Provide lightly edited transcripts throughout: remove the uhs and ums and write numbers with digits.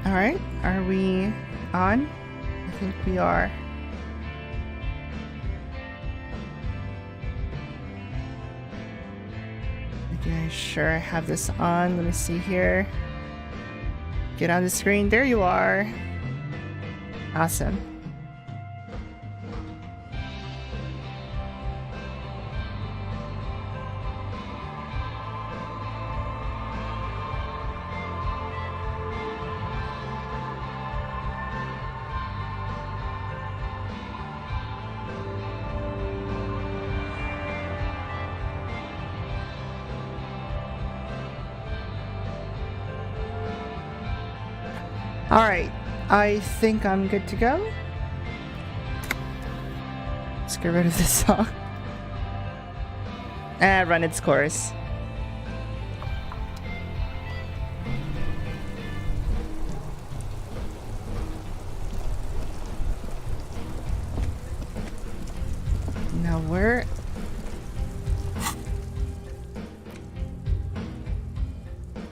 Alright, are we on? I think we are. Okay, sure, I have this on. Let me see here. Get on the screen. There you are. Awesome. Alright, I think I'm good to go. Let's get rid of this song. And run its course. Now where...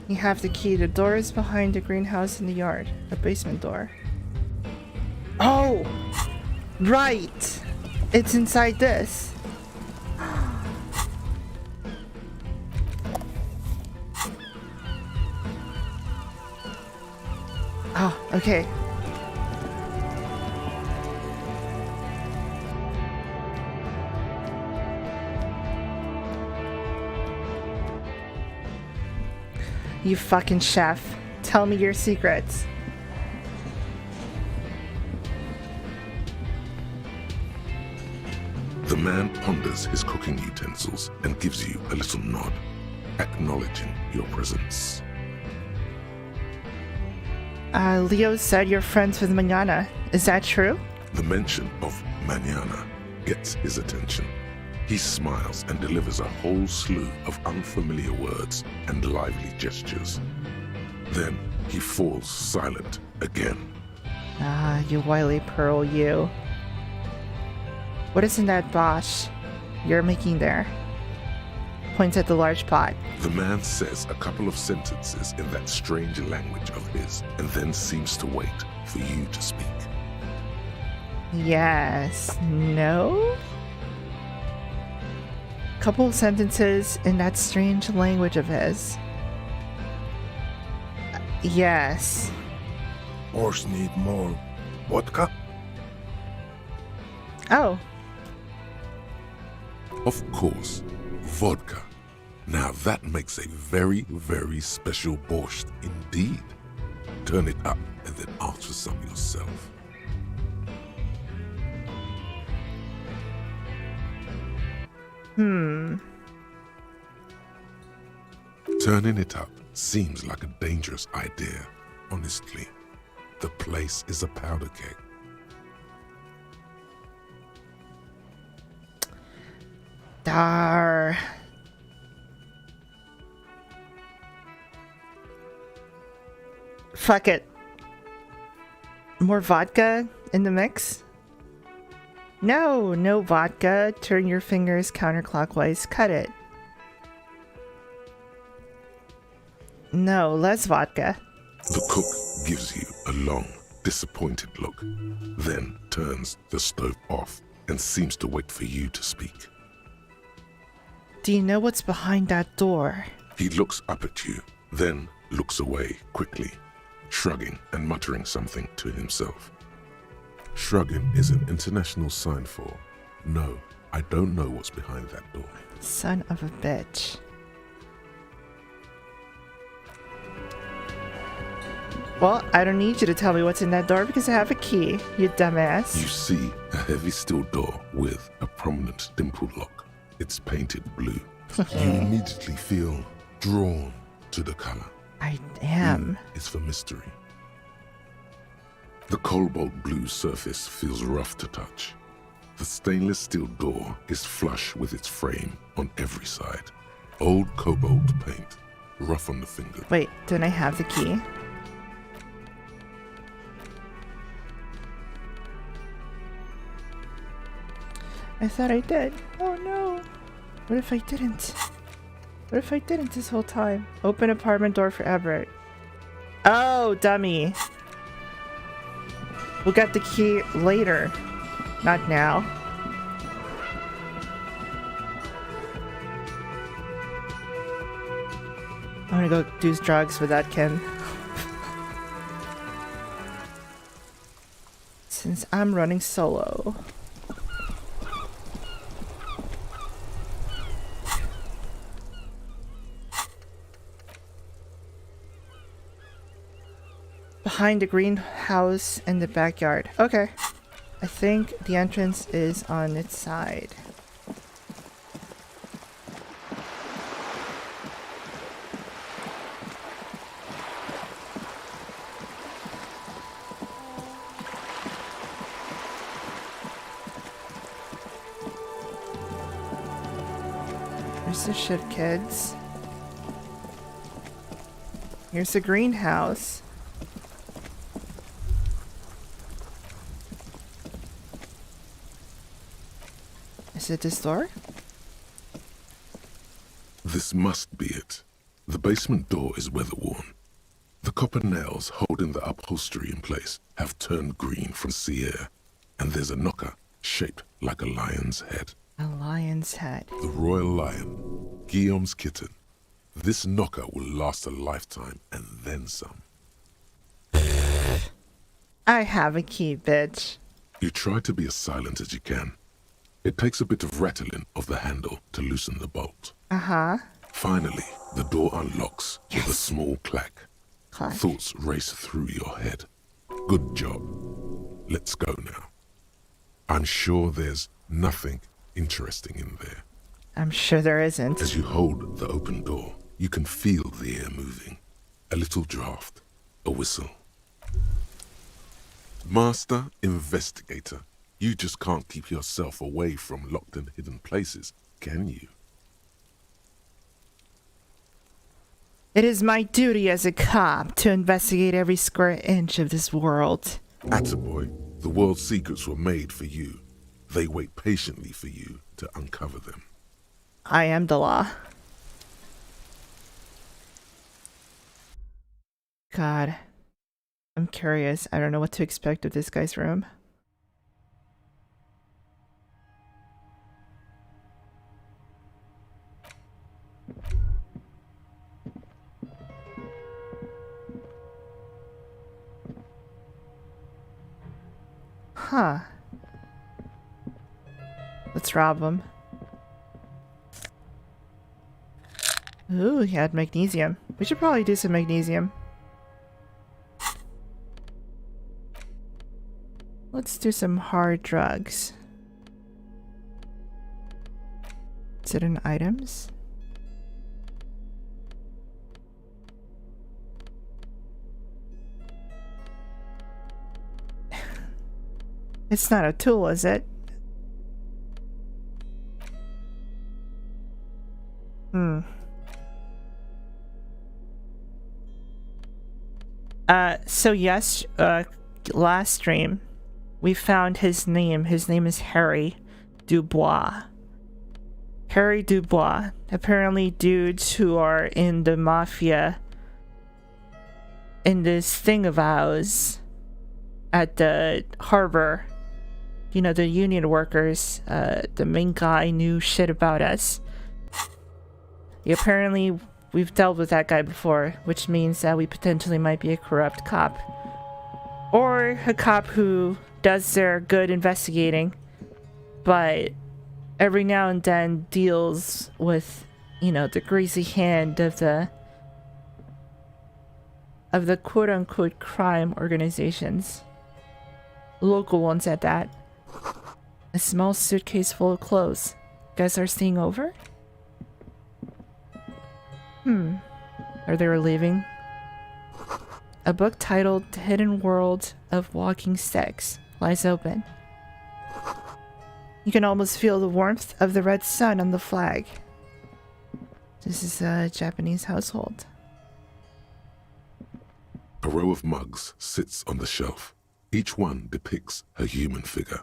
You have the key. The door is behind the greenhouse in the yard. The basement door. Oh! Right! It's inside this. Oh, okay. You fucking chef. Tell me your secrets. The man ponders his cooking utensils and gives you a little nod, acknowledging your presence. Leo said you're friends with Manana. Is that true? The mention of mañana gets his attention. He smiles and delivers a whole slew of unfamiliar words and lively gestures. Then he falls silent again. Ah, you wily pearl, you. What is in that bosh you're making there? Points at the large pot. The man says a couple of sentences in that strange language of his and then seems to wait for you to speak. Yes. No? Couple sentences in that strange language of his. Yes. Horse need more vodka? Oh. Of course, vodka. Now that makes a very, very special borscht indeed. Turn it up and then ask for some yourself. Turning it up seems like a dangerous idea, honestly. The place is a powder keg. Dar. Fuck it. More vodka in the mix? No, no vodka. Turn your fingers counterclockwise. Cut it. No, less vodka. The cook gives you a long, disappointed look, then turns the stove off and seems to wait for you to speak. Do you know what's behind that door? He looks up at you, then looks away quickly, shrugging and muttering something to himself. Shrugging is an international sign for, no, I don't know what's behind that door. Son of a bitch. Well, I don't need you to tell me what's in that door because I have a key, you dumbass. You see a heavy steel door with a prominent dimple lock. It's painted blue. You immediately feel drawn to the color. I am. It's for mystery. The cobalt blue surface feels rough to touch. The stainless steel door is flush with its frame on every side. Old cobalt paint, rough on the finger. Wait, don't I have the key? I thought I did. Oh no. What if I didn't? What if I didn't this whole time? Open apartment door for Everett. Oh, dummy. We'll get the key later. Not now. I'm gonna go do drugs with that Ken. Since I'm running solo. Behind the greenhouse in the backyard. Okay. I think the entrance is on its side. Here's the shit, kids. Here's the greenhouse. Is it this door? This must be it. The basement door is weather-worn. The copper nails holding the upholstery in place have turned green from sea air, and there's a knocker shaped like a lion's head. A lion's head. The royal lion, Guillaume's kitten. This knocker will last a lifetime and then some. I have a key, bitch. You try to be as silent as you can. It takes a bit of rattling of the handle to loosen the bolt. Uh-huh. Finally, the door unlocks with a small clack. Clack. Thoughts race through your head. Good job. Let's go now. I'm sure there's nothing interesting in there. I'm sure there isn't. As you hold the open door, you can feel the air moving. A little draft, a whistle. Master investigator, you just can't keep yourself away from locked and hidden places, can you? It is my duty as a cop to investigate every square inch of this world. Attaboy, the world's secrets were made for you. They wait patiently for you to uncover them. I am the law. God. I'm curious. I don't know what to expect of this guy's room. Huh. Let's rob him. Ooh, he had magnesium. We should probably do some magnesium. Let's do some hard drugs. Is it in items? It's not a tool, is it? So yes, last stream, we found his name. His name is Harry Dubois. Harry Dubois. Apparently dudes who are in the mafia in this thing of ours at the harbor. You know, the union workers, the main guy knew shit about us. Apparently, we've dealt with that guy before, which means that we potentially might be a corrupt cop. Or a cop who does their good investigating, but every now and then deals with, you know, the greasy hand of the quote-unquote crime organizations. Local ones at that. A small suitcase full of clothes. You guys are staying over? Or they were leaving? A book titled The Hidden World of Walking Sticks lies open. You can almost feel the warmth of the red sun on the flag. This is a Japanese household. A row of mugs sits on the shelf. Each one depicts a human figure.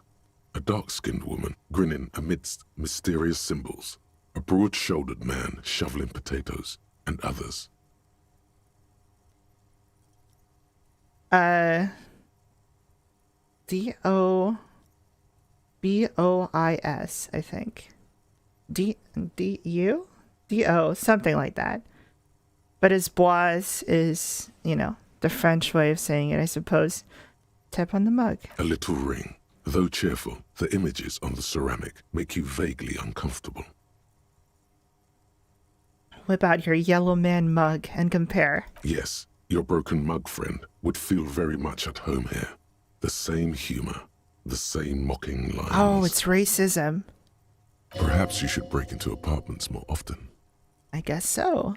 A dark-skinned woman grinning amidst mysterious symbols. A broad-shouldered man shoveling potatoes, and others. D-O-B-O-I-S, I think. D-U? D-O, something like that. But his bois is, you know, the French way of saying it, I suppose. Tap on the mug. A little ring. Though cheerful, the images on the ceramic make you vaguely uncomfortable. Whip out your yellow man mug and compare. Yes, your broken mug friend would feel very much at home here. The same humor, the same mocking lines. Oh, it's racism. Perhaps you should break into apartments more often. I guess so.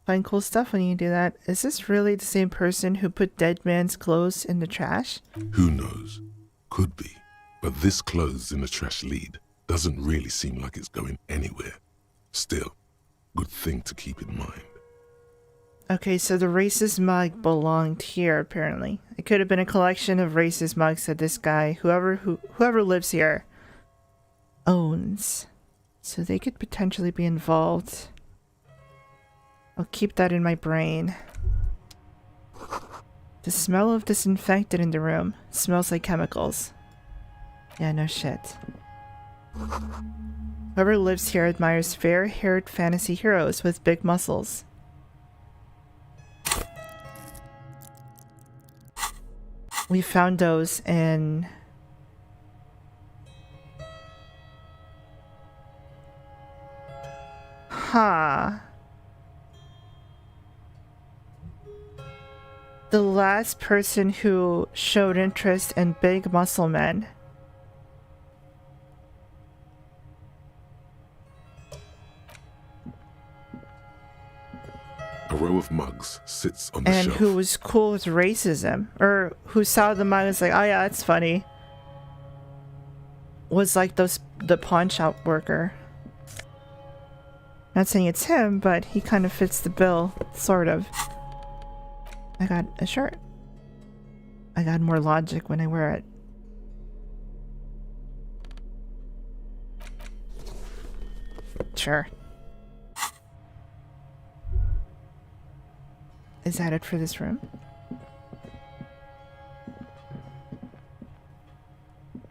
Find cool stuff when you do that. Is this really the same person who put dead man's clothes in the trash? Who knows? Could be. But this clothes in the trash lead doesn't really seem like it's going anywhere. Still, good thing to keep in mind. Okay, so the racist mug belonged here, apparently. It could have been a collection of racist mugs that this guy, whoever lives here, owns. So they could potentially be involved. I'll keep that in my brain. The smell of disinfectant in the room smells like chemicals. Yeah, no shit. Whoever lives here admires fair-haired fantasy heroes with big muscles. We found those in... Huh. The last person who showed interest in big muscle men. A row of mugs sits on the and shelf. Who was cool with racism, or who saw the mug and was like, oh yeah, that's funny. Was like the pawn shop worker. Not saying it's him, but he kind of fits the bill, sort of. I got a shirt. I got more logic when I wear it. Sure. Is that it for this room?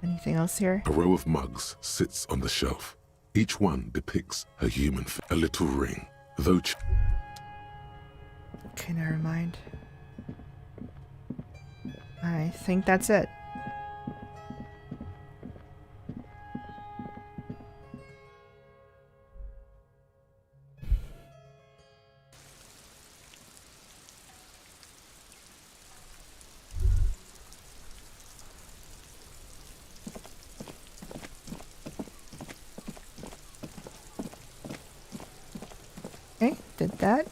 Anything else here? A row of mugs sits on the shelf. Each one depicts a human, a little ring, though. Okay, never mind. I think that's it. Okay, did that.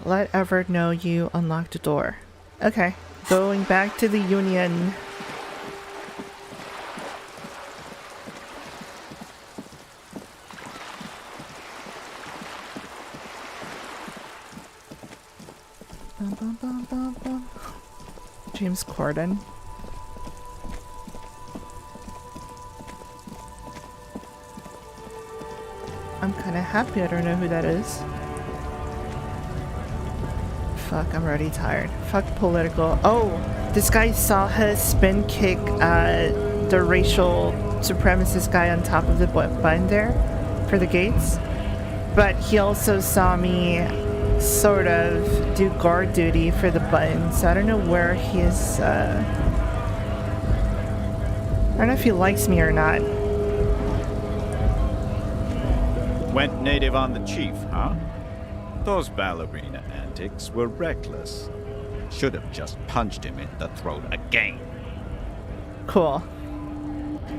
Let Everett know you unlocked the door. Okay, going back to the Union. Bum, bum, bum, bum, bum. James Corden. I'm kind of happy I don't know who that is. Fuck, I'm already tired. Fuck political. Oh, This guy saw her spin kick the racial supremacist guy on top of the button there for the gates. But he also saw me sort of do guard duty for the button, so I don't know where he is. I don't know if he likes me or not. Went native on the chief, huh? Those ballerina antics were reckless. Should have just punched him in the throat again. Cool.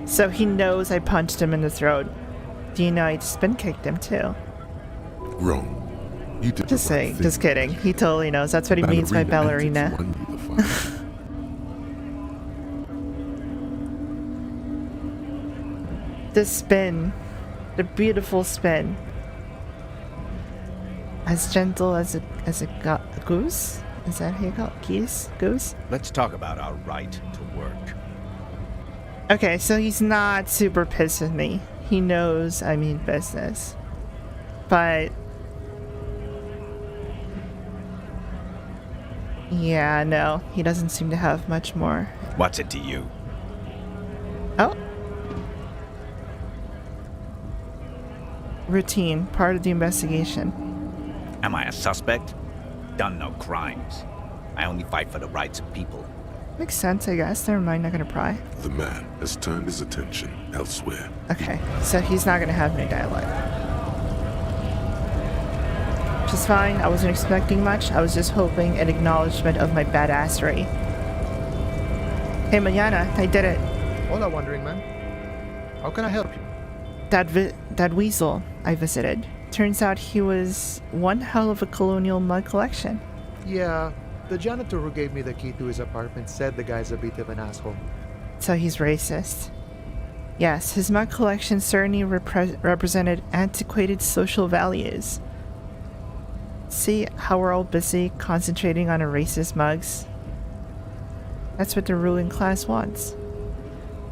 So he knows I punched him in the throat. Do you know I spin kicked him too? Wrong. You did Just the right saying, thing. just kidding. He totally knows. That's what he means by ballerina. antics won you the fight. The spin. The beautiful spin. As gentle as a goose? Is that how you call it? Geese? Goose? Let's talk about our right to work. Okay, so he's not super pissed with me. He knows I mean business. But... yeah, no. He doesn't seem to have much more. What's it to you? Oh. Routine. Part of the investigation. Am I a suspect? Done no crimes. I only fight for the rights of people. Makes sense, I guess. Never mind, not gonna pry. The man has turned his attention elsewhere. Okay, so he's not gonna have any dialogue. Which is fine. I wasn't expecting much. I was just hoping an acknowledgement of my badassery. Hey, Mariana, I did it. Hola, Wandering Man. How can I help you? That weasel I visited. Turns out he was one hell of a colonial mug collection. Yeah, the janitor who gave me the key to his apartment said the guy's a bit of an asshole. So he's racist. Yes, his mug collection certainly represented antiquated social values. See how we're all busy concentrating on a racist mugs? That's what the ruling class wants.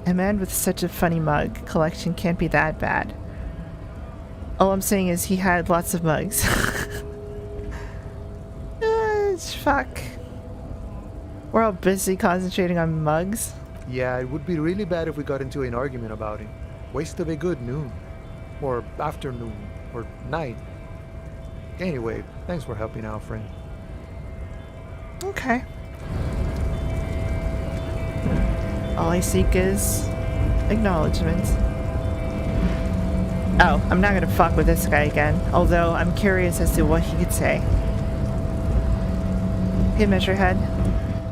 A man with such a funny mug collection can't be that bad. All I'm saying is he had lots of mugs. Fuck. We're all busy concentrating on mugs. Yeah, it would be really bad if we got into an argument about it. Waste of a good noon. Or afternoon. Or night. Anyway, thanks for helping out, friend. Okay. All I seek is acknowledgement. Oh, I'm not gonna fuck with this guy again, although I'm curious as to what he could say. Hey, Measurehead.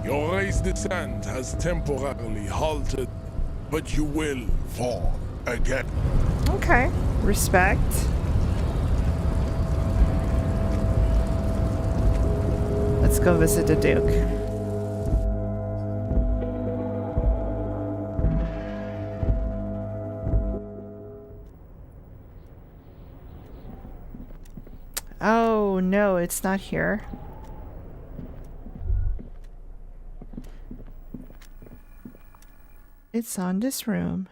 Your raised descent has temporarily halted, but you will fall again. Okay, respect. Let's go visit the Duke. Oh no, it's not here. It's on this room.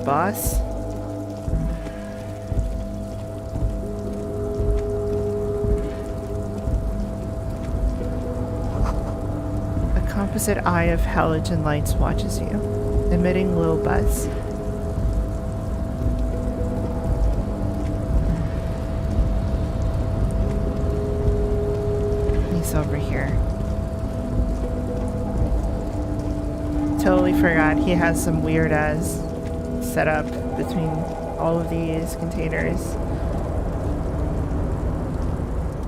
Boss? A composite eye of halogen lights watches you, emitting low buzz. He's over here. Totally forgot he has some weird ass setup between all of these containers.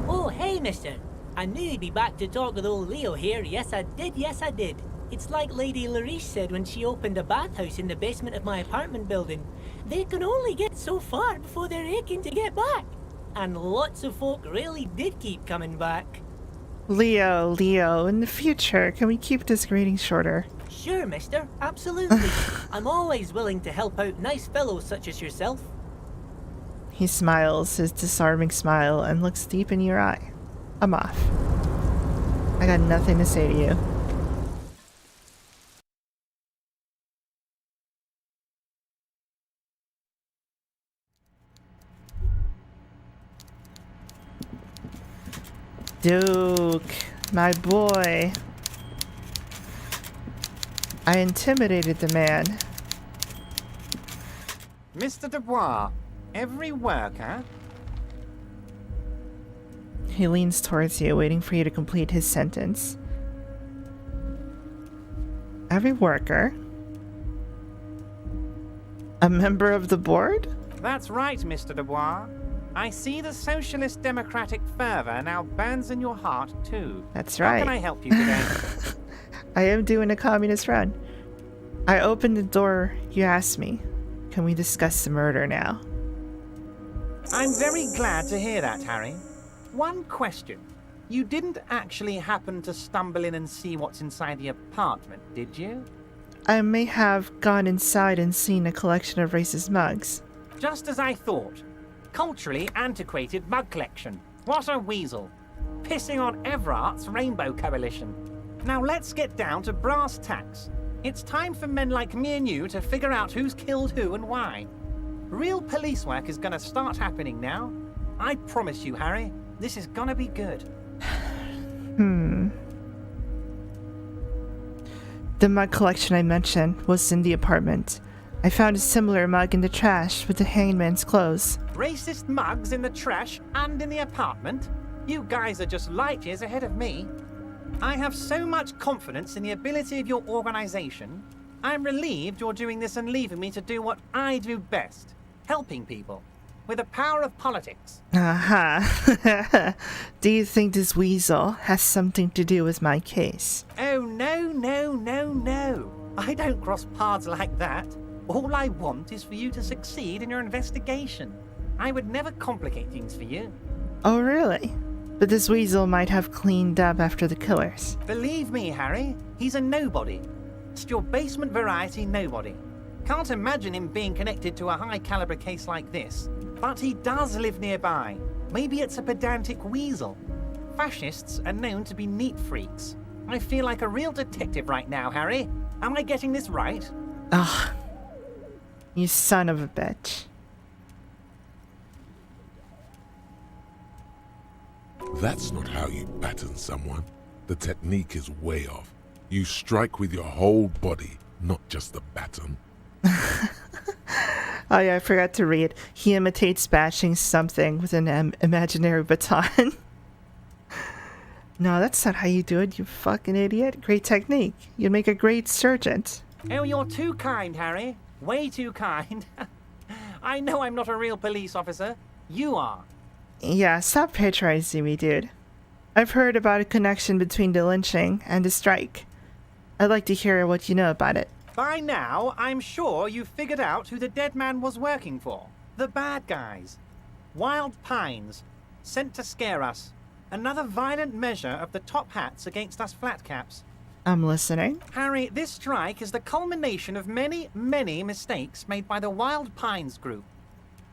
Oh, hey, mister. I knew you'd be back to talk with old Leo here. Yes, I did. It's like Lady Larice said when she opened a bathhouse in the basement of my apartment building. They can only get so far before they're aching to get back. And lots of folk really did keep coming back. Leo, in the future, can we keep this greeting shorter? Sure, mister. Absolutely. I'm always willing to help out nice fellows such as yourself. He smiles his disarming smile and looks deep in your eye. I'm off. I got nothing to say to you. Duke, my boy. I intimidated the man. Mr. Dubois, every worker... He leans towards you, waiting for you to complete his sentence. Every worker? A member of the board? That's right, Mr. Dubois. I see the socialist democratic fervor now burns in your heart, too. That's right. How can I help you today? I am doing a communist run. I opened the door you asked me. Can we discuss the murder now? I'm very glad to hear that, Harry. One question. You didn't actually happen to stumble in and see what's inside the apartment, did you? I may have gone inside and seen a collection of racist mugs. Just as I thought. Culturally antiquated mug collection. What a weasel. Pissing on Everart's Rainbow Coalition. Now let's get down to brass tacks. It's time for men like me and you to figure out who's killed who and why. Real police work is gonna start happening now. I promise you, Harry, this is gonna be good. The mug collection I mentioned was in the apartment. I found a similar mug in the trash with the hangman's clothes. Racist mugs in the trash and in the apartment? You guys are just light years ahead of me. I have so much confidence in the ability of your organization. I'm relieved you're doing this and leaving me to do what I do best. Helping people. With the power of politics. Aha. Do you think this weasel has something to do with my case? Oh, no, no, no, no. I don't cross paths like that. All I want is for you to succeed in your investigation. I would never complicate things for you. Oh, really? But this weasel might have cleaned up after the killers. Believe me, Harry, he's a nobody. Just your basement variety nobody. Can't imagine him being connected to a high-caliber case like this. But he does live nearby. Maybe it's a pedantic weasel. Fascists are known to be neat freaks. I feel like a real detective right now, Harry. Am I getting this right? Ugh. You son of a bitch. That's not how you baton someone. The technique is way off. You strike with your whole body, not just the baton. Oh yeah, I forgot to read. He imitates bashing something with an imaginary baton. No, that's not how you do it, you fucking idiot. Great technique. You'd make a great sergeant. Oh, you're too kind, Harry. Way too kind. I know I'm not a real police officer. You are. Yeah, stop patronizing me, dude. I've heard about a connection between the lynching and the strike. I'd like to hear what you know about it. By now, I'm sure you've figured out who the dead man was working for. The bad guys. Wild Pines. Sent to scare us. Another violent measure of the top hats against us flatcaps. I'm listening. Harry, this strike is the culmination of many, many mistakes made by the Wild Pines group.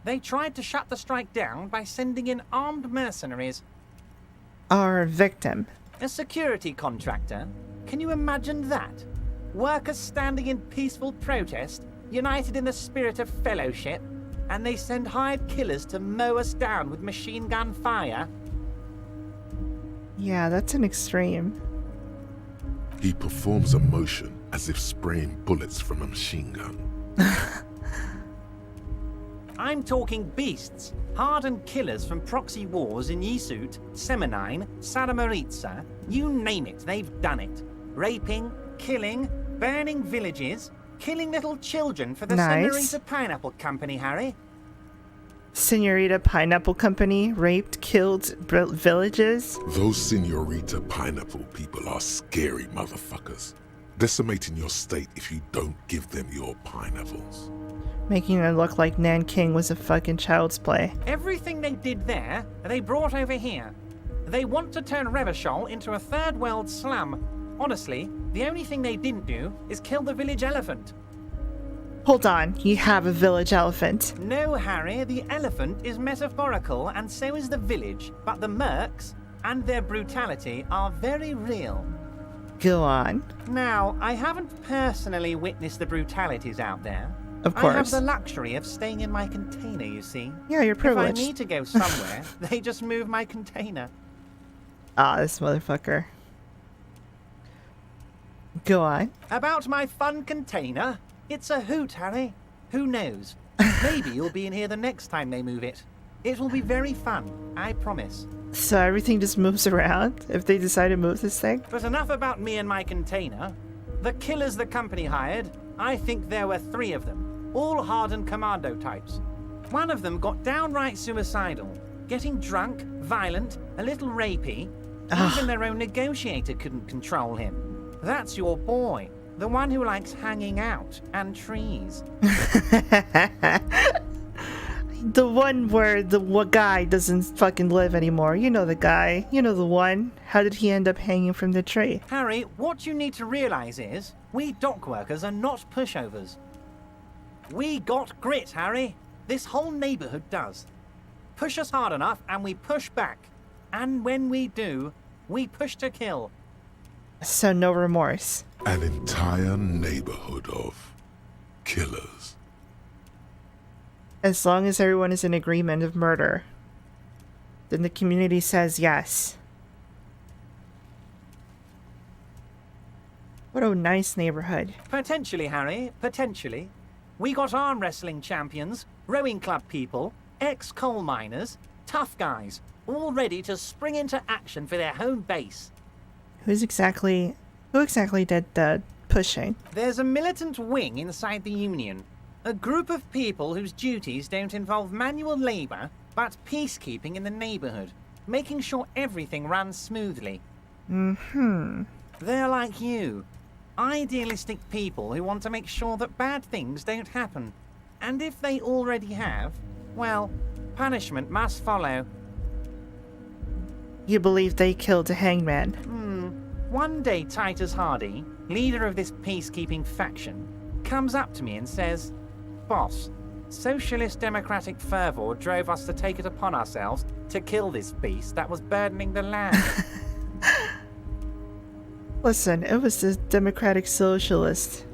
They tried to shut the strike down by sending in armed mercenaries. Our victim. A security contractor? Can you imagine that? Workers standing in peaceful protest, united in the spirit of fellowship, and they send hired killers to mow us down with machine gun fire? Yeah, that's an extreme. He performs a motion as if spraying bullets from a machine gun. I'm talking beasts, hardened killers from proxy wars in Yisut, Semenine, Saramaritsa, you name it, they've done it. Raping, killing, burning villages, killing little children for the Nice. Senorita Pineapple Company, Harry. Senorita Pineapple Company raped, killed villages? Those Senorita Pineapple people are scary motherfuckers. Decimating your state if you don't give them your pineapples. Making it look like Nanking was a fucking child's play. Everything they did there, they brought over here. They want to turn Revachol into a third world slum. Honestly, the only thing they didn't do is kill the village elephant. Hold on, you have a village elephant. No, Harry, the elephant is metaphorical and so is the village, but the mercs, and their brutality are very real. Go on. Now, I haven't personally witnessed the brutalities out there. Of I have course. the luxury of staying in my container, you see. Yeah, you're If I privileged. need to go somewhere, they just move my container. Ah, this motherfucker. Go on. About my fun container? It's a hoot, Harry. Who knows? Maybe you'll be in here the next time they move it. It will be very fun, I promise. So everything just moves around if they decide to move this thing? But enough about me and my container. The killers the company hired, I think there were 3 of them, all hardened commando types. One of them got downright suicidal, getting drunk, violent, a little rapey. Even their own negotiator couldn't control him. That's your boy, the one who likes hanging out and trees. The one where the guy doesn't fucking live anymore. You know the guy. You know the one. How did he end up hanging from the tree? Harry, what you need to realize is, we dock workers are not pushovers. We got grit, Harry. This whole neighborhood does. Push us hard enough and we push back. And when we do, we push to kill. So no remorse. An entire neighborhood of killers. As long as everyone is in agreement of murder, then the community says yes. What a nice neighborhood. Potentially, Harry, potentially. We got arm wrestling champions, rowing club people, ex-coal miners, tough guys, all ready to spring into action for their home base. Who exactly did the pushing? There's a militant wing inside the Union. A group of people whose duties don't involve manual labor, but peacekeeping in the neighborhood, making sure everything runs smoothly. They're like you. Idealistic people who want to make sure that bad things don't happen. And if they already have, well, punishment must follow. You believe they killed a hangman? One day Titus Hardy, leader of this peacekeeping faction, comes up to me and says, "Boss, socialist democratic fervor drove us to take it upon ourselves to kill this beast that was burdening the land." Listen, it was the democratic socialist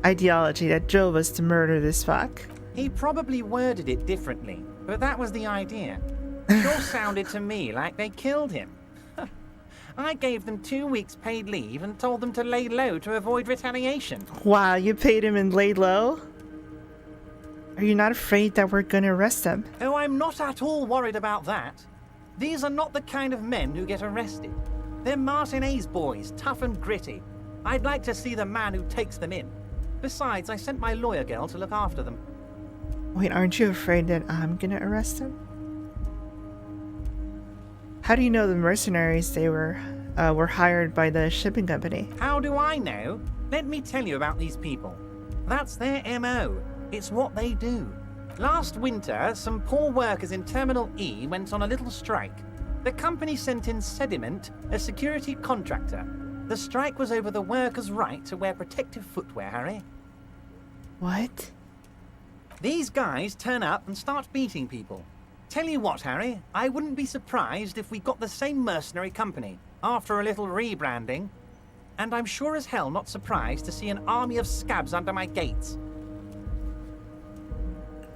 ideology that drove us to murder this fuck. He probably worded it differently, but that was the idea. Sure sounded to me like they killed him. I gave them 2 weeks paid leave and told them to lay low to avoid retaliation. Wow, you paid him and laid low? Are you not afraid that we're gonna arrest him? Oh, I'm not at all worried about that. These are not the kind of men who get arrested. They're Martinez boys, tough and gritty. I'd like to see the man who takes them in. Besides, I sent my lawyer girl to look after them. Wait, aren't you afraid that I'm gonna arrest him? How do you know the mercenaries they were hired by the shipping company? How do I know? Let me tell you about these people. That's their MO. It's what they do. Last winter, some poor workers in Terminal E went on a little strike. The company sent in Sediment, a security contractor. The strike was over the workers' right to wear protective footwear, Harry. What? These guys turn up and start beating people. Tell you what, Harry, I wouldn't be surprised if we got the same mercenary company after a little rebranding. And I'm sure as hell not surprised to see an army of scabs under my gates.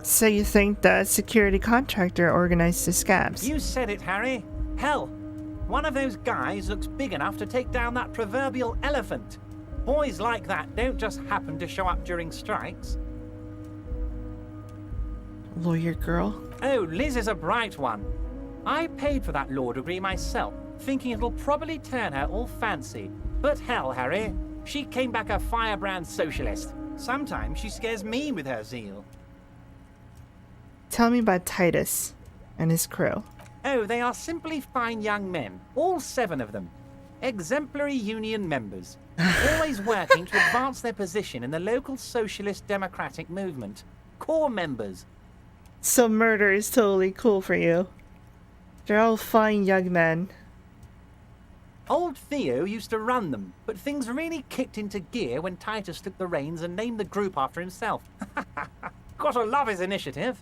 So you think the security contractor organized the scabs? You said it, Harry. Hell, one of those guys looks big enough to take down that proverbial elephant. Boys like that don't just happen to show up during strikes. Lawyer girl? Oh, Liz is a bright one. I paid for that law degree myself, thinking it'll probably turn her all fancy. But hell, Harry, she came back a firebrand socialist. Sometimes she scares me with her zeal. Tell me about Titus and his crew. Oh, they are simply fine young men, all 7 of them. Exemplary union members, always working to advance their position in the local socialist democratic movement. Core members. So murder is totally cool for you. They're all fine young men. Old Theo used to run them, but things really kicked into gear when Titus took the reins and named the group after himself. Gotta love his initiative.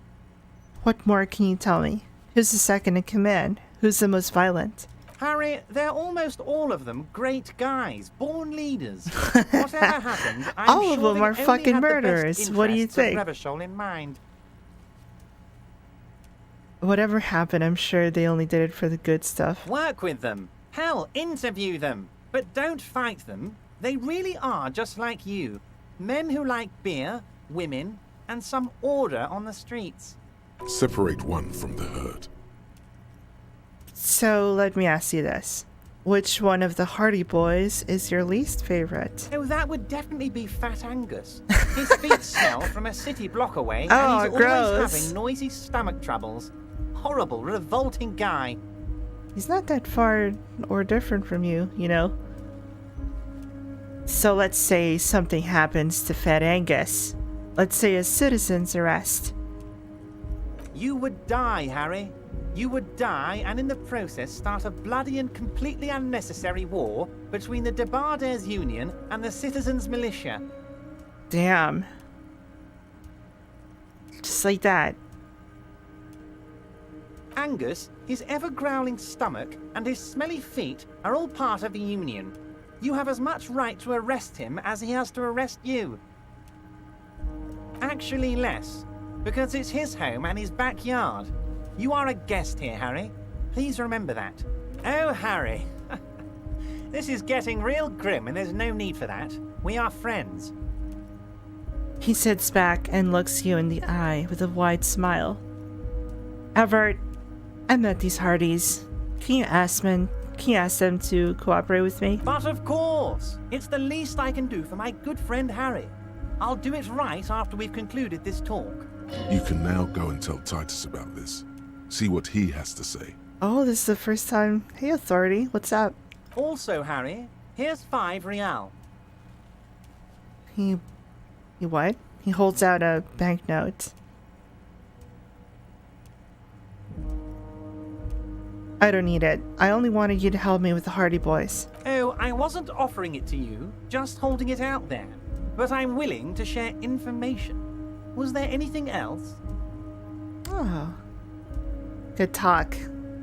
What more can you tell me? Who's the second in command? Who's the most violent? Harry, they're almost all of them great guys, born leaders. Whatever happened, I'm All sure of them they are only fucking had the best murderers. What do you interests of think? Revachol in mind. Whatever happened, I'm sure they only did it for the good stuff. Work with them. Hell, interview them. But don't fight them. They really are just like you. Men who like beer, women, and some order on the streets. Separate one from the herd. So let me ask you this. Which one of the Hardy Boys is your least favorite? Oh, that would definitely be Fat Angus. His feet smell from a city block away, Oh, and he's gross. always having noisy stomach troubles. Horrible, revolting guy. He's not that far or different from you, you know. So let's say something happens to Fat Angus. Let's say a citizen's arrest. You would die, Harry. You would die, and in the process start a bloody and completely unnecessary war between the Debarders Union and the Citizens Militia. Damn. Just like that. Angus, his ever-growling stomach, and his smelly feet are all part of the Union. You have as much right to arrest him as he has to arrest you. Actually less, because it's his home and his backyard. You are a guest here, Harry. Please remember that. Oh, Harry. This is getting real grim, and there's no need for that. We are friends. He sits back and looks you in the eye with a wide smile. Everett, I met these Hardys. Can you ask them to cooperate with me? But of course! It's the least I can do for my good friend Harry. I'll do it right after we've concluded this talk. You can now go and tell Titus about this. See what he has to say. Oh, this is the first time. Hey, Authority, what's up? Also, Harry, here's 5 real. He what? He holds out a banknote. I don't need it. I only wanted you to help me with the Hardy Boys. Oh, I wasn't offering it to you, just holding it out there. But I'm willing to share information. Was there anything else? Oh. Good talk.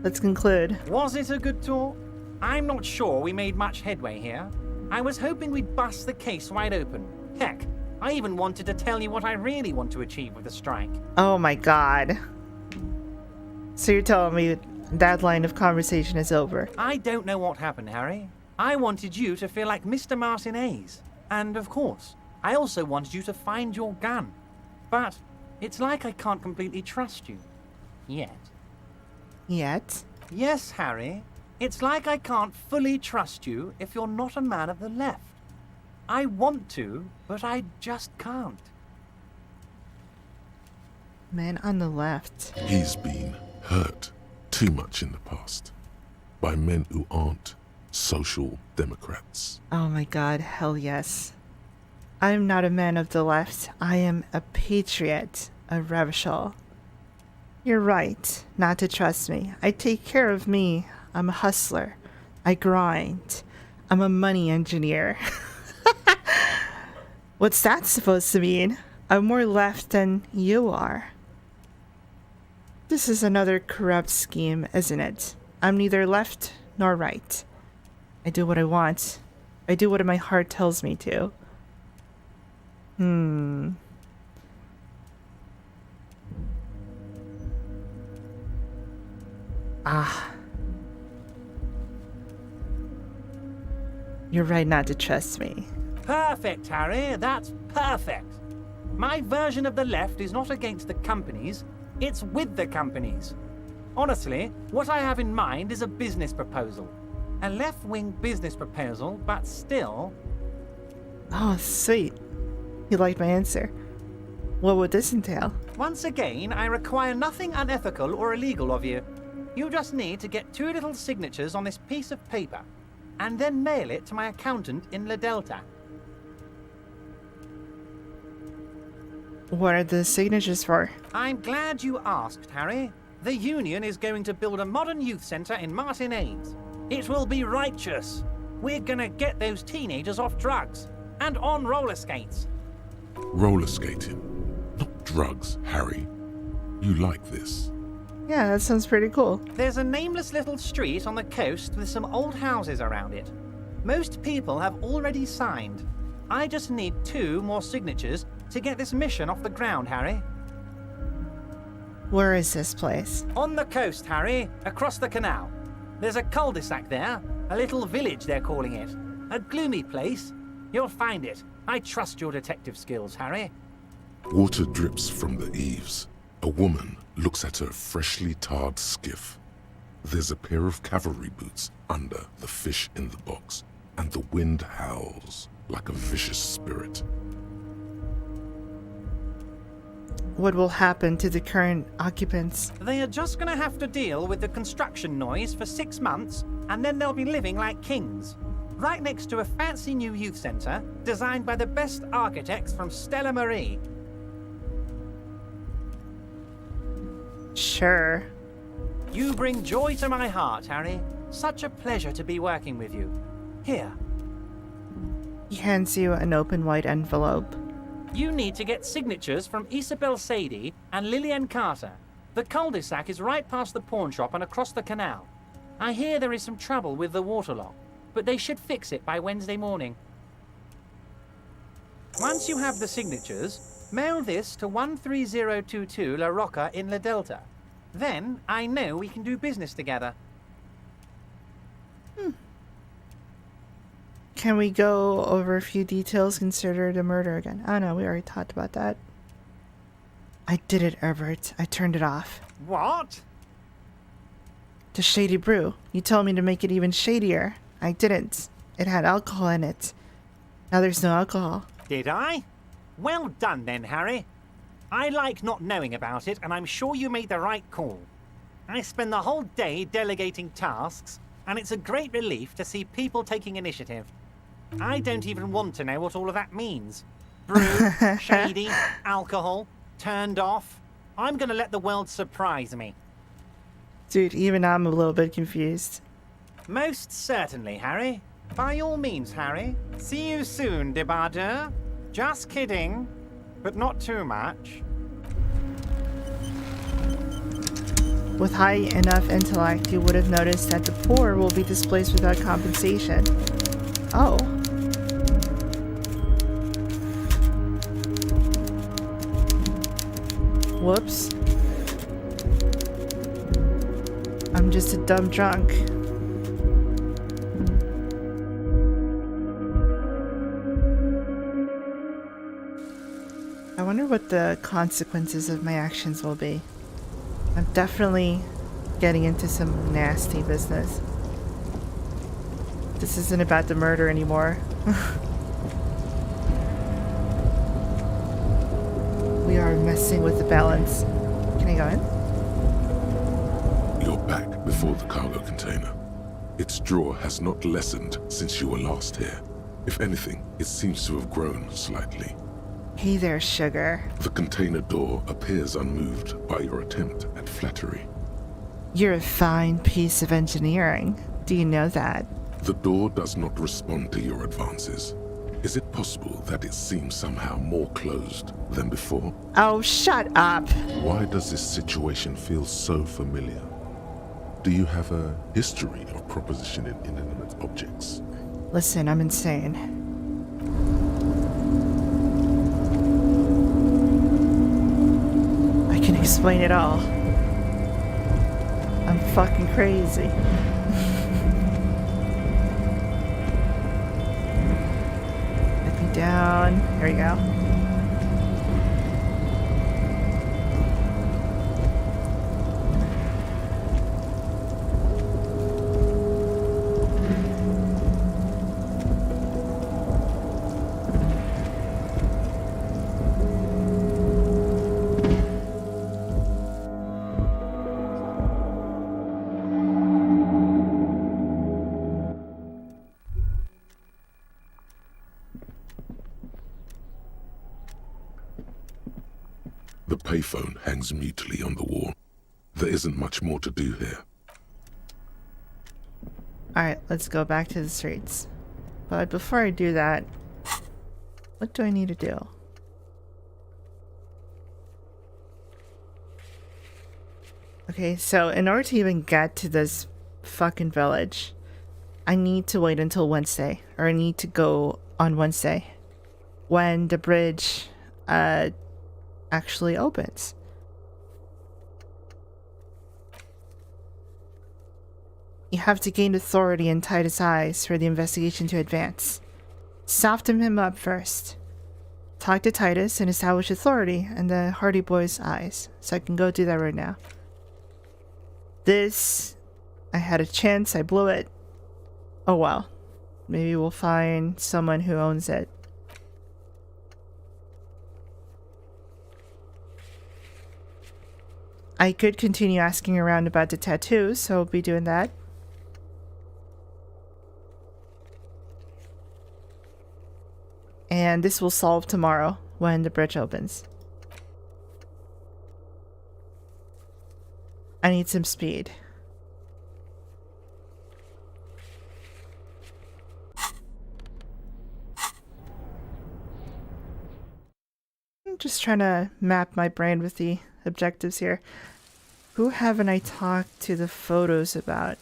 Let's conclude. Was it a good talk? I'm not sure we made much headway here. I was hoping we'd bust the case wide open. Heck, I even wanted to tell you what I really want to achieve with the strike. Oh my god. So you're telling me that line of conversation is over? I don't know what happened, Harry. I wanted you to feel like Mr. Martinez. And of course, I also wanted you to find your gun. But it's like I can't completely trust you. Yet. Yet? Yes, Harry. It's like I can't fully trust you if you're not a man of the left. I want to, but I just can't. Man on the left. He's been hurt too much in the past by men who aren't social democrats. Oh my god, hell yes. I'm not a man of the left. I am a patriot of Revachol. You're right not to trust me. I take care of me. I'm a hustler. I grind. I'm a money engineer. What's that supposed to mean? I'm more left than you are. This is another corrupt scheme, isn't it? I'm neither left nor right. I do what I want. I do what my heart tells me to. You're right not to trust me. Perfect, Harry. That's perfect. My version of the left is not against the companies. It's with the companies. Honestly, what I have in mind is a business proposal. A left-wing business proposal, but still... Oh, sweet. You liked my answer. What would this entail? Once again, I require nothing unethical or illegal of you. You just need to get 2 little signatures on this piece of paper, and then mail it to my accountant in La Delta. What are the signatures for? I'm glad you asked, Harry. The Union is going to build a modern youth centre in Martinez. It will be righteous. We're gonna get those teenagers off drugs and on roller skates. Roller skating, not drugs, Harry. You like this. Yeah, that sounds pretty cool. There's a nameless little street on the coast with some old houses around it. Most people have already signed. I just need 2 more signatures to get this mission off the ground, Harry. Where is this place? On the coast, Harry, across the canal. There's a cul-de-sac there, a little village they're calling it. A gloomy place. You'll find it. I trust your detective skills, Harry. Water drips from the eaves. A woman looks at her freshly tarred skiff. There's a pair of cavalry boots under the fish in the box, and the wind howls like a vicious spirit. What will happen to the current occupants? They are just going to have to deal with the construction noise for 6 months, and then they'll be living like kings. Right next to a fancy new youth centre, designed by the best architects from Stella Marie. Sure. You bring joy to my heart, Harry. Such a pleasure to be working with you. Here. He hands you an open white envelope. You need to get signatures from Isabel Sadie and Lillian Carter. The cul-de-sac is right past the pawn shop and across the canal. I hear there is some trouble with the water lock, but they should fix it by Wednesday morning. Once you have the signatures, mail this to 13022 La Rocca in La Delta. Then I know we can do business together. Can we go over a few details considered a murder again? Oh no, we already talked about that. I did it, Everett. I turned it off. What? The shady brew. You told me to make it even shadier. I didn't. It had alcohol in it. Now there's no alcohol. Did I? Well done then, Harry. I like not knowing about it, and I'm sure you made the right call. I spend the whole day delegating tasks, and it's a great relief to see people taking initiative. I don't even want to know what all of that means. Brew, shady, alcohol, turned off. I'm going to let the world surprise me. Dude, even I'm a little bit confused. Most certainly, Harry. By all means, Harry. See you soon, débardeur. Just kidding, but not too much. With high enough intellect, you would have noticed that the poor will be displaced without compensation. Oh. Whoops. I'm just a dumb drunk. I wonder what the consequences of my actions will be. I'm definitely getting into some nasty business. This isn't about the murder anymore. We are messing with the balance. Can I go in? You're back before the cargo container. Its drawer has not lessened since you were last here. If anything, it seems to have grown slightly. Hey there, sugar. The container door appears unmoved by your attempt at flattery. You're a fine piece of engineering. Do you know that? The door does not respond to your advances. Is it possible that it seems somehow more closed than before? Oh, shut up! Why does this situation feel so familiar? Do you have a history of propositioning inanimate objects? Listen, I'm insane. I can explain it all. I'm fucking crazy. Let me down. There you go. The payphone hangs mutely on the wall. There isn't much more to do here. Alright, let's go back to the streets. But before I do that, what do I need to do? Okay, so in order to even get to this fucking village, I need to wait until Wednesday, or I need to go on Wednesday when the bridge actually opens. You have to gain authority in Titus' eyes for the investigation to advance. Soften him up first. Talk to Titus and establish authority in the Hardy Boy's eyes. So I can go do that right now. This, I had a chance, I blew it. Oh well. Maybe we'll find someone who owns it. I could continue asking around about the tattoos, so I'll be doing that. And this will solve tomorrow when the bridge opens. I need some speed. I'm just trying to map my brain with the objectives here. Who haven't I talked to the photos about?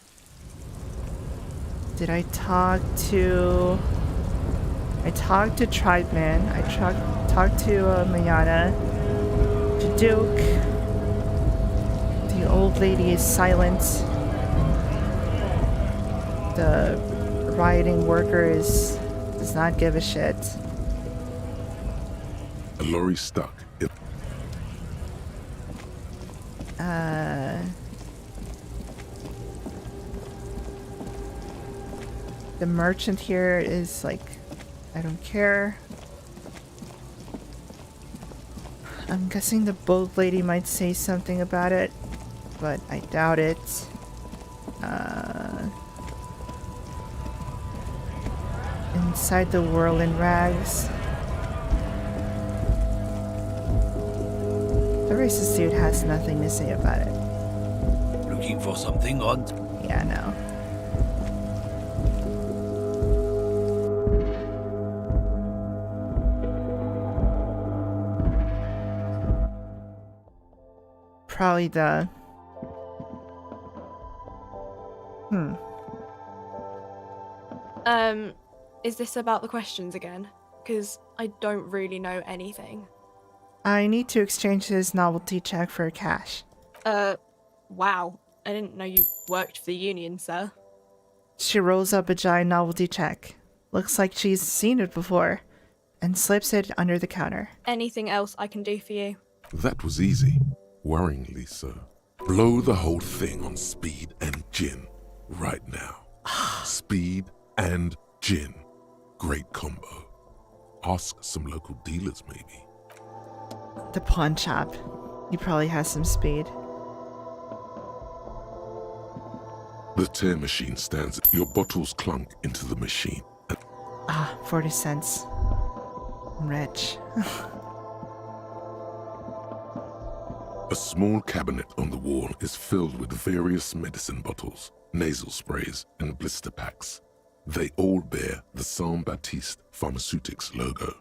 Did I talk to... I talked to Tribeman. I talked to Mayana. To Duke. The old lady is silent. The rioting worker does not give a shit. A lorry stuck. The merchant here is like, I don't care. I'm guessing the boat lady might say something about it, but I doubt it. Inside the whirling rags. The racist dude has nothing to say about it. Looking for something odd? Yeah, no. Probably the... Is this about the questions again? Because I don't really know anything. I need to exchange his novelty check for cash. Wow. I didn't know you worked for the union, sir. She rolls up a giant novelty check. Looks like she's seen it before. And slips it under the counter. Anything else I can do for you? That was easy. Worryingly so. Blow the whole thing on speed and gin. Right now. Speed and gin. Great combo. Ask some local dealers, maybe. The pawn shop. He probably has some speed. The tear machine stands. Your bottles clunk into the machine. 40 cents. I'm rich. A small cabinet on the wall is filled with various medicine bottles, nasal sprays, and blister packs. They all bear the Saint Baptiste Pharmaceutics logo.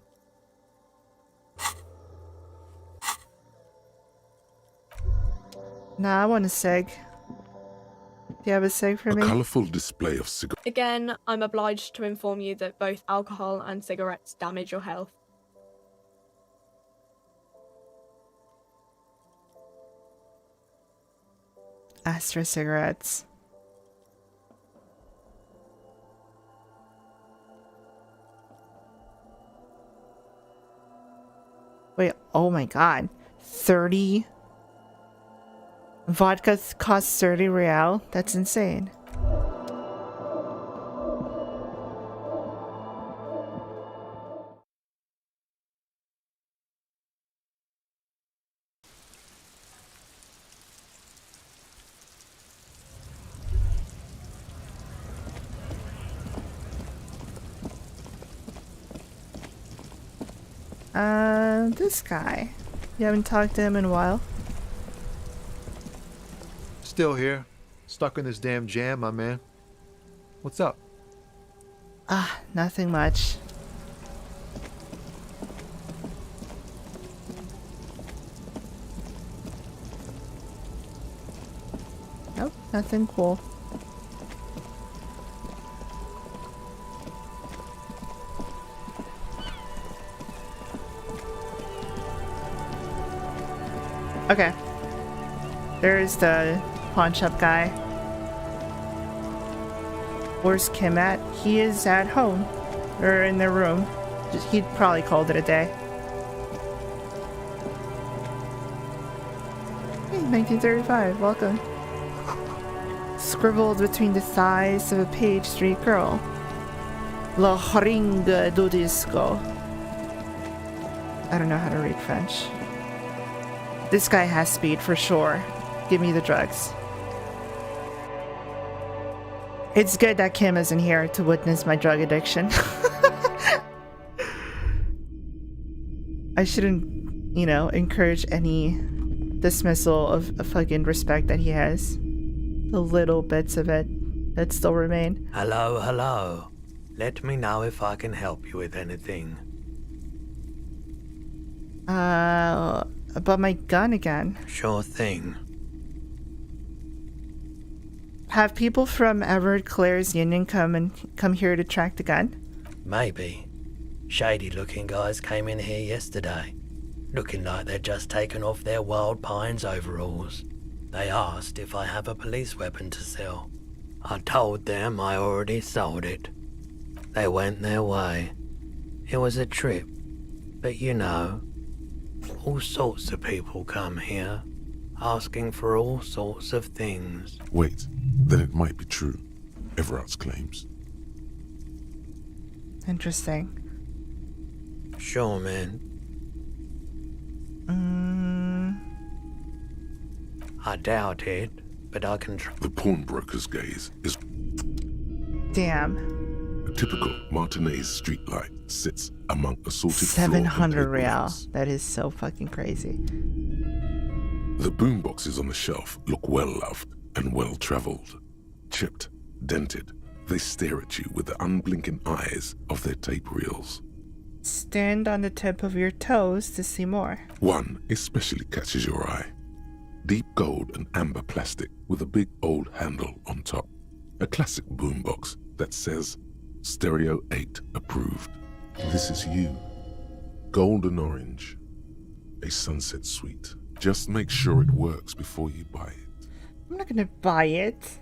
Nah, I want a cig. Do you have a cig for A me? colorful display of cigars. Again, I'm obliged to inform you that both alcohol and cigarettes damage your health. Ask for cigarettes. Wait, oh my god. 30? Vodka costs 30 real? That's insane. This guy. You haven't talked to him in a while. Still here. Stuck in this damn jam, my man. What's up? Nothing much. Nope, nothing cool. Okay. There's the pawn shop guy. Where's Kim at? He is at home. Or in their room. He'd probably called it a day. Hey, 1935, welcome. Scribbled between the thighs of a Page Street girl. La Haringa do Disco. I don't know how to read French. This guy has speed for sure. Give me the drugs. It's good that Kim isn't here to witness my drug addiction. I shouldn't, you know, encourage any dismissal of a fucking respect that he has. The little bits of it that still remain. Hello, hello. Let me know if I can help you with anything. About my gun again. Sure thing. Have people from Everett Clare's union come here to track the gun? Maybe. Shady looking guys came in here yesterday, looking like they'd just taken off their Wild Pines overalls. They asked if I have a police weapon to sell. I told them I already sold it. They went their way. It was a trip, but you know, all sorts of people come here, asking for all sorts of things. Wait, then it might be true. Everard's claims. Interesting. Sure, man. I doubt it, but I can try. The pawnbroker's gaze is... Damn. A typical Martinez streetlight sits among assorted 700 floor real. and That is so fucking crazy. the boomboxes on the shelf look well-loved and well-traveled. Chipped, dented, they stare at you with the unblinking eyes of their tape reels. Stand on the tip of your toes to see more. One especially catches your eye. Deep gold and amber plastic with a big old handle on top. A classic boombox that says Stereo 8 approved. This is you. Golden orange. A sunset suite. Just make sure it works before you buy it. I'm not gonna buy it.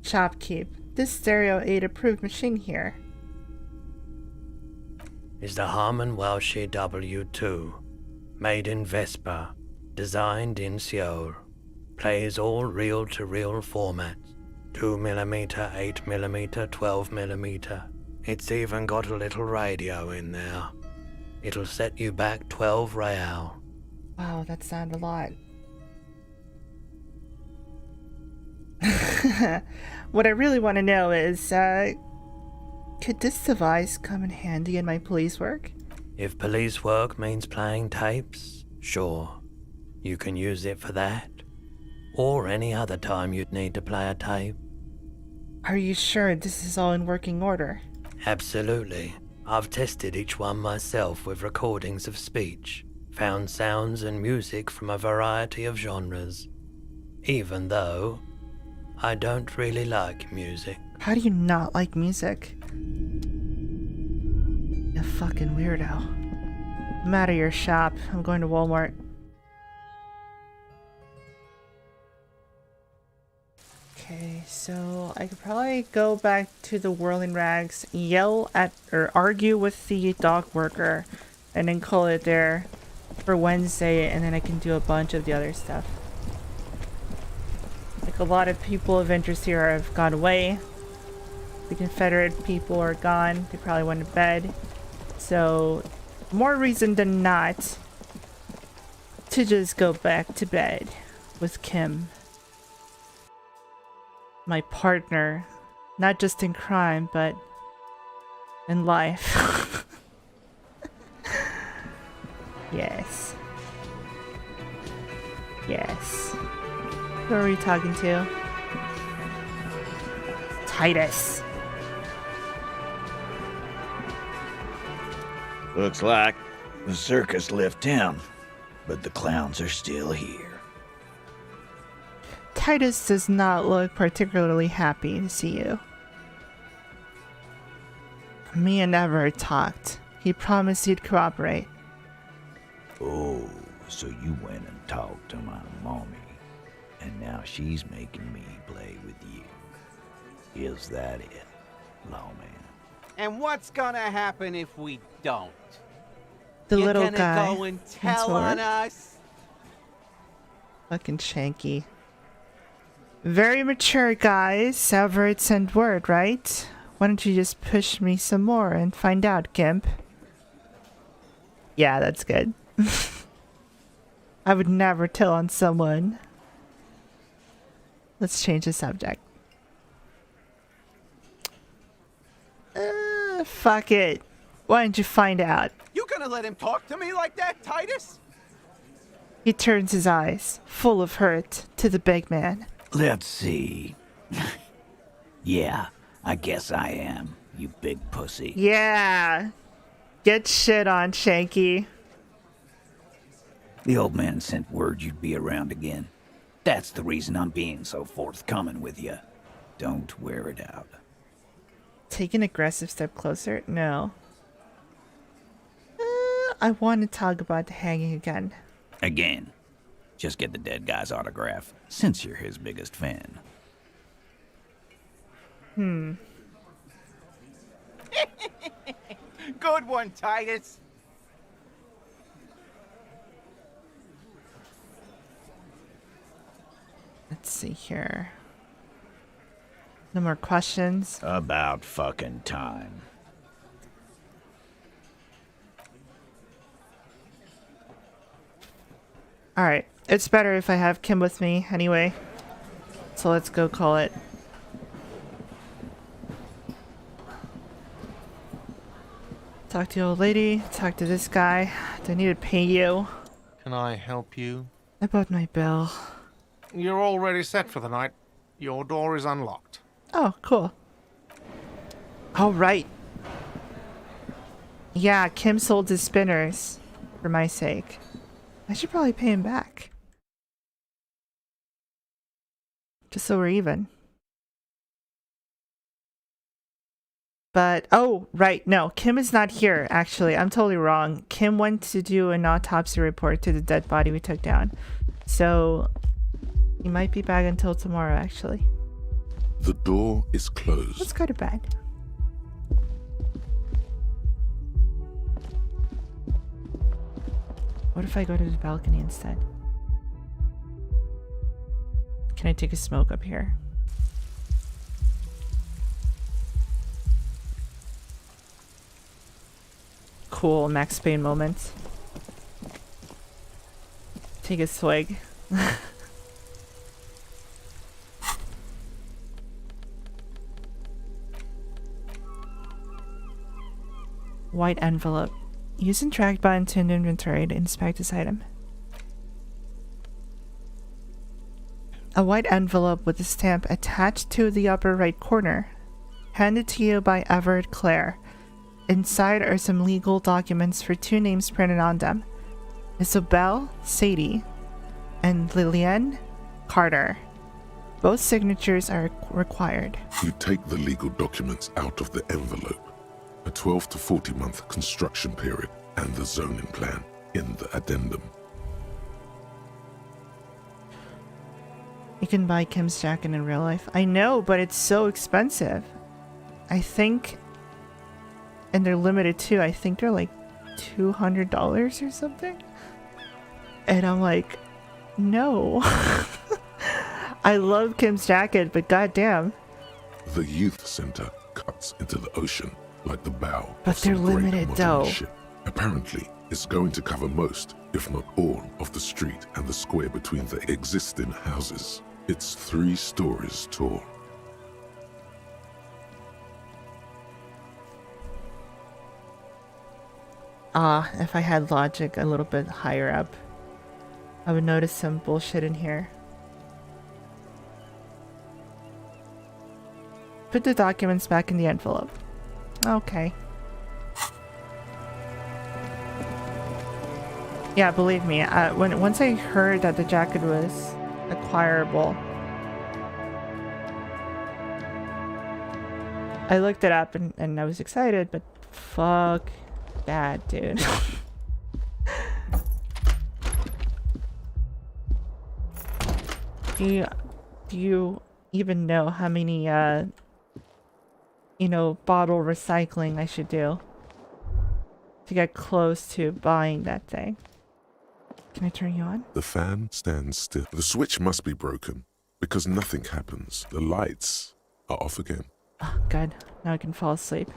Shopkeep. This Stereo 8 approved machine here. Is the Harman Welsh W2. Made in Vespa. Designed in Seoul. Plays all reel-to-reel formats. 2mm, 8mm, 12mm. It's even got a little radio in there. It'll set you back 12 real. Wow, that sounded a lot. What I really want to know is, could this device come in handy in my police work? If police work means playing tapes, sure. You can use it for that. Or any other time you'd need to play a tape. Are you sure this is all in working order? Absolutely. I've tested each one myself with recordings of speech, found sounds and music from a variety of genres. Even though I don't really like music. How do you not like music? You fucking weirdo. I'm out of your shop. I'm going to Walmart. Okay, so I could probably go back to the Whirling Rags, yell at or argue with the dock worker, and then call it there for Wednesday, and then I can do a bunch of the other stuff. Like, a lot of people of interest here have gone away. The Confederate people are gone. They probably went to bed. So, more reason than not to just go back to bed with Kim. My partner, not just in crime, but in life. Yes. Yes. Who are we talking to? Titus. Looks like the circus left town, but the clowns are still here. Titus does not look particularly happy to see you. Me and Everett talked. He promised he'd cooperate. Oh, so you went and talked to my mommy, and now she's making me play with you. Is that it, lawman? And what's gonna happen if we don't? The You're little gonna guy. go and tell on us? Fucking Shanky. Very mature, guys. Everett sent word, right? Why don't you just push me some more and find out, Gimp? Yeah, that's good. I would never tell on someone. Let's change the subject. Fuck it. Why don't you find out? You gonna let him talk to me like that, Titus? He turns his eyes, full of hurt, to the big man. Let's see. Yeah, I guess I am, you big pussy. Yeah. Get shit on, Shanky. The old man sent word you'd be around again. That's the reason I'm being so forthcoming with you. Don't wear it out. Take an aggressive step closer? No. I want to talk about the hanging again. Again. Just get the dead guy's autograph, since you're his biggest fan. Good one, Titus. Let's see here. No more questions. About fucking time. Alright. It's better if I have Kim with me anyway. So let's go call it. Talk to the old lady. Talk to this guy. Do I need to pay you? Can I help you? I bought my bill. You're already set for the night. Your door is unlocked. Oh, cool. Alright. Yeah, Kim sold his spinners. For my sake. I should probably pay him back. Just so we're even. But, oh, right, no, Kim is not here, actually. I'm totally wrong. Kim went to do an autopsy report to the dead body we took down. So, he might be back until tomorrow, actually. The door is closed. Let's go to bed. What if I go to the balcony instead? Can I take a smoke up here? Cool Max Payne moment. Take a swig. White envelope. Use and track button to inventory to inspect this item. A white envelope with a stamp attached to the upper right corner. Handed to you by Everett Clare. Inside are some legal documents for two names printed on them. Isabel Sadie and Lillian Carter. Both signatures are required. You take the legal documents out of the envelope. A 12 to 40 month construction period and the zoning plan in the addendum. You can buy Kim's jacket in real life. I know, but it's so expensive. I think, and they're limited too. I think they're like $200 or something. And I'm like, no. I love Kim's jacket, but goddamn. The youth center cuts into the ocean like the bow. But they're limited though. Ship. Apparently, it's going to cover most, if not all, of the street and the square between the existing houses. It's 3 stories tall. If I had logic a little bit higher up, I would notice some bullshit in here. Put the documents back in the envelope. Okay. Yeah, believe me, once I heard that the jacket was acquirable, I looked it up and I was excited, but fuck that, dude. Do you even know how many you know, bottle recycling I should do to get close to buying that thing? Can I turn you on? The fan stands still. The switch must be broken because nothing happens. The lights are off again. Oh, good. Now I can fall asleep.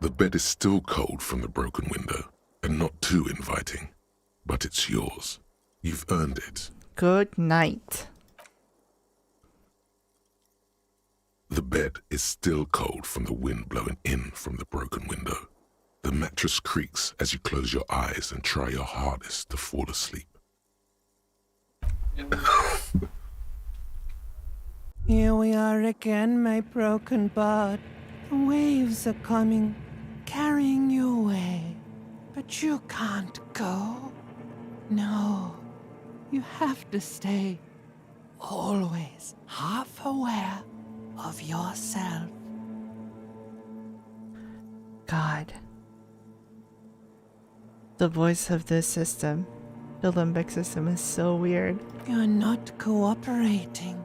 The bed is still cold from the broken window and not too inviting, but it's yours. You've earned it. Good night. The bed is still cold from the wind blowing in from the broken window. The mattress creaks as you close your eyes and try your hardest to fall asleep. Here we are again, my broken bud. The waves are coming, carrying you away. But you can't go. No, you have to stay. Always half aware of yourself. God. The voice of this system, the limbic system, is so weird. You're not cooperating,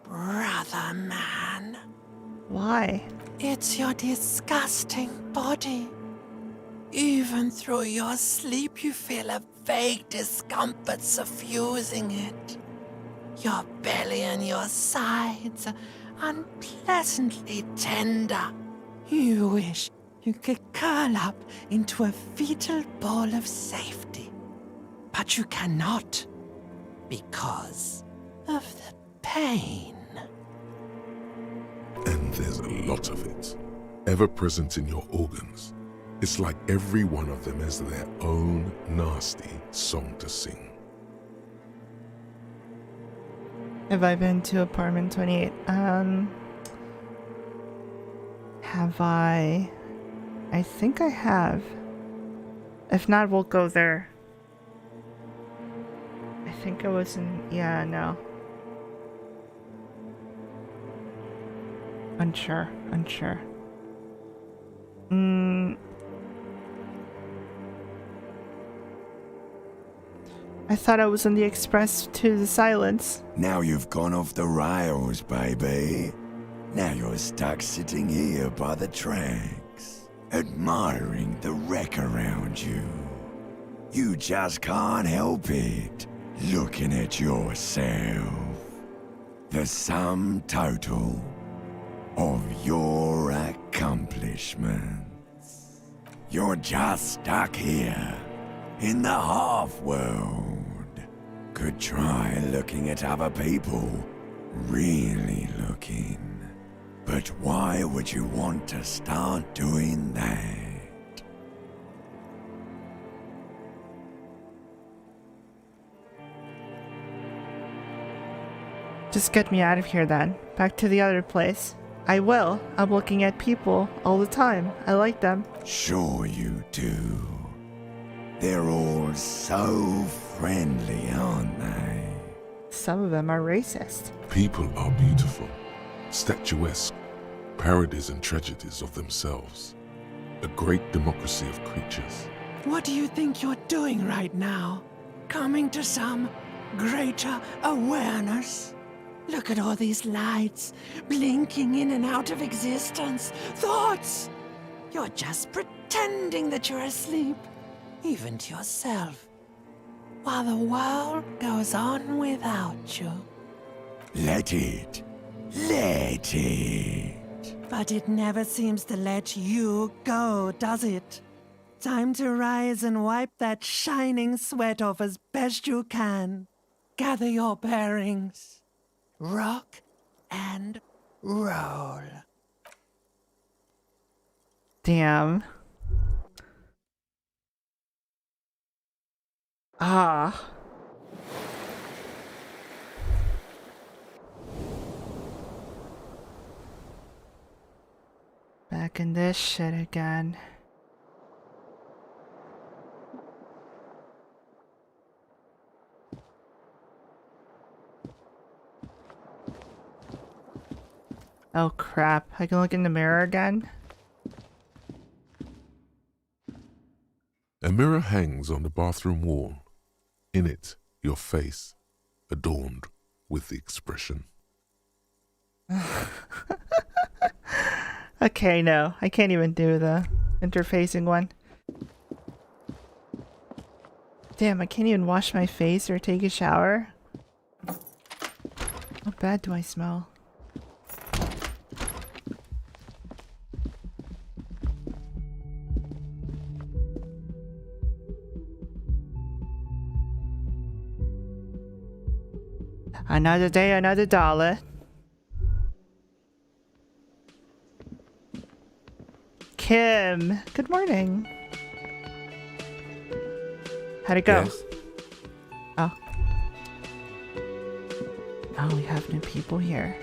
brother man. Why? It's your disgusting body. Even through your sleep, you feel a vague discomfort suffusing it. Your belly and your sides are unpleasantly tender. You wish you could curl up into a fetal ball of safety. But you cannot, because of the pain. And there's a lot of it, ever present in your organs. It's like every one of them has their own nasty song to sing. Have I been to apartment 28? Have I? I think I have. If not, we'll go there. I think it was in... Yeah, no. Unsure. I thought I was on the express to the silence. Now you've gone off the rails, baby. Now you're stuck sitting here by the tracks, admiring the wreck around you. You just can't help it, looking at yourself. The sum total of your accomplishments. You're just stuck here in the half-world. Could try looking at other people, really looking. But why would you want to start doing that? Just get me out of here then. Back to the other place. I will. I'm looking at people all the time. I like them. Sure you do. They're all so friendly, aren't they? Some of them are racist. People are beautiful, statuesque, parodies and tragedies of themselves. A great democracy of creatures. What do you think you're doing right now? Coming to some greater awareness? Look at all these lights, blinking in and out of existence. Thoughts! You're just pretending that you're asleep, even to yourself, while the world goes on without you. Let it. Let it. But it never seems to let you go, does it? Time to rise and wipe that shining sweat off as best you can. Gather your bearings. Rock and roll. Damn. Ah. Back in this shit again. Oh crap, I can look in the mirror again? A mirror hangs on the bathroom wall. In it, your face, adorned with the expression. Okay, no, I can't even do the interfacing one. Damn, I can't even wash my face or take a shower. How bad do I smell? Another day, another dollar. Kim, good morning. How'd it go? Yes. Oh. Oh, we have new people here.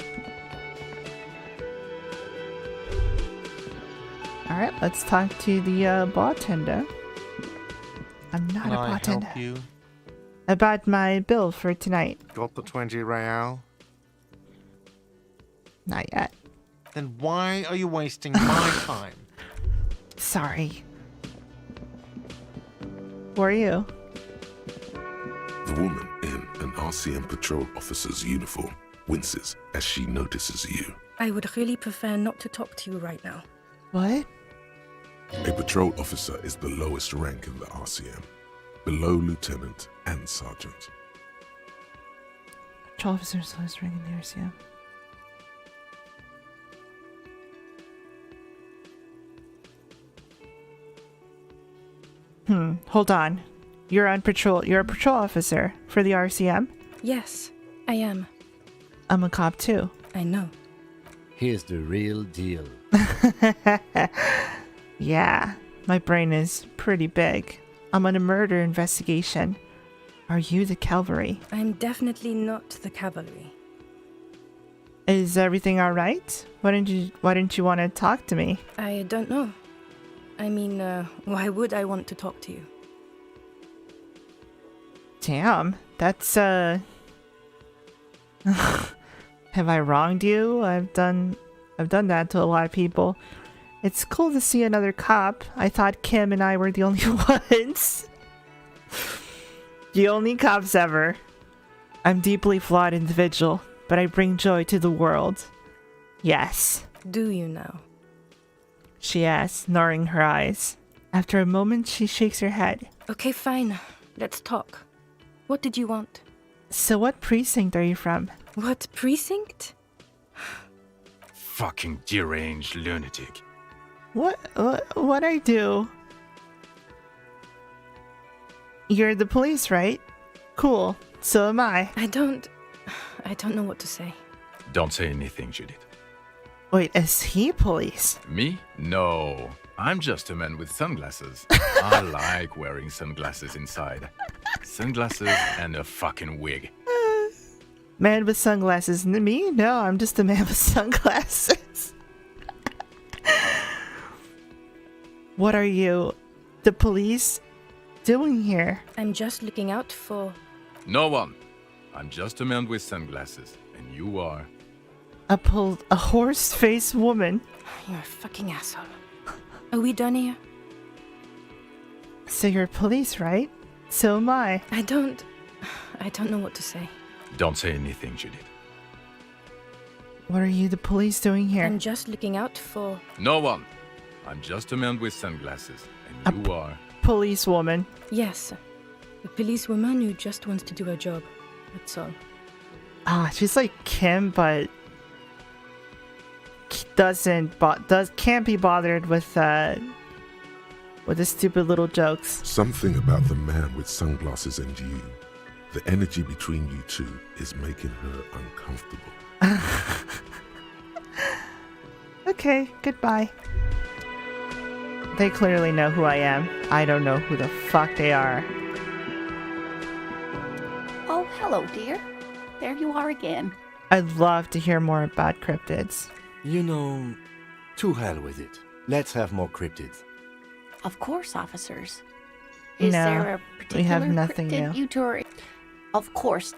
Alright, let's talk to the bartender. I'm not Can a I bartender. help you? About my bill for tonight. Got the 20 real? Not yet. Then why are you wasting my time? Sorry. Who are you? The woman in an RCM patrol officer's uniform winces as she notices you. I would really prefer not to talk to you right now. What? A patrol officer is the lowest rank in the RCM, below lieutenant and sergeant. Patrol officers lowest rank in the RCM. Hold on. You're on patrol. You're a patrol officer for the RCM? Yes, I am. I'm a cop too. I know. Here's the real deal. Yeah, my brain is pretty big. I'm on a murder investigation. Are you the cavalry? I'm definitely not the cavalry. Is everything all right? Why didn't you want to talk to me? I don't know. I mean, why would I want to talk to you? Damn, that's have I wronged you? I've done that to a lot of people. It's cool to see another cop. I thought Kim and I were the only ones. The only cops ever. I'm deeply flawed individual, but I bring joy to the world. Yes. Do you now? She asks, narrowing her eyes. After a moment, she shakes her head. Okay, fine. Let's talk. What did you want? So what precinct are you from? What precinct? Fucking deranged lunatic. What I do? You're the police, right? Cool. So am I. I don't know what to say. Don't say anything, Judith. Wait, is he police? Me? No. I'm just a man with sunglasses. I like wearing sunglasses inside. Sunglasses and a fucking wig. Man with sunglasses. Me? No, I'm just a man with sunglasses. What are you, the police, doing here? I'm just looking out for... No one. I'm just a man with sunglasses. And you are... A horse-faced woman. You're a fucking asshole. Are we done here? So you're police, right? So am I. I don't know what to say. Don't say anything, Judith. What are you, the police, doing here? I'm just looking out for... No one. I'm just a man with sunglasses. And you are... Police woman. Yes. A policewoman who just wants to do her job. That's all. Ah, she's like Kim, but... can't be bothered with the stupid little jokes. Something about the man with sunglasses and you, the energy between you two is making her uncomfortable. Okay, goodbye. They clearly know who I am. I don't know who the fuck they are. Oh, hello, dear. There you are again. I'd love to hear more about cryptids. You know, to hell with it. Let's have more cryptids. Of course, officers. Is No, there a we particular have nothing cryptid new. you two are... Of course.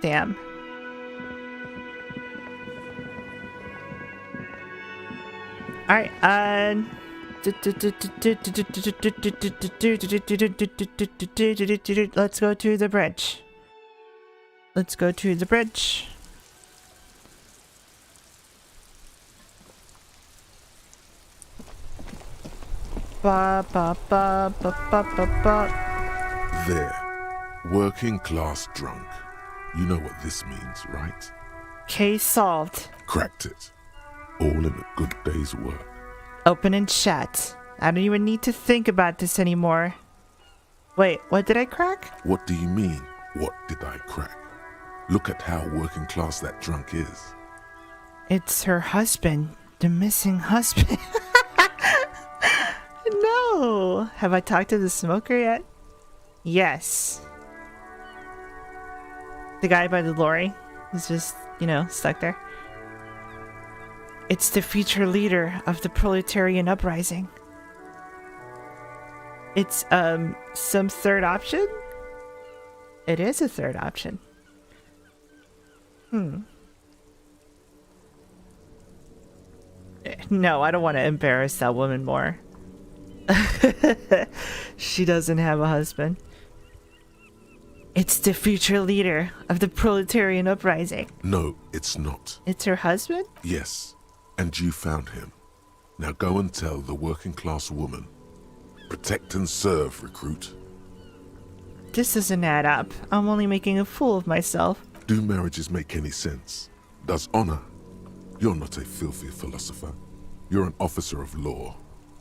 Damn. Alright, let's go to the bridge. Let's go to the bridge. Ba ba ba ba ba ba ba. There. Working class drunk. You know what this means, right? Case solved. Cracked it. All in a good day's work. Open and shut. I don't even need to think about this anymore. Wait, what did I crack? What do you mean, what did I crack? Look at how working class that drunk is. It's her husband. The missing husband. No! Have I talked to the smoker yet? Yes. The guy by the lorry is just, stuck there. It's the future leader of the proletarian uprising. It's, some third option? It is a third option. No, I don't want to embarrass that woman more. She doesn't have a husband. It's the future leader of the proletarian uprising. No, it's not. It's her husband? Yes, and you found him. Now go and tell the working class woman. Protect and serve, recruit. This doesn't add up. I'm only making a fool of myself. Do marriages make any sense? Does honor? You're not a filthy philosopher. You're an officer of law.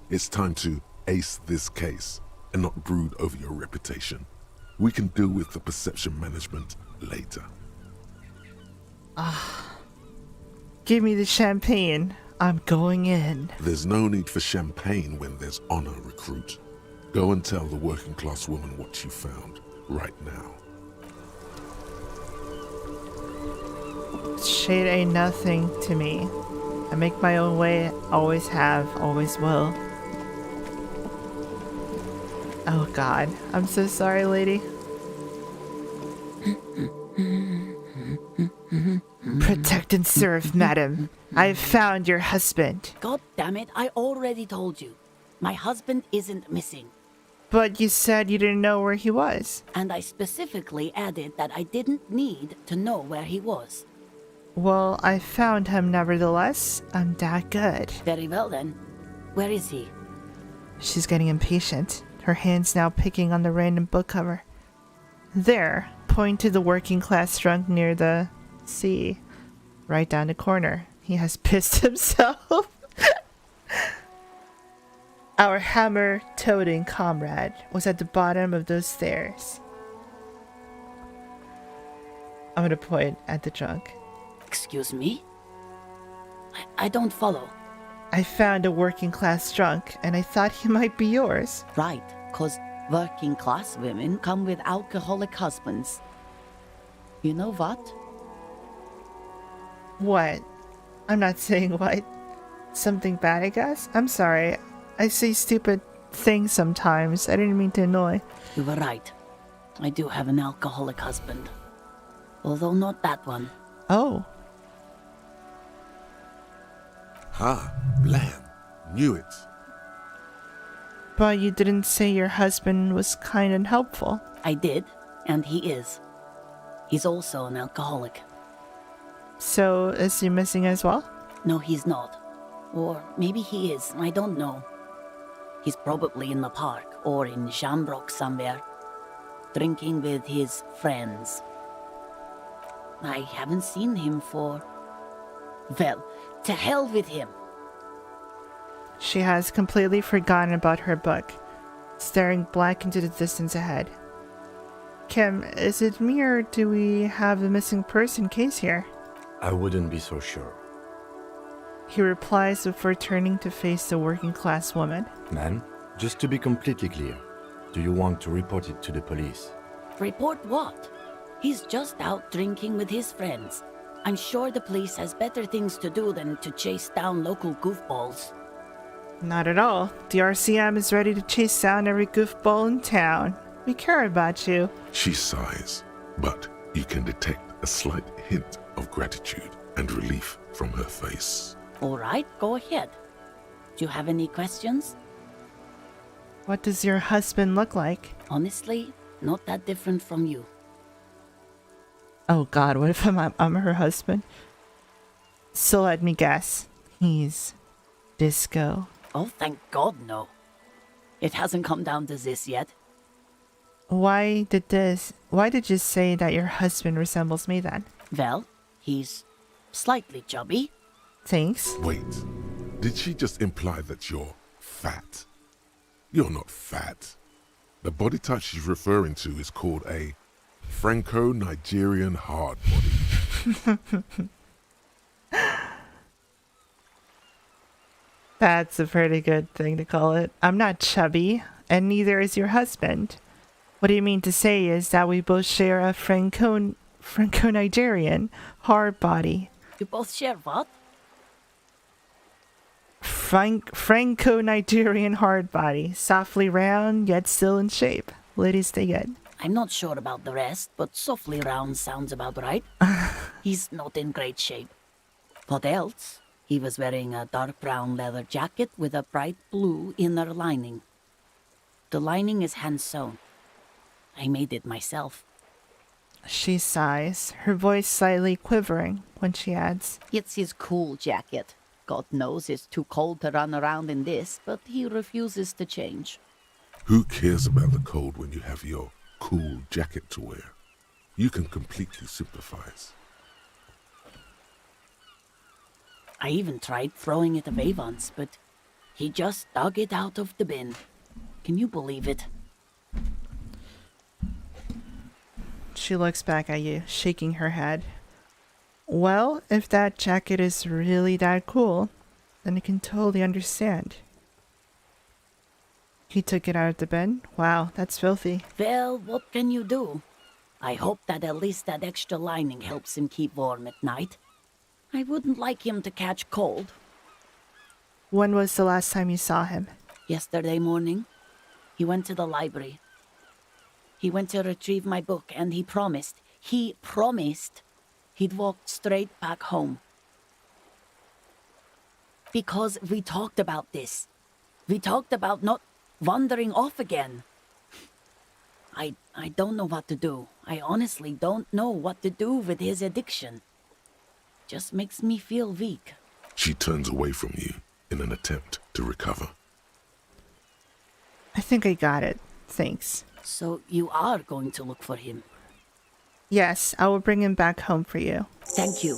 It's time to ace this case and not brood over your reputation. We can deal with the perception management later. Give me the champagne. I'm going in. There's no need for champagne when there's honor, recruit. Go and tell the working class woman what you found right now. Shade ain't nothing to me. I make my own way, always have, always will. Oh god, I'm so sorry, lady. Protect and serve, madam. I have found your husband. God damn it, I already told you. My husband isn't missing. But you said you didn't know where he was. And I specifically added that I didn't need to know where he was. Well, I found him nevertheless. I'm that good. Very well then. Where is he? She's getting impatient. Her hands now picking on the random book cover. There, point to the working class drunk near the sea. Right down the corner. He has pissed himself. Our hammer-toting comrade was at the bottom of those stairs. I'm gonna point at the drunk. Excuse me? I don't follow. I found a working class drunk, and I thought he might be yours. Right, 'cause working class women come with alcoholic husbands. You know what? What? I'm not saying what. Something bad, I guess? I'm sorry. I say stupid things sometimes. I didn't mean to annoy. You were right. I do have an alcoholic husband. Although not that one. Oh. Ha, blam. Knew it. But you didn't say your husband was kind and helpful. I did, and he is. He's also an alcoholic. So, is he missing as well? No, he's not. Or maybe he is, I don't know. He's probably in the park or in Shamrock somewhere, drinking with his friends. I haven't seen him for... Well, to hell with him. She has completely forgotten about her book, staring blank into the distance ahead. Kim, is it me or do we have a missing person case here? I wouldn't be so sure. He replies before turning to face the working class woman. Ma'am, just to be completely clear, do you want to report it to the police? Report what? He's just out drinking with his friends. I'm sure the police has better things to do than to chase down local goofballs. Not at all. The RCM is ready to chase down every goofball in town. We care about you. She sighs, but you can detect a slight hint of gratitude and relief from her face. All right, go ahead. Do you have any questions? What does your husband look like? Honestly, not that different from you. Oh god, what if I'm her husband? So let me guess. He's disco. Oh, thank God, no. It hasn't come down to this yet. Why did you say that your husband resembles me then? Well, he's slightly chubby. Thanks. Wait, did she just imply that you're fat? You're not fat. The body type she's referring to is called a Franco-Nigerian hard body. That's a pretty good thing to call it. I'm not chubby, and neither is your husband. What do you mean to say is that we both share a Franco-Nigerian hard body. You both share what? Franco-Nigerian hard body. Softly round, yet still in shape. Ladies dig it. I'm not sure about the rest, but softly round sounds about right. He's not in great shape. What else? He was wearing a dark brown leather jacket with a bright blue inner lining. The lining is hand-sewn. I made it myself. She sighs, her voice slightly quivering when she adds, It's his cool jacket. God knows it's too cold to run around in this, but he refuses to change. Who cares about the cold when you have your cool jacket to wear? You can completely sympathize. I even tried throwing it away once, but he just dug it out of the bin. Can you believe it? She looks back at you, shaking her head. Well, if that jacket is really that cool, then I can totally understand. He took it out of the bin? Wow, that's filthy. Well, what can you do? I hope that at least that extra lining helps him keep warm at night. I wouldn't like him to catch cold. When was the last time you saw him? Yesterday morning. He went to the library. He went to retrieve my book, and he promised he'd walk straight back home. Because we talked about this. We talked about not wandering off again. I don't know what to do. I honestly don't know what to do with his addiction. Just makes me feel weak. She turns away from you in an attempt to recover. I think I got it. Thanks. So you are going to look for him? Yes, I will bring him back home for you. Thank you.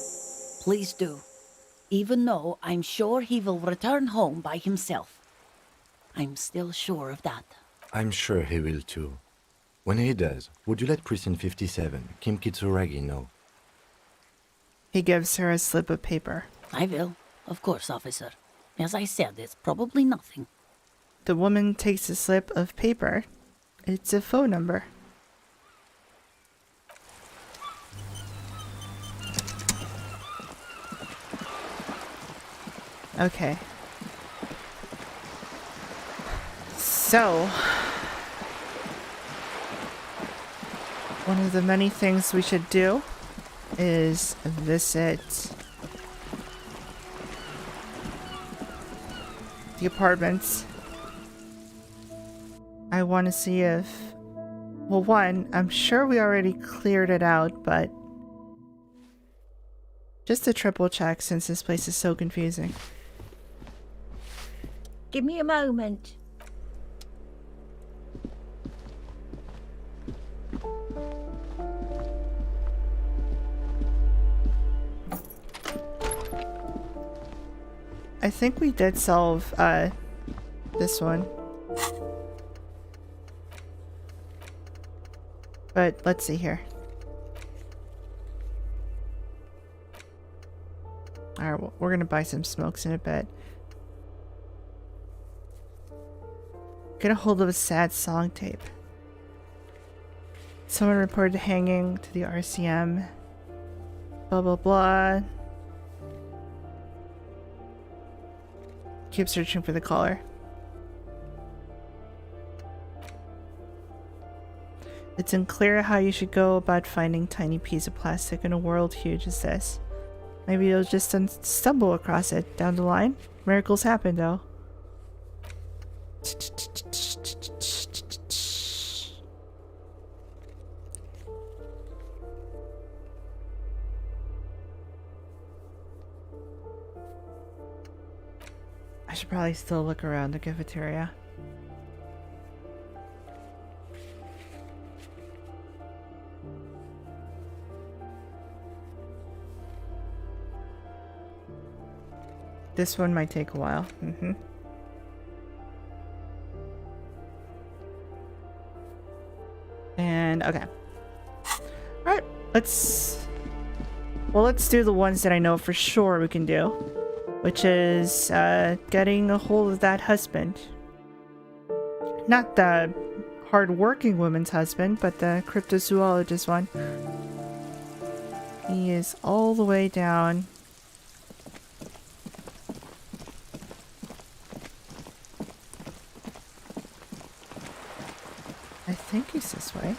Please do. Even though I'm sure he will return home by himself. I'm still sure of that. I'm sure he will too. When he does, would you let Precinct 57, Kim Kitsuragi, know? He gives her a slip of paper. I will. Of course, officer. As I said, it's probably nothing. The woman takes a slip of paper. It's a phone number. Okay. So, one of the many things we should do is visit the apartments. I want to see if, well, one, I'm sure we already cleared it out, but just to triple check since this place is so confusing. Give me a moment. I think we did solve this one. But let's see here. Alright, well, we're gonna buy some smokes in a bit. Get a hold of a sad song tape. Someone reported hanging to the RCM. Blah blah blah. Keep searching for the caller. It's unclear how you should go about finding tiny piece of plastic in a world huge as this. Maybe you'll just stumble across it down the line. Miracles happen though. I should probably still look around the cafeteria. This one might take a while. And okay. Alright, let's do the ones that I know for sure we can do. Which is getting a hold of that husband. Not the hard-working woman's husband, but the cryptozoologist one. He is all the way down. I think he's this way.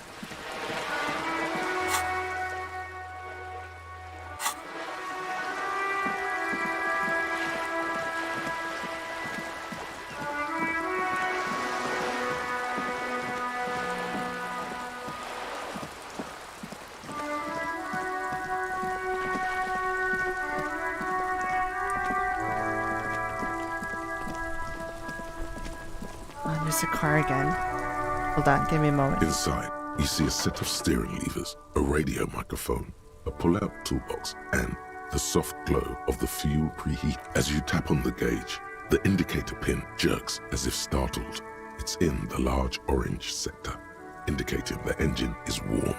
Oh, there's a car again. Hold on, give me a moment. Inside, you see a set of steering levers, a radio microphone, a pull-out toolbox, and the soft glow of the fuel preheat. As you tap on the gauge, the indicator pin jerks as if startled. It's in the large orange sector, indicating the engine is warm.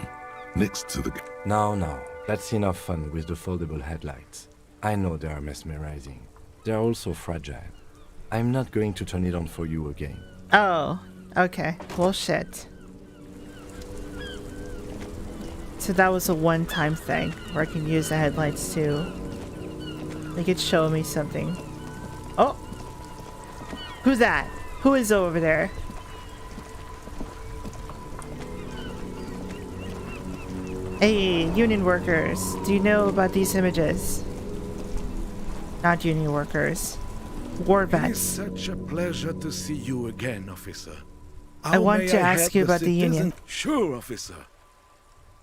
Next to the... Now, that's enough fun with the foldable headlights. I know they are mesmerizing. They are also fragile. I'm not going to turn it on for you again. Oh, okay. Well, shit. So that was a one-time thing where I can use the headlights to... They could show me something. Oh! Who's that? Who is over there? Hey, union workers. Do you know about these images? Not union workers. War It is vets. such a pleasure to see you again, officer. I want to ask you about the union. Sure, officer.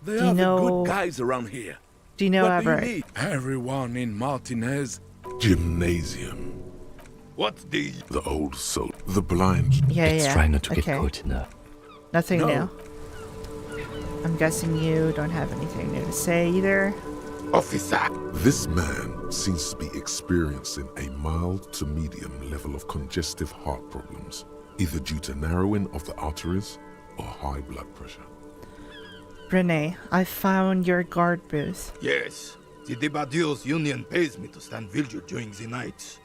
They Do you are know... the good guys around here. Do you know What do you Everett? need? Everyone in Martinez. Gymnasium. What the... The old soul. The blind... Yeah, Let's yeah. try not to okay. get caught in a... Nothing No. new. I'm guessing you don't have anything new to say either. Officer. This man seems to be experiencing a mild to medium level of congestive heart problems, either due to narrowing of the arteries or high blood pressure. Renee, I found your guard booth. Yes, the Debardiers Union pays me to stand vigil during the night.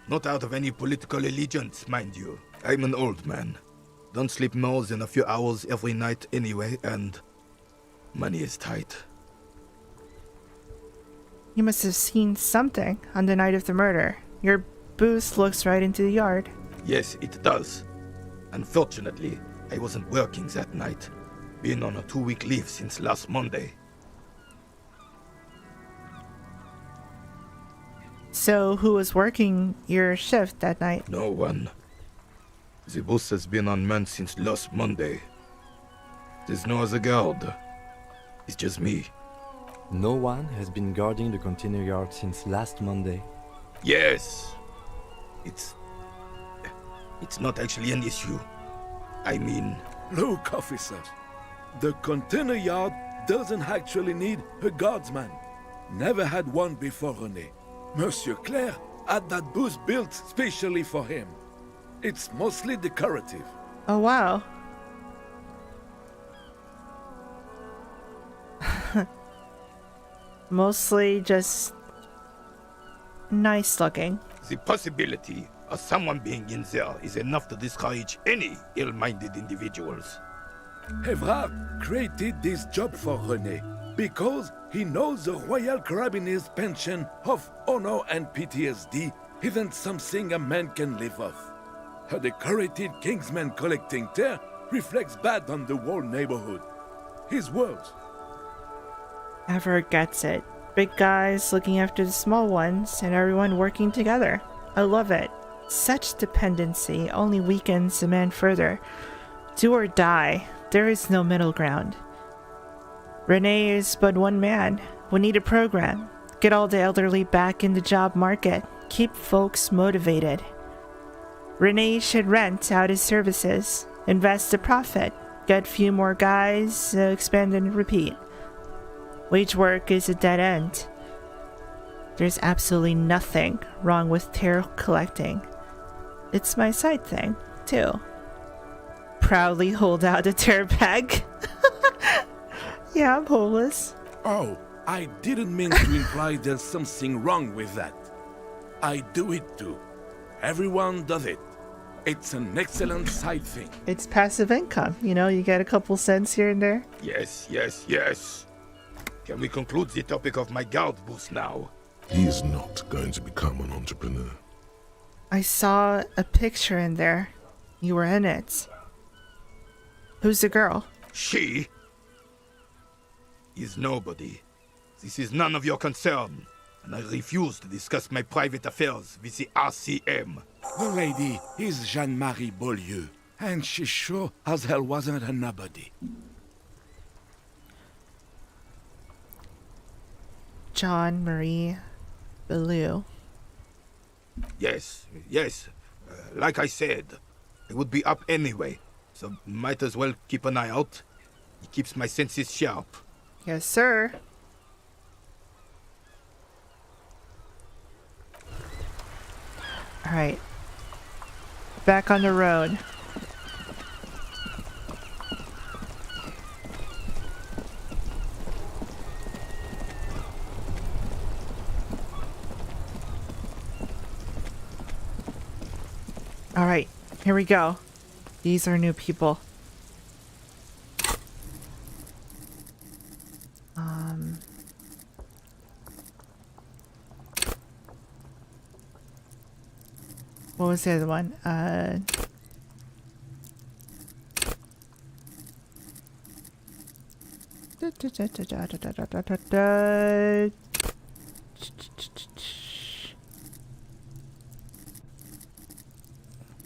Not out of any political allegiance, mind you. I'm an old man. Don't sleep more than a few hours every night anyway, and money is tight. You must have seen something on the night of the murder. Your booth looks right into the yard. Yes, it does. Unfortunately, I wasn't working that night. Been on a 2-week leave since last Monday. So, who was working your shift that night? No one. The booth has been unmanned since last Monday. There's no other guard. It's just me. No one has been guarding the container yard since last Monday. Yes. It's not actually an issue. I mean... Look, officer. The container yard doesn't actually need a guardsman. Never had one before, René. Monsieur Claire had that booth built specially for him. It's mostly decorative. Oh, wow. Mostly just nice looking. The possibility of someone being in there is enough to discourage any ill-minded individuals. Evrard created this job for René because he knows the Royal Carabiniers' pension of honor and PTSD isn't something a man can live off. A decorated Kingsman collecting tear reflects bad on the whole neighborhood. His words. Everett gets it. Big guys looking after the small ones and everyone working together. I love it. Such dependency only weakens a man further. Do or die. There is no middle ground. Renee is but one man. We need a program. Get all the elderly back in the job market. Keep folks motivated. Renee should rent out his services. Invest the profit. Get few more guys. Expand and repeat. Wage work is a dead end. There's absolutely nothing wrong with tarot collecting. It's my side thing, too. Proudly hold out a tarot bag. Yeah, I'm homeless. Oh, I didn't mean to imply there's something wrong with that. I do it too. Everyone does it. It's an excellent side thing. It's passive income, you know, you get a couple cents here and there. Yes, yes, yes. Can we conclude the topic of my guard boost now? He is not going to become an entrepreneur. I saw a picture in there. You were in it. Who's the girl? She is nobody. This is none of your concern, and I refuse to discuss my private affairs with the RCM. The lady is Jeanne-Marie Beaulieu, and she sure as hell wasn't a nobody. John Marie Beaulieu. Yes, yes. Like I said, it would be up anyway, so might as well keep an eye out. It keeps my senses sharp. Yes, sir. Alright. Back on the road. Alright, here we go. These are new people. What was the other one?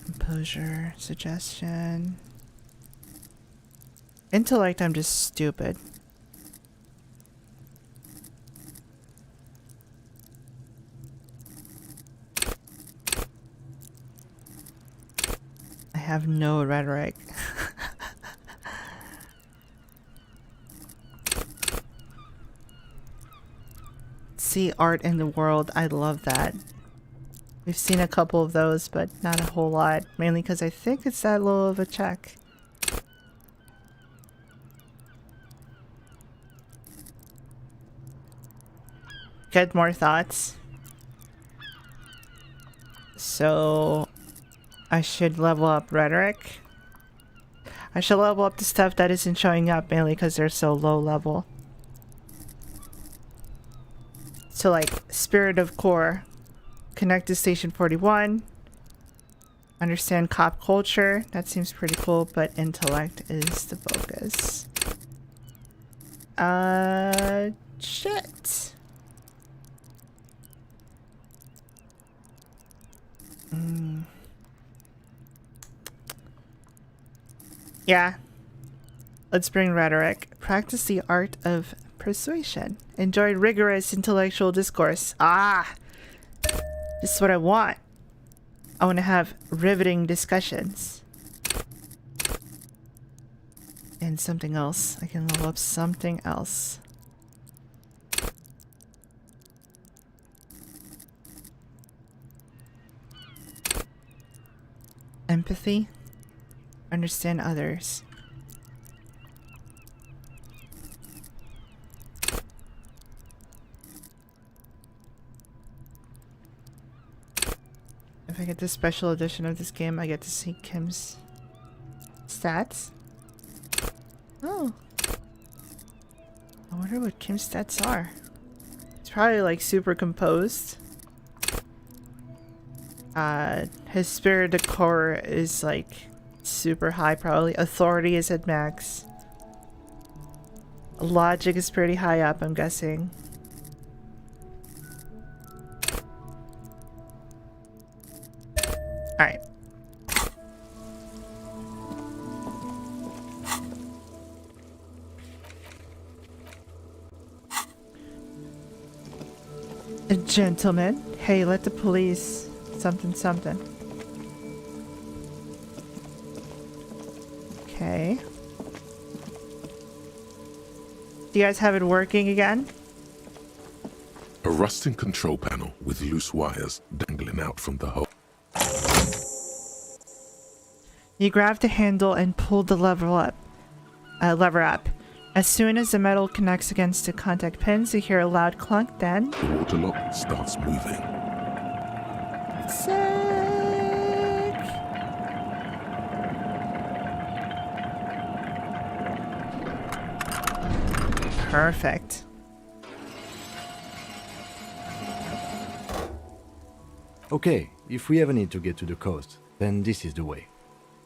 Composure, suggestion. Intellect, I'm just stupid. I have no rhetoric. See art in the world. I love that. We've seen a couple of those, but not a whole lot. Mainly because I think it's that low of a check. Get more thoughts. So I should level up rhetoric. I should level up the stuff that isn't showing up mainly because they're so low level. So like Spirit of Core. Connect to Station 41. Understand cop culture. That seems pretty cool, but intellect is the focus. Shit. Yeah. Let's bring rhetoric. Practice the art of persuasion. Enjoy rigorous intellectual discourse. Ah! This is what I want. I want to have riveting discussions. And something else. I can level up something else. Empathy. Understand others. If I get the special edition of this game, I get to see Kim's stats. Oh. I wonder what Kim's stats are. It's probably like super composed. His spirit of core is like super high probably. Authority is at max. Logic is pretty high up, I'm guessing. Gentlemen, hey, let the police something something. Okay. Do you guys have it working again? A rusting control panel with loose wires dangling out from the hole. You grab the handle and pull the lever up. As soon as the metal connects against the contact pins, you hear a loud clunk, then... The water lock starts moving. Sick! Perfect. Okay, if we ever need to get to the coast, then this is the way.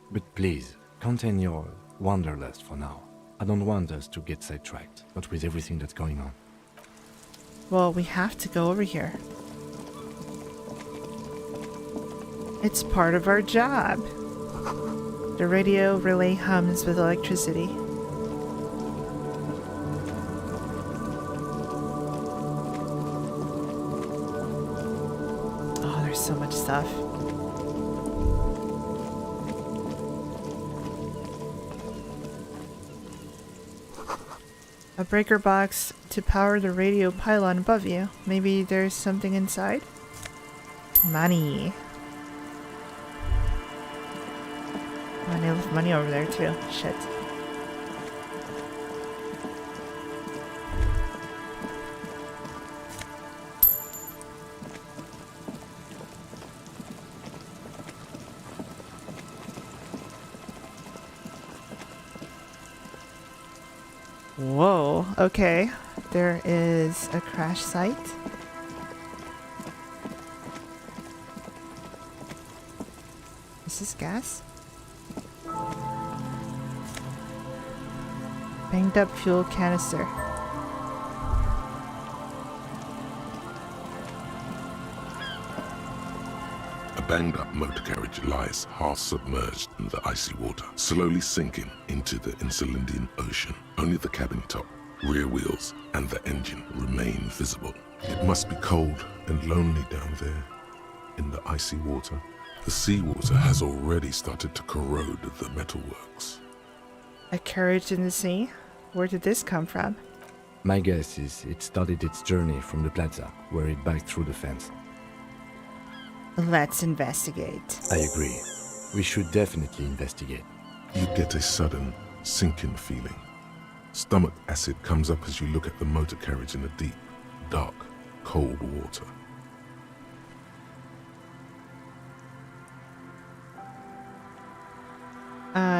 But please, contain your wanderlust for now. I don't want us to get sidetracked, not with everything that's going on. Well, we have to go over here. It's part of our job. The radio relay hums with electricity. Oh, there's so much stuff. A breaker box to power the radio pylon above you. Maybe there's something inside? Money. Oh, they left money over there too. Shit. Whoa, okay. There is a crash site. Is this gas? Banged up fuel canister. A banged up motor carriage lies half submerged in the icy water, slowly sinking into the Insulindian Ocean. Only the cabin top, rear wheels, and the engine remain visible. It must be cold and lonely down there in the icy water. The seawater has already started to corrode the metalworks. A carriage in the sea? Where did this come from? My guess is it started its journey from the plaza, where it backed through the fence. Let's investigate. I agree. We should definitely investigate. You get a sudden sinking feeling. Stomach acid comes up as you look at the motor carriage in the deep, dark, cold water.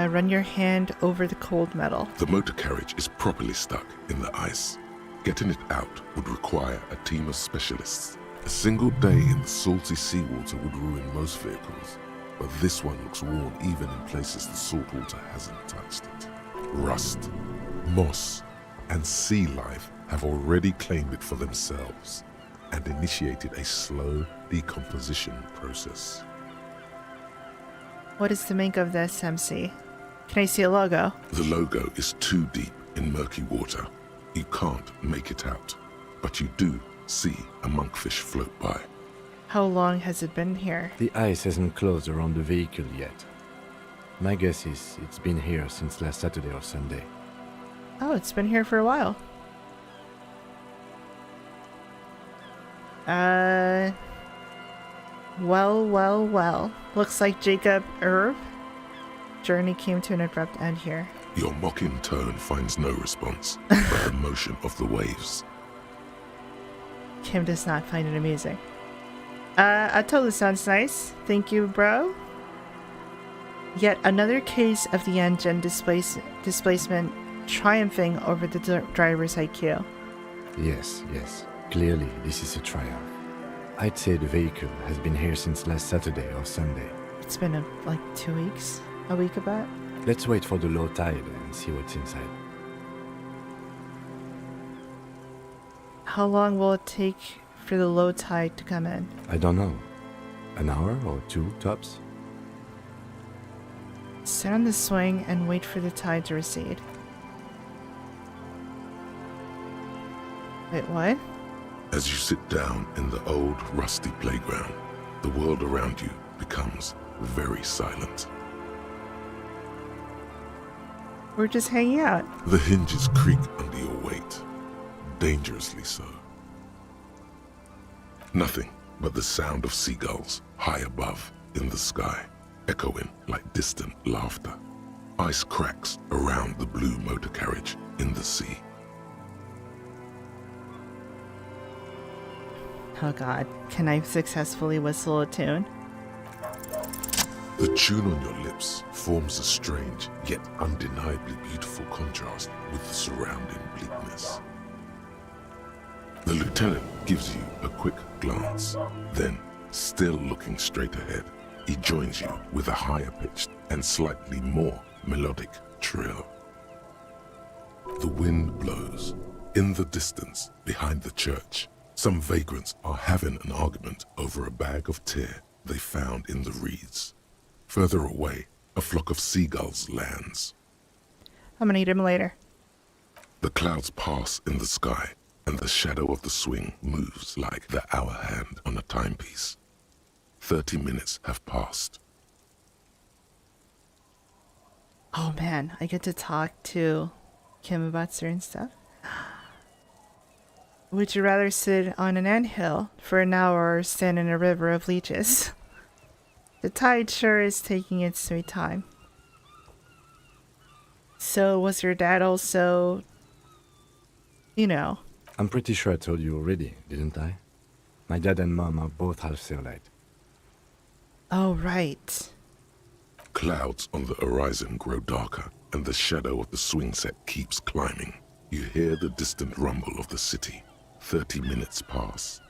Run your hand over the cold metal. The motor carriage is properly stuck in the ice. Getting it out would require a team of specialists. A single day in the salty seawater would ruin most vehicles, but this one looks worn even in places the salt water hasn't touched it. Rust, moss, and sea life have already claimed it for themselves and initiated a slow decomposition process. What is the make of this, MC? Can I see a logo? The logo is too deep in murky water. You can't make it out, but you do see a monkfish float by. How long has it been here? The ice hasn't closed around the vehicle yet. My guess is it's been here since last Saturday or Sunday. Oh, it's been here for a while. Well. Looks like Jacob Erb. Journey came to an abrupt end here. Your mocking tone finds no response but the motion of the waves. Kim does not find it amusing. Atola sounds nice. Thank you, bro. Yet another case of the engine displacement triumphing over the driver's IQ. Yes. Clearly, this is a triumph. I'd say the vehicle has been here since last Saturday or Sunday. It's been like 2 weeks. A week about? Let's wait for the low tide and see what's inside. How long will it take for the low tide to come in? I don't know. An hour or two, tops? Sit on the swing and wait for the tide to recede. Wait, what? As you sit down in the old, rusty playground, the world around you becomes very silent. We're just hanging out. The hinges creak under your weight, dangerously so. Nothing but the sound of seagulls high above in the sky, echoing like distant laughter. Ice cracks around the blue motor carriage in the sea. Oh god, can I successfully whistle a tune? The tune on your lips forms a strange yet undeniably beautiful contrast with the surrounding bleakness. The lieutenant gives you a quick glance, then, still looking straight ahead, he joins you with a higher pitched and slightly more melodic trill. The wind blows. In the distance, behind the church, some vagrants are having an argument over a bag of tear they found in the reeds. Further away, a flock of seagulls lands. I'm gonna eat him later. The clouds pass in the sky, and the shadow of the swing moves like the hour hand on a timepiece. 30 minutes have passed. Oh man, I get to talk to Kim about certain stuff. Would you rather sit on an anthill for an hour or stand in a river of leeches? The tide sure is taking its sweet time. So was your dad also, you know? I'm pretty sure I told you already, didn't I? My dad and mom are both half Seolite. Oh, right. Clouds on the horizon grow darker, and the shadow of the swing set keeps climbing. You hear the distant rumble of the city. 30 minutes pass.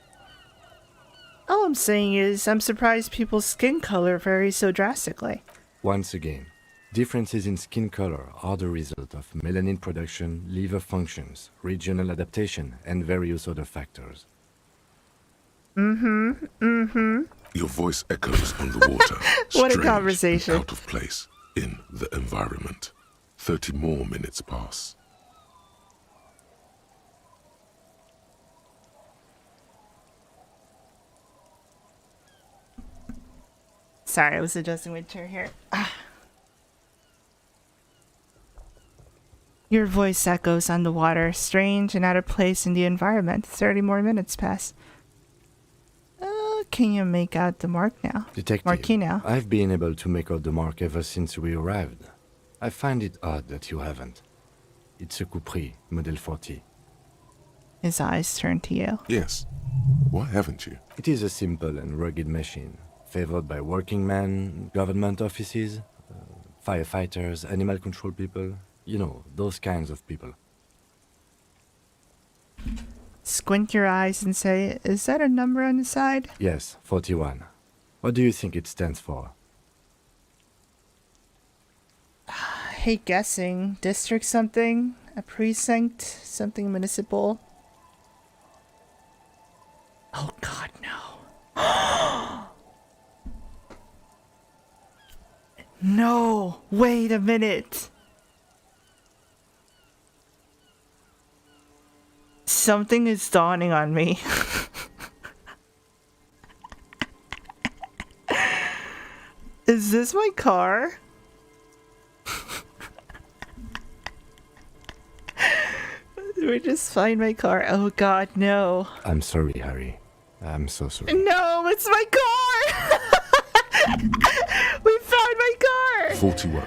All I'm saying is, I'm surprised people's skin color varies so drastically. Once again, differences in skin color are the result of melanin production, liver functions, regional adaptation, and various other factors. Your voice echoes on the water. What a strange conversation. and out of place in the environment. 30 more minutes pass. Sorry, I was adjusting my chair here. Your voice echoes on the water, strange and out of place in the environment. 30 more minutes pass. Can you make out the mark now? Detective, Marquino. I've been able to make out the mark ever since we arrived. I find it odd that you haven't. It's a Capri, Model 40. His eyes turn to you. Yes. Why haven't you? It is a simple and rugged machine, favored by working men, government offices, firefighters, animal control people. You know, those kinds of people. Squint your eyes and say, is that a number on the side? Yes, 41. What do you think it stands for? I hate guessing. District something? A precinct? Something municipal? Oh god, no. No! Wait a minute! Something is dawning on me. Is this my car? Did we just find my car? Oh god, no. I'm sorry, Harry. I'm so sorry. No, it's my car! We found my car! 41.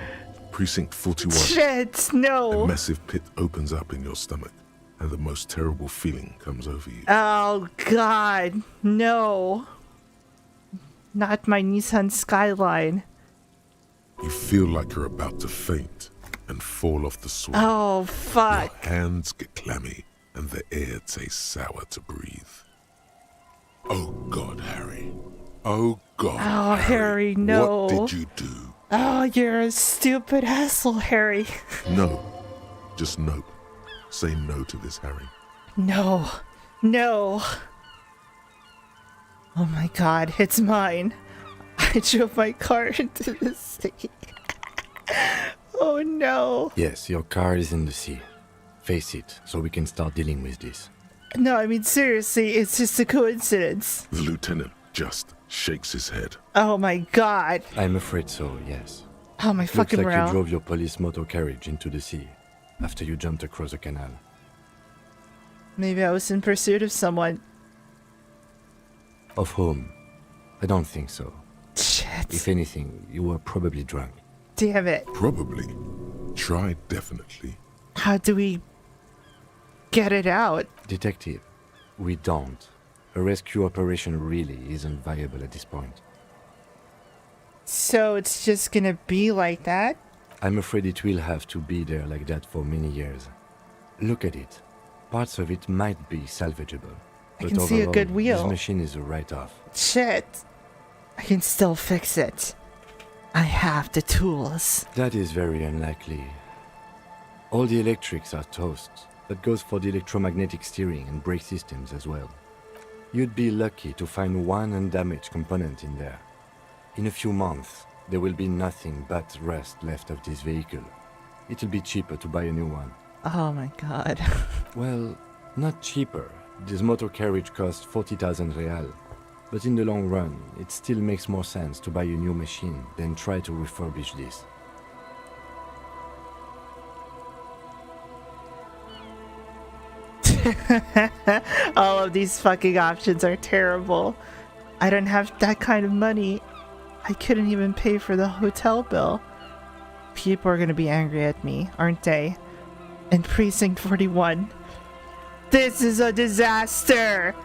Precinct 41. Shit, no. A massive pit opens up in your stomach, and the most terrible feeling comes over you. Oh god, no. Not my Nissan Skyline. You feel like you're about to faint and fall off the swing. Oh, fuck. Your hands get clammy, and the air tastes sour to breathe. Oh god, Harry. Oh god. Oh, Harry, no. What did you do? Oh, you're a stupid asshole, Harry. No. Just nope. Say no to this, Harry. No. No. Oh my god, it's mine. I drove my car into the sea. Oh no. Yes, your car is in the sea. Face it, so we can start dealing with this. No, I mean, seriously, it's just a coincidence. The lieutenant just shakes his head. Oh my god. I'm afraid so, yes. Oh my fucking Looks like morale. you drove your police motor carriage into the sea after you jumped across the canal. Maybe I was in pursuit of someone. Of whom? I don't think so. Shit. If anything, you were probably drunk. Damn it. Probably. Try definitely. How do we get it out? Detective, we don't. A rescue operation really isn't viable at this point. So it's just gonna be like that? I'm afraid it will have to be there like that for many years. Look at it. Parts of it might be salvageable. I But can see a overall, good wheel. This machine is a write-off. Shit. I can still fix it. I have the tools. That is very unlikely. All the electrics are toast. That goes for the electromagnetic steering and brake systems as well. You'd be lucky to find one undamaged component in there. In a few months, there will be nothing but rust left of this vehicle. It'll be cheaper to buy a new one. Oh my god. Well, not cheaper. This motor carriage costs 40,000 real. But in the long run, it still makes more sense to buy a new machine than try to refurbish this. All of these fucking options are terrible. I don't have that kind of money. I couldn't even pay for the hotel bill. People are gonna be angry at me, aren't they? In Precinct 41. This is a disaster!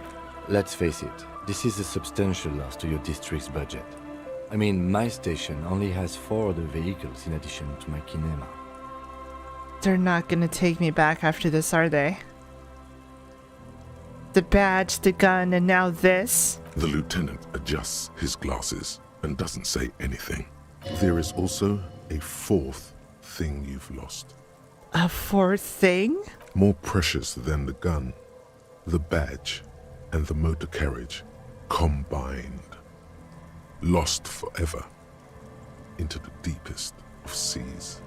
Let's face it, this is a substantial loss to your district's budget. I mean, my station only has 4 other vehicles in addition to my kinema. They're not gonna take me back after this, are they? The badge, the gun, and now this? The lieutenant adjusts his glasses and doesn't say anything. There is also a 4th thing you've lost. A 4th thing? More precious than the gun, the badge, and the motor carriage combined. Lost forever into the deepest of seas.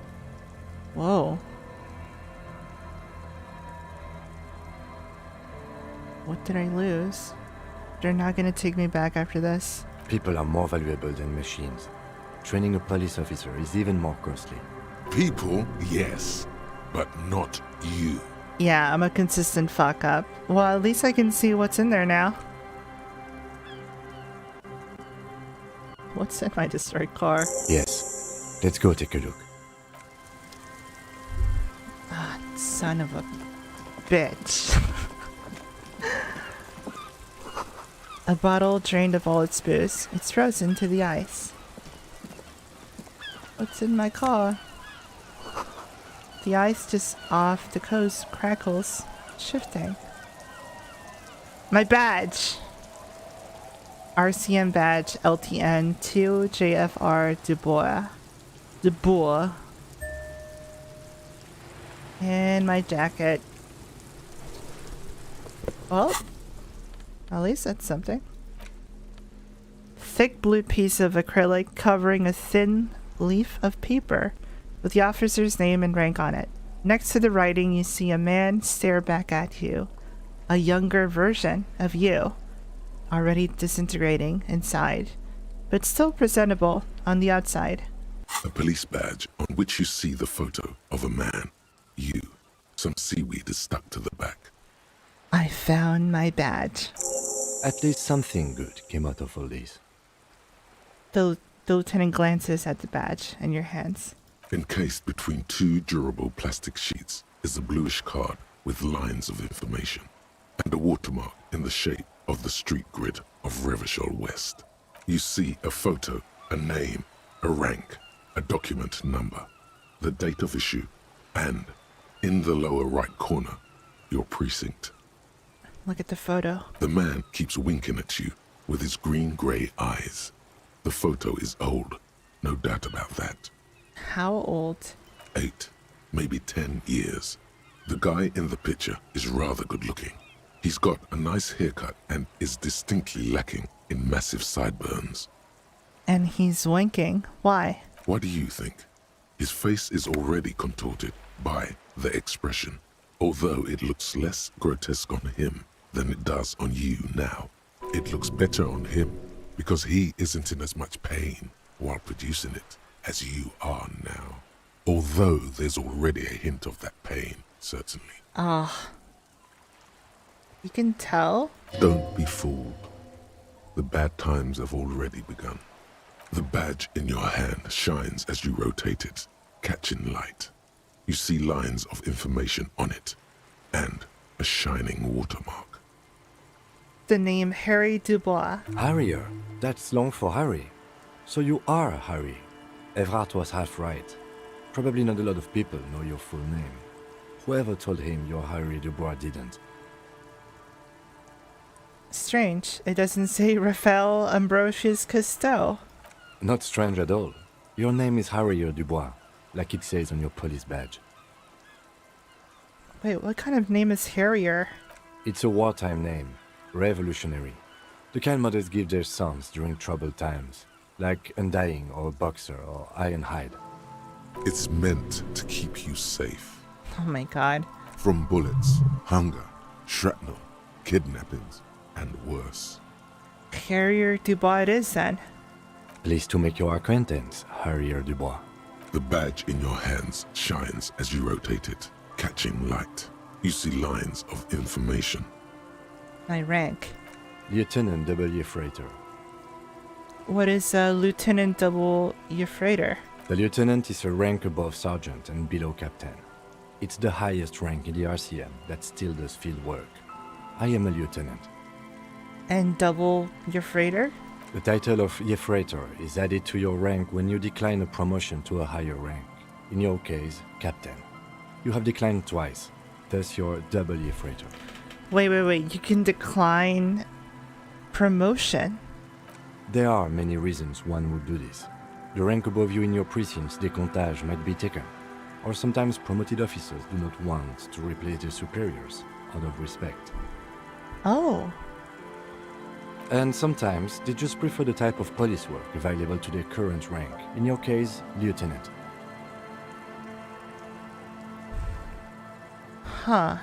Whoa. What did I lose? They're not gonna take me back after this. People are more valuable than machines. Training a police officer is even more costly. People, yes, but not you. Yeah, I'm a consistent fuck up. Well, at least I can see what's in there now. What's in my destroyed car? Yes. Let's go take a look. Ah, son of a bitch. A bottle drained of all its booze. It's frozen to the ice. What's in my car? The ice just off the coast crackles, shifting. My badge! RCM badge LTN 2 JFR Dubois. Dubois. And my jacket. Well, at least that's something. Thick blue piece of acrylic covering a thin leaf of paper with the officer's name and rank on it. Next to the writing, you see a man stare back at you. A younger version of you. Already disintegrating inside, but still presentable on the outside. A police badge on which you see the photo of a man. You. Some seaweed is stuck to the back. I found my badge. At least something good came out of all this. The lieutenant glances at the badge in your hands. Encased between 2 durable plastic sheets is a bluish card with lines of information and a watermark in the shape of the street grid of Revachol West. You see a photo, a name, a rank, a document number, the date of issue, and, in the lower right corner, your precinct. Look at the photo. The man keeps winking at you with his green-grey eyes. The photo is old, no doubt about that. How old? 8, maybe 10 years. The guy in the picture is rather good-looking. He's got a nice haircut and is distinctly lacking in massive sideburns. And he's winking. Why? What do you think? His face is already contorted by the expression. Although it looks less grotesque on him than it does on you now, it looks better on him because he isn't in as much pain while producing it as you are now. Although there's already a hint of that pain, certainly. Ah. You can tell? Don't be fooled. The bad times have already begun. The badge in your hand shines as you rotate it, catching light. You see lines of information on it, and a shining watermark. The name Harry Dubois. Harrier. That's long for Harry. So you are Harry. Evrard was half right. Probably not a lot of people know your full name. Whoever told him you're Harry Dubois didn't. Strange. It doesn't say Raphael Ambrosius Cousteau. Not strange at all. Your name is Harrier Dubois, like it says on your police badge. Wait, what kind of name is Harrier? It's a wartime name. Revolutionary. The kind mothers give their sons during troubled times, like Undying or Boxer or Ironhide. It's meant to keep you safe. Oh my god. From bullets, hunger, shrapnel, kidnappings, and worse. Harrier Dubois it is then. Pleased to make your acquaintance, Harrier Dubois. The badge in your hands shines as you rotate it, catching light. You see lines of information. My rank. Lieutenant W. Freighter. What is a Lieutenant Double Freighter? The lieutenant is a rank above sergeant and below captain. It's the highest rank in the RCM that still does field work. I am a lieutenant. And Double Freighter? The title of Freighter is added to your rank when you decline a promotion to a higher rank. In your case, captain. You have declined twice, thus you're double Freighter. Wait. You can decline promotion? There are many reasons one would do this. The rank above you in your precinct's décomptage might be taken, or sometimes promoted officers do not want to replace their superiors out of respect. Oh. And sometimes they just prefer the type of police work available to their current rank, in your case, lieutenant. Huh.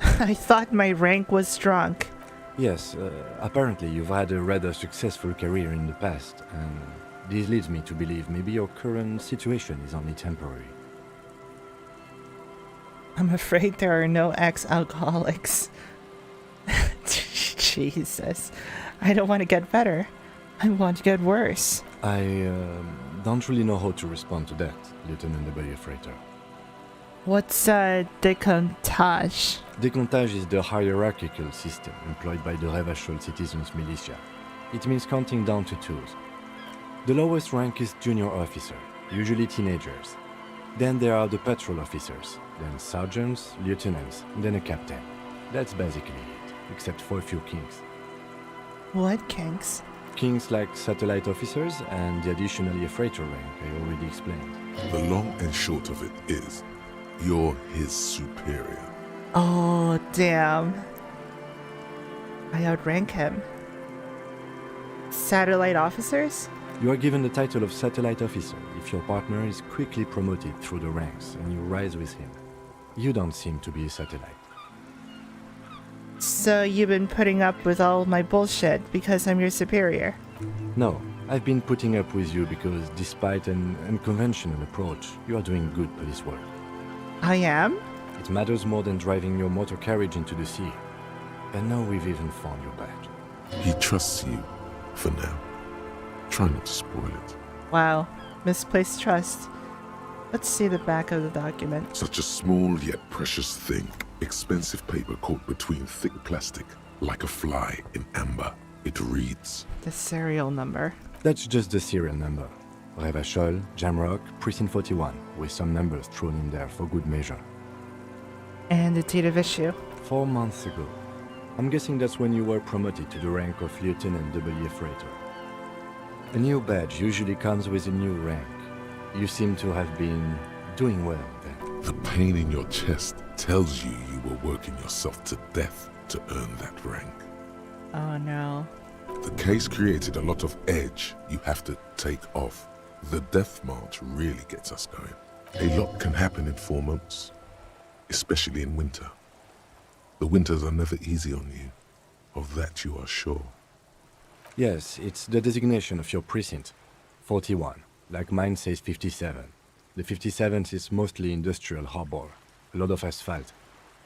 I thought my rank was drunk. Yes, apparently you've had a rather successful career in the past, and this leads me to believe maybe your current situation is only temporary. I'm afraid there are no ex-alcoholics. Jesus. I don't want to get better. I want to get worse. I don't really know how to respond to that, Lieutenant W. Freighter. What's décomptage? Décomptage is the hierarchical system employed by the Revachol Citizens Militia. It means counting down to twos. The lowest rank is junior officer, usually teenagers. Then there are the patrol officers, then sergeants, lieutenants, then a captain. That's basically it, except for a few kings. What kings? Kings like satellite officers and the additional freighter rank I already explained. The long and short of it is, you're his superior. Oh, damn. I outrank him. Satellite officers? You are given the title of satellite officer if your partner is quickly promoted through the ranks and you rise with him. You don't seem to be a satellite. So you've been putting up with all my bullshit because I'm your superior? No, I've been putting up with you because despite an unconventional approach, you are doing good police work. I am? It matters more than driving your motor carriage into the sea. And now we've even found your badge. He trusts you, for now. Try not to spoil it. Wow, misplaced trust. Let's see the back of the document. Such a small yet precious thing. Expensive paper caught between thick plastic, like a fly in amber. It reads... The serial number. That's just the serial number. Revachol, Jamrock, Precinct 41, with some numbers thrown in there for good measure. And the date of issue? 4 months ago. I'm guessing that's when you were promoted to the rank of Lieutenant W. Freighter. A new badge usually comes with a new rank. You seem to have been doing well then. The pain in your chest tells you you were working yourself to death to earn that rank. Oh no. The case created a lot of edge you have to take off. The death march really gets us going. A lot can happen in 4 months, especially in winter. The winters are never easy on you. Of that you are sure. Yes, it's the designation of your precinct. 41. Like mine says 57. The 57th is mostly industrial harbor. A lot of asphalt.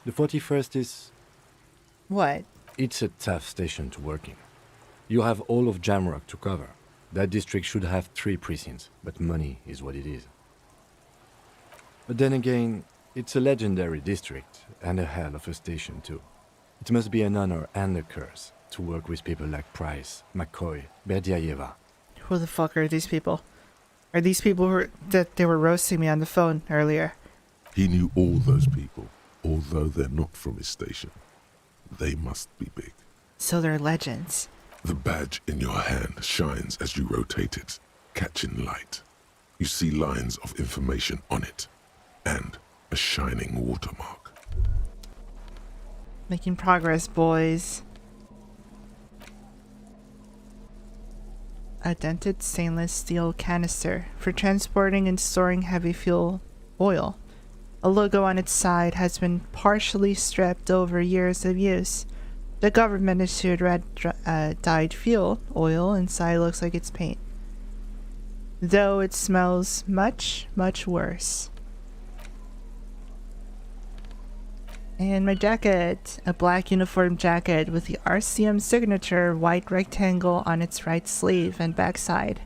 The 41st is... What? It's a tough station to work in. You have all of Jamrock to cover. That district should have 3 precincts, but money is what it is. But then again, it's a legendary district, and a hell of a station too. It must be an honor and a curse to work with people like Price, McCoy, Berdiaeva. Who the fuck are these people? Are these people that they were roasting me on the phone earlier? He knew all those people, although they're not from his station. They must be big. So they're legends. The badge in your hand shines as you rotate it, catching light. You see lines of information on it, and a shining watermark. Making progress, boys. A dented stainless steel canister for transporting and storing heavy fuel oil. A logo on its side has been partially stripped over years of use. The government issued red dyed fuel oil inside looks like it's paint. Though it smells much, much worse. And my jacket, a black uniform jacket with the RCM signature white rectangle on its right sleeve and backside.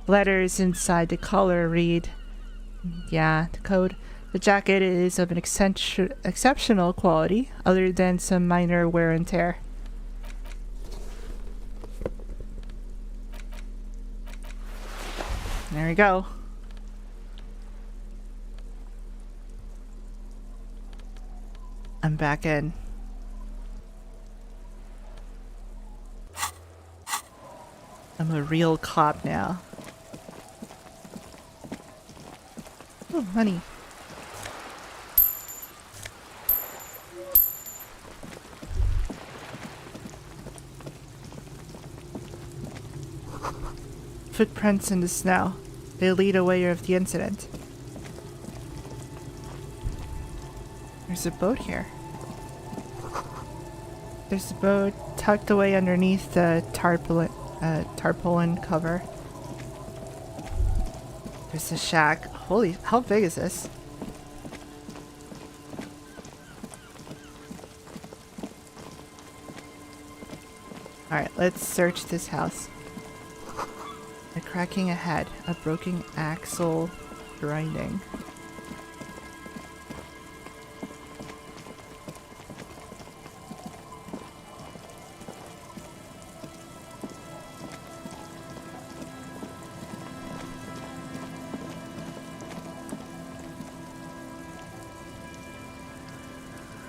Letters inside the collar read, yeah, the code. The jacket is of an exceptional quality, other than some minor wear and tear. There we go. I'm back in. I'm a real cop now. Oh, money. Footprints in the snow. They lead away of the incident. There's a boat here. There's a boat tucked away underneath the tarpaulin cover. There's a shack. Holy, how big is this? Alright, let's search this house. A cracking ahead, a broken axle grinding.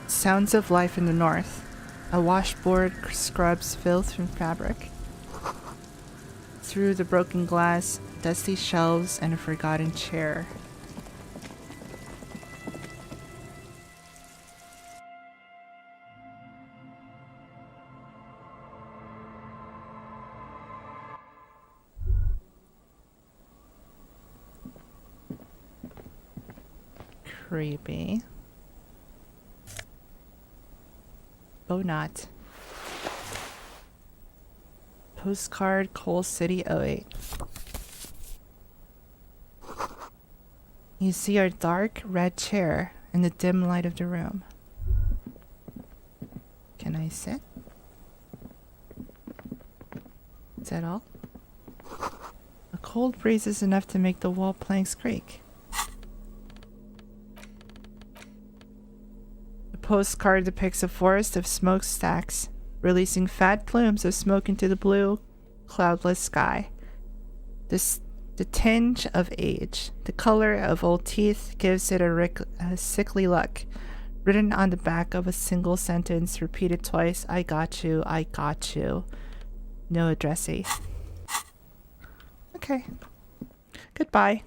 Sounds of life in the north. A washboard scrubs filth from fabric. Through the broken glass, dusty shelves, and a forgotten chair. Creepy. Oh, not. Postcard, Coal City 08. You see our dark red chair in the dim light of the room. Can I sit? Is that all? A cold breeze is enough to make the wall planks creak. The postcard depicts a forest of smokestacks, releasing fat plumes of smoke into the blue, cloudless sky. The tinge of age, the color of old teeth, gives it a sickly look. Written on the back of a single sentence, repeated twice, I got you, I got you. No addressee. Okay. Goodbye.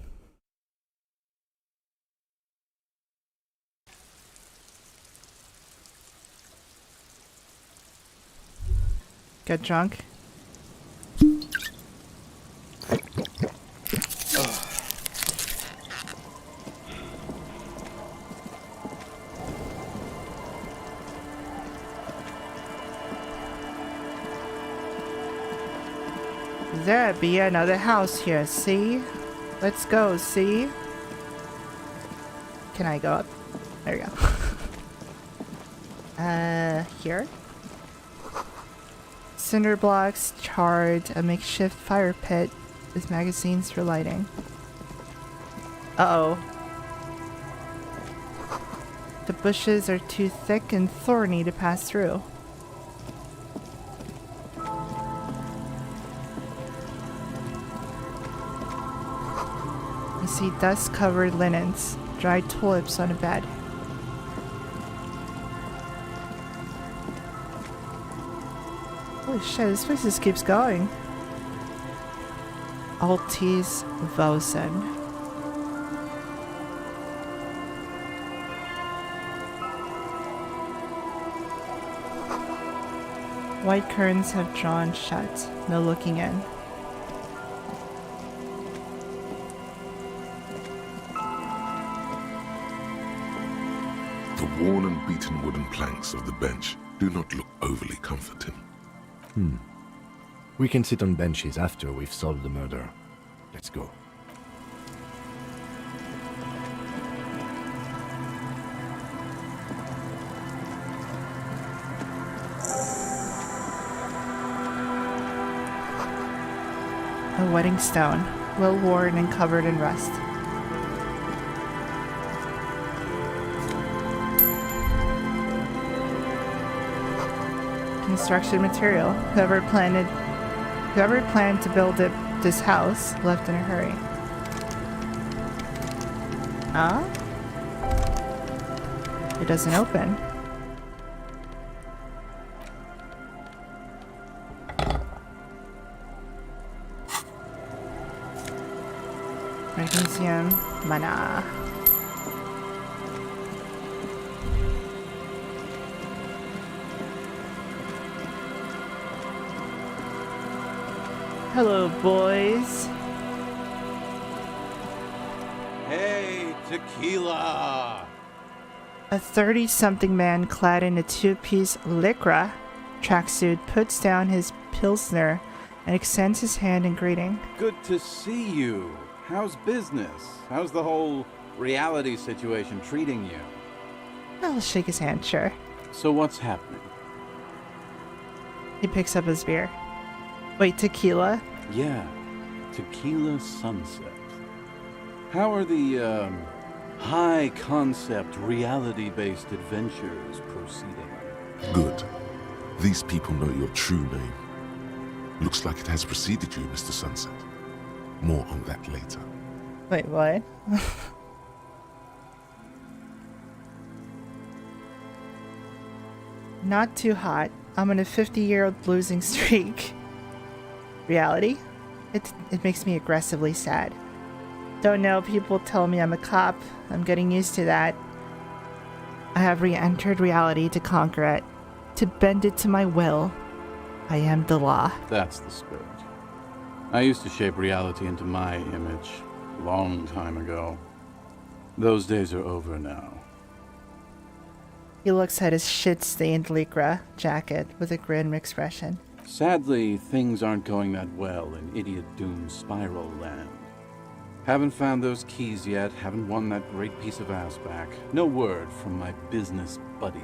Get drunk. there be another house here, see? Let's go, see? Can I go up? There you go. Here? Cinder blocks, charred, a makeshift fire pit with magazines for lighting. Uh-oh. The bushes are too thick and thorny to pass through. I see dust-covered linens, dried tulips on a bed. Holy shit, this place just keeps going. Altis Vosen. White curtains have drawn shut, no looking in. The worn and beaten wooden planks of the bench do not look overly comforting. We can sit on benches after we've solved the murder. Let's go. A wedding stone, well worn and covered in rust. Construction material. Whoever planned to build this house left in a hurry. Ah? It doesn't open. Magnesium, mana. Hello, boys. Hey, tequila! A 30-something man clad in a two-piece lycra tracksuit puts down his pilsner and extends his hand in greeting. Good to see you. How's business? How's the whole reality situation treating you? I'll shake his hand, sure. So what's happening? He picks up his beer. Wait, tequila? Yeah, Tequila Sunset. How are the, high-concept, reality-based adventures proceeding? Good. These people know your true name. Looks like it has preceded you, Mr. Sunset. More on that later. Wait, what? Not too hot. I'm on a 50-year-old losing streak. Reality? It makes me aggressively sad. Don't know, people tell me I'm a cop. I'm getting used to that. I have re-entered reality to conquer it. To bend it to my will. I am the law. That's the spirit. I used to shape reality into my image, long time ago. Those days are over now. He looks at his shit-stained lycra jacket with a grim expression. Sadly, things aren't going that well in Idiot Doom Spiral Land. Haven't found those keys yet, haven't won that great piece of ass back. No word from my business buddies.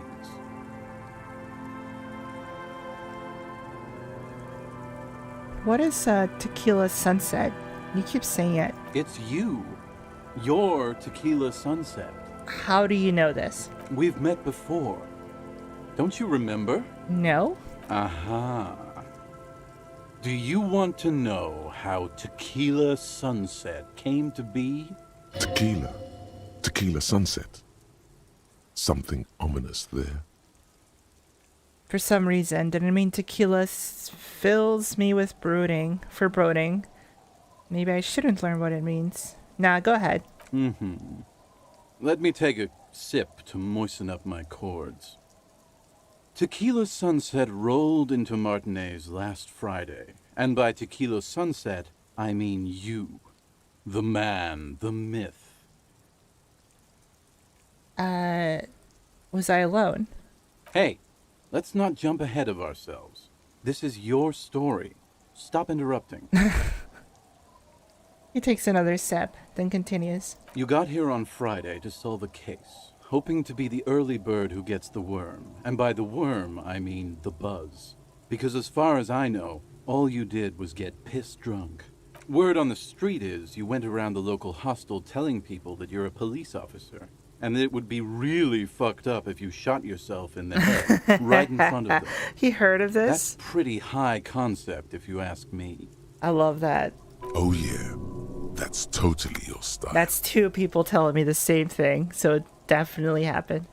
What is Tequila Sunset? You keep saying it. It's you. You're Tequila Sunset. How do you know this? We've met before. Don't you remember? No. Aha. Do you want to know how Tequila Sunset came to be? Tequila. Tequila Sunset. Something ominous there. For some reason, didn't mean tequila fills me with brooding. Maybe I shouldn't learn what it means. Nah, go ahead. Let me take a sip to moisten up my chords. Tequila Sunset rolled into Martinez last Friday, and by Tequila Sunset, I mean you. The man, the myth. Was I alone? Hey, let's not jump ahead of ourselves. This is your story, stop interrupting. He takes another sip, then continues. You got here on Friday to solve a case, hoping to be the early bird who gets the worm. And by the worm, I mean the buzz. Because as far as I know, all you did was get piss drunk. Word on the street is you went around the local hostel telling people that you're a police officer, and that it would be really fucked up if you shot yourself in the head right in front of them. He heard of this? That's pretty high concept, if you ask me. I love that. Oh yeah, that's totally your style. That's two people telling me the same thing, so it definitely happened.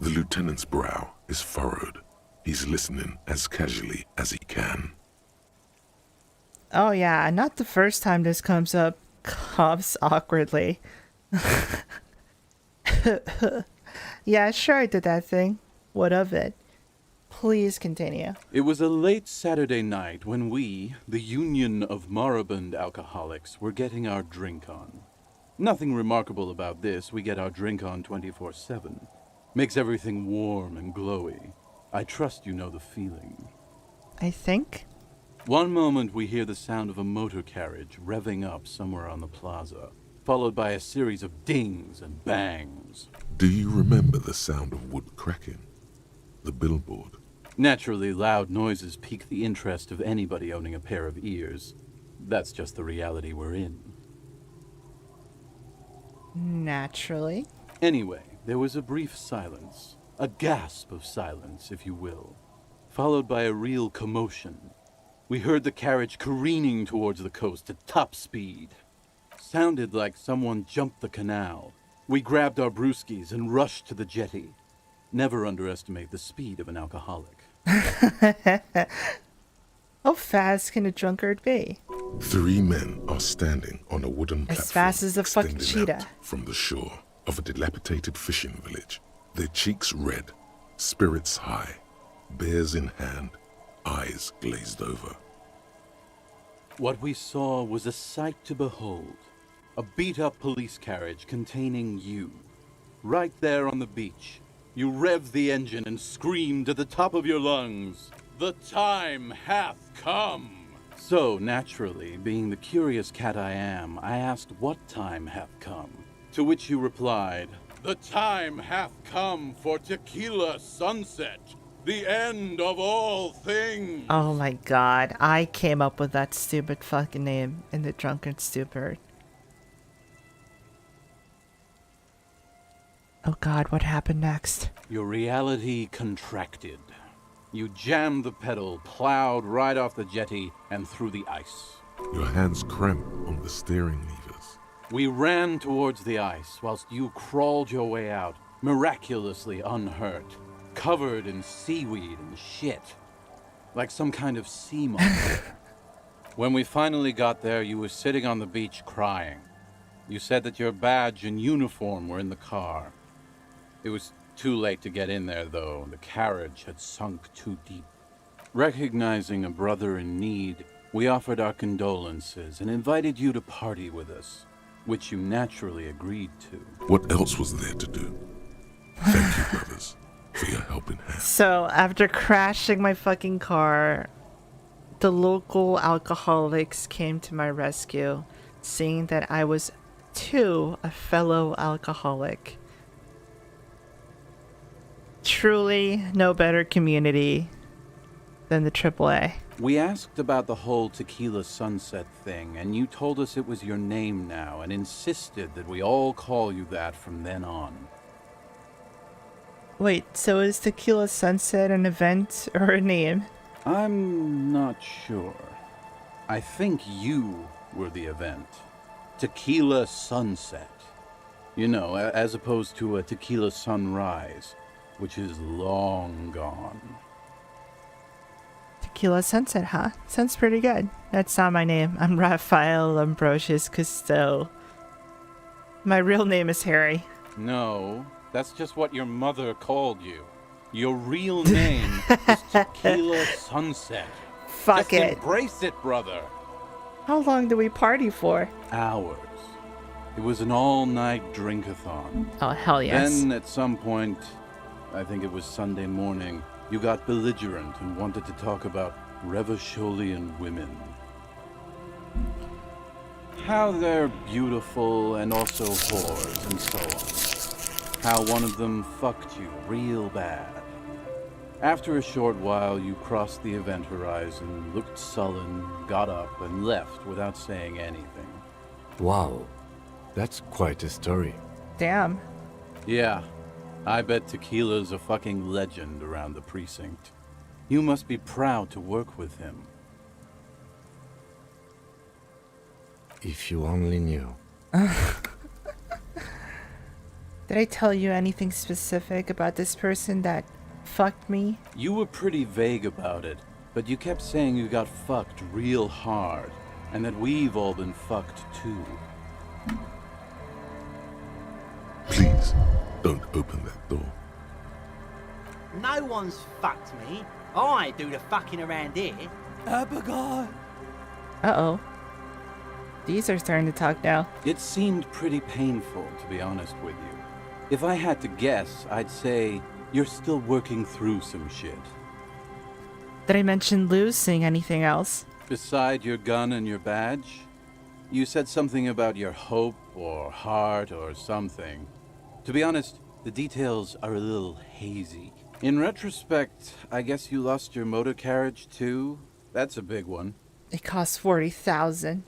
The lieutenant's brow is furrowed. He's listening as casually as he can. Oh yeah, not the first time this comes up. Coughs awkwardly. Yeah, sure I did that thing. What of it? Please continue. It was a late Saturday night when we, the Union of Moribund Alcoholics, were getting our drink on. Nothing remarkable about this. We get our drink on 24/7. Makes everything warm and glowy. I trust you know the feeling. I think. One moment we hear the sound of a motor carriage revving up somewhere on the plaza, followed by a series of dings and bangs. Do you remember the sound of wood cracking? The billboard? Naturally, loud noises pique the interest of anybody owning a pair of ears. That's just the reality we're in. Naturally. Anyway, there was a brief silence. A gasp of silence, if you will. Followed by a real commotion. We heard the carriage careening towards the coast at top speed. Sounded like someone jumped the canal. We grabbed our brewskis and rushed to the jetty. Never underestimate the speed of an alcoholic. How fast can a drunkard be? 3 men are standing on a wooden platform. As fast as a fucking extending cheetah. out from the shore of a dilapidated fishing village. Their cheeks red, spirits high, bears in hand, eyes glazed over. What we saw was a sight to behold. A beat-up police carriage containing you. Right there on the beach. You revved the engine and screamed at the top of your lungs, "The time hath come!" So, naturally, being the curious cat I am, I asked what time hath come. To which you replied, "The time hath come for tequila sunset, the end of all things." Oh my god, I came up with that stupid fucking name in the drunken stupor. Oh god, what happened next? Your reality contracted. You jammed the pedal, plowed right off the jetty, and through the ice. Your hands cramp on the steering levers. We ran towards the ice, whilst you crawled your way out, miraculously unhurt, covered in seaweed and shit, like some kind of sea monster. When we finally got there, you were sitting on the beach crying. You said that your badge and uniform were in the car. It was too late to get in there, though. The carriage had sunk too deep. Recognizing a brother in need, we offered our condolences and invited you to party with us, which you naturally agreed to. What else was there to do? Thank you, brothers, for your helping hand. So, after crashing my fucking car, the local alcoholics came to my rescue, seeing that I was, too, a fellow alcoholic. Truly no better community than the AAA. We asked about the whole tequila sunset thing, and you told us it was your name now, and insisted that we all call you that from then on. Wait, so is Tequila Sunset an event or a name? I'm not sure. I think you were the event. Tequila sunset. You know, as opposed to a tequila sunrise, which is long gone. Tequila Sunset, huh? Sounds pretty good. That's not my name. I'm Raphael Ambrosius Cousteau. My real name is Harry. No, that's just what your mother called you. Your real name is Tequila Sunset. Fuck just it. Embrace it, brother. How long do we party for? Hours. It was an all-night drink-a-thon. Oh, hell yes. Then, at some point, I think it was Sunday morning, you got belligerent and wanted to talk about Revacholian women. How they're beautiful and also whores and so on. How one of them fucked you real bad. After a short while, you crossed the event horizon, looked sullen, got up, and left without saying anything. Wow, that's quite a story. Damn. Yeah, I bet Tequila's a fucking legend around the precinct. You must be proud to work with him. If you only knew. Did I tell you anything specific about this person that fucked me? You were pretty vague about it, but you kept saying you got fucked real hard, and that we've all been fucked too. Please, don't open that door. No one's fucked me. I do the fucking around here. Abigail. Uh-oh. These are starting to talk now. It seemed pretty painful, to be honest with you. If I had to guess, I'd say you're still working through some shit. Did I mention losing anything else? Beside your gun and your badge? You said something about your hope or heart or something. To be honest, the details are a little hazy. In retrospect, I guess you lost your motor carriage too? That's a big one. It cost 40,000.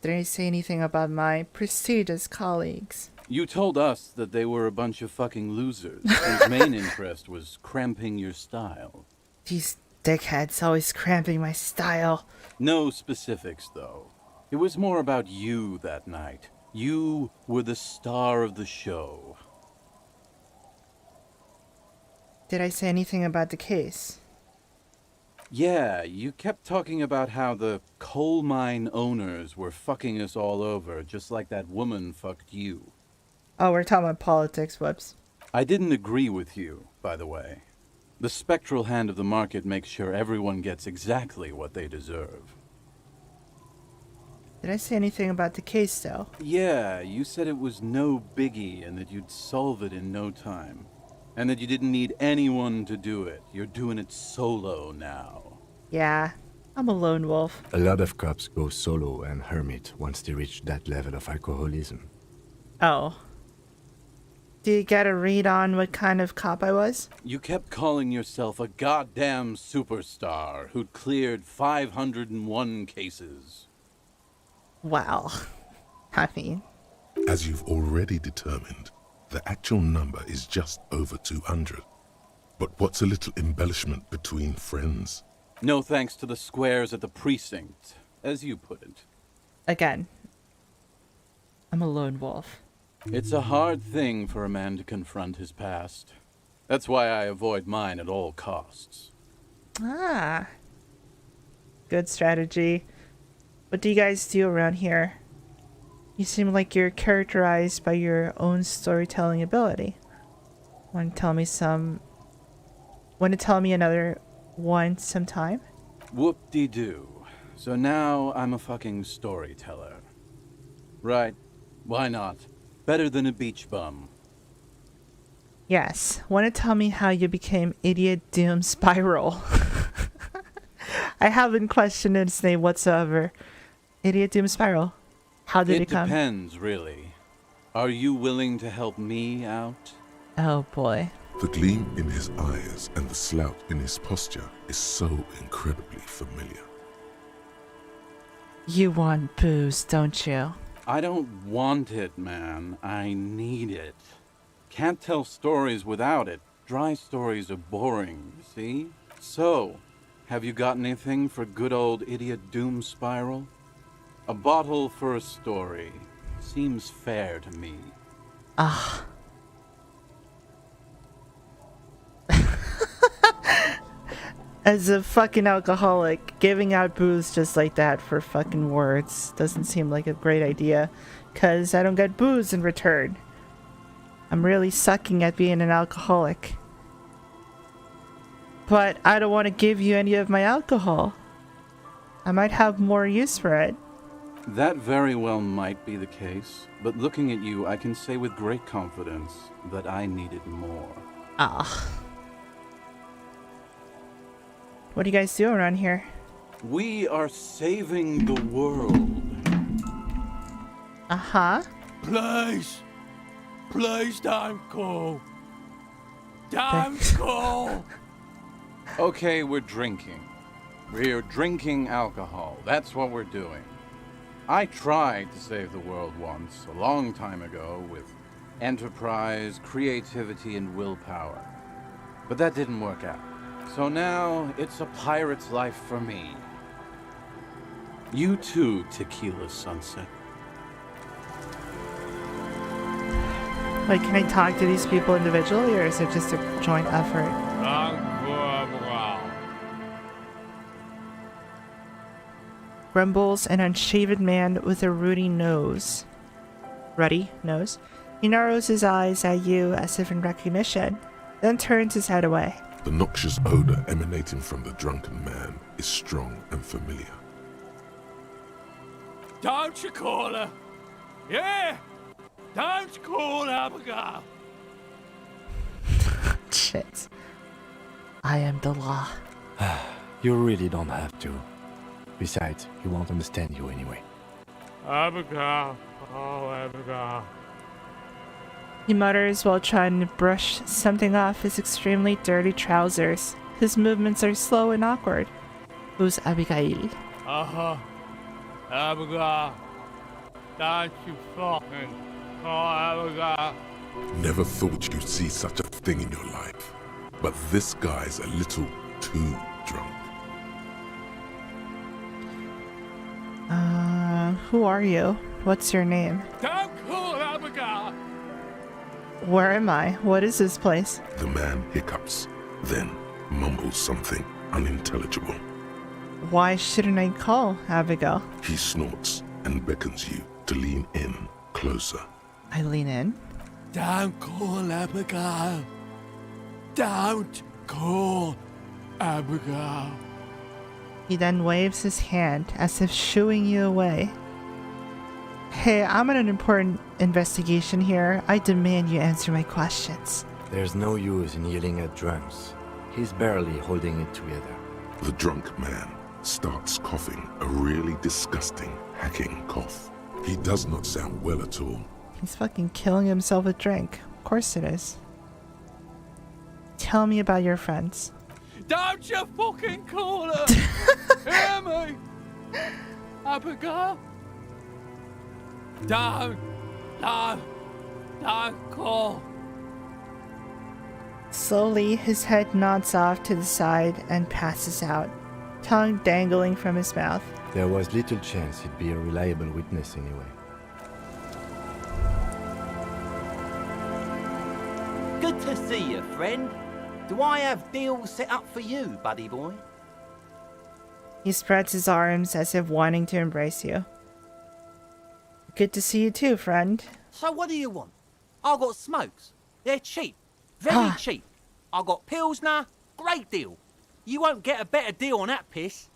Did I say anything about my prestigious colleagues? You told us that they were a bunch of fucking losers whose main interest was cramping your style. These dickheads always cramping my style. No specifics, though. It was more about you that night. You were the star of the show. Did I say anything about the case? Yeah, you kept talking about how the coal mine owners were fucking us all over, just like that woman fucked you. Oh, we're talking about politics, whoops. I didn't agree with you, by the way. The spectral hand of the market makes sure everyone gets exactly what they deserve. Did I say anything about the case, though? Yeah, you said it was no biggie and that you'd solve it in no time. And that you didn't need anyone to do it. You're doing it solo now. Yeah, I'm a lone wolf. A lot of cops go solo and hermit once they reach that level of alcoholism. Oh. Do you get a read on what kind of cop I was? You kept calling yourself a goddamn superstar who'd cleared 501 cases. Wow. I mean... As you've already determined, the actual number is just over 200. But what's a little embellishment between friends? No thanks to the squares at the precinct, as you put it. Again, I'm a lone wolf. It's a hard thing for a man to confront his past. That's why I avoid mine at all costs. Ah. Good strategy. What do you guys do around here? You seem like you're characterized by your own storytelling ability. Want to tell me another one sometime? Whoop-de-doo. So now I'm a fucking storyteller. Right. Why not? Better than a beach bum. Yes. Want to tell me how you became Idiot Doom Spiral? I haven't questioned its name whatsoever. Idiot Doom Spiral. How did it come? It depends, really. Are you willing to help me out? Oh boy. The gleam in his eyes and the slouch in his posture is so incredibly familiar. You want booze, don't you? I don't want it, man. I need it. Can't tell stories without it. Dry stories are boring, see? So, have you got anything for good old Idiot Doom Spiral? A bottle for a story. Seems fair to me. Ah. As a fucking alcoholic, giving out booze just like that for fucking words doesn't seem like a great idea, 'cause I don't get booze in return. I'm really sucking at being an alcoholic. But I don't want to give you any of my alcohol. I might have more use for it. That very well might be the case, but looking at you, I can say with great confidence that I needed more. Ah. What do you guys do around here? We are saving the world. Uh-huh. Please. Please don't call. Don't call. Okay, we're drinking. We're drinking alcohol. That's what we're doing. I tried to save the world once, a long time ago, with enterprise, creativity, and willpower. But that didn't work out. So now, it's a pirate's life for me. You too, Tequila Sunset. Like, can I talk to these people individually, or is it just a joint effort? Grumbles an unshaven man with a ruddy nose. Ruddy nose? He narrows his eyes at you as if in recognition, then turns his head away. The noxious odor emanating from the drunken man is strong and familiar. Don't you call her? Yeah! Don't call Abigail! Shit. I am the law. You really don't have to. Besides, he won't understand you anyway. Abigail. Oh, Abigail. He mutters while trying to brush something off his extremely dirty trousers. His movements are slow and awkward. Who's Abigail? Uh-huh. Abigail. Don't you fucking call Abigail. Never thought you'd see such a thing in your life. But this guy's a little too drunk. Who are you? What's your name? Don't call Abigail! Where am I? What is this place? The man hiccups, then mumbles something unintelligible. Why shouldn't I call Abigail? He snorts and beckons you to lean in closer. I lean in. Don't call Abigail. Don't call Abigail. He then waves his hand as if shooing you away. Hey, I'm on an important investigation here. I demand you answer my questions. There's no use in yelling at drunks. He's barely holding it together. The drunk man starts coughing, a really disgusting, hacking cough. He does not sound well at all. He's fucking killing himself with drink. Of course it is. Tell me about your friends. Don't you fucking call her! Hear me? Abigail? Don't call. Slowly, his head nods off to the side and passes out, tongue dangling from his mouth. There was little chance he'd be a reliable witness anyway. Good to see you, friend. Do I have deals set up for you, buddy boy? He spreads his arms as if wanting to embrace you. Good to see you too, friend. So what do you want? I got smokes. They're cheap. Very cheap. I got Pilsner. Great deal. You won't get a better deal on that piss.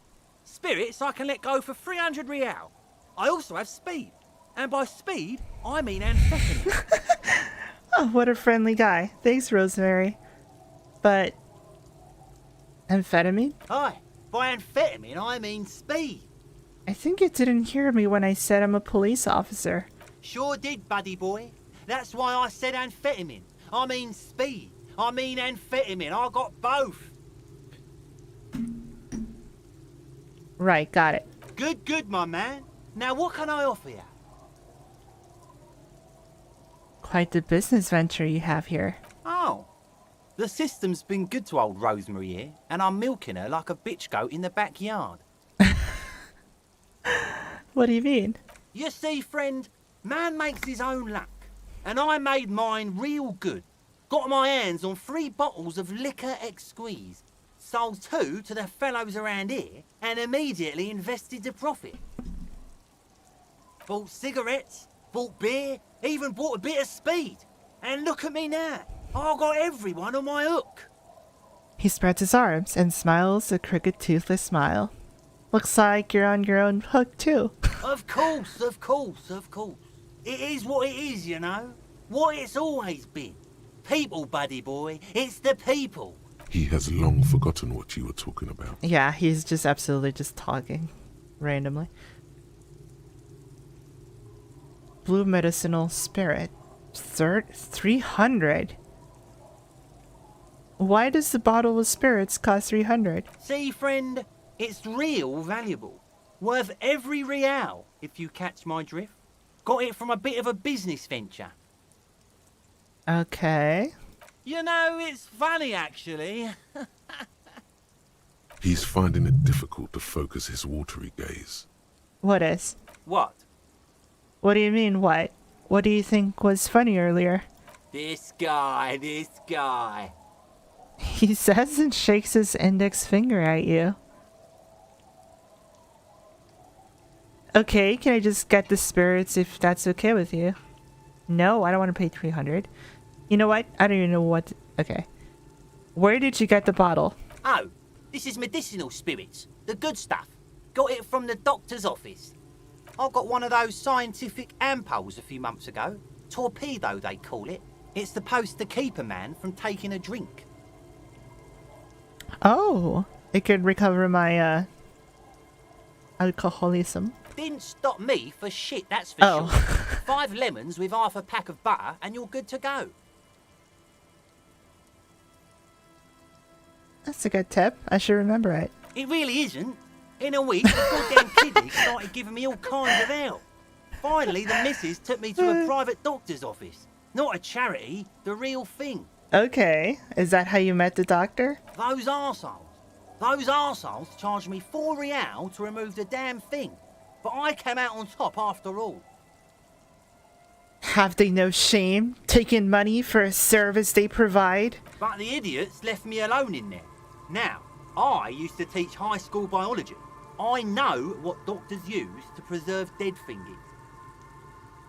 Spirits I can let go for 300 real. I also have speed. And by speed, I mean amphetamine. Oh, what a friendly guy. Thanks, Rosemary. But... amphetamine? Aye. By amphetamine, I mean speed. I think you didn't hear me when I said I'm a police officer. Sure did, buddy boy. That's why I said amphetamine. I mean speed. I mean amphetamine. I got both. Right, got it. Good, my man. Now what can I offer you? Quite the business venture you have here. Oh. The system's been good to old Rosemary here, and I'm milking her like a bitch goat in the backyard. What do you mean? You see, friend, man makes his own luck. And I made mine real good. Got my hands on 3 bottles of liquor exquise. Sold 2 to the fellows around here and immediately invested the profit. Bought cigarettes, bought beer, even bought a bit of speed. And look at me now. I got everyone on my hook. He spreads his arms and smiles a crooked, toothless smile. Looks like you're on your own hook, too. Of course. It is what it is, you know. What it's always been. People, buddy boy. It's the people. He has long forgotten what you were talking about. Yeah, he's just absolutely just talking randomly. blue medicinal spirit. 300. Why does the bottle of spirits cost 300? See, friend, it's real valuable. Worth every real, if you catch my drift. Got it from a bit of a business venture. Okay. You know, it's funny, actually. He's finding it difficult to focus his watery gaze. What is? What? What do you mean, what? What do you think was funny earlier? This guy. He says and shakes his index finger at you. Okay, can I just get the spirits if that's okay with you? No, I don't want to pay 300. You know what? I don't even know what... Okay. Where did you get the bottle? Oh, this is medicinal spirits. The good stuff. Got it from the doctor's office. I got one of those scientific ampoules a few months ago. Torpedo, they call it. It's supposed to keep a man from taking a drink. Oh, it could recover my, alcoholism. Didn't stop me for shit, that's for sure. 5 lemons with half a pack of butter and you're good to go. That's a good tip. I should remember it. It really isn't. In a week, the goddamn kidney started giving me all kinds of help. Finally, the missus took me to a private doctor's office. Not a charity, the real thing. Okay, is that how you met the doctor? Those arseholes charged me 4 real to remove the damn thing. But I came out on top after all. Have they no shame, taking money for a service they provide? But the idiots left me alone in there. Now, I used to teach high school biology. I know what doctors use to preserve dead things.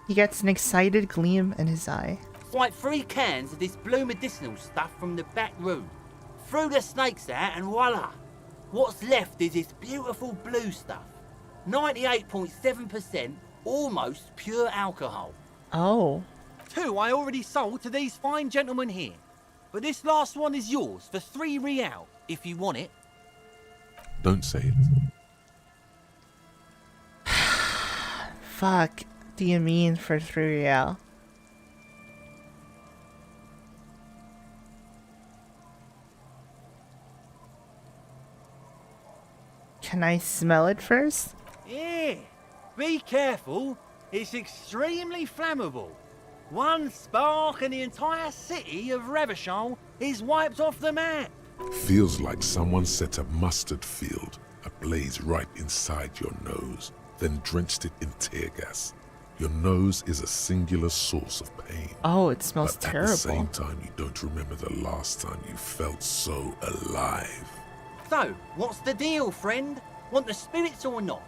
He gets an excited gleam in his eye. Swipe 3 cans of this blue medicinal stuff from the back room. Threw the snakes out and voila! What's left is this beautiful blue stuff. 98.7% almost pure alcohol. Oh. 2 I already sold to these fine gentlemen here. But this last one is yours for 3 real, if you want it. Don't say it. Fuck do you mean for 3 real? Can I smell it first? Yeah, be careful. It's extremely flammable. One spark and the entire city of Revachol is wiped off the map. Feels like someone set a mustard field ablaze right inside your nose, then drenched it in tear gas. Your nose is a singular source of pain. Oh, it smells but terrible. At the same time, you don't remember the last time you felt so alive. So, what's the deal, friend? Want the spirits or not?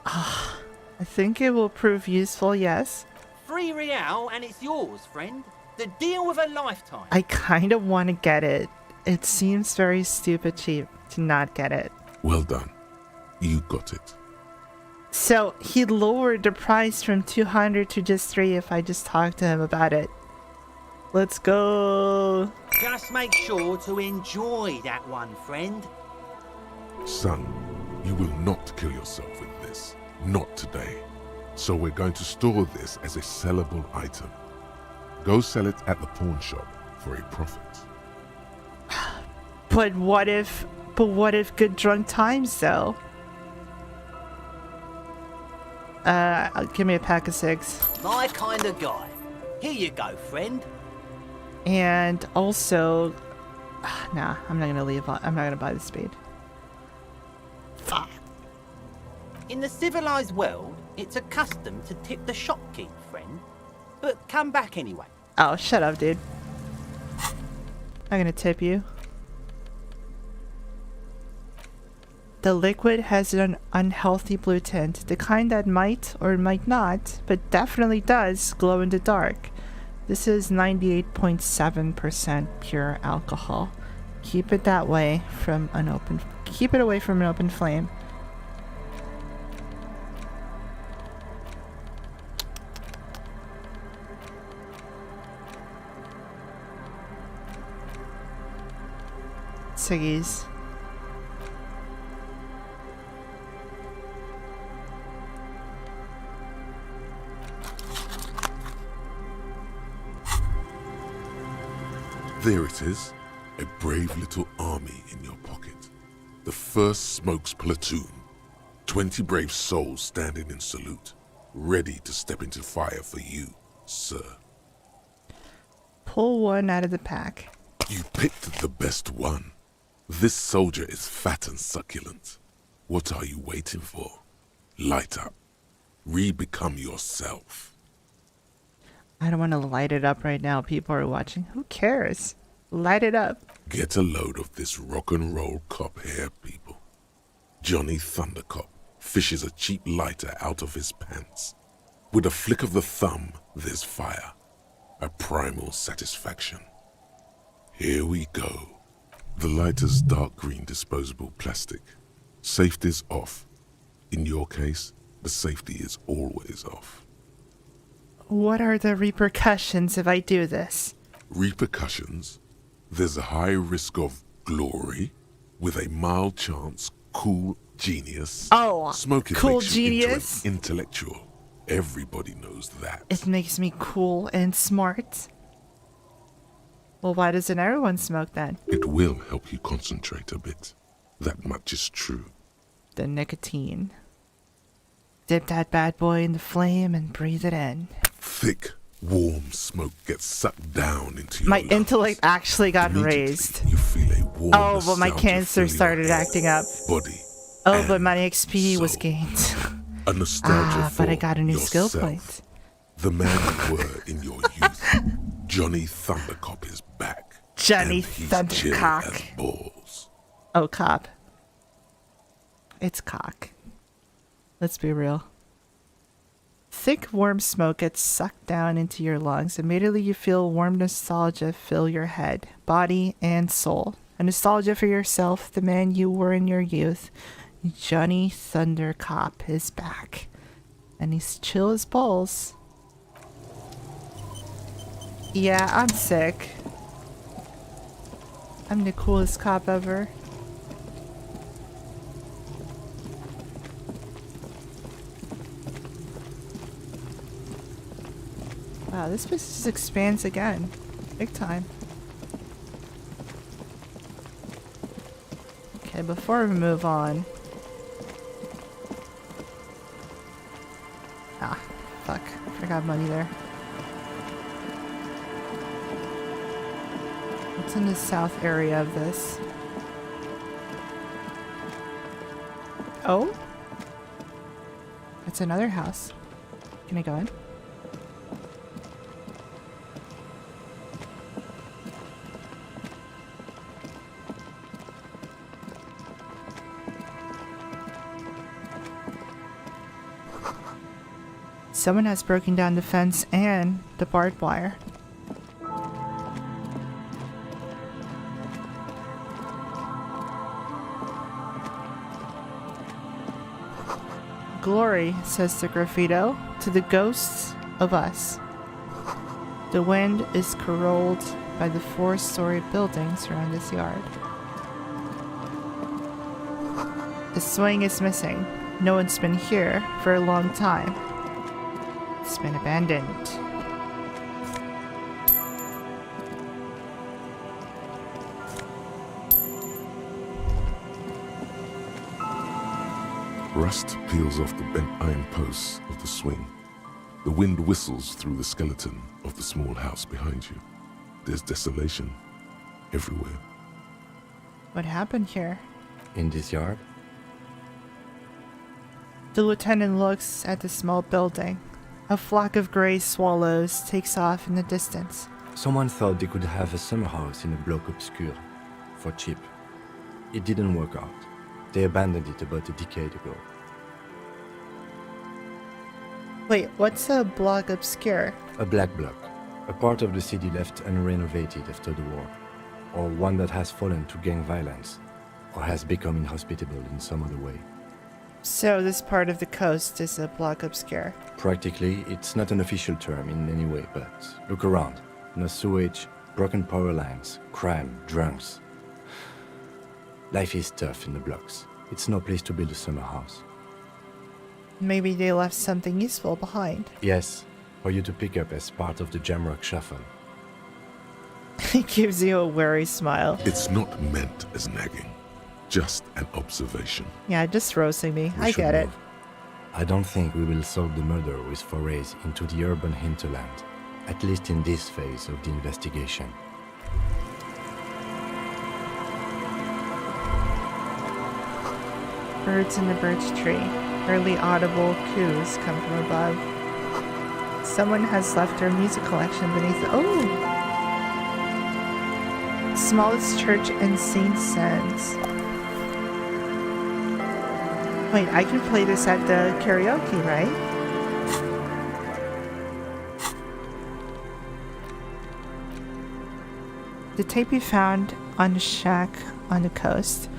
I think it will prove useful, yes. 3 real and it's yours, friend. The deal of a lifetime. I kind of want to get it. It seems very stupid cheap to not get it. Well done. You got it. So he lowered the price from 200 to just 3 if I just talk to him about it. Let's go. Just make sure to enjoy that one, friend. Son, you will not kill yourself with this. Not today. So we're going to store this as a sellable item. Go sell it at the pawn shop for a profit. But what if good drunk times though? Give me a pack of 6. My kind of guy. Here you go, friend. And also, nah, I'm not gonna buy the speed. Fuck. In the civilized world, it's a custom to tip the shopkeep, friend. But come back anyway. Oh, shut up, dude. I'm gonna tip you. The liquid has an unhealthy blue tint, the kind that might or might not, but definitely does glow in the dark. This is 98.7% pure alcohol. Keep it that way from an open. Keep it away from an open flame. Siggies. There it is, a brave little army in your pocket. The 1st Smokes Platoon. 20 brave souls standing in salute, ready to step into fire for you, sir. Pull one out of the pack. You picked the best one. This soldier is fat and succulent. What are you waiting for? Light up. Re-become yourself. I don't want to light it up right now. People are watching. Who cares? Light it up. Get a load of this rock and roll cop here, people. Johnny Thundercop fishes a cheap lighter out of his pants. With a flick of the thumb, there's fire. A primal satisfaction. Here we go. The lighter's dark green disposable plastic. Safety's off. In your case, the safety is always off. What are the repercussions if I do this? Repercussions? There's a high risk of glory, with a mild chance cool genius. Oh, Smoking cool makes you genius? into an intellectual. Everybody knows that. It makes me cool and smart. Well, why doesn't everyone smoke then? It will help you concentrate a bit. That much is true. The nicotine. Dip that bad boy in the flame and breathe it in. Thick, warm smoke gets sucked down into your My lungs. intellect actually got raised. Oh, but my cancer started acting up. Body. Oh, but my XP was gained. A nostalgia but I for got a new skill yourself. point. The man you were in your youth. Johnny Thundercop is back. Johnny and he's chill Thundercock. as balls. Oh, cop. It's cock. Let's be real. Thick, warm smoke gets sucked down into your lungs. Immediately you feel warm nostalgia fill your head, body, and soul. A nostalgia for yourself, the man you were in your youth. Johnny Thundercop is back. And he's chill as balls. Yeah, I'm sick. I'm the coolest cop ever. Wow, this place just expands again. Big time. Okay, before we move on. Ah, fuck. Forgot money there. What's in the south area of this? Oh? That's another house. Can I go in? Someone has broken down the fence and the barbed wire. Glory, says the graffito, to the ghosts of us. The wind is corralled by the 4-story buildings around this yard. The swing is missing. No one's been here for a long time. It's been abandoned. Rust peels off the bent iron posts of the swing. The wind whistles through the skeleton of the small house behind you. There's desolation everywhere. What happened here? In this yard? The lieutenant looks at the small building. A flock of gray swallows takes off in the distance. Someone thought they could have a summer house in a bloc obscure for cheap. It didn't work out. They abandoned it about a decade ago. Wait, what's a block obscure? A black bloc. A part of the city left unrenovated after the war. Or one that has fallen to gang violence. Or has become inhospitable in some other way. So this part of the coast is a block obscure. Practically, it's not an official term in any way, but look around. No sewage, broken power lines, crime, drunks. Life is tough in the blocks. It's no place to build a summer house. Maybe they left something useful behind. Yes, for you to pick up as part of the Jamrock Shuffle. He gives you a wary smile. It's not meant as nagging, just an observation. Yeah, just roasting me. We I should get it. move. I don't think we will solve the murder with forays into the urban hinterland, at least in this phase of the investigation. Birds in the birch tree. Early audible coos come from above. Someone has left their music collection beneath the— oh! Smallest church in St. Sands. Wait, I can play this at the karaoke, right? The tape we found on the shack on the coast.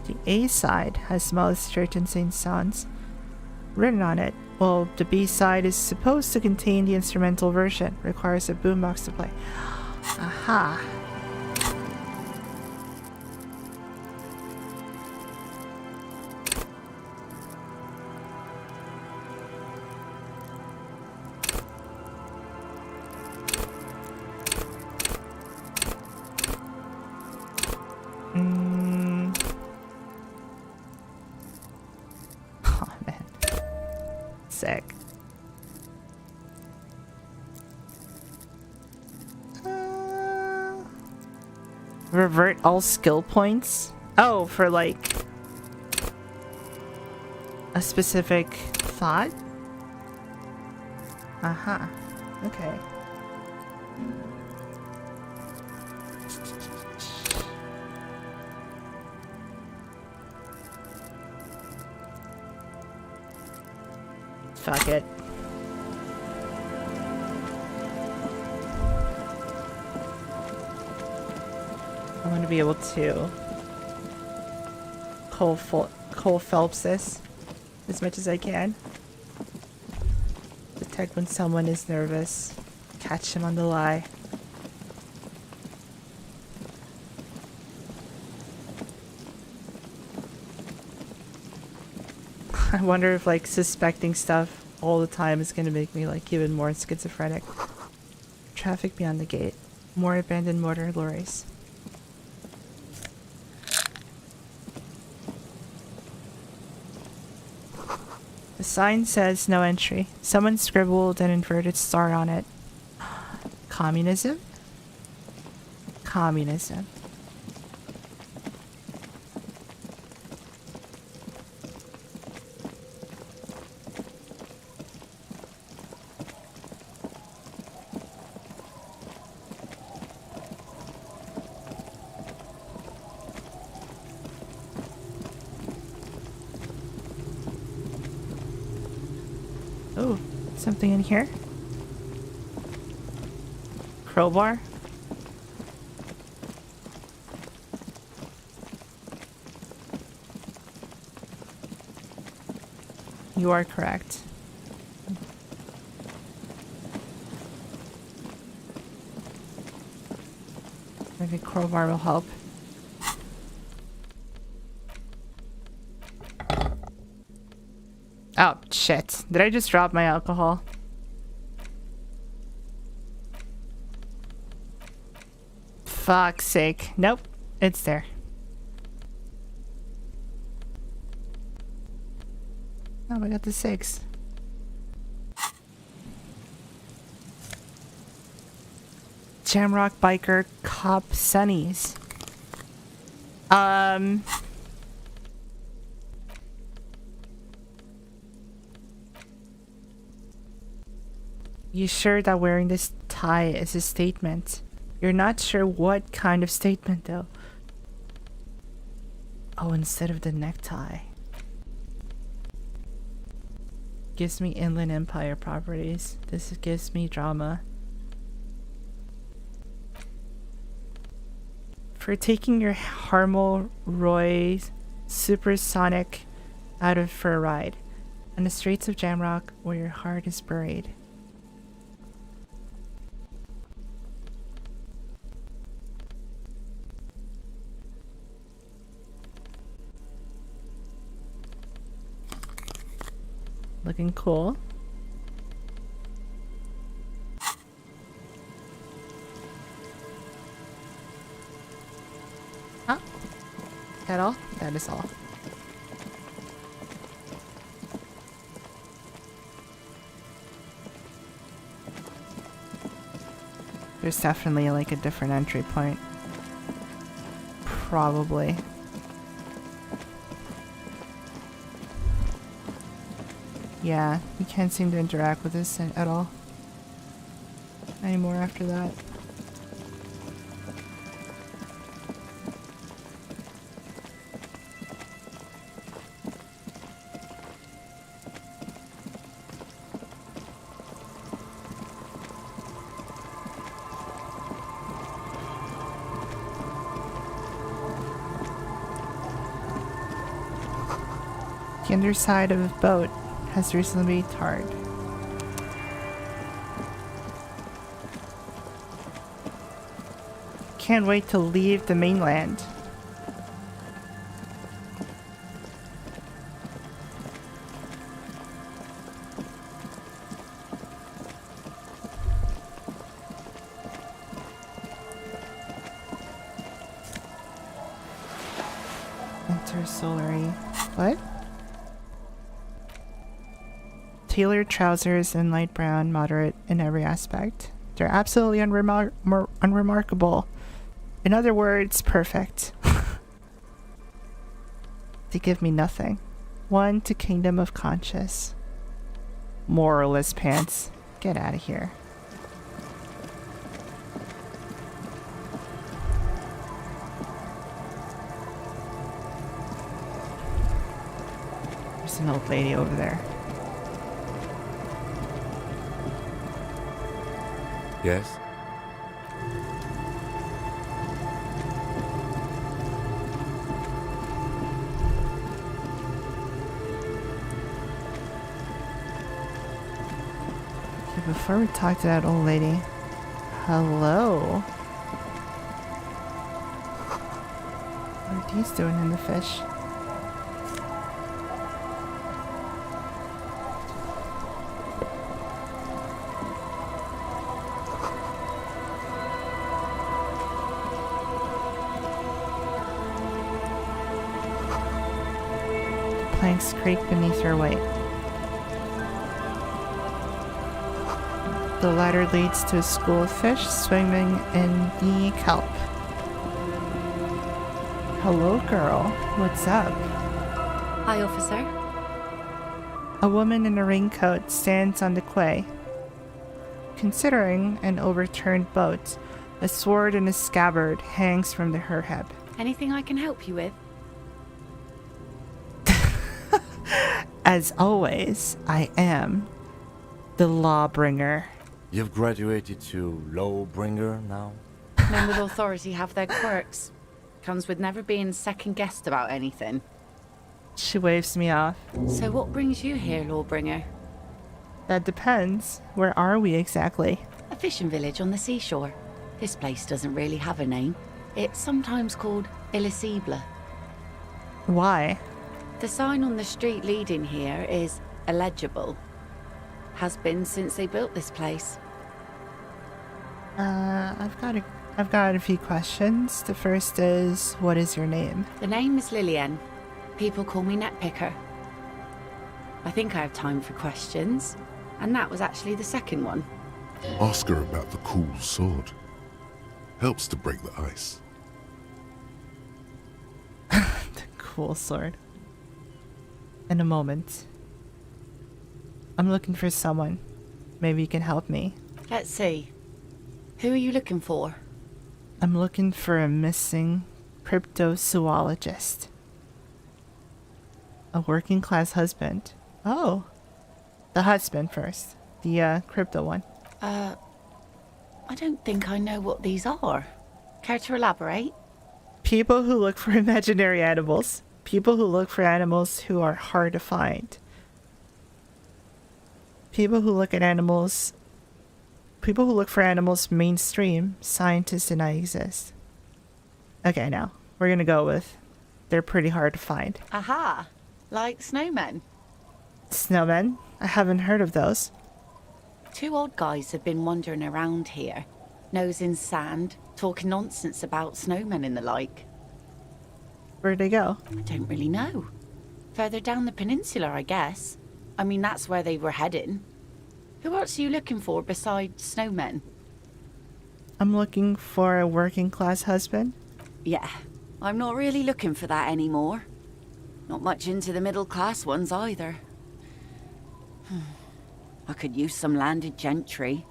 The A side has Smallest Church in St. Sands written on it, while the B side is supposed to contain the instrumental version. Requires a boombox to play. Aha. Oh man. Sick. Revert all skill points? Oh, for like a specific thought? Uh-huh. Okay. Fuck it. I want to be able to Cole Phelps this as much as I can. Detect when someone is nervous. Catch him on the lie. I wonder if like suspecting stuff all the time is gonna make me like even more schizophrenic. Traffic beyond the gate. More abandoned motor lorries. The sign says no entry. Someone scribbled an inverted star on it. Communism? Communism. Oh, something in here? Crowbar? You are correct. Maybe crowbar will help. Oh, shit. Did I just drop my alcohol? Fuck's sake. Nope. It's there. Oh, I got the 6. Jamrock Biker Cop Sunnies. You sure that wearing this tie is a statement? You're not sure what kind of statement though. Oh, instead of the necktie. Gives me Inland Empire properties. This gives me drama. For taking your Harmel Roy Supersonic out of for a ride on the streets of Jamrock where your heart is buried. Looking cool. That all? That is all. There's definitely like a different entry point. Probably. Yeah, you can't seem to interact with this at all anymore after that. The underside of a boat has recently been tarred. Can't wait to leave the mainland. Intersolary. What? Tailored trousers in light brown, moderate in every aspect. They're absolutely unremarkable. In other words, perfect. They give me nothing. 1 to Kingdom of Conscious. Moralless pants. Get out of here. There's an old lady over there. Yes? Okay, before we talk to that old lady, hello? What are these doing in the fish? Planks creak beneath her weight. The ladder leads to a school of fish swimming in the kelp. Hello, girl. What's up? Hi, officer. A woman in a raincoat stands on the quay. Considering an overturned boat, a sword in a scabbard hangs from her hip. Anything I can help you with? As always, I am the Lawbringer. You've graduated to Lawbringer now? Men with authority have their quirks. Comes with never being second-guessed about anything. She waves me off. So what brings you here, Lawbringer? That depends. Where are we exactly? A fishing village on the seashore. This place doesn't really have a name. It's sometimes called Elysium. Why? The sign on the street leading here is illegible. Has been since they built this place. I've got a few questions. The first is, what is your name? The name is Lillian. People call me Netpicker. I think I have time for questions, and that was actually the second one. Ask her about the cool sword. Helps to break the ice. The cool sword. In a moment. I'm looking for someone. Maybe you can help me. Let's see. Who are you looking for? I'm looking for a missing cryptozoologist. A working class husband. Oh. The husband first. The crypto one. I don't think I know what these are. Care to elaborate? People who look for imaginary animals. People who look for animals who are hard to find. People who look for animals mainstream. Scientists deny exist. Okay, now we're gonna go with they're pretty hard to find. Aha! Like snowmen. Snowmen? I haven't heard of those. 2 old guys have been wandering around here, nose in sand, talking nonsense about snowmen and the like. Where'd they go? I don't really know. Further down the peninsula, I guess. I mean, that's where they were heading. Who else are you looking for besides snowmen? I'm looking for a working class husband. Yeah, I'm not really looking for that anymore. Not much into the middle class ones either. I could use some landed gentry.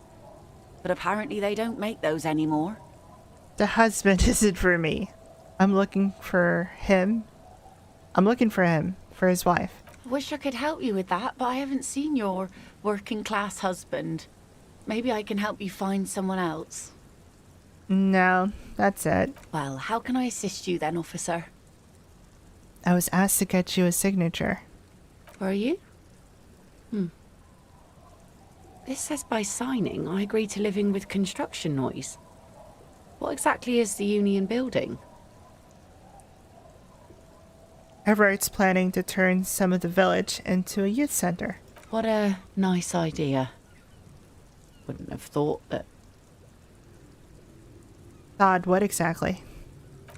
But apparently they don't make those anymore. The husband isn't for me. I'm looking for him. For his wife. I wish I could help you with that, but I haven't seen your working class husband. Maybe I can help you find someone else. No, that's it. Well, how can I assist you then, officer? I was asked to get you a signature. Were you? This says by signing, I agree to living with construction noise. What exactly is the Union building? Everett's planning to turn some of the village into a youth center. What a nice idea. Wouldn't have thought that... Thought what exactly?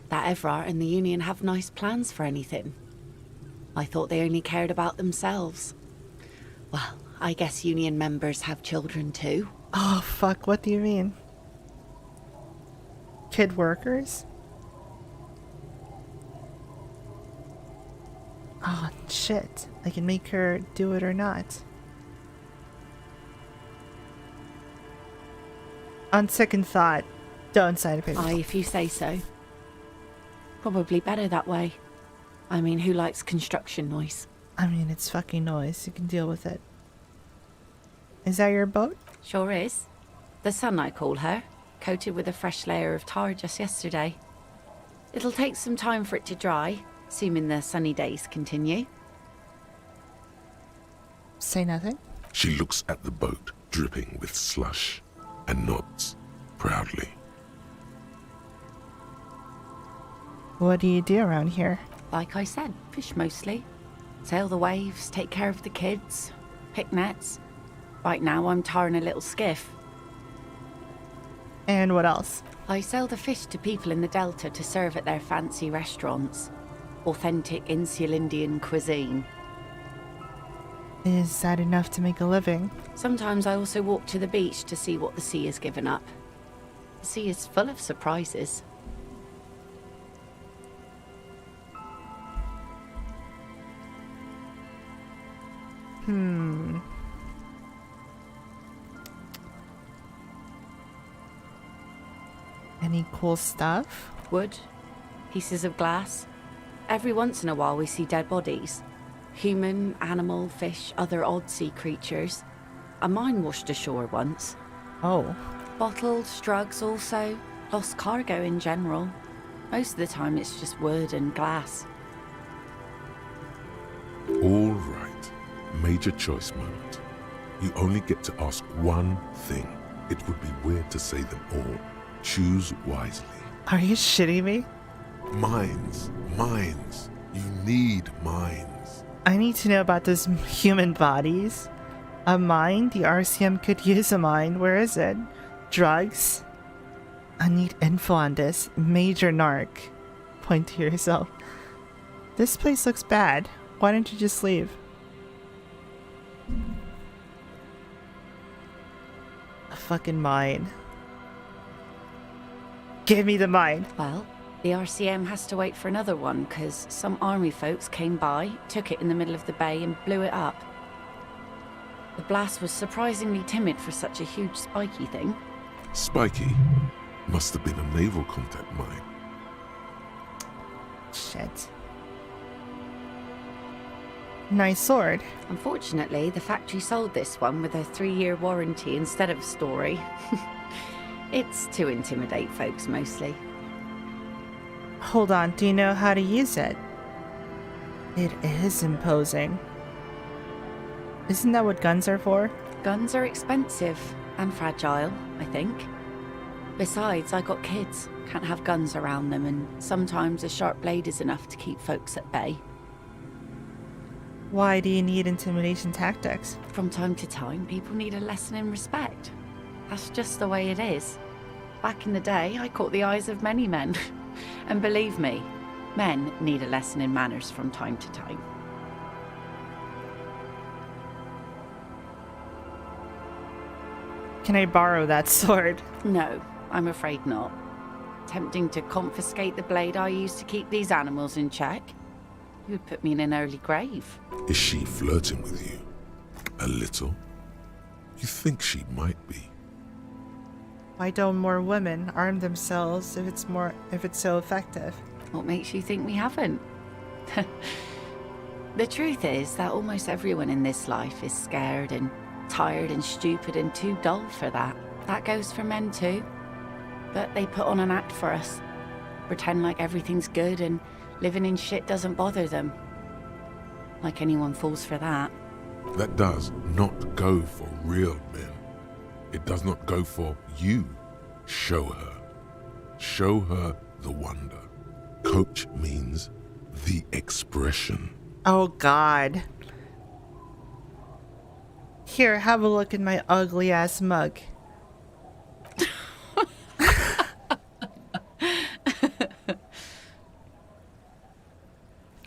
That Everard and the Union have nice plans for anything. I thought they only cared about themselves. Well, I guess Union members have children too. Oh, fuck, what do you mean? Kid workers? Oh, shit. I can make her do it or not. On second thought, don't sign a paper. Aye, if you say so. Probably better that way. I mean, who likes construction noise? I mean, it's fucking noise. You can deal with it. Is that your boat? Sure is. The Sun, I call her. Coated with a fresh layer of tar just yesterday. It'll take some time for it to dry, assuming the sunny days continue. Say nothing. She looks at the boat, dripping with slush, and nods proudly. What do you do around here? Like I said, fish mostly. Sail the waves, take care of the kids, pick nets. Right now I'm tarring a little skiff. And what else? I sell the fish to people in the Delta to serve at their fancy restaurants. Authentic Insular Indian cuisine. Is that enough to make a living? Sometimes I also walk to the beach to see what the sea has given up. The sea is full of surprises. Any cool stuff? Wood, pieces of glass. Every once in a while we see dead bodies. Human, animal, fish, other odd sea creatures. A mine washed ashore once. Oh. Bottles, drugs also. Lost cargo in general. Most of the time it's just wood and glass. All right. Major choice moment. You only get to ask one thing. It would be weird to say them all. Choose wisely. Are you shitting me? Mines. Mines. You need mines. I need to know about those human bodies. A mine? The RCM could use a mine. Where is it? Drugs? I need info on this. Major narc. Point to yourself. This place looks bad. Why don't you just leave? A fucking mine. Give me the mine. Well, the RCM has to wait for another one because some army folks came by, took it in the middle of the bay and blew it up. The blast was surprisingly timid for such a huge spiky thing. Spiky? Must have been a naval contact mine. Shit. Nice sword. Unfortunately, the factory sold this one with a 3-year warranty instead of story. It's to intimidate folks mostly. Hold on, do you know how to use it? It is imposing. Isn't that what guns are for? Guns are expensive and fragile, I think. Besides, I got kids, can't have guns around them, and sometimes a sharp blade is enough to keep folks at bay. Why do you need intimidation tactics? From time to time, people need a lesson in respect. That's just the way it is. Back in the day, I caught the eyes of many men. And believe me, Men need a lesson in manners from time to time. Can I borrow that sword? No, I'm afraid not. Tempting to confiscate the blade I use to keep these animals in check? You would put me in an early grave. Is she flirting with you? A little? You think she might be? Why don't more women arm themselves if it's so effective? What makes you think we haven't? The truth is that almost everyone in this life is scared and tired and stupid and too dull for that. That goes for men too. But they put on an act for us. Pretend like everything's good and living in shit doesn't bother them. Like anyone falls for that. That does not go for real men. It does not go for you. Show her. Show her the wonder. Coach means the expression. Oh God. Here, have a look at my ugly ass mug.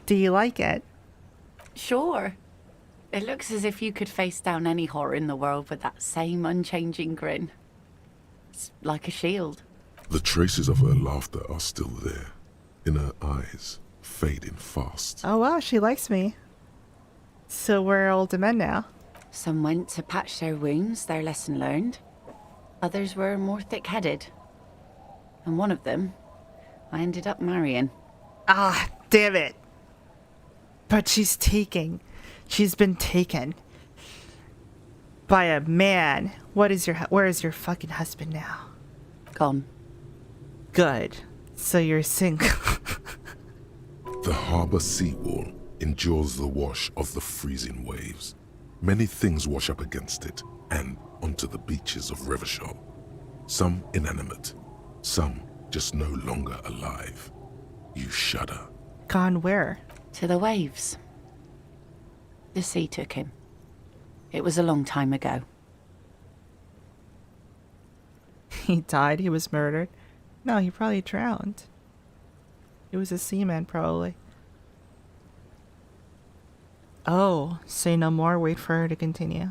Do you like it? Sure. It looks as if you could face down any horror in the world with that same unchanging grin. It's like a shield. The traces of her laughter are still there, in her eyes, fading fast. Oh wow, she likes me. So we're older men now. Some went to patch their wounds, their lesson learned. Others were more thick-headed. And one of them, I ended up marrying. Ah, damn it. But she's been taken by a man. Where is your fucking husband now? Gone. Good. So you're single. The harbor seawall endures the wash of the freezing waves. Many things wash up against it and onto the beaches of Revachol. Some inanimate, some just no longer alive. You shudder. Gone where? To the waves. The sea took him. It was a long time ago. He died? He was murdered? No, he probably drowned. He was a seaman, probably. Oh, say no more, wait for her to continue.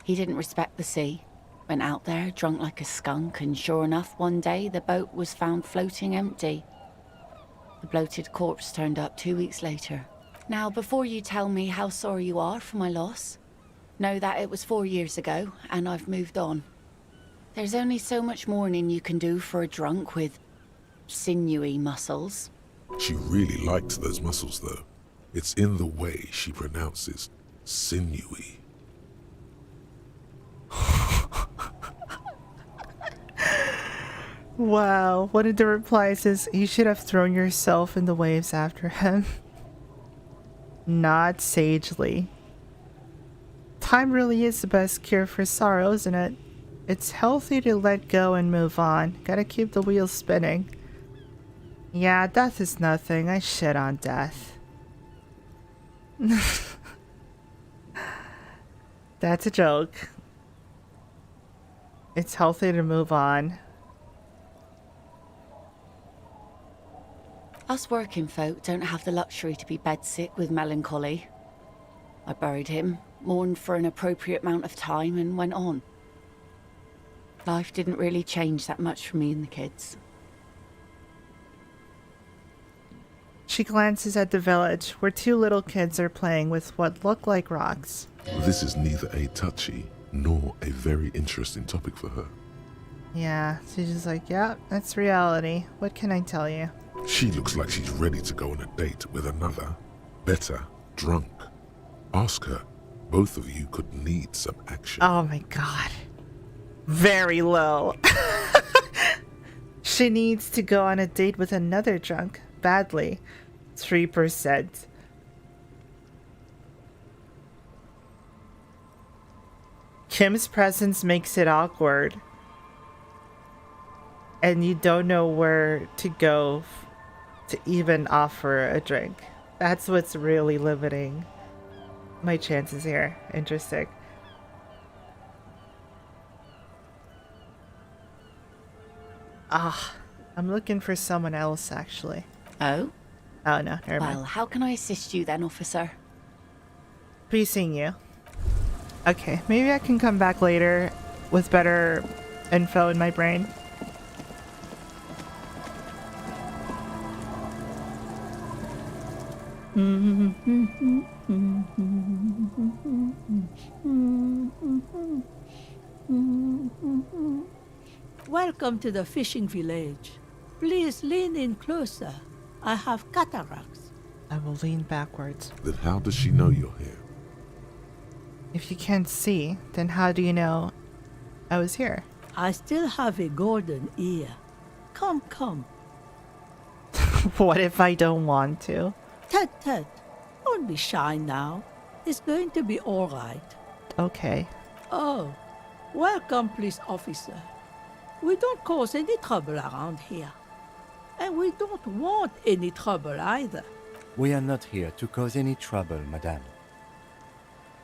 He didn't respect the sea. Went out there, drunk like a skunk, and sure enough, one day the boat was found floating empty. The bloated corpse turned up 2 weeks later. Now, before you tell me how sorry you are for my loss, know that it was 4 years ago, and I've moved on. There's only so much mourning you can do for a drunk with sinewy muscles. She really liked those muscles, though. It's in the way she pronounces sinewy. Wow, one of the replies is, you should have thrown yourself in the waves after him. Not sagely. Time really is the best cure for sorrow, isn't it? It's healthy to let go and move on. Gotta keep the wheels spinning. Yeah, death is nothing. I shit on death. That's a joke. It's healthy to move on. Us working folk don't have the luxury to be bedsick with melancholy. I buried him, mourned for an appropriate amount of time, and went on. Life didn't really change that much for me and the kids. She glances at the village, where two little kids are playing with what look like rocks. This is neither a touchy nor a very interesting topic for her. Yeah, she's just like, yeah, that's reality. What can I tell you? She looks like she's ready to go on a date with another, better, drunk. Ask her. Both of you could need some action. Oh my god. Very low. She needs to go on a date with another drunk. Badly. 3%. Kim's presence makes it awkward. And you don't know where to go to even offer a drink. That's what's really limiting my chances here. Interesting. Ah, I'm looking for someone else, actually. Oh? Oh, no, never mind. Well, how can I assist you then, officer? Be seeing you. Okay, maybe I can come back later with better info in my brain. Welcome to the fishing village. Please lean in closer. I have cataracts. I will lean backwards. Then how does she know you're here? If you can't see, then how do you know I was here? I still have a golden ear. Come, come. What if I don't want to? Tut. Don't be shy now. It's going to be all right. Okay. Oh, welcome, police officer. We don't cause any trouble around here. And we don't want any trouble either. We are not here to cause any trouble, madame.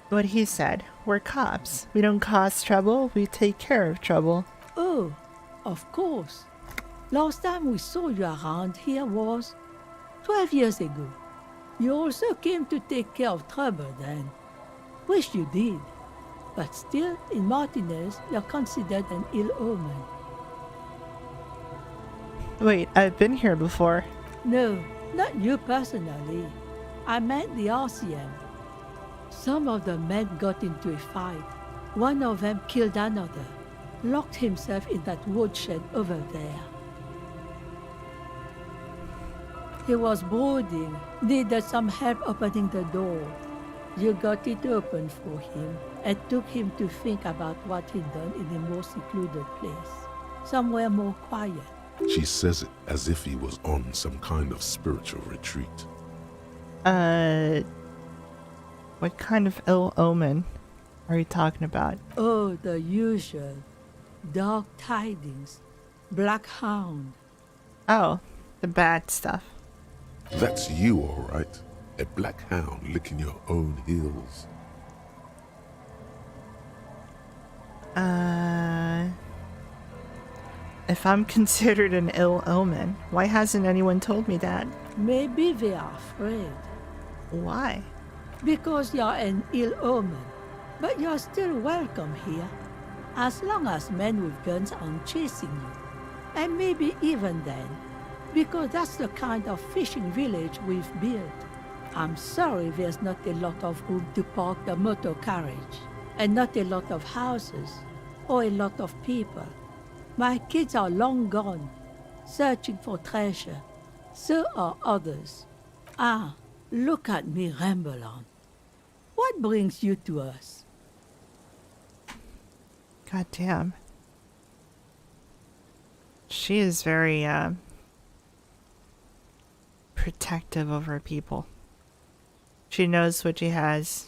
What he said. We're cops. We don't cause trouble, we take care of trouble. Oh, of course. Last time we saw you around here was 12 years ago. You also came to take care of trouble then. Wish you did. But still, in Martinez, you're considered an ill omen. Wait, I've been here before. No, not you personally. I meant the RCM. Some of the men got into a fight. One of them killed another, locked himself in that woodshed over there. He was brooding, needed some help opening the door. You got it open for him and took him to think about what he'd done in a more secluded place, somewhere more quiet. She says it as if he was on some kind of spiritual retreat. What kind of ill omen are you talking about? Oh, the usual. Dark tidings. Black hound. Oh, the bad stuff. That's you, all right. A black hound licking your own heels. If I'm considered an ill omen, why hasn't anyone told me that? Maybe they are afraid. Why? Because you're an ill omen. But you're still welcome here. As long as men with guns aren't chasing you. And maybe even then. Because that's the kind of fishing village we've built. I'm sorry there's not a lot of room to park the motor carriage. And not a lot of houses. Or a lot of people. My kids are long gone, searching for treasure. So are others. Ah, look at me ramble on. What brings you to us? God damn. She is very, protective of her people. She knows what she has.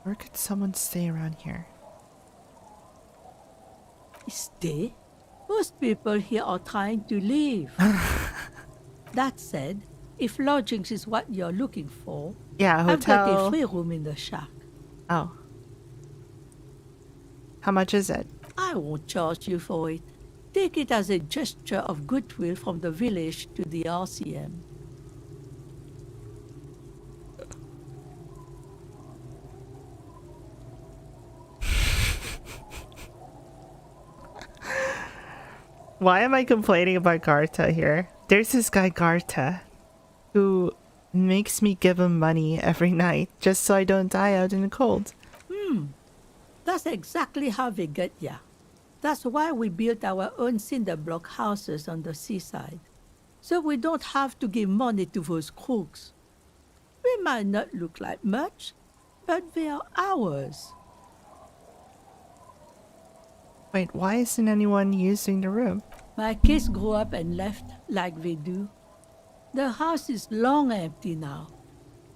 Where could someone stay around here? Stay? Most people here are trying to leave. That said, if lodgings is what you're looking for, yeah, hotel. I've got a free room in the shack. Oh. How much is it? I won't charge you for it. Take it as a gesture of goodwill from the village to the RCM. Why am I complaining about Garta here? There's this guy Garta who makes me give him money every night just so I don't die out in the cold. That's exactly how they get ya. That's why we built our own cinder block houses on the seaside. So we don't have to give money to those crooks. We might not look like much, but they are ours. Wait, why isn't anyone using the room? My kids grew up and left like they do. The house is long empty now.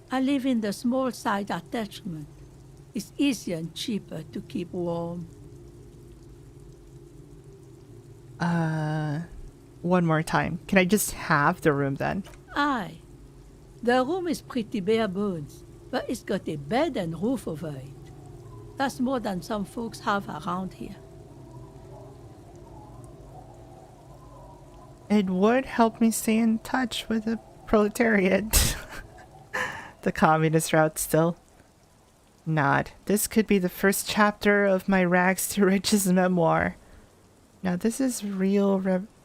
I live in the small side attachment. It's easier and cheaper to keep warm. One more time. Can I just have the room then? Aye. The room is pretty bare bones, but it's got a bed and roof over it. That's more than some folks have around here. It would help me stay in touch with the proletariat. The communist route still. Nod. This could be the first chapter of my rags to riches memoir. Now this is real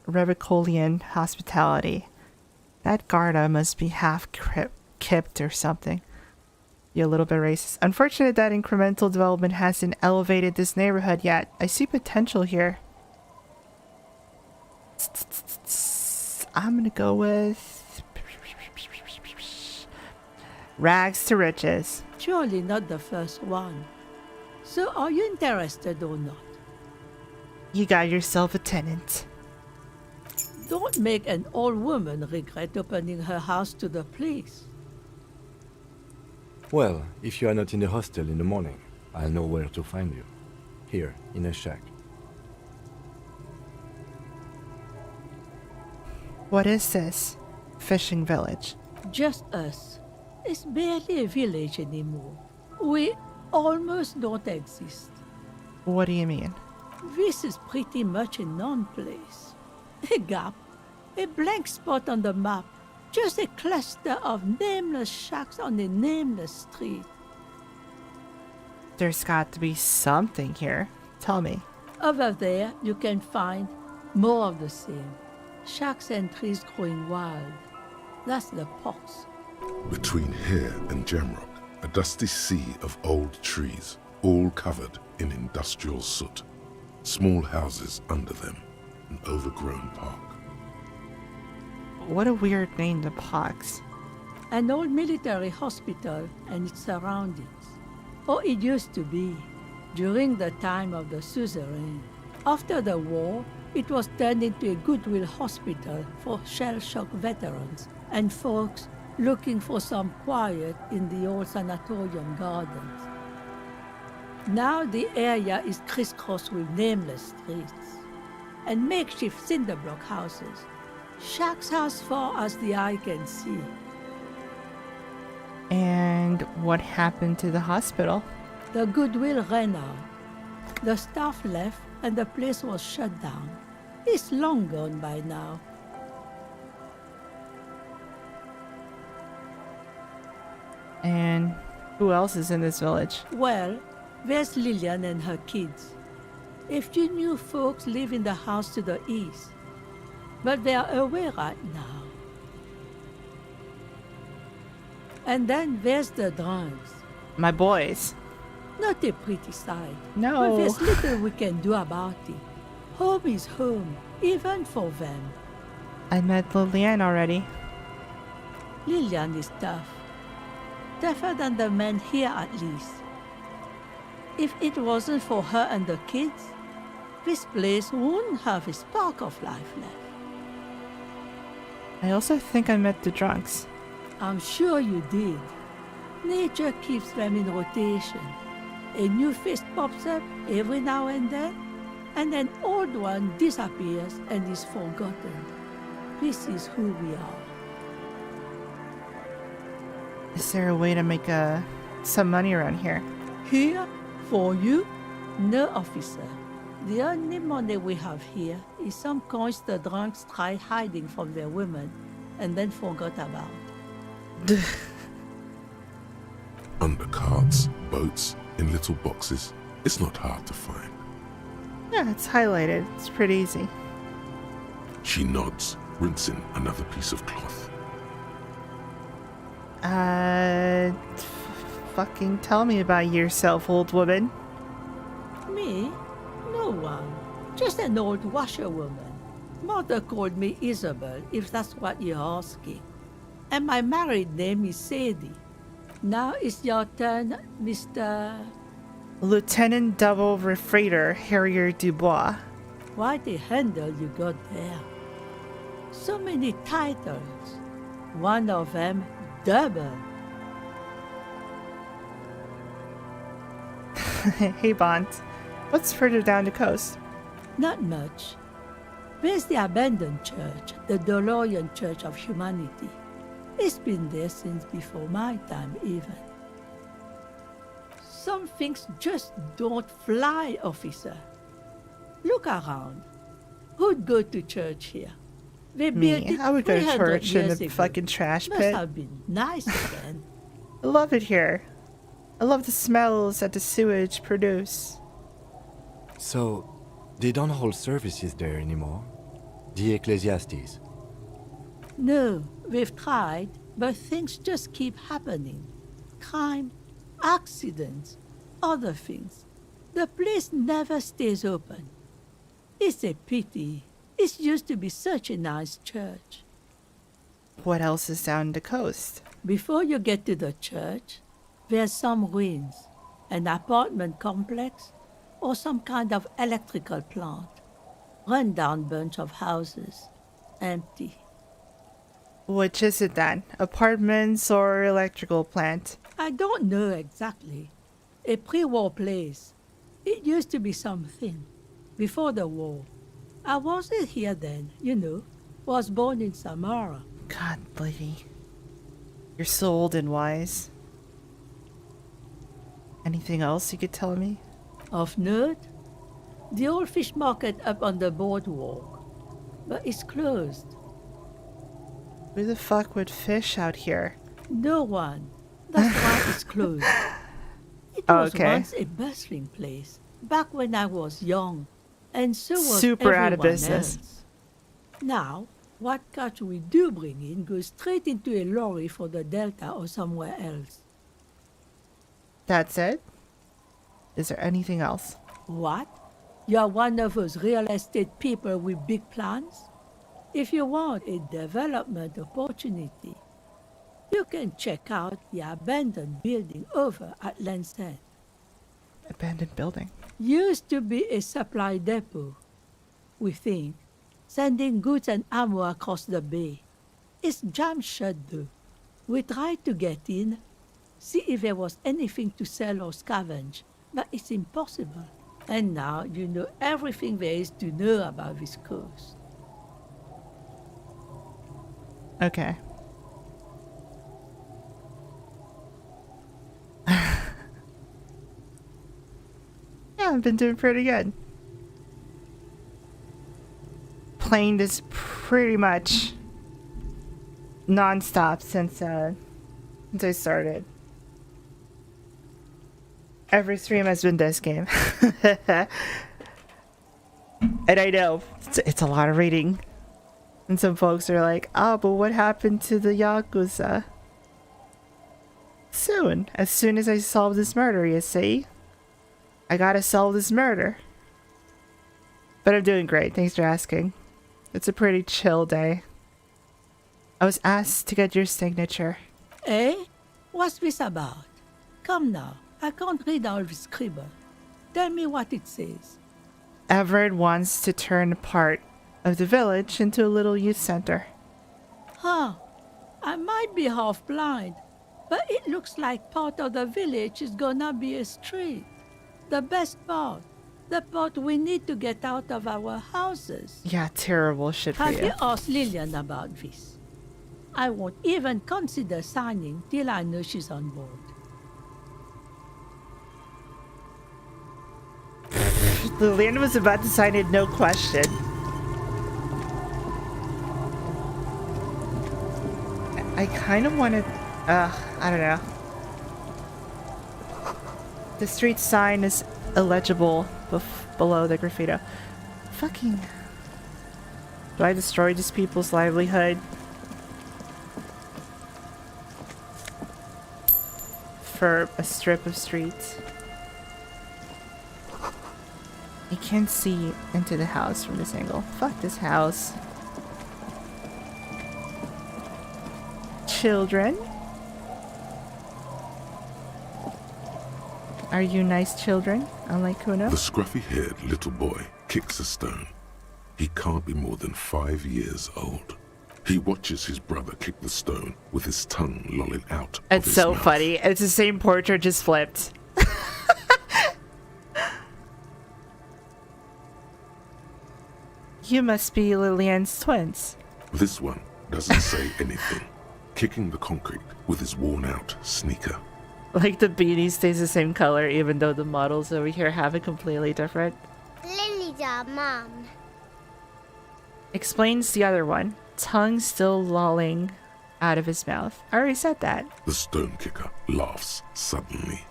Revicolian hospitality. That Garda must be half kipped or something. You're a little bit racist. Unfortunate that incremental development hasn't elevated this neighborhood yet. I see potential here. I'm gonna go with rags to riches. Surely not the first one. So are you interested or not? You got yourself a tenant. Don't make an old woman regret opening her house to the police. Well, if you are not in the hostel in the morning, I'll know where to find you. Here, in a shack. What is this? Fishing village. Just us. It's barely a village anymore. We almost don't exist. What do you mean? This is pretty much a non-place. A gap. A blank spot on the map. Just a cluster of nameless shacks on a nameless street. There's got to be something here. Tell me. Over there, you can find more of the same. Shacks and trees growing wild. That's the pox. Between here and Jamrock, a dusty sea of old trees, all covered in industrial soot. Small houses under them, an overgrown park. What a weird name, the Pox. An old military hospital and its surroundings. Or it used to be, during the time of the suzerain. After the war, it was turned into a goodwill hospital for shell-shock veterans and folks looking for some quiet in the old sanatorium gardens. Now the area is crisscrossed with nameless streets and makeshift cinder block houses. Shacks as far as the eye can see. And what happened to the hospital? The goodwill ran out. The staff left and the place was shut down. It's long gone by now. And who else is in this village? Well, there's Lillian and her kids. A few new folks live in the house to the east, but they are away right now. And then there's the drunks. My boys. Not a pretty sight. No. But there's little we can do about it. Home is home, even for them. I met Lillian already. Lillian is tough. Tougher than the men here, at least. If it wasn't for her and the kids, this place wouldn't have a spark of life left. I also think I met the drunks. I'm sure you did. Nature keeps them in rotation. A new face pops up every now and then, and an old one disappears and is forgotten. This is who we are. Is there a way to make some money around here? Here? For you? No, officer. The only money we have here is some coins the drunks tried hiding from their women and then forgot about. Under carts, boats, in little boxes. It's not hard to find. Yeah, it's highlighted. It's pretty easy. She nods, rinsing another piece of cloth. Fucking tell me about yourself, old woman. Me? No one. Just an old washerwoman. Mother called me Isabel, if that's what you're asking. And my married name is Sadie. Now it's your turn, Mr. Lieutenant Double Refraider Harrier Dubois. Quite a handle you got there. So many titles. One of them double. Hey, Bond. What's further down the coast? Not much. There's the abandoned church, the DeLorean Church of Humanity. It's been there since before my time, even. Some things just don't fly, officer. Look around. Who'd go to church here? They built Me, it I would go to 300 church in years the ago. fucking trash Must pit. have been nice again. I love it here. I love the smells that the sewage produce. So, they don't hold services there anymore? The Ecclesiastes? No, we've tried, but things just keep happening. Crime, accidents, other things. The place never stays open. It's a pity. It used to be such a nice church. What else is down the coast? Before you get to the church, there's some ruins, an apartment complex, or some kind of electrical plant. Run-down bunch of houses, empty. Which is it then? Apartments or electrical plant? I don't know exactly. A pre-war place. It used to be something. Before the war. I wasn't here then, you know. Was born in Samara. God, lady. You're so old and wise. Anything else you could tell me? Of note? The old fish market up on the boardwalk. But it's closed. Who the fuck would fish out here? No one. That's why it's closed. It was Okay. once a bustling place, back when I was young, and so was Super out of everyone business. else. Now, what catch we do bring in goes straight into a lorry for the Delta or somewhere else. That's it? Is there anything else? What? You're one of those real estate people with big plans? If you want a development opportunity, you can check out the abandoned building over at Land's End. Abandoned building. Used to be a supply depot, we think, sending goods and ammo across the bay. It's jam shut though. We tried to get in, see if there was anything to sell or scavenge, but it's impossible. And now you know everything there is to know about this coast. Okay. Yeah, I've been doing pretty good. Playing this pretty much non-stop since I started. Every stream has been this game. And I know it's a lot of reading. And some folks are like, oh, but what happened to the Yakuza? Soon. As soon as I solve this murder, you see? I gotta solve this murder. But I'm doing great, thanks for asking. It's a pretty chill day. I was asked to get your signature. Eh? What's this about? Come now, I can't read all this scribble. Tell me what it says. Everett wants to turn part of the village into a little youth center. Huh. I might be half blind, but it looks like part of the village is gonna be a street. The best part. The part we need to get out of our houses. Yeah, terrible shit for Have you. you asked Lillian about this? I won't even consider signing till I know she's on board. Lillian was about to sign it, no question. I kind of want to, I don't know. The street sign is illegible below the graffito. Fucking. Do I destroy these people's livelihood? For a strip of streets? I can't see into the house from this angle. Fuck this house. Children? Are you nice children, unlike Kuno? The scruffy-haired little boy kicks a stone. He can't be more than 5 years old. He watches his brother kick the stone with his tongue lolling out of It's his so mouth. funny. It's the same portrait, just flipped. You must be Lillian's twins. This one doesn't say anything, kicking the concrete with his worn-out sneaker. Like the beanie stays the same color even though the models over here have it completely different. Lily's our mom. Explains the other one. tongue still lolling out of his mouth. I already said that. The stone kicker laughs suddenly.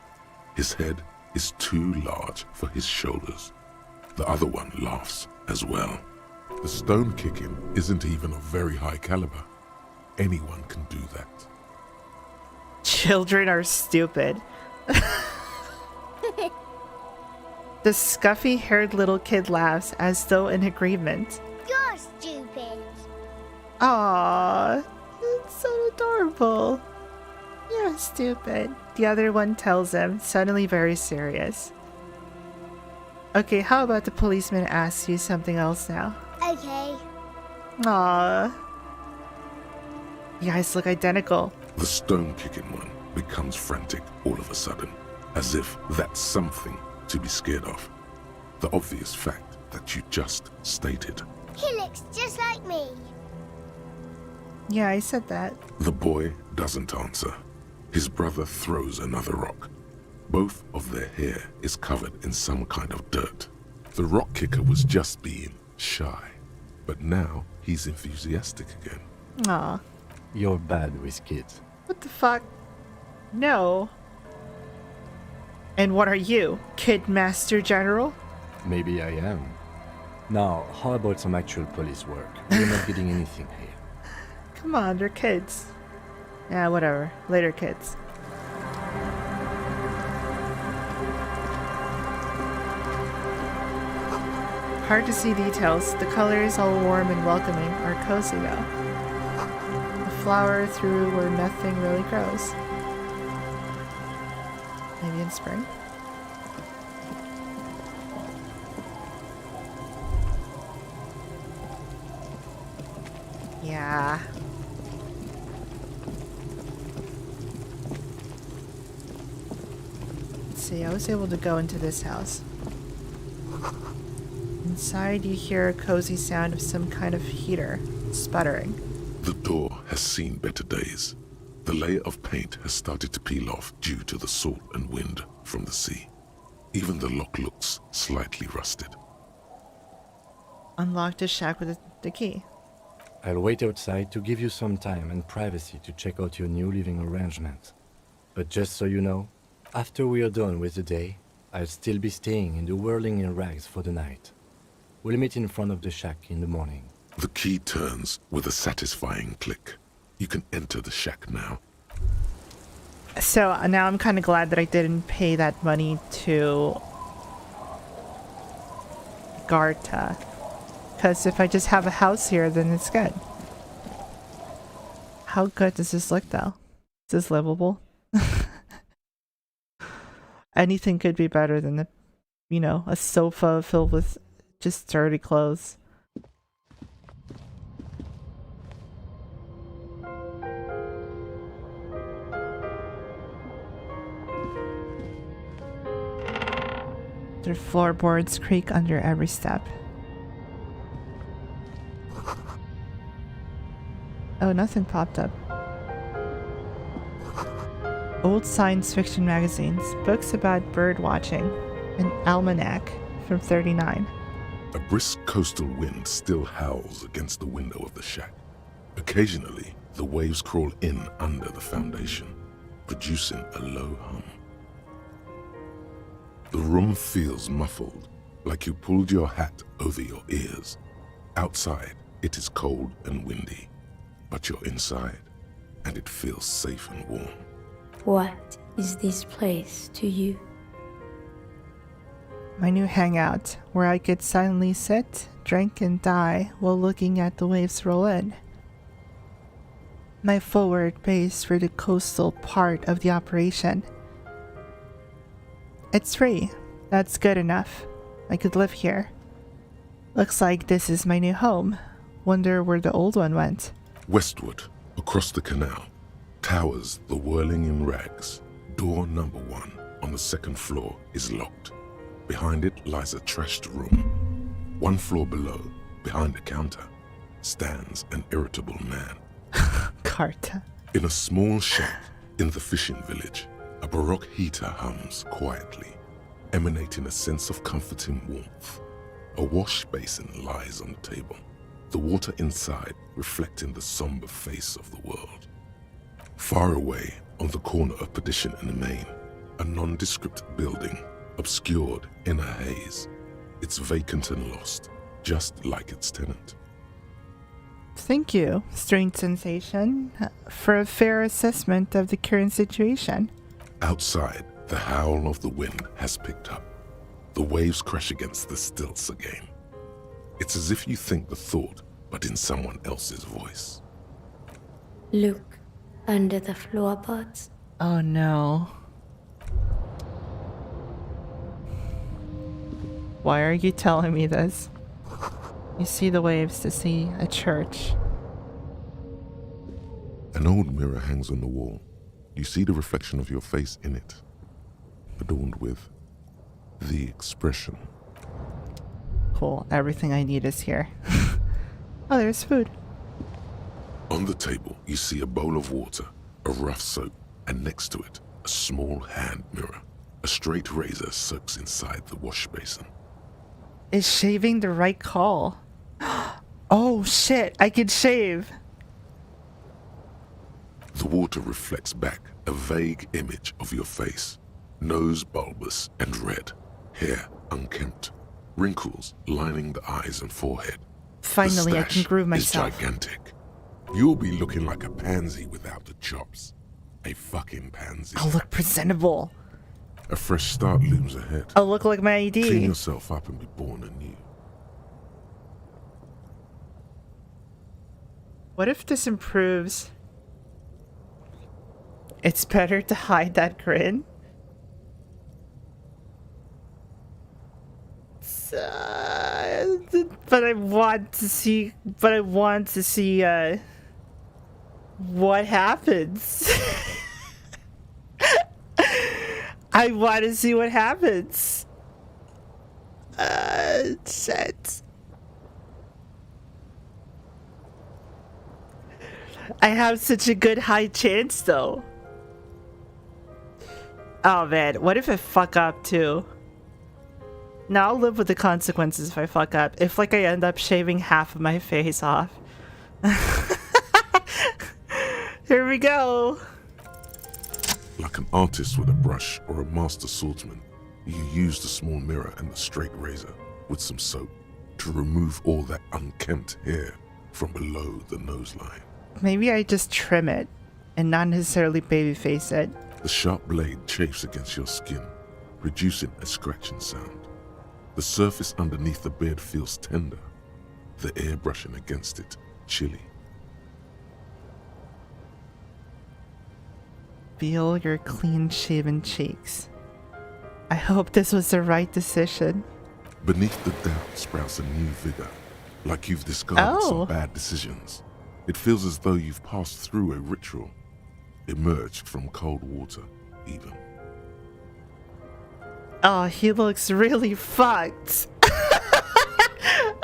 His head is too large for his shoulders. The other one laughs as well. The stone kicking isn't even of very high caliber. Anyone can do that. Children are stupid. The scuffy-haired little kid laughs as though in agreement. You're stupid. Aww, it's so adorable. You're stupid. The other one tells him, suddenly very serious. Okay, how about the policeman asks you something else now? Okay. Aww. You guys look identical. The stone-kicking one becomes frantic all of a sudden, as if that's something to be scared of. The obvious fact that you just stated. He looks just like me. Yeah, I said that. The boy doesn't answer. His brother throws another rock. Both of their hair is covered in some kind of dirt. The rock kicker was just being shy, but now he's enthusiastic again. Aw. You're bad with kids. What the fuck? No. And what are you, Kid Master General? Maybe I am. Now, how about some actual police work? We're not getting anything here. Come on, they're kids. Yeah, whatever. Later, kids. Hard to see details. The colors, all warm and welcoming, are cozy though. The flower through where nothing really grows. Maybe in spring? Yeah. Let's see, I was able to go into this house. Inside you hear a cozy sound of some kind of heater sputtering. The door has seen better days. The layer of paint has started to peel off due to the salt and wind from the sea. Even the lock looks slightly rusted. Unlock the shack with the key. I'll wait outside to give you some time and privacy to check out your new living arrangement. But just so you know, after we are done with the day, I'll still be staying in the whirling in rags for the night. We'll meet in front of the shack in the morning. The key turns with a satisfying click. You can enter the shack now. So now I'm kind of glad that I didn't pay that money to Garta. Because if I just have a house here, then it's good. How good does this look though? Is this livable? Anything could be better than the, you know, a sofa filled with just dirty clothes. Their floorboards creak under every step. Oh, nothing popped up. Old science fiction magazines, books about bird watching, an almanac from 39. A brisk coastal wind still howls against the window of the shack. Occasionally, the waves crawl in under the foundation, producing a low hum. The room feels muffled, like you pulled your hat over your ears. Outside, it is cold and windy, but you're inside, and it feels safe and warm. What is this place to you? My new hangout, where I could silently sit, drink, and die while looking at the waves roll in. My forward base for the coastal part of the operation. It's free. That's good enough. I could live here. Looks like this is my new home. Wonder where the old one went. Westward, across the canal, towers the whirling in rags. Door number 1 on the second floor is locked. Behind it lies a trashed room. 1 floor below, behind a counter, stands an irritable man. Carta. In a small shack in the fishing village, a baroque heater hums quietly, emanating a sense of comforting warmth. A wash basin lies on the table. the water inside reflecting the somber face of the world. Far away, on the corner of Perdition and Main, a nondescript building, obscured in a haze. It's vacant and lost, just like its tenant. Thank you, Strange Sensation, for a fair assessment of the current situation. Outside, the howl of the wind has picked up. The waves crash against the stilts again. It's as if you think the thought, but in someone else's voice. Look, under the floorboards. Oh no. Why are you telling me this? You see the waves to see a church. An old mirror hangs on the wall. You see the reflection of your face in it, adorned with the expression. Cool, everything I need is here. Oh, there's food. On the table, you see a bowl of water, a rough soap, and next to it, a small hand mirror. A straight razor soaks inside the wash basin. Is shaving the right call? Oh shit, I can shave. The water reflects back a vague image of your face. Nose bulbous and red, hair unkempt, wrinkles lining the eyes and forehead. Finally, I can groove myself. Is gigantic. You'll be looking like a pansy without the chops. A fucking pansy. I'll look presentable. A fresh start looms ahead. I'll look like my ID. Clean yourself up and be born anew. What if this improves? It's better to hide that grin. But I want to see. What happens. I want to see what happens. Shit. I have such a good high chance though. Oh man, what if I fuck up too? Now I'll live with the consequences if I fuck up. If like I end up shaving half of my face off. Here we go. Like an artist with a brush or a master swordsman, you use the small mirror and the straight razor with some soap to remove all that unkempt hair from below the nose line. Maybe I just trim it and not necessarily babyface it. The sharp blade chafes against your skin, reducing a scratching sound. The surface underneath the beard feels tender, the air brushing against it chilly. Feel your clean-shaven cheeks. I hope this was the right decision. Beneath the doubt sprouts a new vigor, like you've discarded some bad decisions. It feels as though you've passed through a ritual, emerged from cold water, even. Oh, he looks really fucked.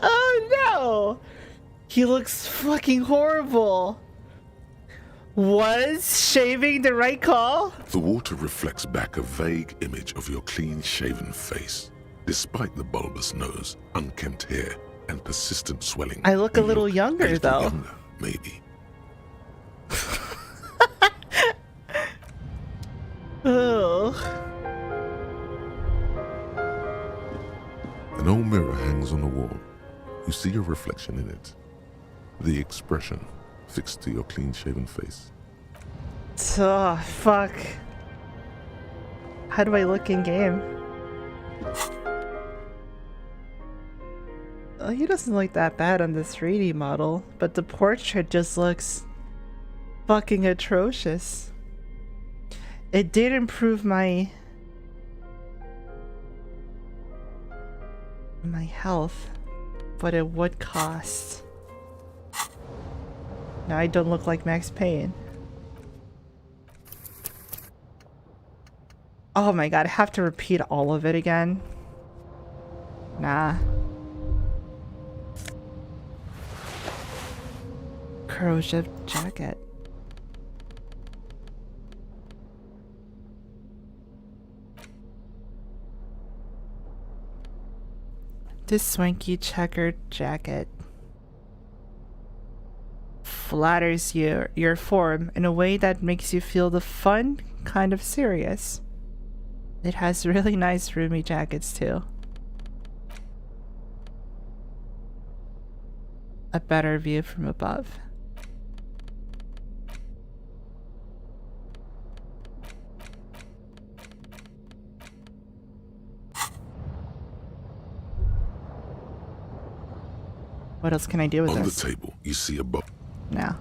Oh no! He looks fucking horrible. Was shaving the right call? The water reflects back a vague image of your clean-shaven face. Despite the bulbous nose, unkempt hair, and persistent swelling. I look a little younger, though. Younger, maybe. Oh. An old mirror hangs on the wall. You see your reflection in it. The expression fixed to your clean-shaven face. Oh, fuck. How do I look in game? Oh, he doesn't look that bad on this 3D model, but the portrait just looks fucking atrocious. It did improve my health, but it would cost. Now I don't look like Max Payne. Oh my god, I have to repeat all of it again? Nah. Corrosive jacket. This swanky checkered jacket. flatters your form in a way that makes you feel the fun kind of serious. It has really nice roomy jackets too. A better view from above. What else can I do with On this? the table, you see a book. No.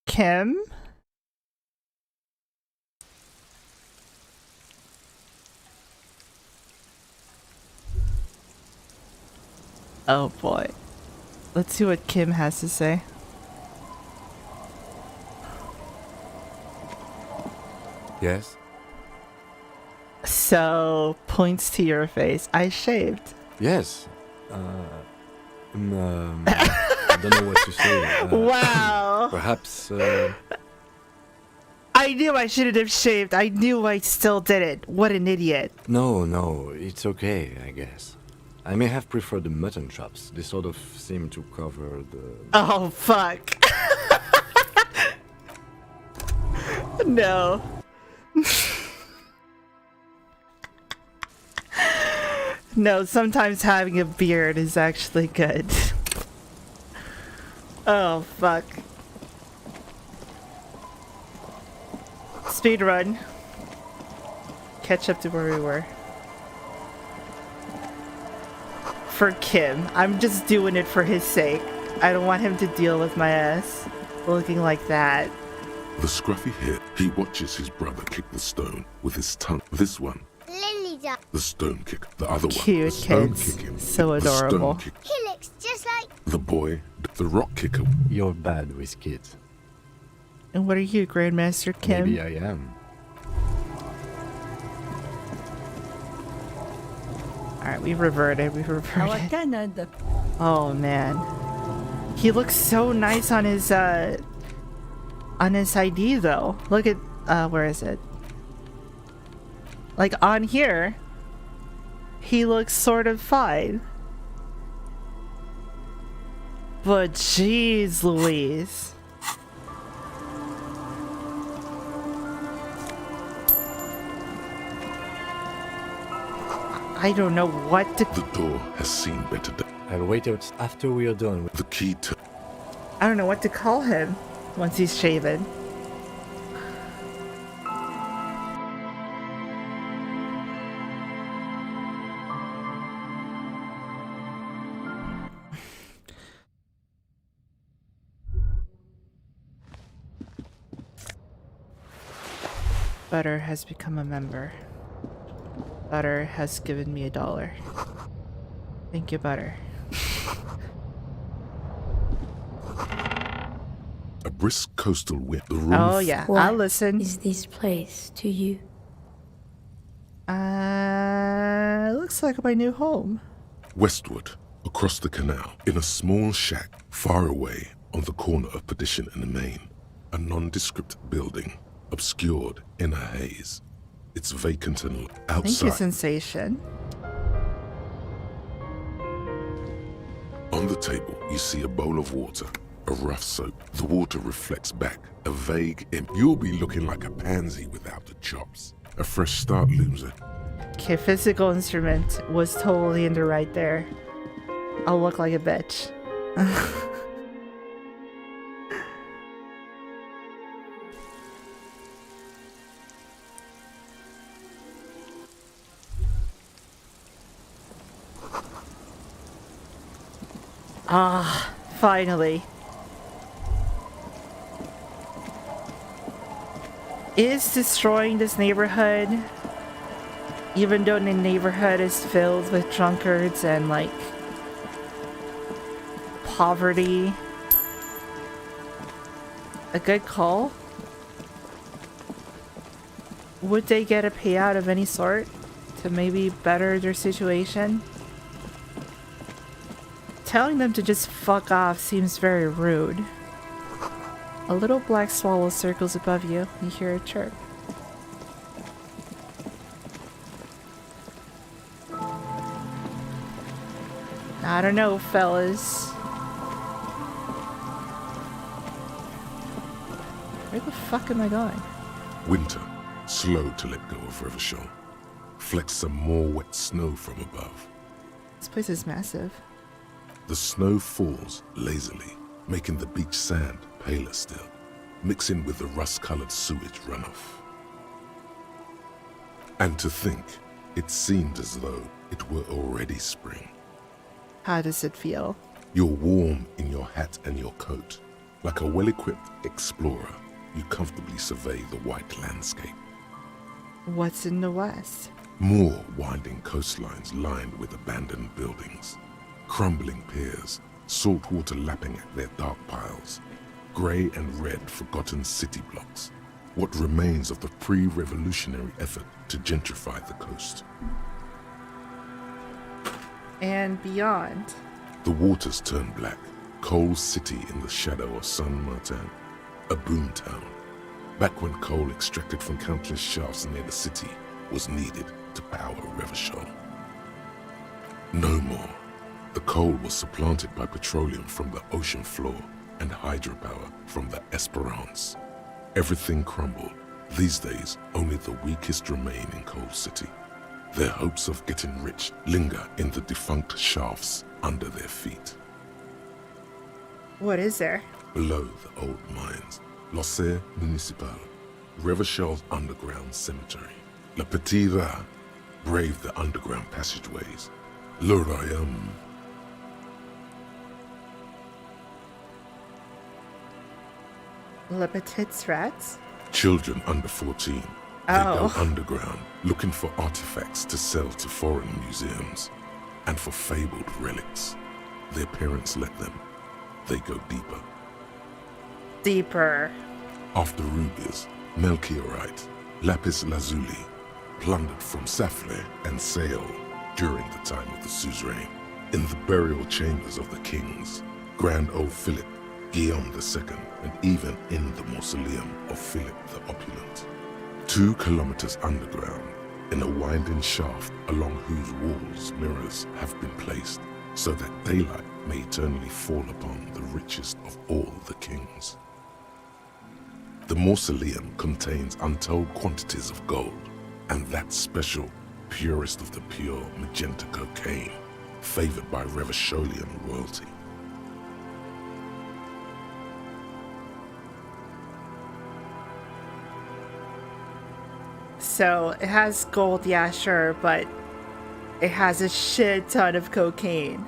Kim? Oh boy. Let's see what Kim has to say. Yes? So, points to your face. I shaved. Yes. I don't know what to say. Wow. Perhaps. I knew I shouldn't have shaved. I knew I still did it. What an idiot. No, it's okay, I guess. I may have preferred the mutton chops. They sort of seem to cover the. Oh, fuck. No. No, sometimes having a beard is actually good. Oh, fuck. Speed run. Catch up to where we were. For Kim. I'm just doing it for his sake. I don't want him to deal with my ass looking like that. The scruffy hit, he watches his brother kick the stone with his tongue. This one, Lily duck. the stone kick. The other one, Cute the stone kids. kicking. So The adorable. stone kick. He looks just like... The boy, the rock kicker. You're bad with kids. And what are you, Grandmaster Kim? Maybe I am. Alright, we've reverted. Our Canada. Oh man. He looks so nice on his ID though. Look at where is it? Like on here, he looks sort of fine. But jeez Louise. I don't know what to... The door has seen better days. I'll wait out after we are done with the key to... I don't know what to call him once he's shaven. Butter has become a member. Butter has given me $1. Thank you, Butter. A brisk coastal wind. The room. Oh yeah, I'll listen. Is this place to you? Looks like my new home. Westward, across the canal, in a small shack far away on the corner of Perdition and the Main, a nondescript building, obscured in a haze. It's vacant and outside. Thank you, Sensation. On the table, you see a bowl of water, a rough soap. The water reflects back, a vague imp. You'll be looking like a pansy without the chops. A fresh start looms it. Okay, physical instrument was totally in the right there. I'll look like a bitch. Ah, finally. Is destroying this neighborhood, even though the neighborhood is filled with drunkards and like poverty, a good call? Would they get a payout of any sort to maybe better their situation? Telling them to just fuck off seems very rude. A little black swallow circles above you. You hear a chirp. I don't know, fellas. Where the fuck am I going? Winter, slow to let go of Revachol, flecks some more wet snow from above. This place is massive. The snow falls lazily, making the beach sand paler still, mixing with the rust-colored sewage runoff. And to think, it seemed as though it were already spring. How does it feel? You're warm in your hat and your coat. Like a well-equipped explorer, you comfortably survey the white landscape. What's in the west? More winding coastlines lined with abandoned buildings, crumbling piers, salt water lapping at their dark piles, grey and red forgotten city blocks, what remains of the pre-revolutionary effort to gentrify the coast. And beyond. The waters turn black, Coal City in the shadow of San Martin, a boom town. Back when coal extracted from countless shafts near the city was needed to power Revachol. No more. The coal was supplanted by petroleum from the ocean floor and hydropower from the Esperance. Everything crumbled. These days, only the weakest remain in Coal City. Their hopes of getting rich linger in the defunct shafts under their feet. What is there? Below the old mines, L'Océan Municipal, Revachol's underground cemetery. Le Petit Rat braved the underground passageways. Le Royaume. Le Petits Rats? Children under 14. They Oh. go underground, looking for artifacts to sell to foreign museums, and for fabled relics. Their parents let them. They go deeper. Deeper. After rubies, melchiorite, lapis lazuli, plundered from Safle and Seol during the time of the suzerain, in the burial chambers of the kings, Grand Old Philip, Guillaume II, and even in the mausoleum of Philip the Opulent. 2 kilometers underground, in a winding shaft along whose walls mirrors have been placed, so that daylight may eternally fall upon the richest of all the kings. The mausoleum contains untold quantities of gold, and that special, purest of the pure magenta cocaine, favored by Revacholian royalty. So it has gold, yeah, sure, but it has a shit ton of cocaine.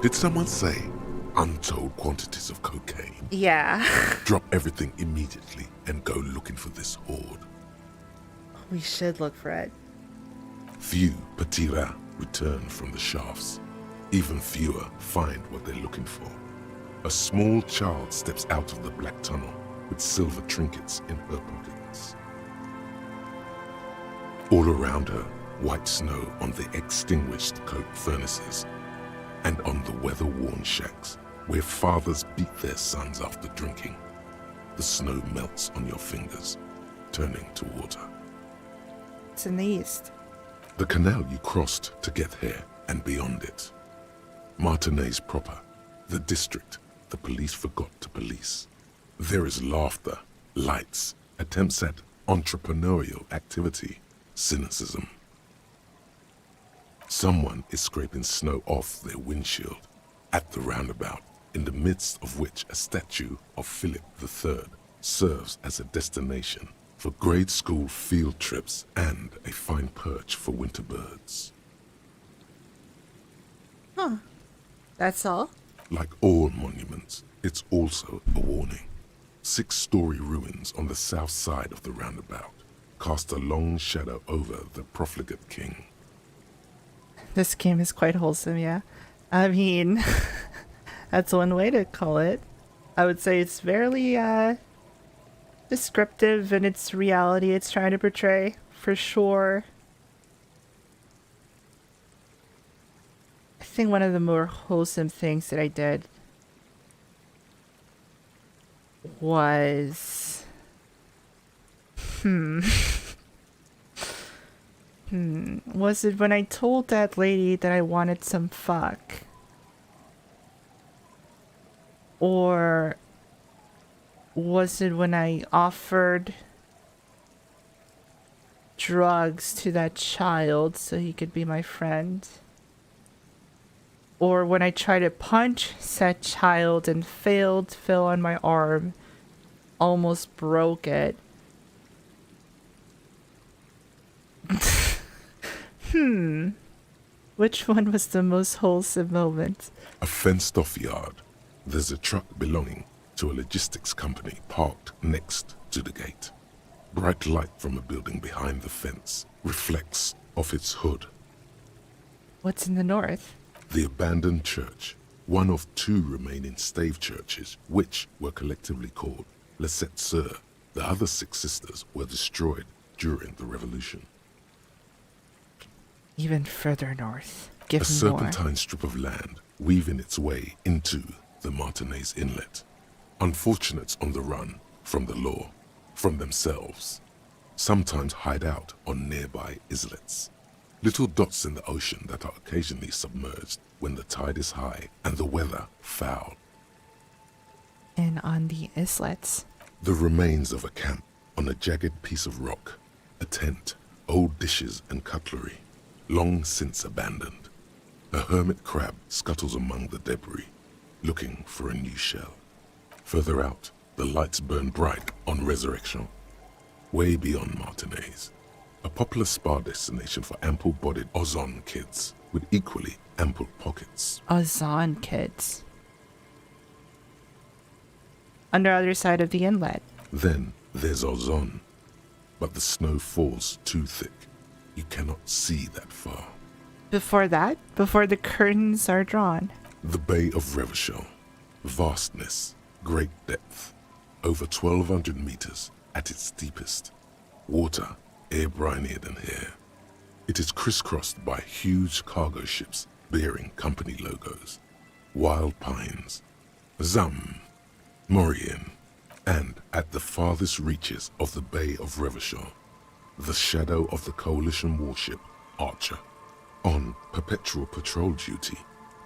Did someone say untold quantities of cocaine? Yeah. Drop everything immediately and go looking for this hoard. We should look for it. Few Petit Rats return from the shafts. Even fewer find what they're looking for. A small child steps out of the black tunnel with silver trinkets in her pockets. All around her, white snow on the extinguished coke furnaces and on the weather-worn shacks where fathers beat their sons after drinking. The snow melts on your fingers, turning to water. It's in the east. The canal you crossed to get here and beyond it. Martinez proper, the district the police forgot to police. There is laughter, lights, attempts at entrepreneurial activity, cynicism. Someone is scraping snow off their windshield at the roundabout, in the midst of which a statue of Philip III serves as a destination for grade school field trips and a fine perch for winter birds. Huh. That's all? Like all monuments, it's also a warning. 6-story ruins on the south side of the roundabout cast a long shadow over the profligate king. This game is quite wholesome, yeah. I mean, that's one way to call it. I would say it's fairly descriptive in its reality it's trying to portray, for sure. I think one of the more wholesome things that I did was... Was it when I told that lady that I wanted some fuck? Or was it when I offered drugs to that child so he could be my friend? Or when I tried to punch said child and failed, fell on my arm, almost broke it. Which one was the most wholesome moment? A fenced-off yard. There's a truck belonging to a logistics company parked next to the gate. Bright light from a building behind the fence reflects off its hood. What's in the north? The abandoned church, one of 2 remaining stave churches, which were collectively called Les Sept Sœurs. The other 6 sisters were destroyed during the revolution. Even further north. Give A me serpentine more. strip of land weaving its way into the Martinez Inlet. Unfortunates on the run from the law, from themselves, sometimes hide out on nearby islets. Little dots in the ocean that are occasionally submerged when the tide is high and the weather foul. And on the islets. The remains of a camp on a jagged piece of rock, a tent, old dishes and cutlery, long since abandoned. A hermit crab scuttles among the debris, looking for a new shell. Further out, the lights burn bright on Resurrection. Way beyond Martinez, a popular spa destination for ample-bodied Ozon kids with equally ample pockets. Ozon kids. On the other side of the inlet. Then there's Ozon, but the snow falls too thick. You cannot see that far. Before that? Before the curtains are drawn. The Bay of Revachol. Vastness, great depth. Over 1,200 meters at its deepest. Water, air-brinier than here. It is crisscrossed by huge cargo ships bearing company logos. Wild pines. Zam, Maurien, and at the farthest reaches of the Bay of Revachol, the shadow of the coalition warship Archer, on perpetual patrol duty,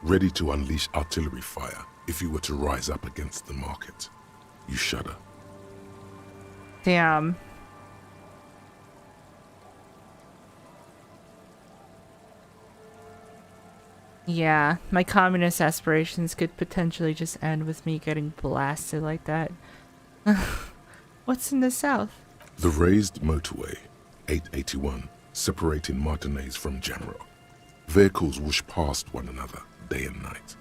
ready to unleash artillery fire if you were to rise up against the market. You shudder. Damn. Yeah, my communist aspirations could potentially just end with me getting blasted like that. What's in the south? The raised motorway, 881, separating Martinez from Jamrock. Vehicles whoosh past one another day and night,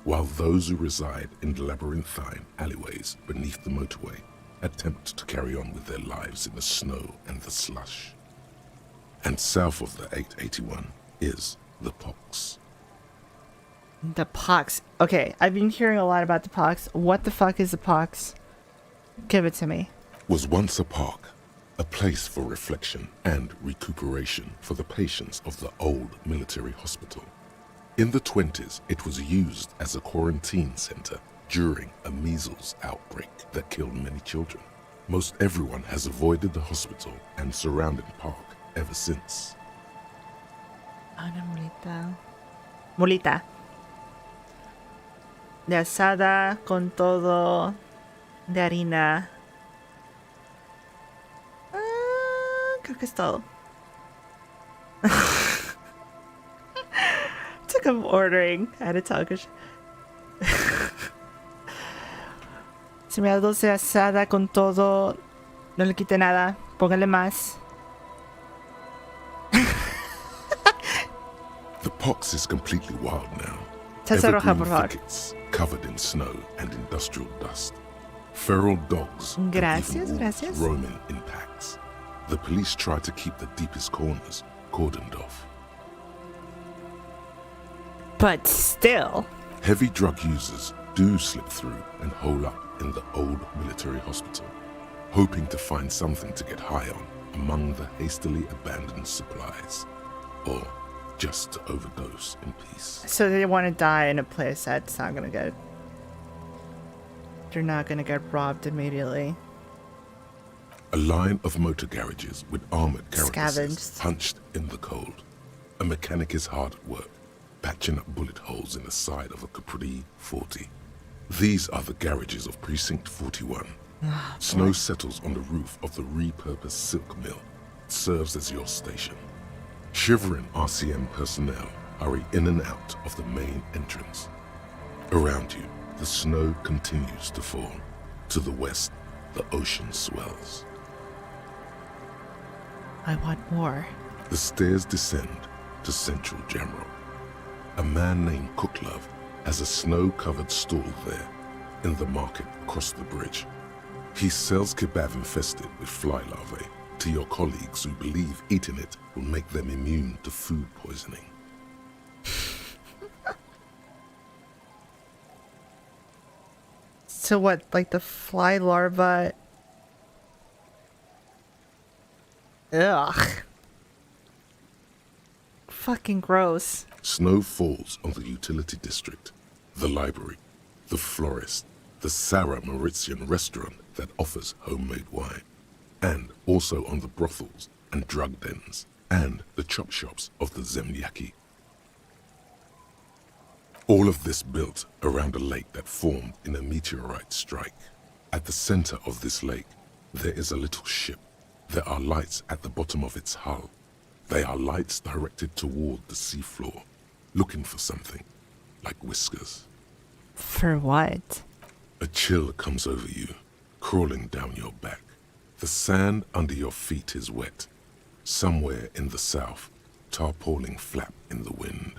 while those who reside in the labyrinthine alleyways beneath the motorway attempt to carry on with their lives in the snow and the slush. And south of the 881 is the Pox. The Pox. Okay, I've been hearing a lot about the Pox. What the fuck is the Pox? Give it to me. Was once a park, a place for reflection and recuperation for the patients of the old military hospital. In the 20s, it was used as a quarantine center during a measles outbreak that killed many children. Most everyone has avoided the hospital and surrounding park ever since. Una mulita. Mulita. De asada con todo de harina. Creo que es todo. Took him ordering at a taco. Se me da dulce asada con todo. No le quite nada. Póngale más. The Pox is completely wild now. Salsa roja, por favor. Thickets covered in snow and industrial dust. Feral dogs Gracias, and even wolves gracias. roaming in packs. The police try to keep the deepest corners cordoned off. But still. Heavy drug users do slip through and hole up in the old military hospital, hoping to find something to get high on among the hastily abandoned supplies, or just to overdose in peace. So they want to die in a place that's not gonna get. They're not gonna get robbed immediately. A line of motor garages with armored carapaces Scavenged. hunched in the cold. A mechanic is hard at work, patching up bullet holes in the side of a Capri 40. These are the garages of Precinct 41. Snow settles on the roof of the repurposed silk mill. It serves as your station. Shivering RCM personnel hurry in and out of the main entrance. Around you, the snow continues to fall. To the west, the ocean swells. I want more. The stairs descend to Central General. A man named Cooklove has a snow-covered stall there in the market across the bridge. He sells kebab infested with fly larvae to your colleagues who believe eating it will make them immune to food poisoning. So what, like the fly larva? Ugh. Fucking gross. Snow falls on the utility district, the library, the florist, the Sarah Mauritian restaurant that offers homemade wine, and also on the brothels and drug dens, and the chop shops of the Zemlyaki. All of this built around a lake that formed in a meteorite strike. At the center of this lake, there is a little ship. There are lights at the bottom of its hull. They are lights directed toward the seafloor, looking for something, like whiskers. For what? A chill comes over you, crawling down your back. The sand under your feet is wet. Somewhere in the south, tarpaulin flap in the wind.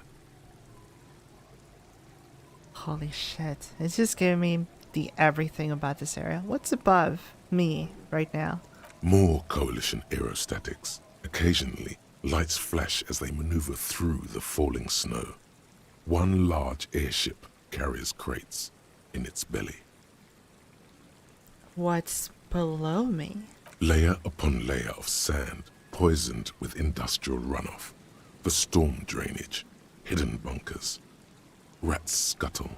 Holy shit. It's just giving me the everything about this area. What's above me right now? More Coalition aerostatics. Occasionally, lights flash as they maneuver through the falling snow. One large airship carries crates in its belly. What's below me? Layer upon layer of sand, poisoned with industrial runoff. The storm drainage, hidden bunkers. Rats scuttle.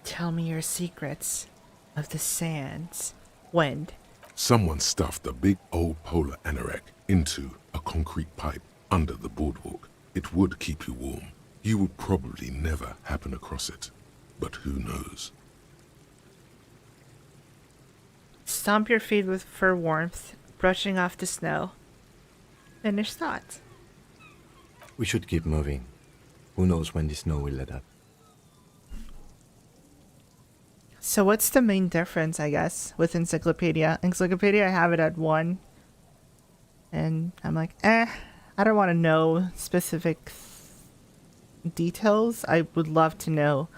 Tell me your secrets of the sands. Wind. Someone stuffed a big old polar anorak into a concrete pipe under the boardwalk. It would keep you warm. You would probably never happen across it. But who knows? Stomp your feet for warmth, brushing off the snow. Finish thought. We should keep moving. Who knows when the snow will let up. So what's the main difference, I guess, with Encyclopedia? Encyclopedia, I have it at 1. And I'm like, I don't want to know specific details. I would love to know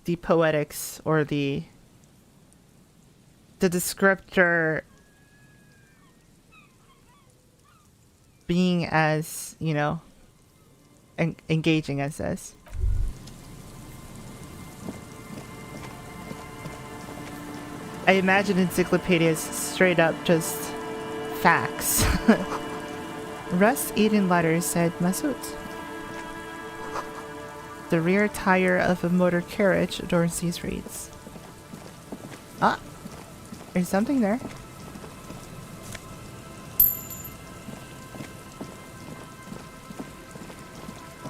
the poetics or the descriptor being as, you know, engaging as this. I imagine encyclopedias straight up just facts. Rust-eaten letters said Masoud. The rear tire of a motor carriage adorns these reeds. Ah, there's something there.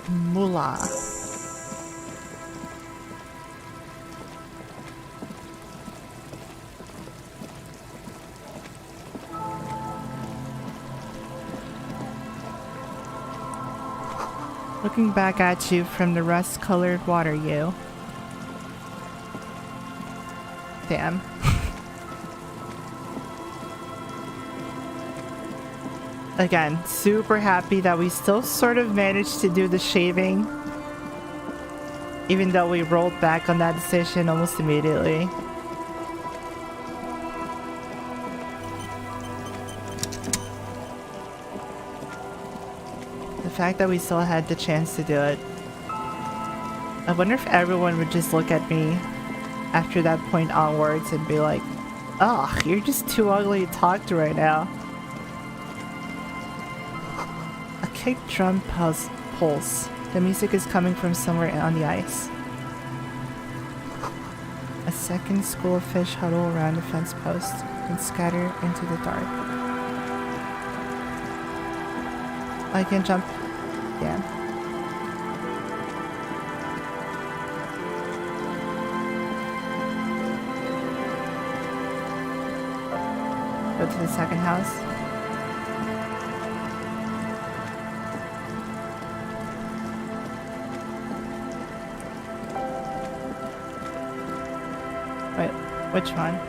Mullah. Looking back at you from the rust-colored water, you. Damn. Again, super happy that we still sort of managed to do the shaving. Even though we rolled back on that decision almost immediately. The fact that we still had the chance to do it. I wonder if everyone would just look at me after that point onwards and be like, ugh, you're just too ugly to talk to right now. A kick drum pulse. The music is coming from somewhere on the ice. A second school of fish huddle around a fence post. and scatter into the dark. I can jump. Yeah. Go to the second house. Wait, which one?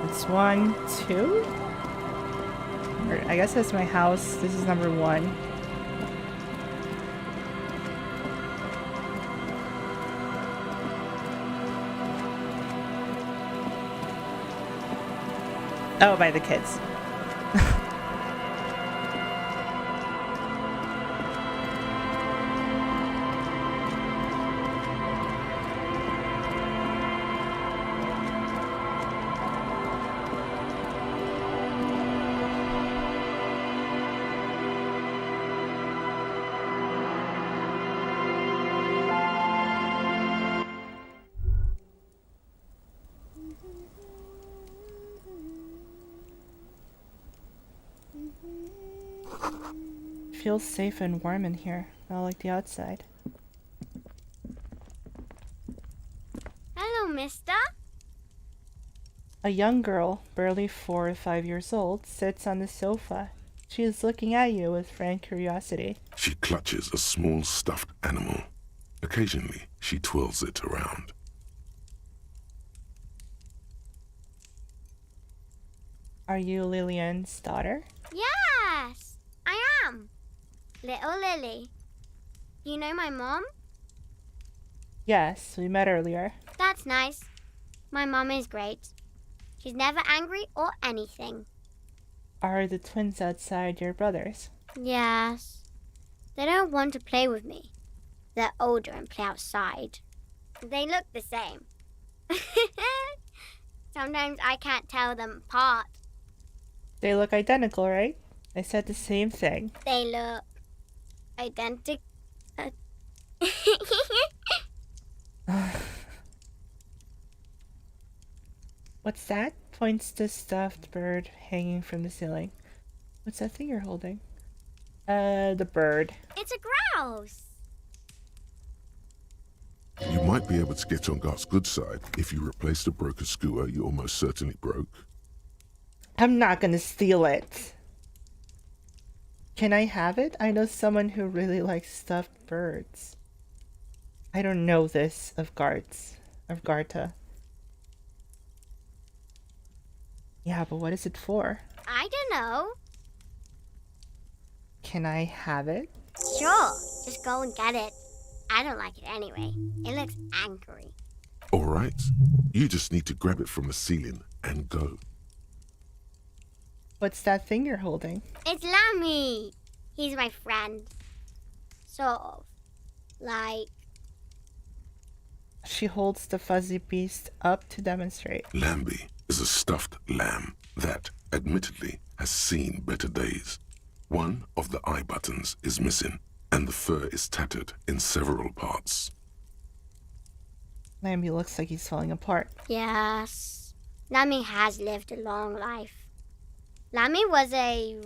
It's 1, 2? Or I guess that's my house. This is number 1. Oh, by the kids. Feels safe and warm in here, not like the outside. Hello, mister. A young girl, barely 4 or 5 years old, sits on the sofa. She is looking at you with frank curiosity. She clutches a small stuffed animal. Occasionally, she twirls it around. Are you Lillian's daughter? Yes, I am. Little Lily. You know my mom? Yes, we met earlier. That's nice. My mom is great. She's never angry or anything. Are the twins outside your brothers? Yes. They don't want to play with me. They're older and play outside. They look the same. Sometimes I can't tell them apart. They look identical, right? I said the same thing. They look identical. What's that? Points to stuffed bird hanging from the ceiling. What's that thing you're holding? The bird. It's a grouse. You might be able to get on Gart's good side if you replace the broken skewer you almost certainly broke. I'm not gonna steal it. Can I have it? I know someone who really likes stuffed birds. I don't know this of Garta. Yeah, but what is it for? I don't know. Can I have it? Sure, just go and get it. I don't like it anyway. It looks angry. All right. You just need to grab it from the ceiling and go. What's that thing you're holding? It's Lammy. He's my friend. Sort of. Like... She holds the fuzzy beast up to demonstrate. Lambie is a stuffed lamb that, admittedly, has seen better days. One of the eye buttons is missing, and the fur is tattered in several parts. Lambie looks like he's falling apart. Yes. Lammy has lived a long life. Lammy was a...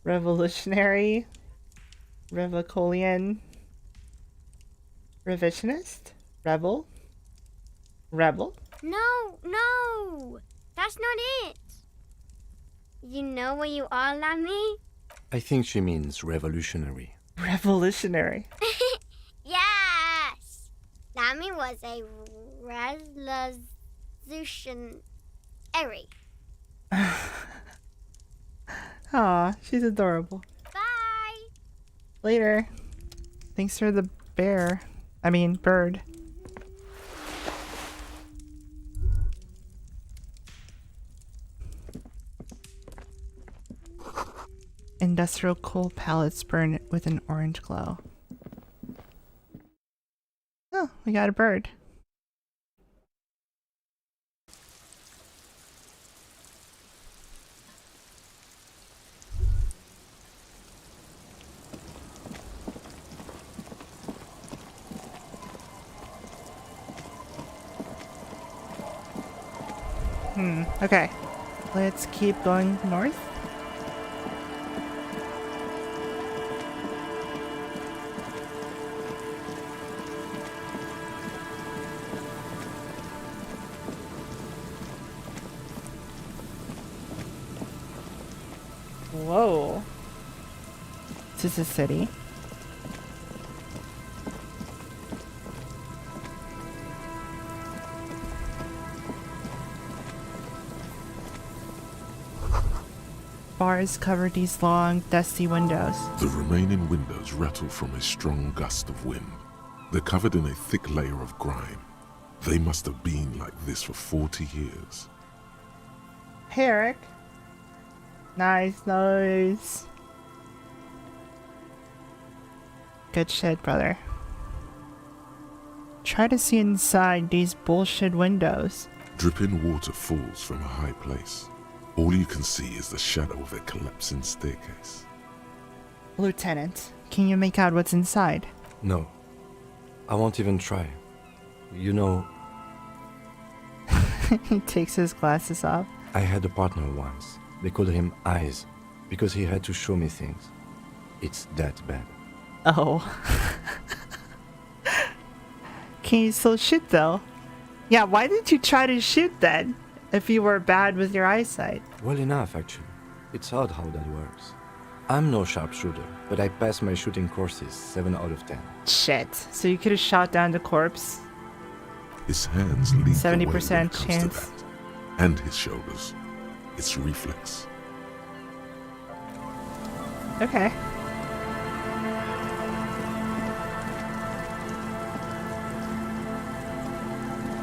Revolutionary? Revocolian? Revisionist? Rebel? Rebel? No! That's not it. You know what you are, Lammy? I think she means revolutionary. Revolutionary. Yes! Lammy was a revolutionary. Aw, she's adorable. Bye! Later. Thanks for the bird. Industrial coal pallets burn with an orange glow. Oh, we got a bird. Okay, let's keep going north. Whoa. This is a city. Bars cover these long, dusty windows. The remaining windows rattle from a strong gust of wind. They're covered in a thick layer of grime. They must have been like this for 40 years. Hey, Eric. Nice. Good shit, brother. Try to see inside these bullshit windows. Dripping water falls from a high place. All you can see is the shadow of a collapsing staircase. Lieutenant, can you make out what's inside? No. I won't even try. You know, he takes his glasses off. I had a partner once. They called him Eyes because he had to show me things. It's that bad. Oh. Can you still shoot though? Yeah, why did you try to shoot then? If you were bad with your eyesight. Well enough, actually. It's odd how that works. I'm no sharpshooter, but I passed my shooting courses 7 out of 10. Shit. So you could have shot down the corpse. His hands lead 70% the way when it comes to chance. that. And his shoulders. It's reflex. Okay.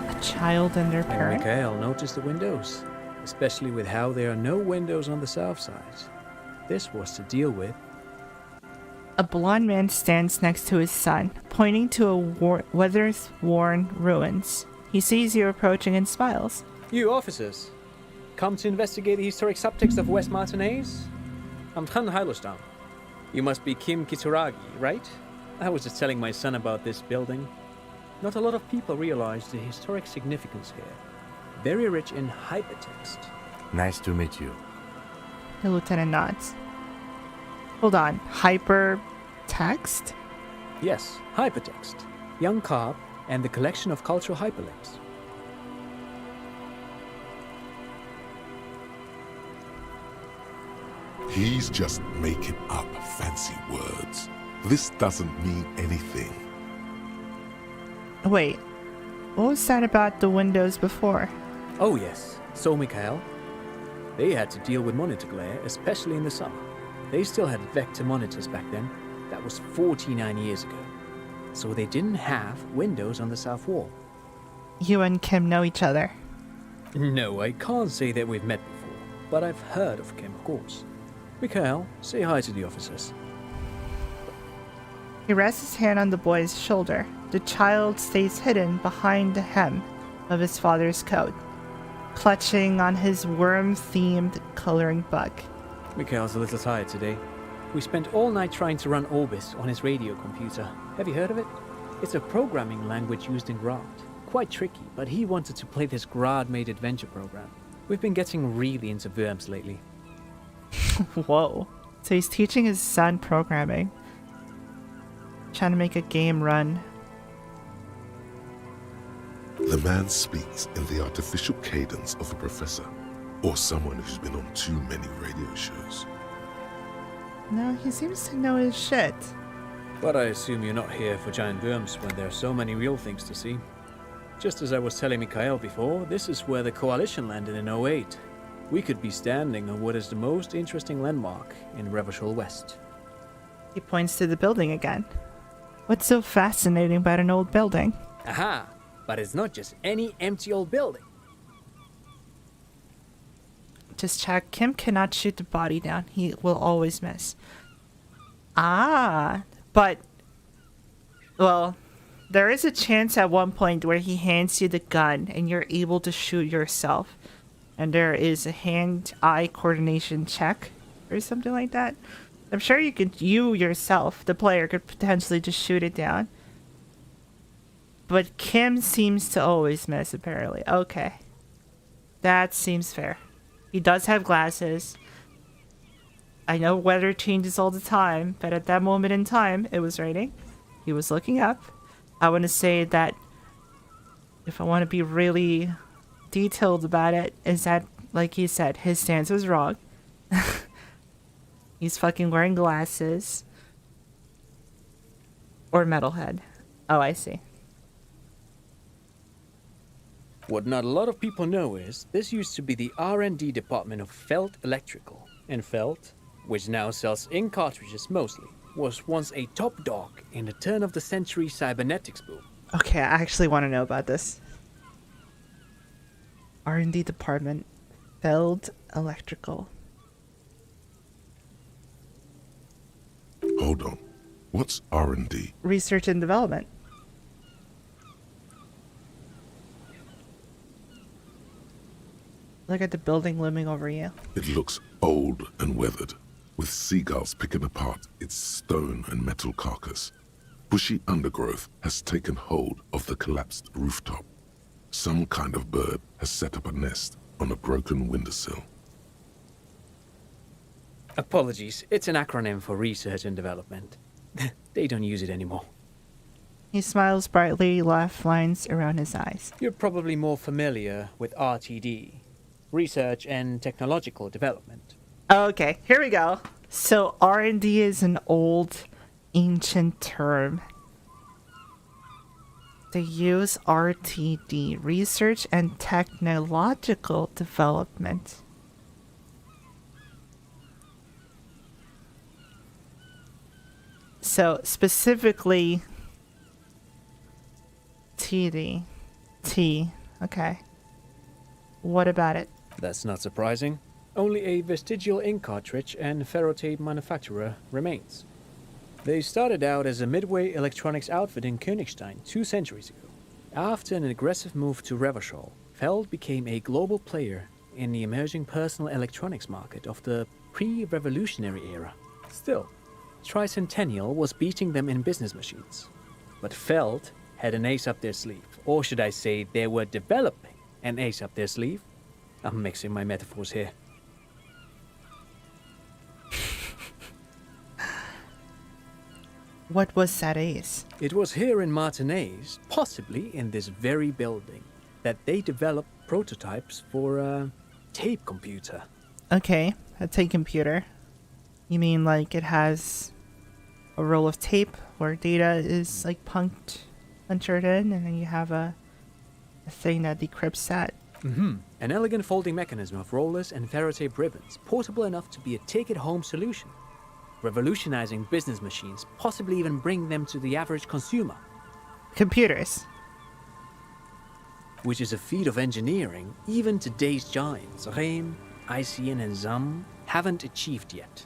A child and their parent. Mikhail noticed the windows, especially with how there are no windows on the south side. This was to deal with. A blond man stands next to his son, pointing to a weather-worn ruins. He sees you approaching and smiles. You officers, come to investigate the historic subtext of West Martinez? I'm Tran Heilostam. You must be Kim Kituragi, right? I was just telling my son about this building. Not a lot of people realize the historic significance here. Very rich in hypertext. Nice to meet you. The lieutenant nods. Hold on. Hypertext? Yes, hypertext. Young Carp and the collection of cultural hyperlinks. He's just making up fancy words. This doesn't mean anything. Wait. What was that about the windows before? Oh yes, so Mikhail. They had to deal with monitor glare, especially in the summer. They still had vector monitors back then. That was 49 years ago. So they didn't have windows on the south wall. You and Kim know each other. No, I can't say that we've met before, but I've heard of Kim, of course. Mikhail, say hi to the officers. He rests his hand on the boy's shoulder. The child stays hidden behind the hem of his father's coat, clutching on his worm-themed coloring book. Mikhail's a little tired today. We spent all night trying to run Orbis on his radio computer. Have you heard of it? It's a programming language used in Grad. Quite tricky, but he wanted to play this Grad-made adventure program. We've been getting really into Worms lately. Whoa. So he's teaching his son programming. Trying to make a game run. The man speaks in the artificial cadence of a professor, or someone who's been on too many radio shows. No, he seems to know his shit. But I assume you're not here for giant worms when there are so many real things to see. Just as I was telling Mikhail before, this is where the Coalition landed in 08. We could be standing on what is the most interesting landmark in Revachol West. He points to the building again. What's so fascinating about an old building? Aha! But it's not just any empty old building. Just check. Kim cannot shoot the body down. He will always miss. Ah, but... Well, there is a chance at one point where he hands you the gun and you're able to shoot yourself. And there is a hand-eye coordination check or something like that. I'm sure you yourself, the player, could potentially just shoot it down. But Kim seems to always miss, apparently. Okay. That seems fair. He does have glasses. I know weather changes all the time, but at that moment in time, it was raining. He was looking up. I want to say that if I want to be really detailed about it, is that, like he said, his stance was wrong. He's fucking wearing glasses. Or metalhead. Oh, I see. What not a lot of people know is this used to be the R&D department of Felt Electrical. And Felt, which now sells ink cartridges mostly, was once a top dog in the turn-of-the-century cybernetics boom. Okay, I actually want to know about this. R&D department. Feld Electrical. Hold on. What's R&D? Research and development. Look at the building looming over you. It looks old and weathered, with seagulls picking apart its stone and metal carcass. Bushy undergrowth has taken hold of the collapsed rooftop. Some kind of bird has set up a nest on a broken windowsill. Apologies, it's an acronym for research and development. They don't use it anymore. He smiles brightly, laugh lines around his eyes. You're probably more familiar with RTD, Research and Technological Development. Okay, here we go. So R&D is an old, ancient term. They use RTD, Research and Technological Development. So specifically TD. T. Okay. What about it? That's not surprising. Only a vestigial ink cartridge and ferrotape manufacturer remains. They started out as a midway electronics outfit in Königstein 2 centuries ago. After an aggressive move to Revachol, Feld became a global player in the emerging personal electronics market of the pre-revolutionary era. Still, Tricentennial was beating them in business machines. But Feld had an ace up their sleeve, or should I say they were developing an ace up their sleeve. I'm mixing my metaphors here. What was that ace? It was here in Martinez, possibly in this very building, that they developed prototypes for a tape computer. Okay, a tape computer. You mean like it has a roll of tape where data is like punctured in, and then you have a thing that decrypts that? Mm-hmm. An elegant folding mechanism of rollers and ferrotape ribbons, portable enough to be a take-it-home solution. Revolutionizing business machines, possibly even bring them to the average consumer. Computers. Which is a feat of engineering even today's giants, Rehm, ICN and ZAM, haven't achieved yet.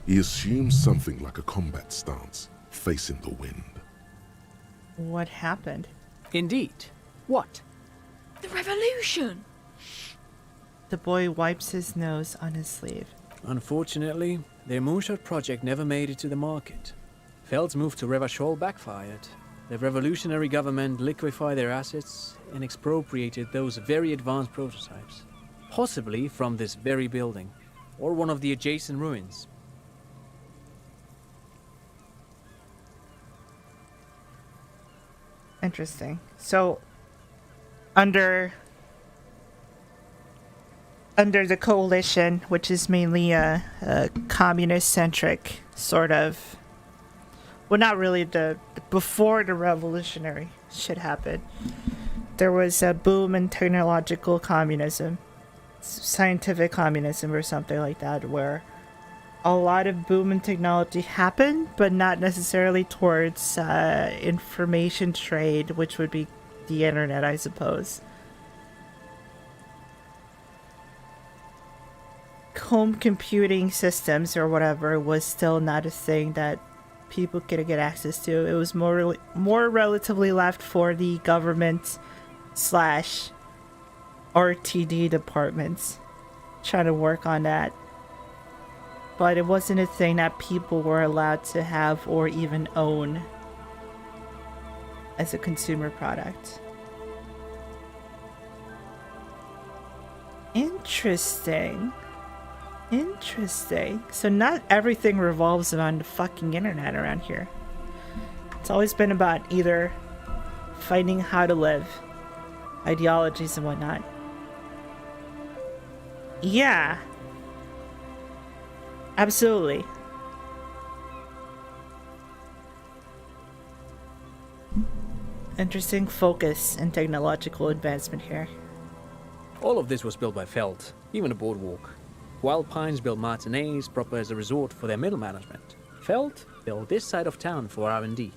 He assumes something like a combat stance, facing the wind. What happened? Indeed. What? The revolution! The boy wipes his nose on his sleeve. Unfortunately, their moonshot project never made it to the market. Feld's move to Revachol backfired. The revolutionary government liquefied their assets and expropriated those very advanced prototypes. Possibly from this very building, or one of the adjacent ruins. Interesting. So, under the coalition, which is mainly a communist-centric sort of, well, not really before the revolutionary shit happened, there was a boom in technological communism, scientific communism or something like that, where a lot of boom in technology happened, but not necessarily towards information trade, which would be the internet, I suppose. Home computing systems or whatever was still not a thing that people could get access to. It was more relatively left for the government / RTD departments trying to work on that. But it wasn't a thing that people were allowed to have or even own as a consumer product. Interesting. Interesting. So not everything revolves around the fucking internet around here. It's always been about either finding how to live, ideologies and whatnot. Yeah. Absolutely. Interesting focus and technological advancement here. All of this was built by Feld, even the boardwalk. Wild Pines built Martinez proper as a resort for their middle management. Feld built this side of town for R&D.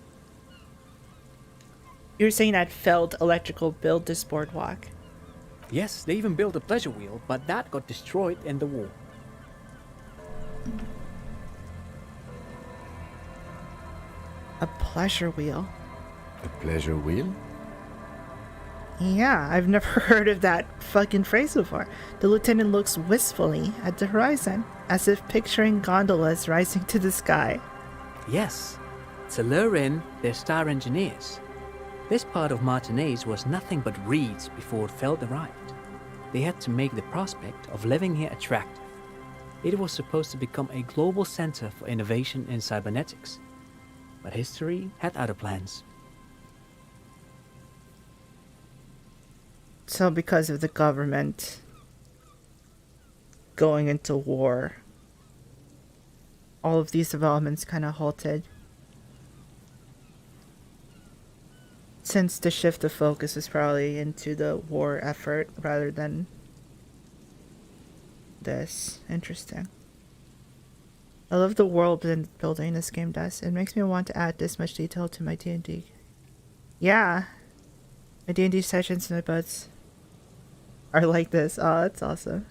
You're saying that Feld Electrical built this boardwalk? Yes, they even built a pleasure wheel, but that got destroyed in the war. A pleasure wheel? A pleasure wheel? Yeah, I've never heard of that fucking phrase before. The lieutenant looks wistfully at the horizon, as if picturing gondolas rising to the sky. Yes, to lure in their star engineers. This part of Martinez was nothing but reeds before Feld arrived. They had to make the prospect of living here attractive. It was supposed to become a global center for innovation in cybernetics. But history had other plans. So because of the government going into war, all of these developments kind of halted. Since the shift of focus was probably into the war effort rather than this. Interesting. I love the world building this game does. It makes me want to add this much detail to my D&D. Yeah. My D&D sessions and my buds are like this. Oh, that's awesome.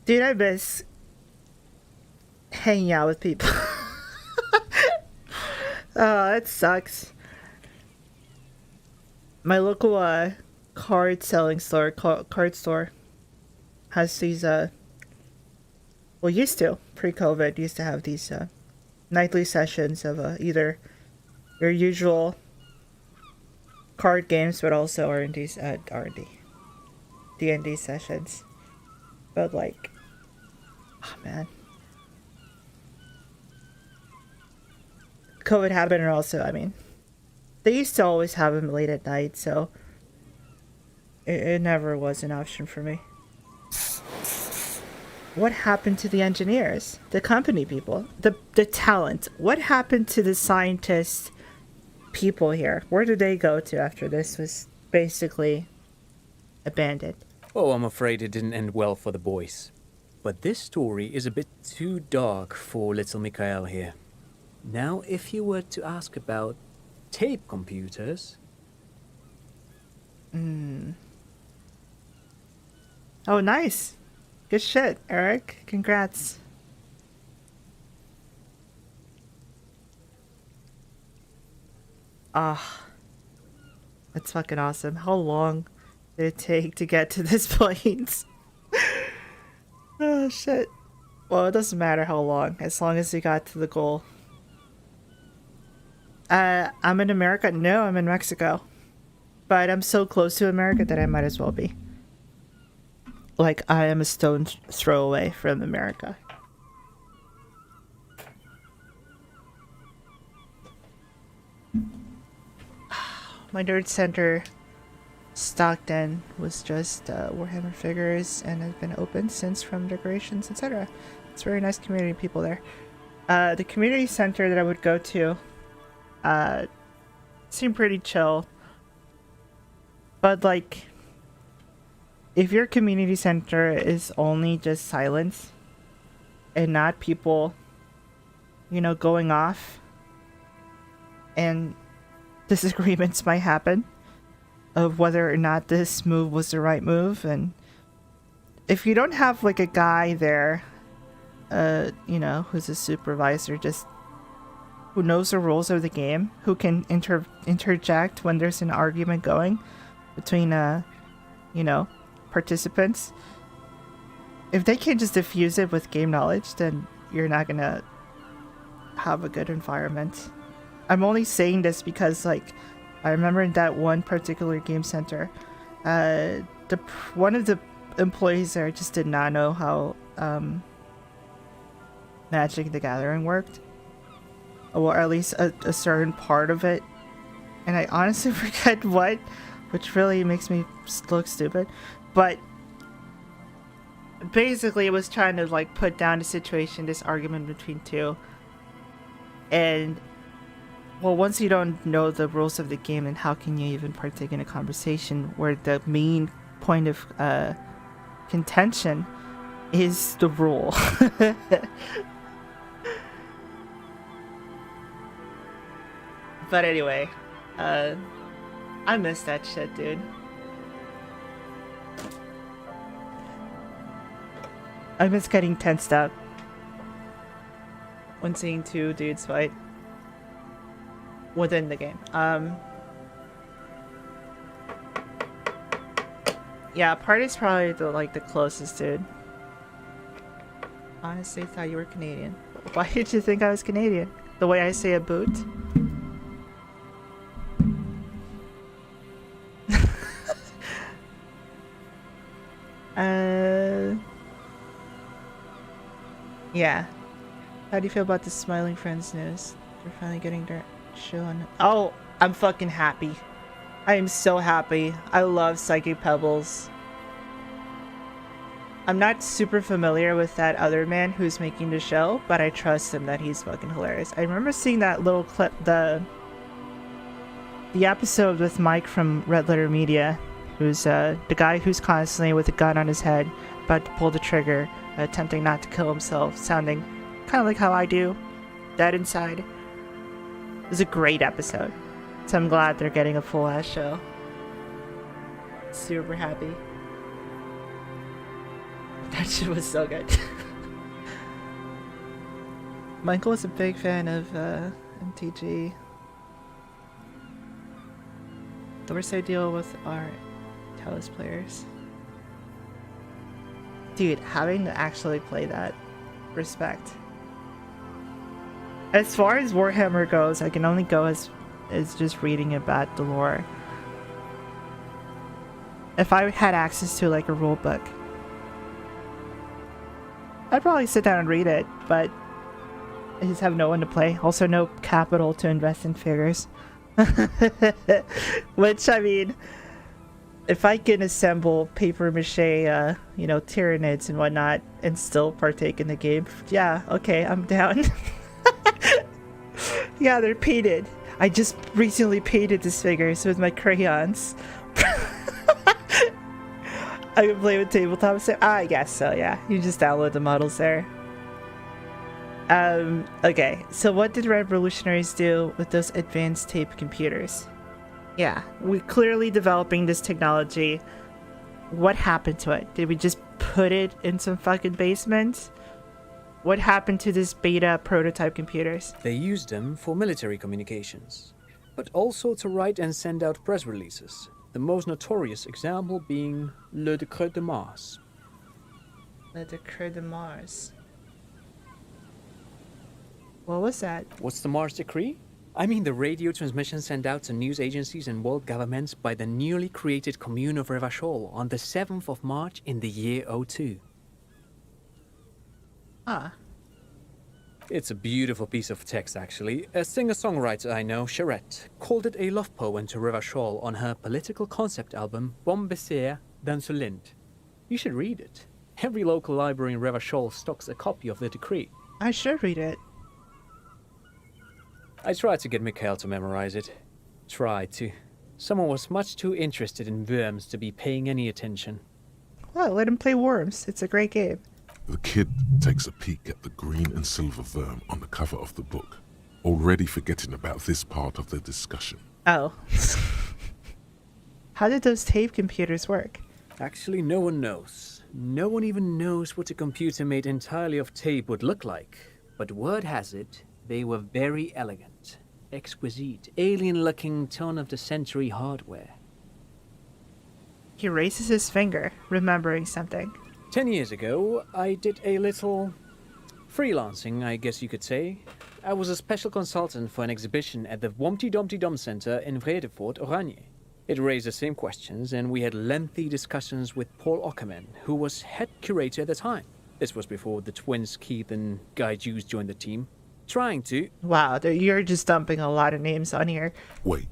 Dude, I miss hanging out with people. Oh, that sucks. My local card selling store, card store, has these well, used to pre-COVID used to have these nightly sessions of either your usual card games, but also R&D D&D sessions. But like, oh man, COVID happened, and also, I mean, they used to always have them late at night, so it never was an option for me. What happened to the engineers, the company people, the talent? What happened to the scientists people here? Where did they go to after this was basically abandoned? Oh, I'm afraid it didn't end well for the boys. But this story is a bit too dark for little Mikhail here. Now, if you were to ask about tape computers... Oh, nice. Good shit, Eric. Congrats. Ah. That's fucking awesome. How long did it take to get to this point? Oh, shit. Well, it doesn't matter how long, as long as you got to the goal. I'm in America? No, I'm in Mexico. But I'm so close to America that I might as well be. Like, I am a stone's throw away from America. My nerd center, Stockton, was just Warhammer figures and has been open since, from decorations, etc. It's a very nice community of people there. The community center that I would go to seemed pretty chill. But, like, if your community center is only just silence and not people, you know, going off, and disagreements might happen of whether or not this move was the right move, and if you don't have like a guy there, you know, who's a supervisor, just who knows the rules of the game, who can interject when there's an argument going between you know, participants, if they can't just diffuse it with game knowledge, then you're not gonna have a good environment. I'm only saying this because, like, I remember in that one particular game center, one of the employees there just did not know how Magic the Gathering worked. Or at least a certain part of it. And I honestly forget what, which really makes me look stupid. But basically it was trying to like put down the situation, this argument between two. And well, once you don't know the rules of the game, then how can you even partake in a conversation where the main point of contention is the rule? But anyway, I miss that shit, dude. I miss getting tensed up when seeing two dudes fight within the game. Yeah, Party's probably the closest, dude. Honestly, thought you were Canadian. Why did you think I was Canadian? The way I say a boot? Yeah. How do you feel about the Smiling Friends news? They're finally getting their show on. Oh, I'm fucking happy. I am so happy. I love Psychic Pebbles. I'm not super familiar with that other man who's making the show, but I trust him that he's fucking hilarious. I remember seeing that little clip, the episode with Mike from Red Letter Media, who's the guy who's constantly with a gun on his head, about to pull the trigger, attempting not to kill himself, sounding kind of like how I do, dead inside. It was a great episode, so I'm glad they're getting a full-ass show. Super happy. That shit was so good. Michael was a big fan of MTG. The worst I deal with are Talos players. Dude, having to actually play that, respect. As far as Warhammer goes, I can only go as just reading about the lore. If I had access to like a rule book, I'd probably sit down and read it, but I just have no one to play. Also no capital to invest in figures. Which, I mean, if I can assemble paper mache, Tyranids and whatnot, and still partake in the game, yeah, okay, I'm down. Yeah, they're painted. I just recently painted these figures with my crayons. I can play with tabletop sim. I guess so, yeah. You just download the models there. Okay, so what did revolutionaries do with those advanced tape computers? Yeah, we're clearly developing this technology. What happened to it? Did we just put it in some fucking basement? What happened to this beta prototype computers? They used them for military communications, but also to write and send out press releases. The most notorious example being Le Décret de Mars. Le Décret de Mars. What was that? What's the Mars Decree? I mean the radio transmission sent out to news agencies and world governments by the newly created Commune of Revachol on the 7th of March in the year 02. Ah. It's a beautiful piece of text, actually. A singer-songwriter I know, Charette, called it a love poem to Revachol on her political concept album, Bon Baiser dans ce Lind. You should read it. Every local library in Revachol stocks a copy of the decree. I should read it. I tried to get Mikhail to memorize it. Tried to. Someone was much too interested in worms to be paying any attention. Well, let him play Worms. It's a great game. The kid takes a peek at the green and silver worm on the cover of the book, already forgetting about this part of the discussion. Oh. How did those tape computers work? Actually, no one knows. No one even knows what a computer made entirely of tape would look like. But word has it, they were very elegant, exquisite, alien-looking turn-of-the-century hardware. He raises his finger, remembering something. 10 years ago, I did a little freelancing, I guess you could say. I was a special consultant for an exhibition at the Wompty Dumpty Dum Center in Vredefort, Oranje. It raised the same questions, and we had lengthy discussions with Paul Ockerman, who was head curator at the time. This was before the twins Keith and Guy Jews joined the team, trying to... Wow, you're just dumping a lot of names on here. Wait,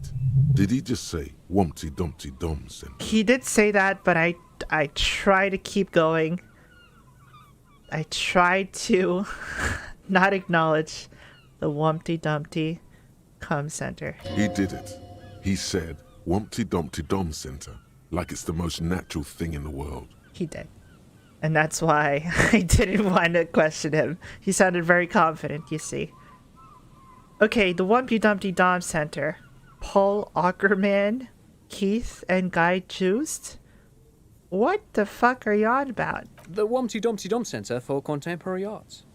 did he just say Wumpty Dumpty Dum Center? He did say that, but I try to keep going. I tried to not acknowledge the Wumpty Dumpty Cum Center. He did it. He said Wumpty Dumpty Dum Center, like it's the most natural thing in the world. He did. And that's why I didn't want to question him. He sounded very confident, you see. Okay, the Wumpty Dumpty Dom Center. Paul Ockerman, Keith, and Guy Joost? What the fuck are you on about? The Wumpty Dumpty Dum Center for Contemporary Arts.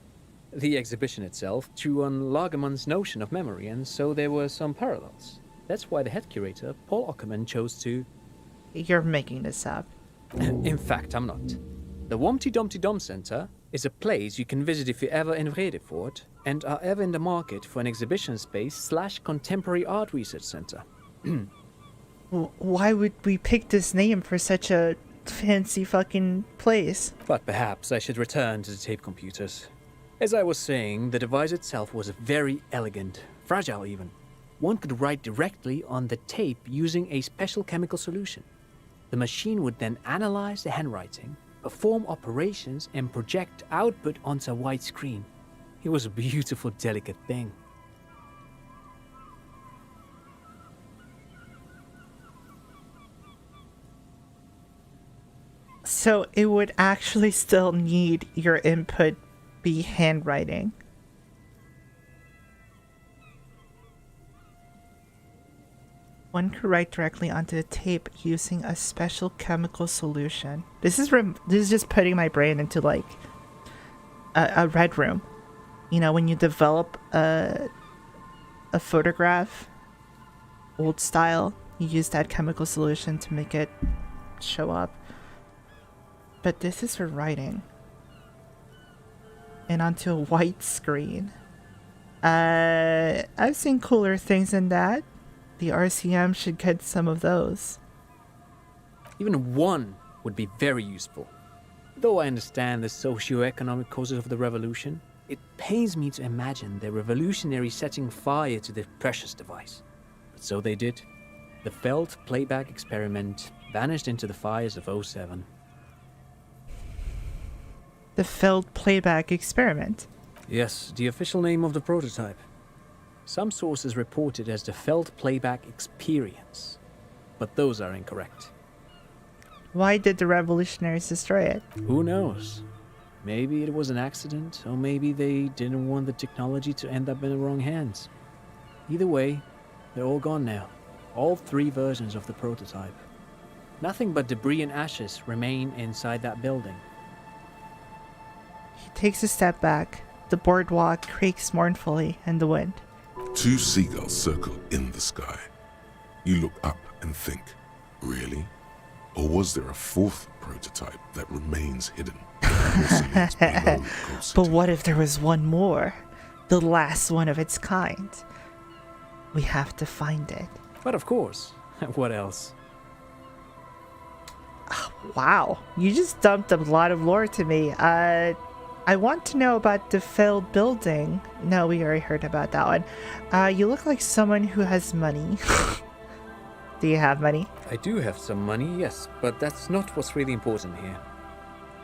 The exhibition itself drew on Lagerman's notion of memory, and so there were some parallels. That's why the head curator, Paul Ockerman, chose to... You're making this up. In fact, I'm not. The Wumpty Dumpty Dum Center is a place you can visit if you're ever in Vredefort and are ever in the market for an exhibition space / contemporary art research center. Why would we pick this name for such a fancy fucking place? But perhaps I should return to the tape computers. As I was saying, the device itself was very elegant, fragile even. One could write directly on the tape using a special chemical solution. The machine would then analyze the handwriting, perform operations, and project output onto a white screen. It was a beautiful, delicate thing. So it would actually still need your input be handwriting. One could write directly onto the tape using a special chemical solution. This is just putting my brain into like a red room. You know, when you develop a photograph, old style, you use that chemical solution to make it show up. But this is for writing. And onto a white screen. I've seen cooler things than that. The RCM should get some of those. Even one would be very useful. Though I understand the socio-economic causes of the revolution, it pains me to imagine the revolutionaries setting fire to the precious device. But so they did. The Feld playback experiment vanished into the fires of 07. The Feld playback experiment? Yes, the official name of the prototype. Some sources report it as the Feld playback experience, but those are incorrect. Why did the revolutionaries destroy it? Who knows? Maybe it was an accident, or maybe they didn't want the technology to end up in the wrong hands. Either way, they're all gone now. All 3 versions of the prototype. Nothing but debris and ashes remain inside that building. He takes a step back. The boardwalk creaks mournfully in the wind. 2 seagulls circle in the sky. You look up and think, really? Or was there a 4th prototype that remains hidden? But what if there was one more? The last one of its kind? We have to find it. But of course. What else? Wow. You just dumped a lot of lore to me. I want to know about the failed building. No, we already heard about that one. You look like someone who has money. Do you have money? I do have some money, yes, but that's not what's really important here.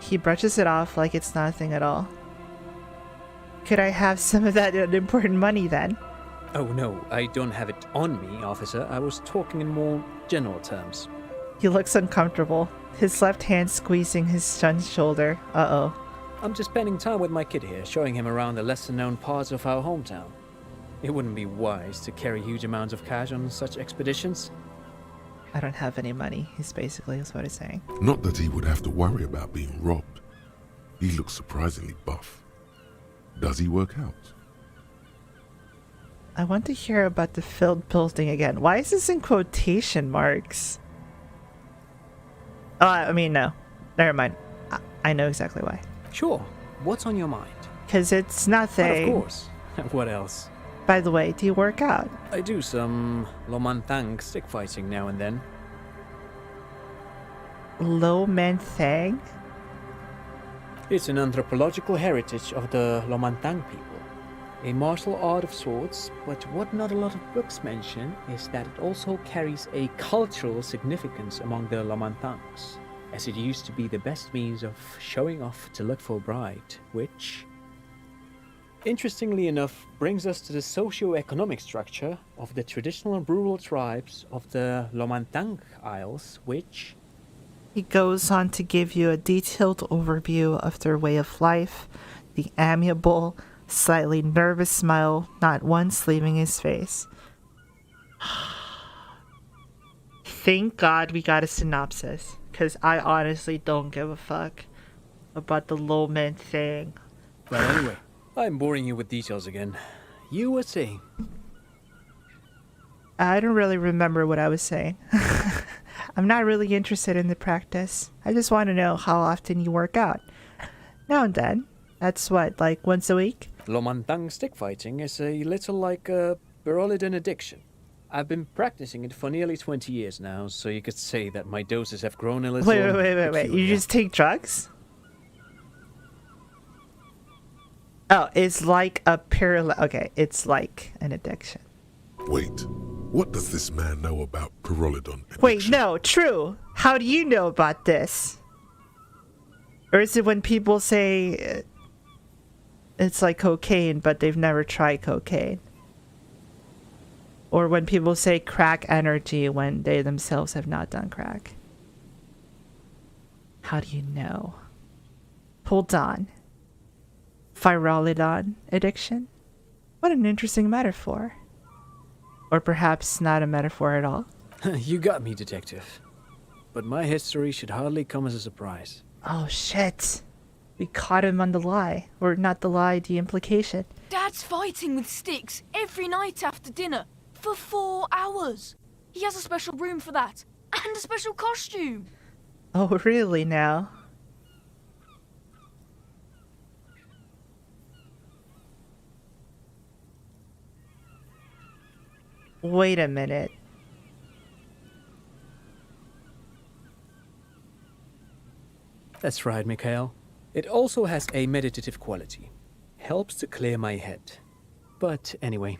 He brushes it off like it's nothing at all. Could I have some of that unimportant money then? Oh no, I don't have it on me, officer. I was talking in more general terms. He looks uncomfortable, his left hand squeezing his son's shoulder. Uh-oh. I'm just spending time with my kid here, showing him around the lesser-known parts of our hometown. It wouldn't be wise to carry huge amounts of cash on such expeditions. I don't have any money, is what he's saying. Not that he would have to worry about being robbed. He looks surprisingly buff. Does he work out? I want to hear about the filled building again. Why is this in quotation marks? Oh, I mean, no. Never mind. I know exactly why. Sure. What's on your mind? Because it's nothing. But of course. What else? By the way, do you work out? I do some Lomantang stick fighting now and then. Lo Man Thang? It's an anthropological heritage of the Lomantang people. A martial art of sorts, but what not a lot of books mention is that it also carries a cultural significance among the Lomantangs, as it used to be the best means of showing off to look for a bride, which, interestingly enough, brings us to the socio-economic structure of the traditional rural tribes of the Lomantang Isles, which... He goes on to give you a detailed overview of their way of life, the amiable, slightly nervous smile not once leaving his face. Thank God we got a synopsis, because I honestly don't give a fuck about the Lo Man thing. Well, anyway, I'm boring you with details again. You were saying? I don't really remember what I was saying. I'm not really interested in the practice. I just want to know how often you work out. Now and then. That's what, like once a week? Lomantang stick fighting is a little like a Berolidin addiction. I've been practicing it for nearly 20 years now, so you could say that my doses have grown a little. Wait. You just take drugs? Oh, it's like a parallel. Okay, it's like an addiction. Wait, what does this man know about Pyrrolidon addiction? Wait, no, true. How do you know about this? Or is it when people say it's like cocaine, but they've never tried cocaine? Or when people say crack energy when they themselves have not done crack? How do you know? Hold on. Pyrrolidon addiction? What an interesting metaphor. Or perhaps not a metaphor at all. You got me, detective. But my history should hardly come as a surprise. Oh shit. We caught him on the lie. Or not the lie, the implication. Dad's fighting with sticks every night after dinner for 4 hours. He has a special room for that. And a special costume. Oh, really now? Wait a minute. That's right, Mikhail. It also has a meditative quality. Helps to clear my head. But anyway.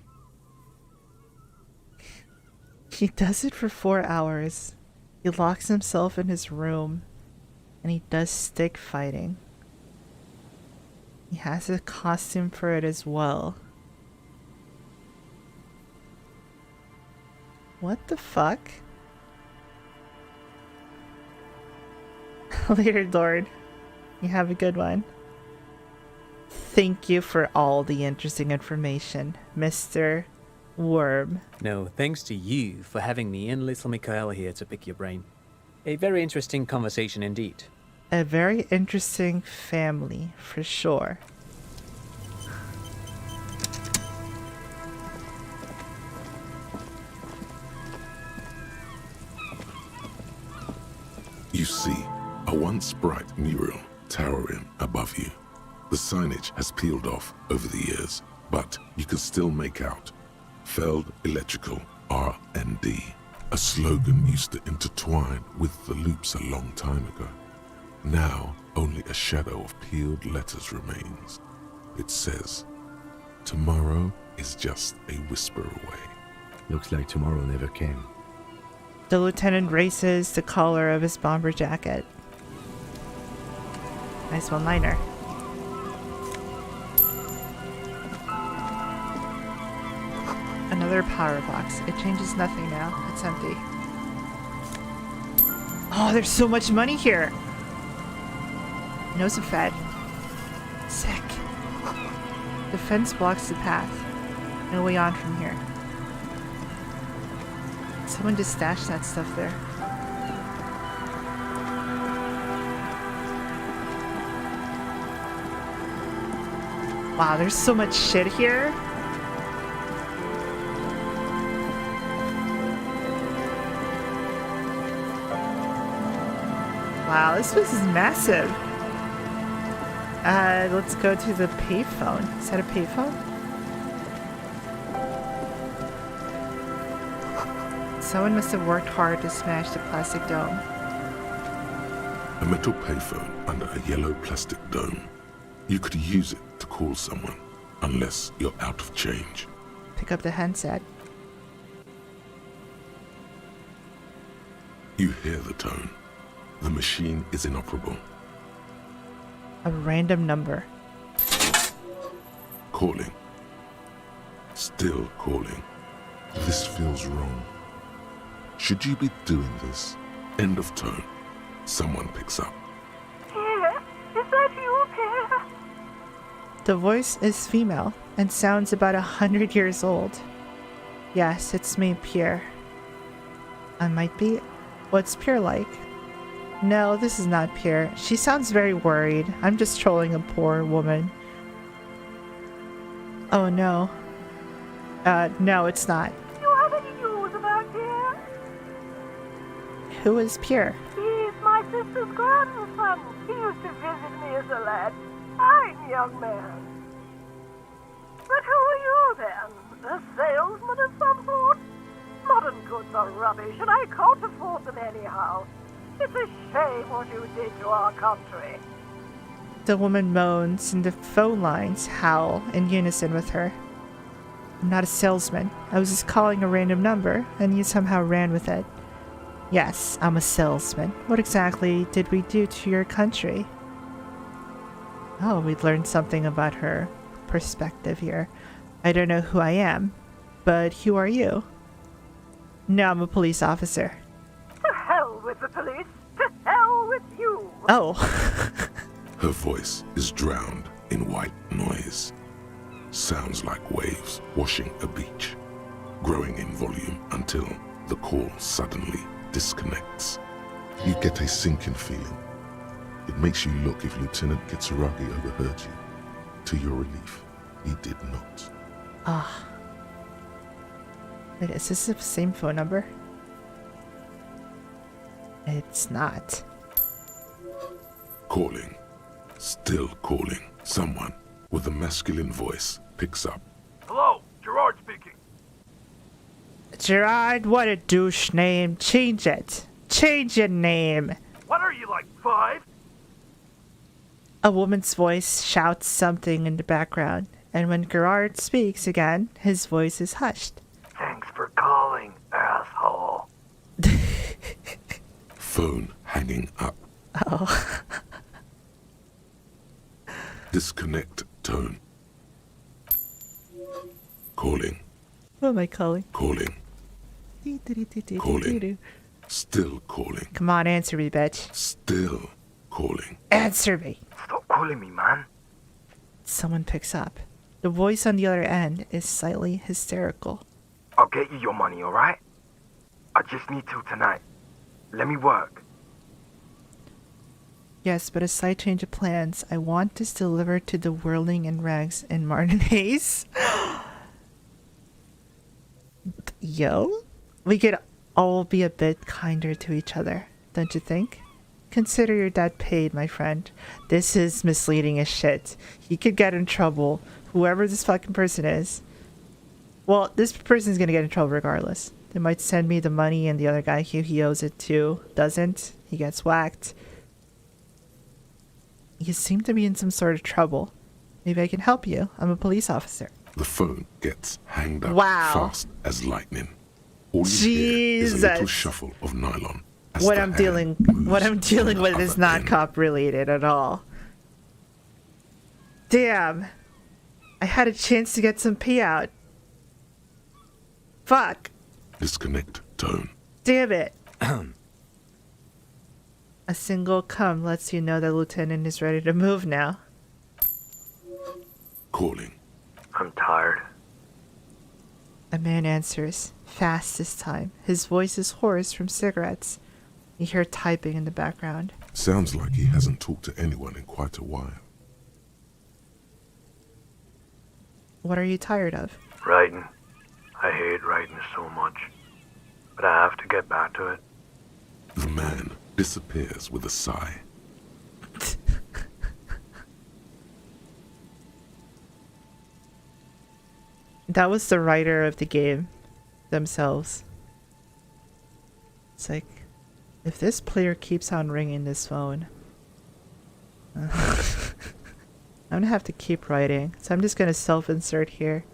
He does it for 4 hours. He locks himself in his room. And he does stick fighting. He has a costume for it as well. What the fuck? Later, Lord. You have a good one. Thank you for all the interesting information, Mr. Worm. No, thanks to you for having me and little Mikhail here to pick your brain. A very interesting conversation indeed. A very interesting family, for sure. You see a once bright mural towering above you. The signage has peeled off over the years, but you can still make out Feld Electrical R&D. A slogan used to intertwine with the loops a long time ago. Now, only a shadow of peeled letters remains. It says, tomorrow is just a whisper away. Looks like tomorrow never came. The lieutenant raises the collar of his bomber jacket. Nice one-liner. Another power box. It changes nothing now. It's empty. Oh, there's so much money here. Nose of Fed. Sick. The fence blocks the path. No way on from here. Someone just stashed that stuff there. Wow, there's so much shit here. Wow, this place is massive. Let's go to the payphone. Is that a payphone? Someone must have worked hard to smash the plastic dome. A metal payphone under a yellow plastic dome. You could use it to call someone, unless you're out of change. Pick up the handset. You hear the tone. The machine is inoperable. A random number. Calling. Still calling. This feels wrong. Should you be doing this? End of tone. Someone picks up. Pierre, is that you, Pierre? The voice is female and sounds about 100 years old. Yes, it's me, Pierre. I might be. What's Pierre like? No, this is not Pierre. She sounds very worried. I'm just trolling a poor woman. Oh no. No, it's not. Do you have any news about Pierre? Who is Pierre? He's my sister's grandson. He used to visit me as a lad. Fine young man. But who are you then? A salesman of some sort? Modern goods are rubbish, and I can't afford them anyhow. It's a shame what you did to our country. The woman moans, and the phone lines howl in unison with her. I'm not a salesman. I was just calling a random number, and you somehow ran with it. Yes, I'm a salesman. What exactly did we do to your country? Oh, we learned something about her perspective here. I don't know who I am, but who are you? No, I'm a police officer. To hell with the police! To hell with you! Oh. Her voice is drowned in white noise. Sounds like waves washing a beach, growing in volume until the call suddenly disconnects. You get a sinking feeling. It makes you look if Lieutenant Kitsuragi overheard you. To your relief, he did not. Ah. Wait, is this the same phone number? It's not. Calling. Still calling. Someone with a masculine voice picks up. Hello, Gerard speaking. Gerard, what a douche name. Change it. Change your name. What are you, like 5? A woman's voice shouts something in the background, and when Gerard speaks again, his voice is hushed. Thanks for calling, asshole. Phone hanging up. Oh. Disconnect tone. Calling. What am I calling? Calling. Calling. Still calling. Come on, answer me, bitch. Still calling. Answer me. Stop calling me, man. Someone picks up. The voice on the other end is slightly hysterical. I'll get you your money, alright? I just need till tonight. Let me work. Yes, but a slight change of plans. I want this delivered to the Whirling and Rags in Martinez. Yo? We could all be a bit kinder to each other, don't you think? Consider your dad paid, my friend. This is misleading as shit. He could get in trouble. Whoever this fucking person is. Well, this person's gonna get in trouble regardless. They might send me the money and the other guy who he owes it to doesn't. He gets whacked. You seem to be in some sort of trouble. Maybe I can help you. I'm a police officer. The phone gets hanged up fast as lightning. All you hear is a little shuffle of nylon. What I'm dealing with is not cop related at all. Damn. I had a chance to get some payout. Fuck. Disconnect tone. Damn it. A single come lets you know the lieutenant is ready to move now. Calling. I'm tired. A man answers, fast this time. His voice is hoarse from cigarettes. You hear typing in the background. Sounds like he hasn't talked to anyone in quite a while. What are you tired of? Writing. I hate writing so much. But I have to get back to it. The man disappears with a sigh. That was the writer of the game themselves. It's like, If this player keeps on ringing this phone, I'm gonna have to keep writing. So I'm just gonna self-insert here.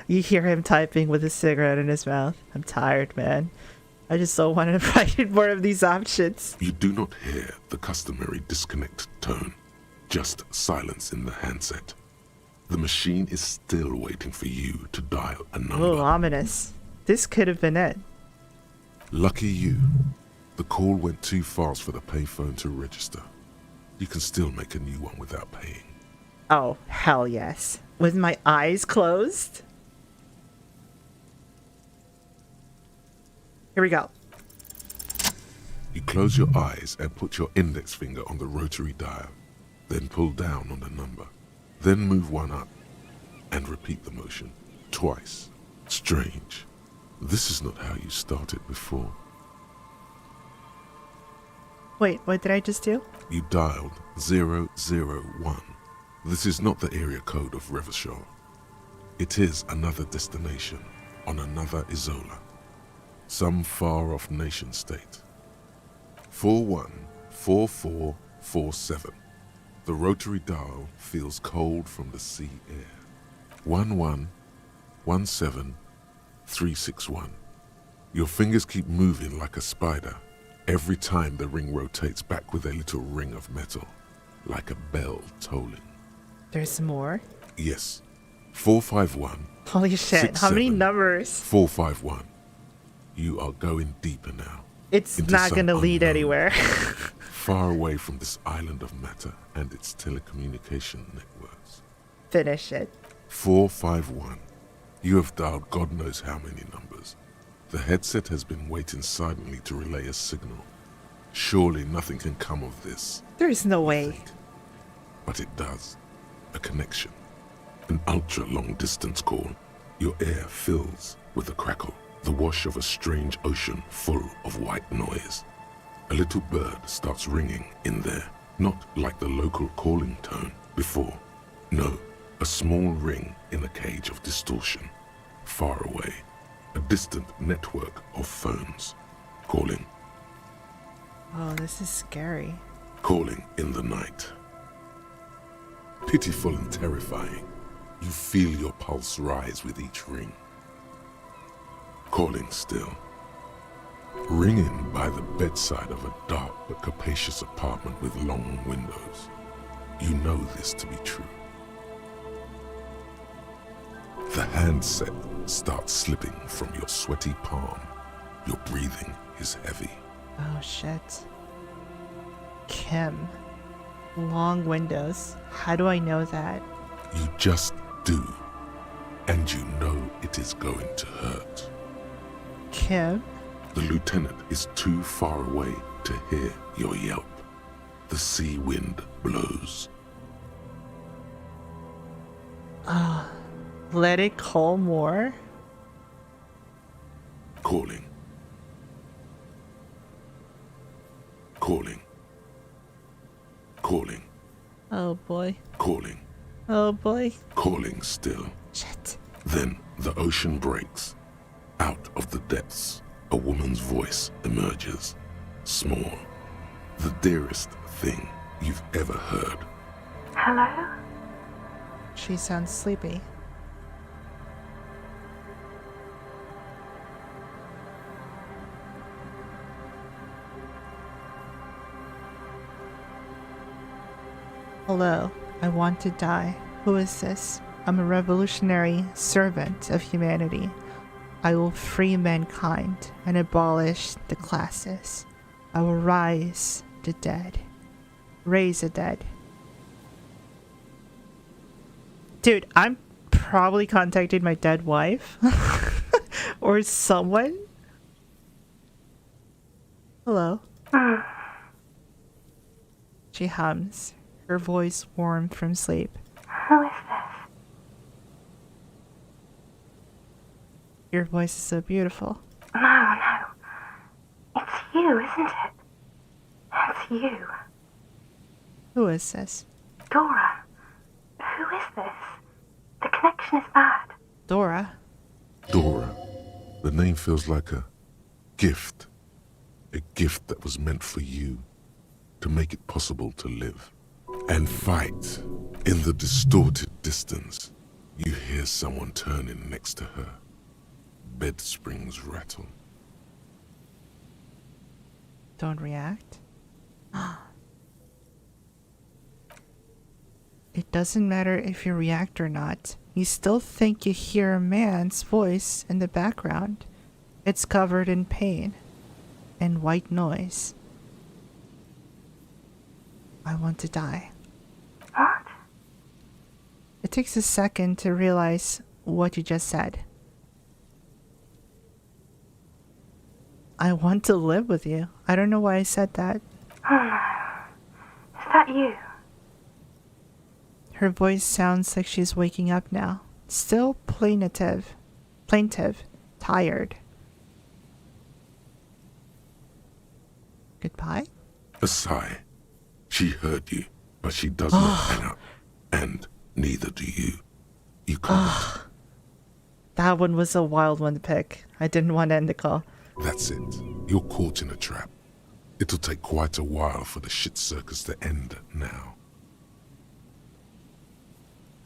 You hear him typing with a cigarette in his mouth. I'm tired, man. I just don't want to write more of these options. You do not hear the customary disconnect tone, just silence in the handset. The machine is still waiting for you to dial a number. Oh, ominous. This could have been it. Lucky you. The call went too fast for the payphone to register. You can still make a new one without paying. Oh, hell yes. With my eyes closed? Here we go. You close your eyes and put your index finger on the rotary dial. Then pull down on the number. Then move one up. And repeat the motion. Twice. Strange. This is not how you started before. Wait, what did I just do? You dialed 001. This is not the area code of Revachol. It is another destination on another Isola. Some far-off nation-state. 414447. The rotary dial feels cold from the sea air. 1117361. Your fingers keep moving like a spider. Every time the ring rotates back with a little ring of metal, like a bell tolling. There's more? Yes. 451. Holy shit, how many numbers? 451. You are going deeper now. It's not gonna lead anywhere. Far away from this island of matter and its telecommunication networks. Finish it. 451. You have dialed God knows how many numbers. The headset has been waiting silently to relay a signal. Surely nothing can come of this. There's no way. But it does. A connection. An ultra-long distance call. Your air fills with a crackle. The wash of a strange ocean full of white noise. A little bird starts ringing in there. Not like the local calling tone before. No, a small ring in a cage of distortion. Far away. A distant network of phones. Calling. Oh, this is scary. Calling in the night. Pitiful and terrifying. You feel your pulse rise with each ring. Calling still. Ringing by the bedside of a dark but capacious apartment with long windows. You know this to be true. The handset starts slipping from your sweaty palm. Your breathing is heavy. Oh shit. Kim. Long windows. How do I know that? You just do. And you know it is going to hurt. Kim? The lieutenant is too far away to hear your yelp. The sea wind blows. Let it call more? Calling. Calling. Calling. Oh boy. Calling. Oh boy. Calling still. Shit. Then the ocean breaks. Out of the depths, a woman's voice emerges. Small. The dearest thing you've ever heard. Hello? She sounds sleepy. Hello, I want to die. Who is this? I'm a revolutionary servant of humanity. I will free mankind and abolish the classes. I will rise the dead. Raise the dead. Dude, I'm probably contacting my dead wife. Or someone. Hello. She hums, her voice warm from sleep. Who is this? Your voice is so beautiful. No. It's you, isn't it? It's you. Who is this? Dora. Who is this? The connection is bad. Dora? Dora. The name feels like a gift. A gift that was meant for you, to make it possible to live and fight. In the distorted distance, you hear someone turning next to her. Bed springs rattle. Don't react. It doesn't matter if you react or not. You still think you hear a man's voice in the background. It's covered in pain and white noise. I want to die. What? It takes a second to realize what you just said. I want to live with you. I don't know why I said that. Oh no. Is that you? Her voice sounds like she's waking up now. Still plaintive, tired. Goodbye? A sigh. She heard you, but she does not hang up. And neither do you. You can't. That one was a wild one to pick. I didn't want to end the call. That's it. You're caught in a trap. It'll take quite a while for the shit circus to end now.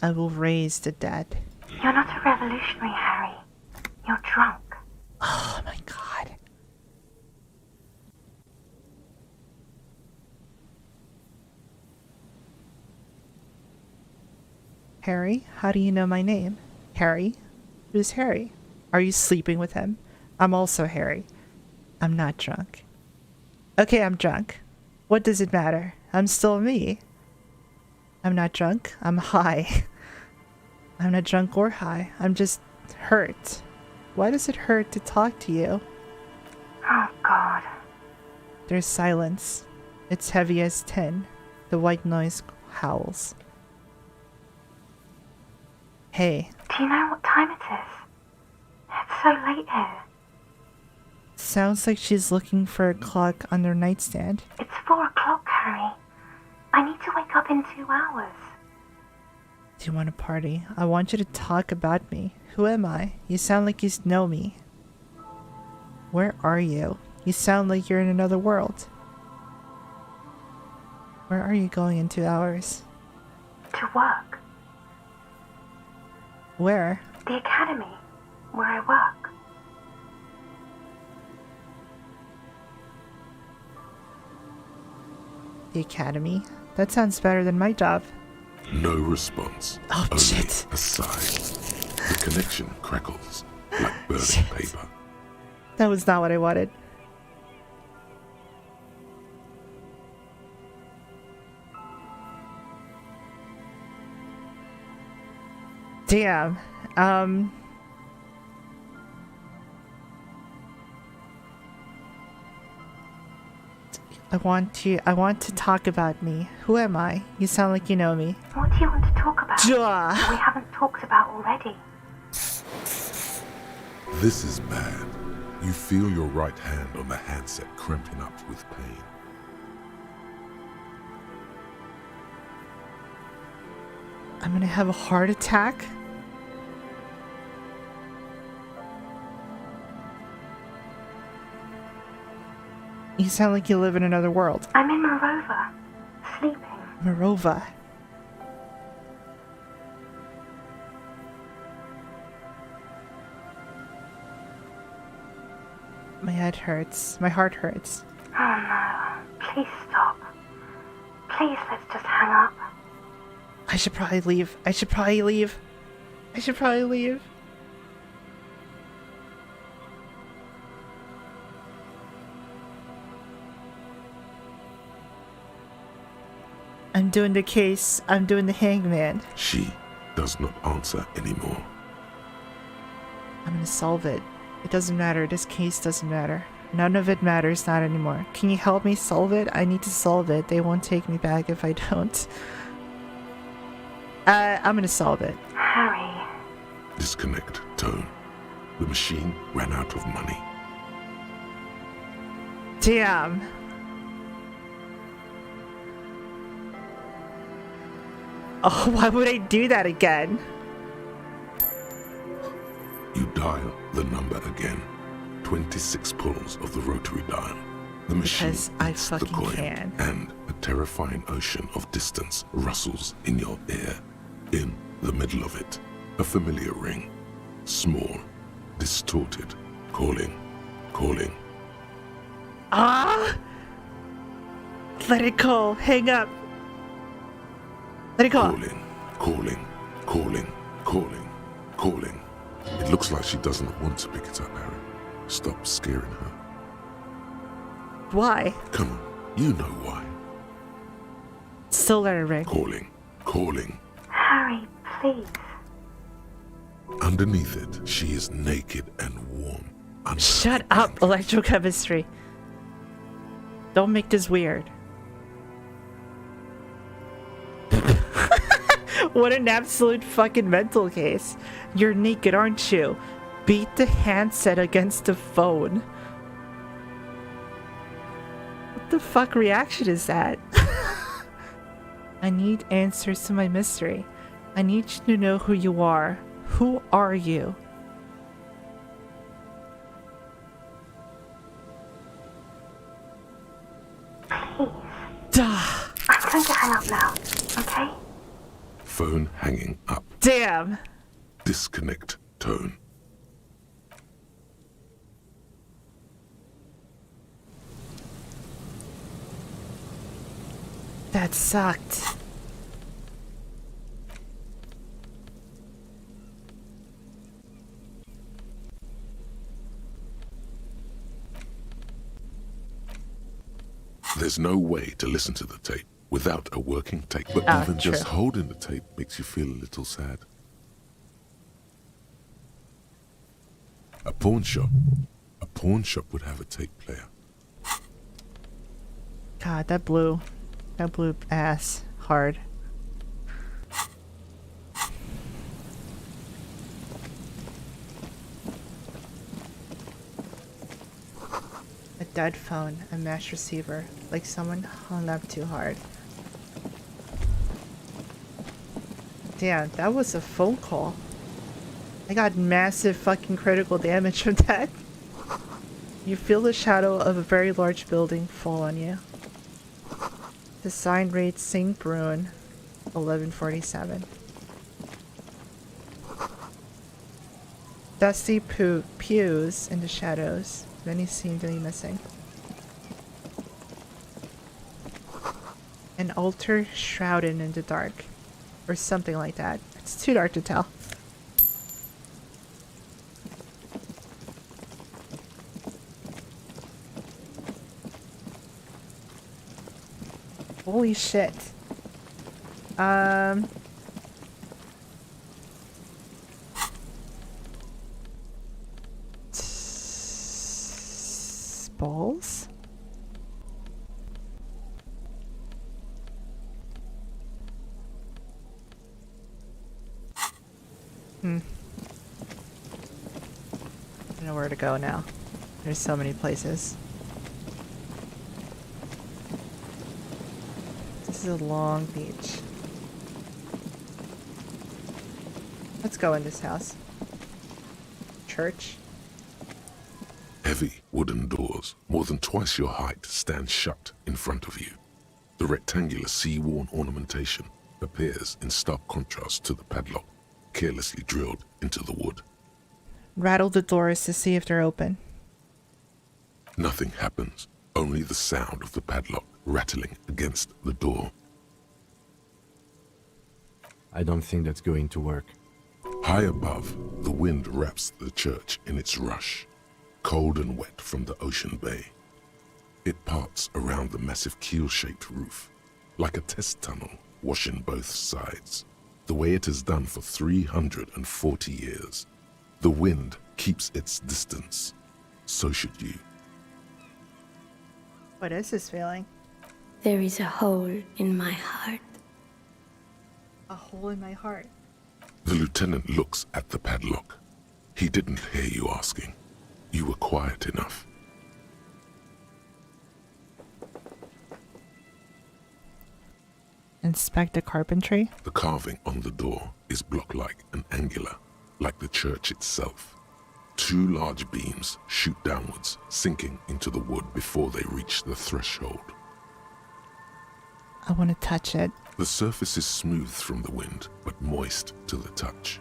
I will raise the dead. You're not a revolutionary, Harry. You're drunk. Oh my god. Harry, how do you know my name? Harry? Who's Harry? Are you sleeping with him? I'm also Harry. I'm not drunk. Okay, I'm drunk. What does it matter? I'm still me. I'm not drunk. I'm high. I'm not drunk or high. I'm just hurt. Why does it hurt to talk to you? Oh, God. There's silence. It's heavy as tin. The white noise howls. Hey. Do you know what time it is? It's so late here. Sounds like she's looking for a clock on her nightstand. It's 4 o'clock, Harry. I need to wake up in 2 hours. Do you want to party? I want you to talk about me. Who am I? You sound like you know me. Where are you? You sound like you're in another world. Where are you going in 2 hours? To work. Where? The academy, where I work. The academy? That sounds better than my job. No response. Oh, only shit. a sigh. The connection crackles like burning paper. That was not what I wanted. Damn. I want to talk about me. Who am I? You sound like you know me. What do you want to talk about? Duh. We haven't talked about already. This is bad. You feel your right hand on the handset cramping up with pain. I'm gonna have a heart attack? You sound like you live in another world. I'm in Morova, sleeping. Morova. My head hurts. My heart hurts. Oh no, please stop. Please, let's just hang up. I should probably leave. I should probably leave. I should probably leave. I'm doing the case. I'm doing the hangman. She does not answer anymore. I'm gonna solve it. It doesn't matter. This case doesn't matter. None of it matters, not anymore. Can you help me solve it? I need to solve it. They won't take me back if I don't. I'm gonna solve it. Harry. Disconnect tone. The machine ran out of money. Damn. Oh, why would I do that again? You dial the number again. 26 pulls of the rotary dial. The machine Because I beats the fucking coin, can. and a terrifying ocean of distance rustles in your ear. In the middle of it, a familiar ring. Small, distorted, calling. Ah! Let it go. Hang up. Let it go. Calling. It looks like she doesn't want to pick it up, Harry. Stop scaring her. Why? Come on, you know why. Still let her ring. Calling. Harry, please. Underneath it, she is naked and warm. Shut up, electrochemistry. Don't make this weird. What an absolute fucking mental case. You're naked, aren't you? Beat the handset against the phone. What the fuck reaction is that? I need answers to my mystery. I need you to know who you are. Who are you? Please. I'm going to hang up now, okay? Phone hanging up. Damn. Disconnect tone. That sucked. There's no way to listen to the tape without a working tape, but even true. just holding the tape makes you feel a little sad. A pawn shop would have a tape player. God, that blew ass hard. A dead phone, a mesh receiver, like someone hung up too hard. Damn, that was a phone call. I got massive fucking critical damage from that. You feel the shadow of a very large building fall on you. The sign reads St. Bruin, 1147. Dusty pews in the shadows. Many seem to be missing. An altar shrouded in the dark. Or something like that. It's too dark to tell. Holy shit. Balls? I don't know where to go now. There's so many places. This is a long beach. Let's go in this house. Church. Heavy wooden doors, more than twice your height, stand shut in front of you. The rectangular sea-worn ornamentation appears in stark contrast to the padlock, carelessly drilled into the wood. Rattle the doors to see if they're open. Nothing happens, only the sound of the padlock rattling against the door. I don't think that's going to work. High above, the wind wraps the church in its rush, cold and wet from the ocean bay. It parts around the massive keel-shaped roof, like a test tunnel washing both sides, the way it has done for 340 years. The wind keeps its distance. So should you. What is this feeling? There is a hole in my heart. A hole in my heart. The lieutenant looks at the padlock. He didn't hear you asking. You were quiet enough. Inspect the carpentry. The carving on the door is block-like and angular, like the church itself. 2 large beams shoot downwards, sinking into the wood before they reach the threshold. I want to touch it. The surface is smooth from the wind, but moist to the touch.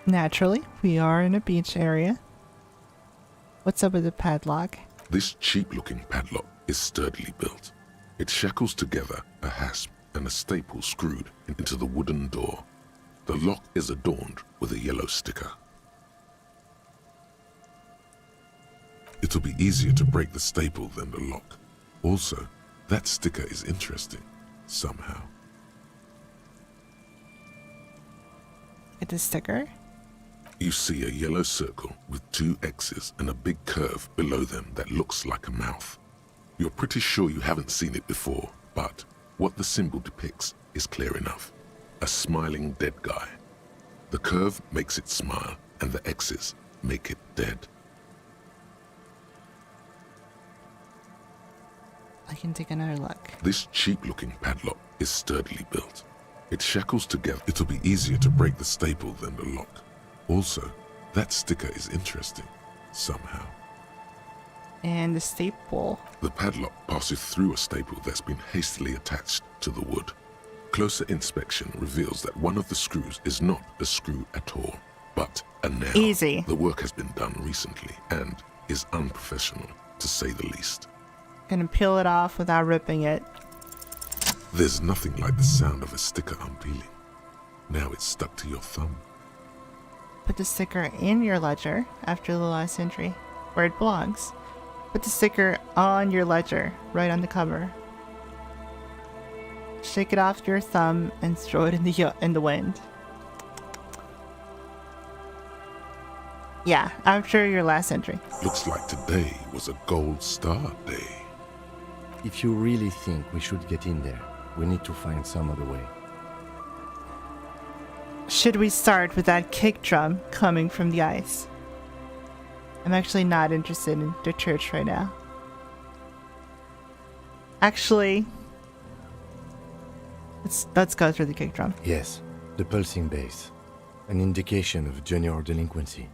Naturally, we are in a beach area. What's up with the padlock? This cheap-looking padlock is sturdily built. It shackles together a hasp and a staple screwed into the wooden door. The lock is adorned with a yellow sticker. It'll be easier to break the staple than the lock. Also, that sticker is interesting, somehow. Get the sticker? You see a yellow circle with 2 X's and a big curve below them that looks like a mouth. You're pretty sure you haven't seen it before, but what the symbol depicts is clear enough. A smiling dead guy. The curve makes it smile, and the X's make it dead. I can take another look. This cheap-looking padlock is sturdily built. It shackles together. It'll be easier to break the staple than the lock. Also, that sticker is interesting, somehow. And the staple. The padlock passes through a staple that's been hastily attached to the wood. Closer inspection reveals that one of the screws is not a screw at all, but a nail. Easy. The work has been done recently and is unprofessional, to say the least. Gonna peel it off without ripping it. There's nothing like the sound of a sticker unpeeling. Now it's stuck to your thumb. Put the sticker in your ledger after the last entry, where it belongs. Put the sticker on your ledger, right on the cover. Shake it off your thumb and throw it in the wind. Yeah, after your last entry. Looks like today was a gold star day. If you really think we should get in there, we need to find some other way. Should we start with that kick drum coming from the ice? I'm actually not interested in the church right now. Actually, let's go through the kick drum. Yes, the pulsing bass. An indication of junior delinquency.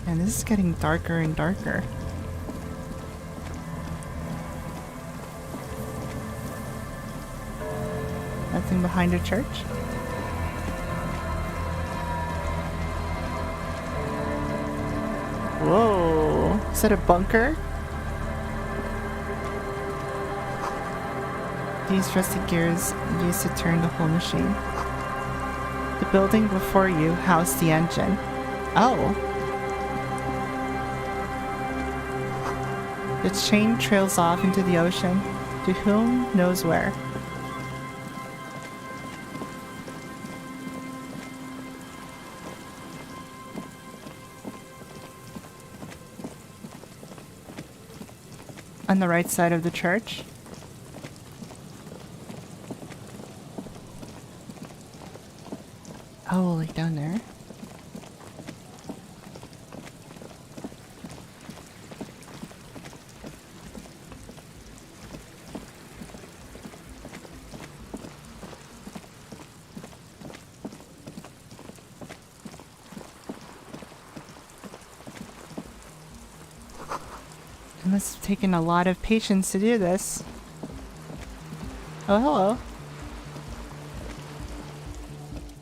And this is getting darker and darker. Nothing behind a church? Whoa, is that a bunker? These rusty gears used to turn the whole machine. The building before you housed the engine. Oh. The chain trails off into the ocean, to whom knows where. On the right side of the church. Oh, like down there. It must have taken a lot of patience to do this. Oh, hello.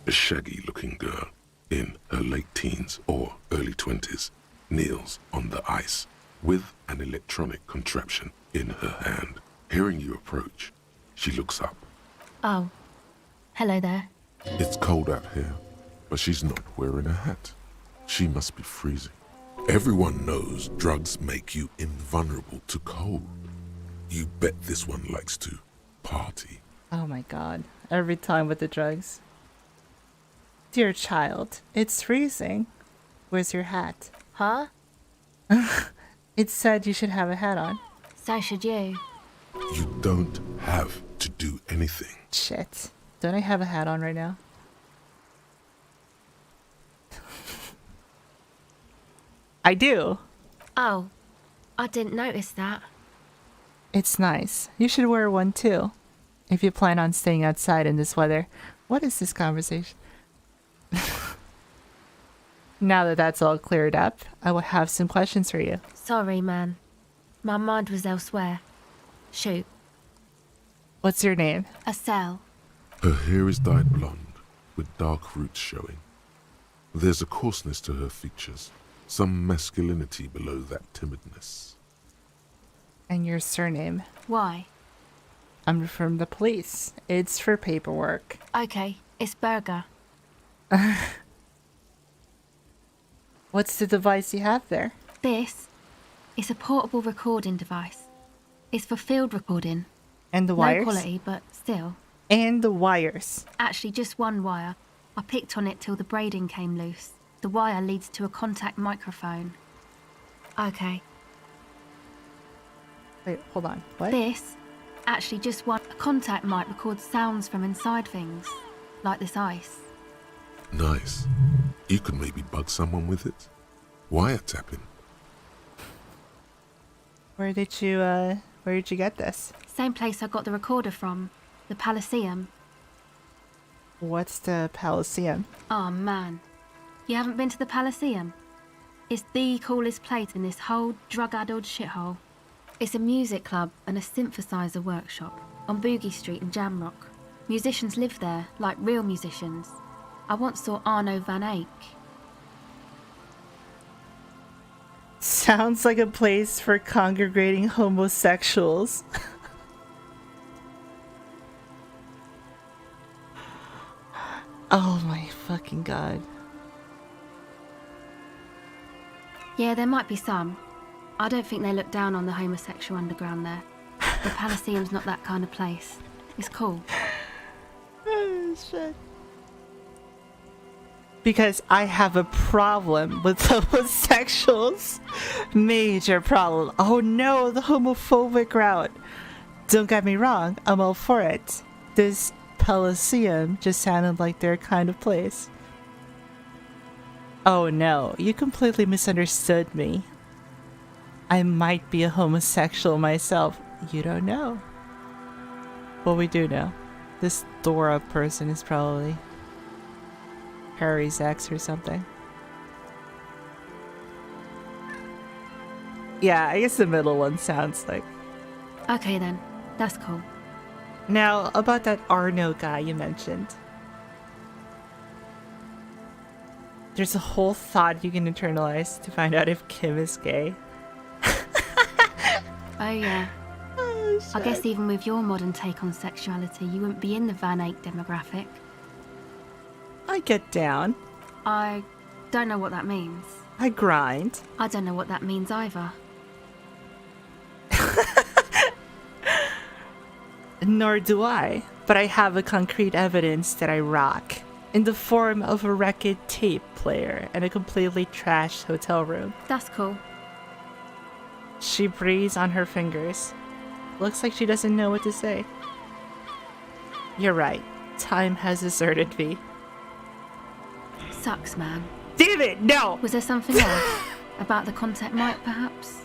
A shaggy-looking girl in her late teens or early 20s kneels on the ice with an electronic contraption in her hand. Hearing you approach, she looks up. Oh, hello there. It's cold out here, but she's not wearing a hat. She must be freezing. Everyone knows drugs make you invulnerable to cold. You bet this one likes to party. Oh my god. Every time with the drugs. Dear child, it's freezing. Where's your hat? Huh? It said you should have a hat on. So should you. You don't have to do anything. Shit. Don't I have a hat on right now? I do. Oh, I didn't notice that. It's nice. You should wear one too. if you plan on staying outside in this weather. What is this conversation? Now that that's all cleared up, I will have some questions for you. Sorry, man. My mind was elsewhere. Shoot. What's your name? Estelle. Her hair is dyed blonde, with dark roots showing. There's a coarseness to her features, some masculinity below that timidness. And your surname? Why? I'm from the police. It's for paperwork. Okay, it's Berger. What's the device you have there? This is a portable recording device. It's for field recording. And the wires? Low quality, but still. And the wires? Actually, just one wire. I picked on it till the braiding came loose. The wire leads to a contact microphone. Okay. Wait, hold on. What? This, actually just one. A contact mic records sounds from inside things, like this ice. Nice. You could maybe bug someone with it. Wiretapping. Where did you get this? Same place I got the recorder from, the Elysium. What's the Elysium? Oh man, you haven't been to the Elysium? It's the coolest place in this whole drug-addled shithole. It's a music club and a synthesizer workshop on Boogie Street in Jamrock. Musicians live there, like real musicians. I once saw Arno van Eyck. Sounds like a place for congregating homosexuals. Oh my fucking god. Yeah, there might be some. I don't think they look down on the homosexual underground there. The Elysium's not that kind of place. It's cool. Oh, shit. Because I have a problem with homosexuals. Major problem. Oh no, the homophobic route. Don't get me wrong, I'm all for it. This Elysium just sounded like their kind of place. Oh no, you completely misunderstood me. I might be a homosexual myself. You don't know. Well, we do know. This Dora person is probably Harry's ex or something. Yeah, I guess the middle one sounds like. Okay then, that's cool. Now, about that Arno guy you mentioned. There's a whole thought you can internalize to find out if Kim is gay. Oh yeah. Oh, I guess even with your modern take on sexuality, you wouldn't be in the Van Eyck demographic. I get down. I don't know what that means. I grind. I don't know what that means either. Nor do I, but I have a concrete evidence that I rock, in the form of a record tape player and a completely trashed hotel room. That's cool. She breathes on her fingers. Looks like she doesn't know what to say. You're right. Time has deserted me. Sucks, man. Damn it, no! Was there something else? About the contact mic, perhaps?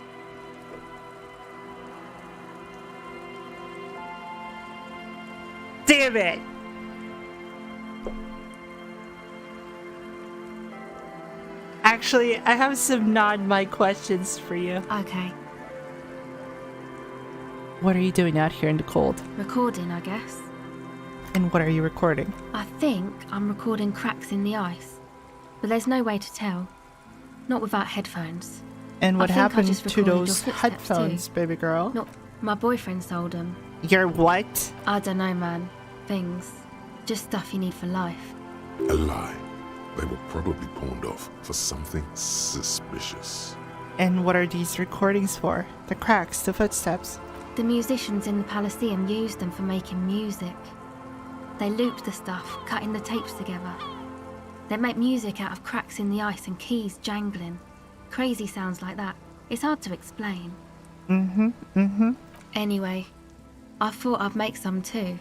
Damn it! Actually, I have some non-mic questions for you. Okay. What are you doing out here in the cold? Recording, I guess. And what are you recording? I think I'm recording cracks in the ice. But there's no way to tell. Not without headphones. And what happened to recorded your those footsteps headphones, too. baby girl? No, my boyfriend sold them. Your what? I don't know, man. Things. Just stuff you need for life. A lie. They were probably pawned off for something suspicious. And what are these recordings for? The cracks, the footsteps? The musicians in the Elysium used them for making music. They looped the stuff, cutting the tapes together. They make music out of cracks in the ice and keys jangling. Crazy sounds like that. It's hard to explain. Anyway, I thought I'd make some too.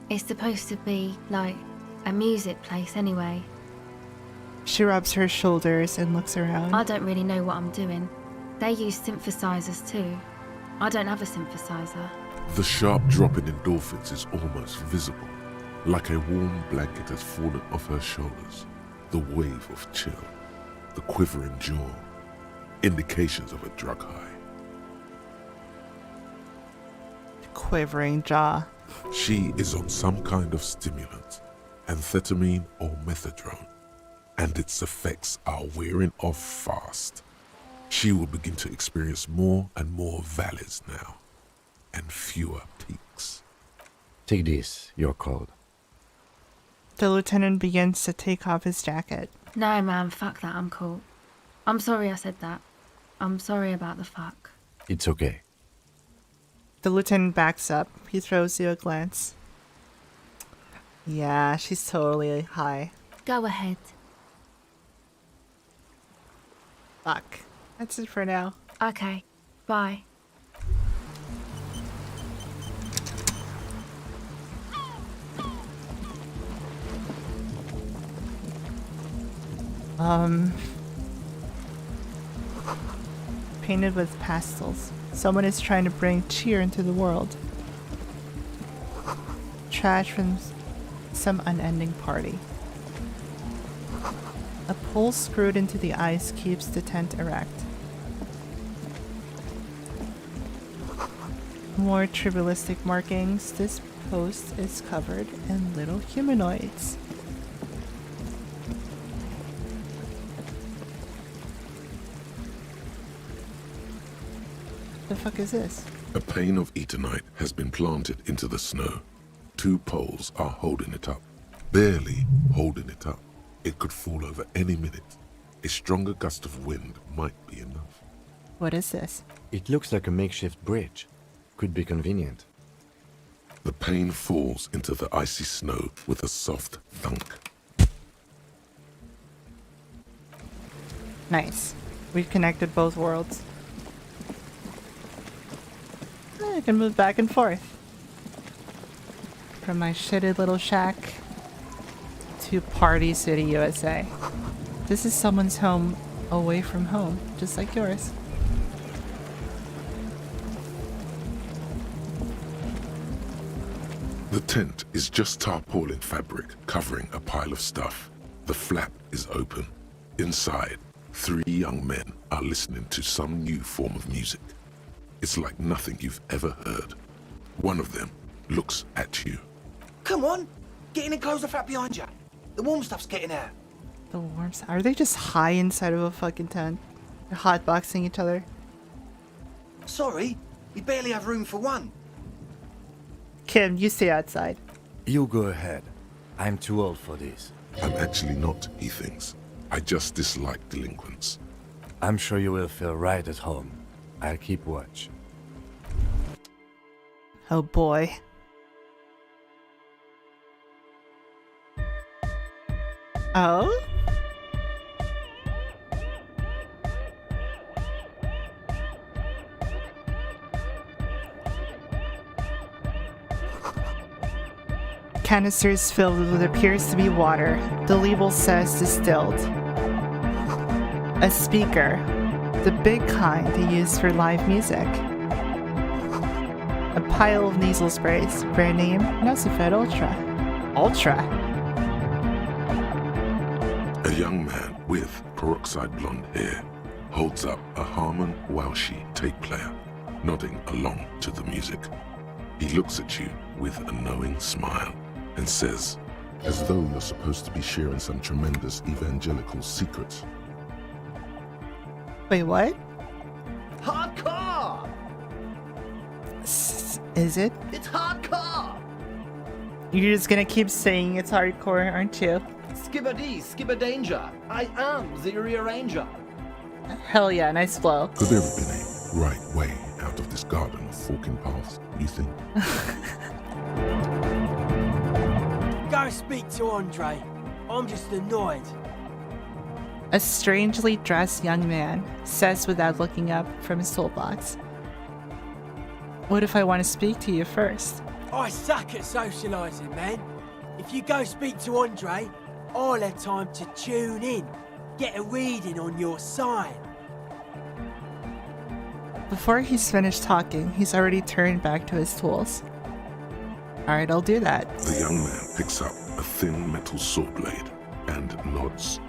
It's supposed to be, like, a music place anyway. She rubs her shoulders and looks around. I don't really know what I'm doing. They use synthesizers too. I don't have a synthesizer. The sharp drop in endorphins is almost visible, like a warm blanket has fallen off her shoulders. The wave of chill, the quivering jaw, indications of a drug high. Quivering jaw. She is on some kind of stimulant, amphetamine or methadone, and its effects are wearing off fast. She will begin to experience more and more valleys now, and fewer peaks. Take this, you're cold. The lieutenant begins to take off his jacket. No, man, fuck that, I'm cool. I'm sorry I said that. I'm sorry about the fuck. It's okay. The lieutenant backs up. He throws you a glance. Yeah, she's totally high. Go ahead. Fuck. That's it for now. Okay, bye. Painted with pastels. Someone is trying to bring cheer into the world. Trash from some unending party. A pole screwed into the ice keeps the tent erect. More tribalistic markings. This post is covered in little humanoids. The fuck is this? A pane of Eternite has been planted into the snow. 2 poles are holding it up. Barely holding it up. It could fall over any minute. A stronger gust of wind might be enough. What is this? It looks like a makeshift bridge. Could be convenient. The pane falls into the icy snow with a soft thunk. Nice. We've connected both worlds. I can move back and forth. From my shitty little shack to Party City, USA. This is someone's home away from home, just like yours. The tent is just tarpaulin fabric covering a pile of stuff. The flap is open. Inside, 3 young men are listening to some new form of music. It's like nothing you've ever heard. One of them looks at you. Come on, get in and close the flap behind you. The warm stuff's getting out. The worms. Are they just high inside of a fucking tent? They're hotboxing each other. Sorry, we barely have room for one. Kim, you stay outside. You go ahead. I'm too old for this. I'm actually not, he thinks. I just dislike delinquents. I'm sure you will feel right at home. I'll keep watch. Oh boy. Oh? Canisters filled with what appears to be water. The label says distilled. A speaker. The big kind they use for live music. A pile of nasal sprays. Brand name, Nocifed Ultra. Ultra? A young man with peroxide blonde hair holds up a Harman Welshi tape player, nodding along to the music. He looks at you with a knowing smile and says, as though you're supposed to be sharing some tremendous evangelical secrets. Wait, what? Hardcore! Is it? It's hardcore! You're just gonna keep saying it's hardcore, aren't you? Skibber-dee, skibber-danger. I am the rearranger. Hell yeah, nice flow. Could there have been a right way out of this garden of forking paths, you think? Go speak to Andre. I'm just annoyed. A strangely dressed young man says without looking up from his toolbox. What if I want to speak to you first? I suck at socialising, man. If you go speak to Andre, I'll have time to tune in, get a reading on your sign. Before he's finished talking, he's already turned back to his tools. Alright, I'll do that. The young man picks up a thin metal saw blade and nods.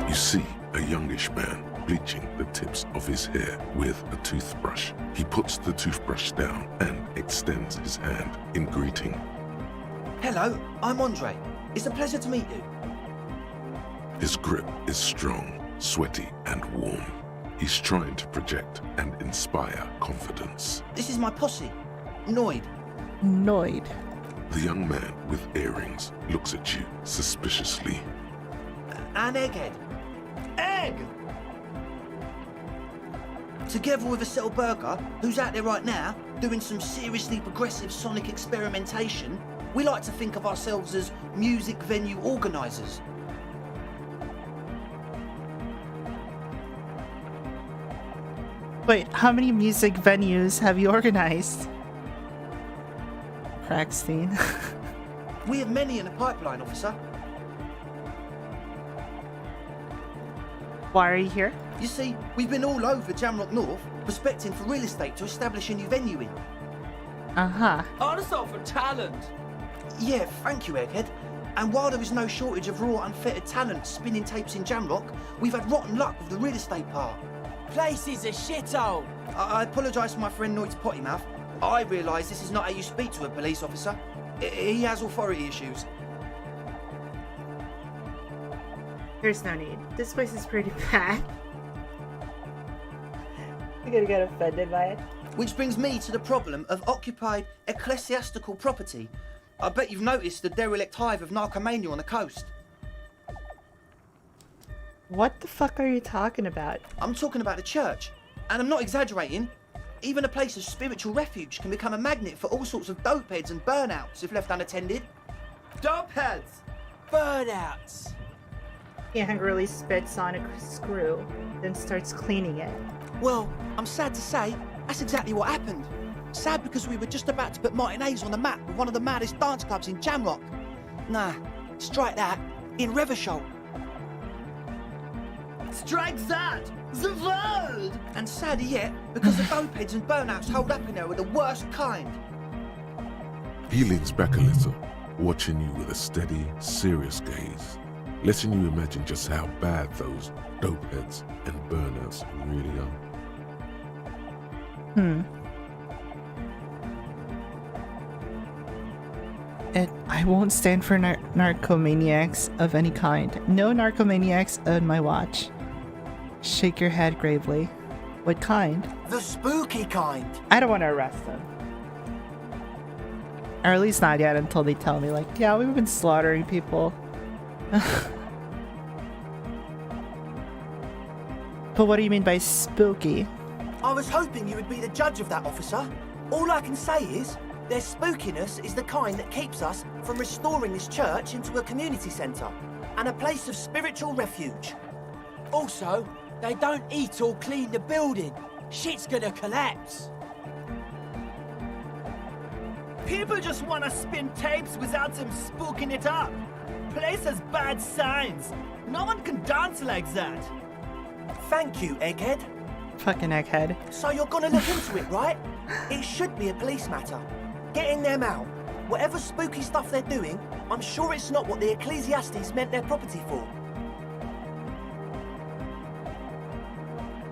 You see a youngish man bleaching the tips of his hair with a toothbrush. He puts the toothbrush down and extends his hand in greeting. Hello, I'm Andre. It's a pleasure to meet you. His grip is strong, sweaty, and warm. He's trying to project and inspire confidence. This is my posse, Noid. Noid. The young man with earrings looks at you suspiciously. And Egghead. Egg! Together with a Cell Burger, who's out there right now, doing some seriously progressive sonic experimentation, we like to think of ourselves as music venue organisers. Wait, how many music venues have you organized? Crackstein. We have many in the pipeline, officer. Why are you here? You see, we've been all over Jamrock North, prospecting for real estate to establish a new venue in. Uh-huh. Artisan for talent. Yeah, thank you, Egghead. And while there is no shortage of raw, unfettered talent spinning tapes in Jamrock, we've had rotten luck with the real estate part. Place is a shithole. I apologise for my friend Noid's potty mouth. I realise this is not how you speak to a police officer. He has authority issues. There's no need. This place is pretty bad. I'm gonna get offended by it. Which brings me to the problem of occupied ecclesiastical property. I bet you've noticed the derelict hive of narcomania on the coast. What the fuck are you talking about? I'm talking about the church. And I'm not exaggerating. Even a place of spiritual refuge can become a magnet for all sorts of dopeheads and burnouts if left unattended. Dopeheads! Burnouts! He angrily spits on a screw, then starts cleaning it. Well, I'm sad to say, that's exactly what happened. Sad because we were just about to put Martinez on the map with one of the maddest dance clubs in Jamrock. Nah, strike that, in Reversholt. Strike that! The world! And sadder yet, because the dopeheads and burnouts hold up in there are the worst kind. He leans back a little, watching you with a steady, serious gaze, letting you imagine just how bad those dopeheads and burnouts really are. I won't stand for narcomaniacs of any kind. No narcomaniacs on my watch. Shake your head gravely. What kind? The spooky kind. I don't want to arrest them. Or at least not yet until they tell me, like, yeah, we've been slaughtering people. But what do you mean by spooky? I was hoping you would be the judge of that, officer. All I can say is, their spookiness is the kind that keeps us from restoring this church into a community centre and a place of spiritual refuge. Also, they don't eat or clean the building. Shit's gonna collapse. People just want to spin tapes without them spooking it up. Place has bad signs. No one can dance like that. Thank you, Egghead. Fucking Egghead. So you're gonna look into it, right? It should be a police matter. Getting them out. Whatever spooky stuff they're doing, I'm sure it's not what the Ecclesiastes meant their property for.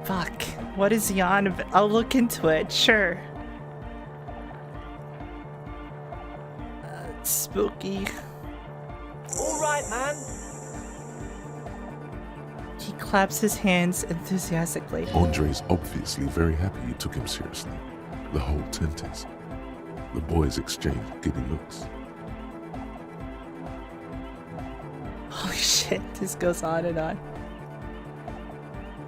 Fuck. What is he on about? I'll look into it, sure. Spooky. Alright, man. He claps his hands enthusiastically. Andre's obviously very happy you took him seriously. The whole tent is. The boys exchange giddy looks. Holy shit, this goes on and on.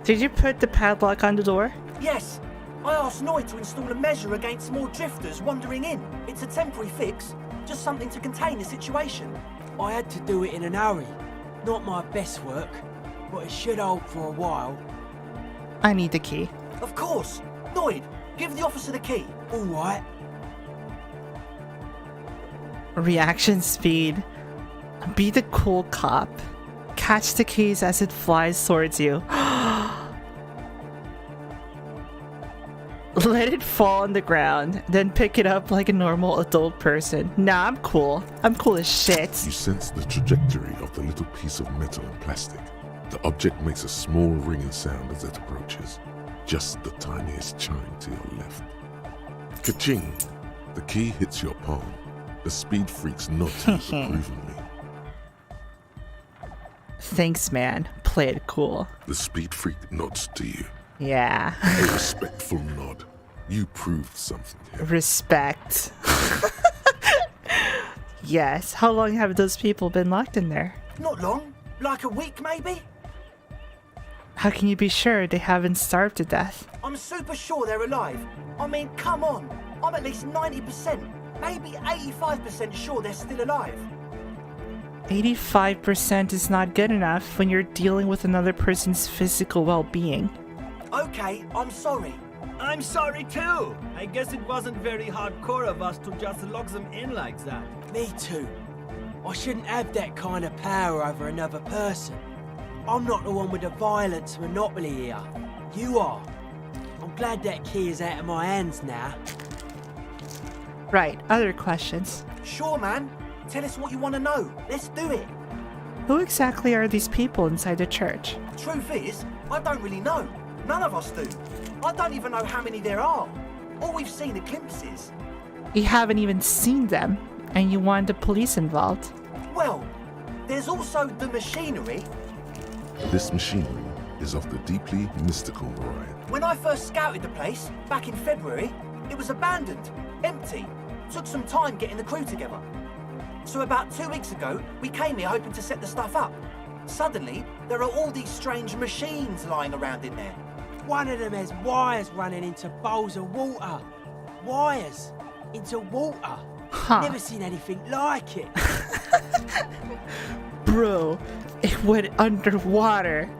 Did you put the padlock on the door? Yes. I asked Noid to install a measure against more drifters wandering in. It's a temporary fix, just something to contain the situation. I had to do it in a hurry. Not my best work, but it should hold for a while. I need the key. Of course. Noid, give the officer the key. All right. Reaction speed. Be the cool cop. Catch the keys as it flies towards you. Let it fall on the ground, then pick it up like a normal adult person. Nah, I'm cool. I'm cool as shit. You sense the trajectory of the little piece of metal and plastic. The object makes a small ringing sound as it approaches. Just the tiniest chime to your left. Ka-ching! The key hits your palm. The speed freaks nod to you approvingly. Thanks, man. Play it cool. The speed freak nods to you. Yeah. A respectful nod. You proved something here. Respect. Yes. How long have those people been locked in there? Not long. Like a week, maybe? How can you be sure they haven't starved to death? I'm super sure they're alive. I mean, come on. I'm at least 90%, maybe 85% sure they're still alive. 85% is not good enough when you're dealing with another person's physical well-being. Okay, I'm sorry. I'm sorry too. I guess it wasn't very hardcore of us to just lock them in like that. Me too. I shouldn't have that kind of power over another person. I'm not the one with the violence monopoly here. You are. I'm glad that key is out of my hands now. Right, other questions. Sure, man. Tell us what you want to know. Let's do it. Who exactly are these people inside the church? Truth is, I don't really know. None of us do. I don't even know how many there are. All we've seen are glimpses. You haven't even seen them, and you want the police involved. Well, there's also the machinery. This machinery is of the deeply mystical variety. When I first scouted the place, back in February, it was abandoned, empty. Took some time getting the crew together. So about 2 weeks ago, we came here hoping to set the stuff up. Suddenly, there are all these strange machines lying around in there. One of them has wires running into bowls of water. Wires into water. Huh. Never seen anything like it. Bro, it went underwater.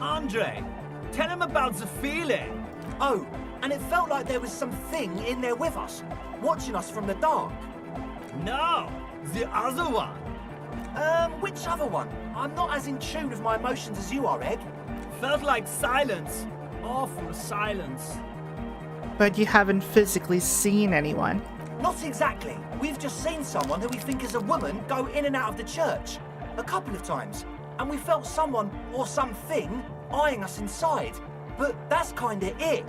Andre, tell him about the feeling. Oh, and it felt like there was something in there with us, watching us from the dark. No, the other one. Which other one? I'm not as in tune with my emotions as you are, Egg. Felt like silence. Awful silence. But you haven't physically seen anyone. Not exactly. We've just seen someone who we think is a woman go in and out of the church. A couple of times. And we felt someone or something eyeing us inside. But that's kinda it.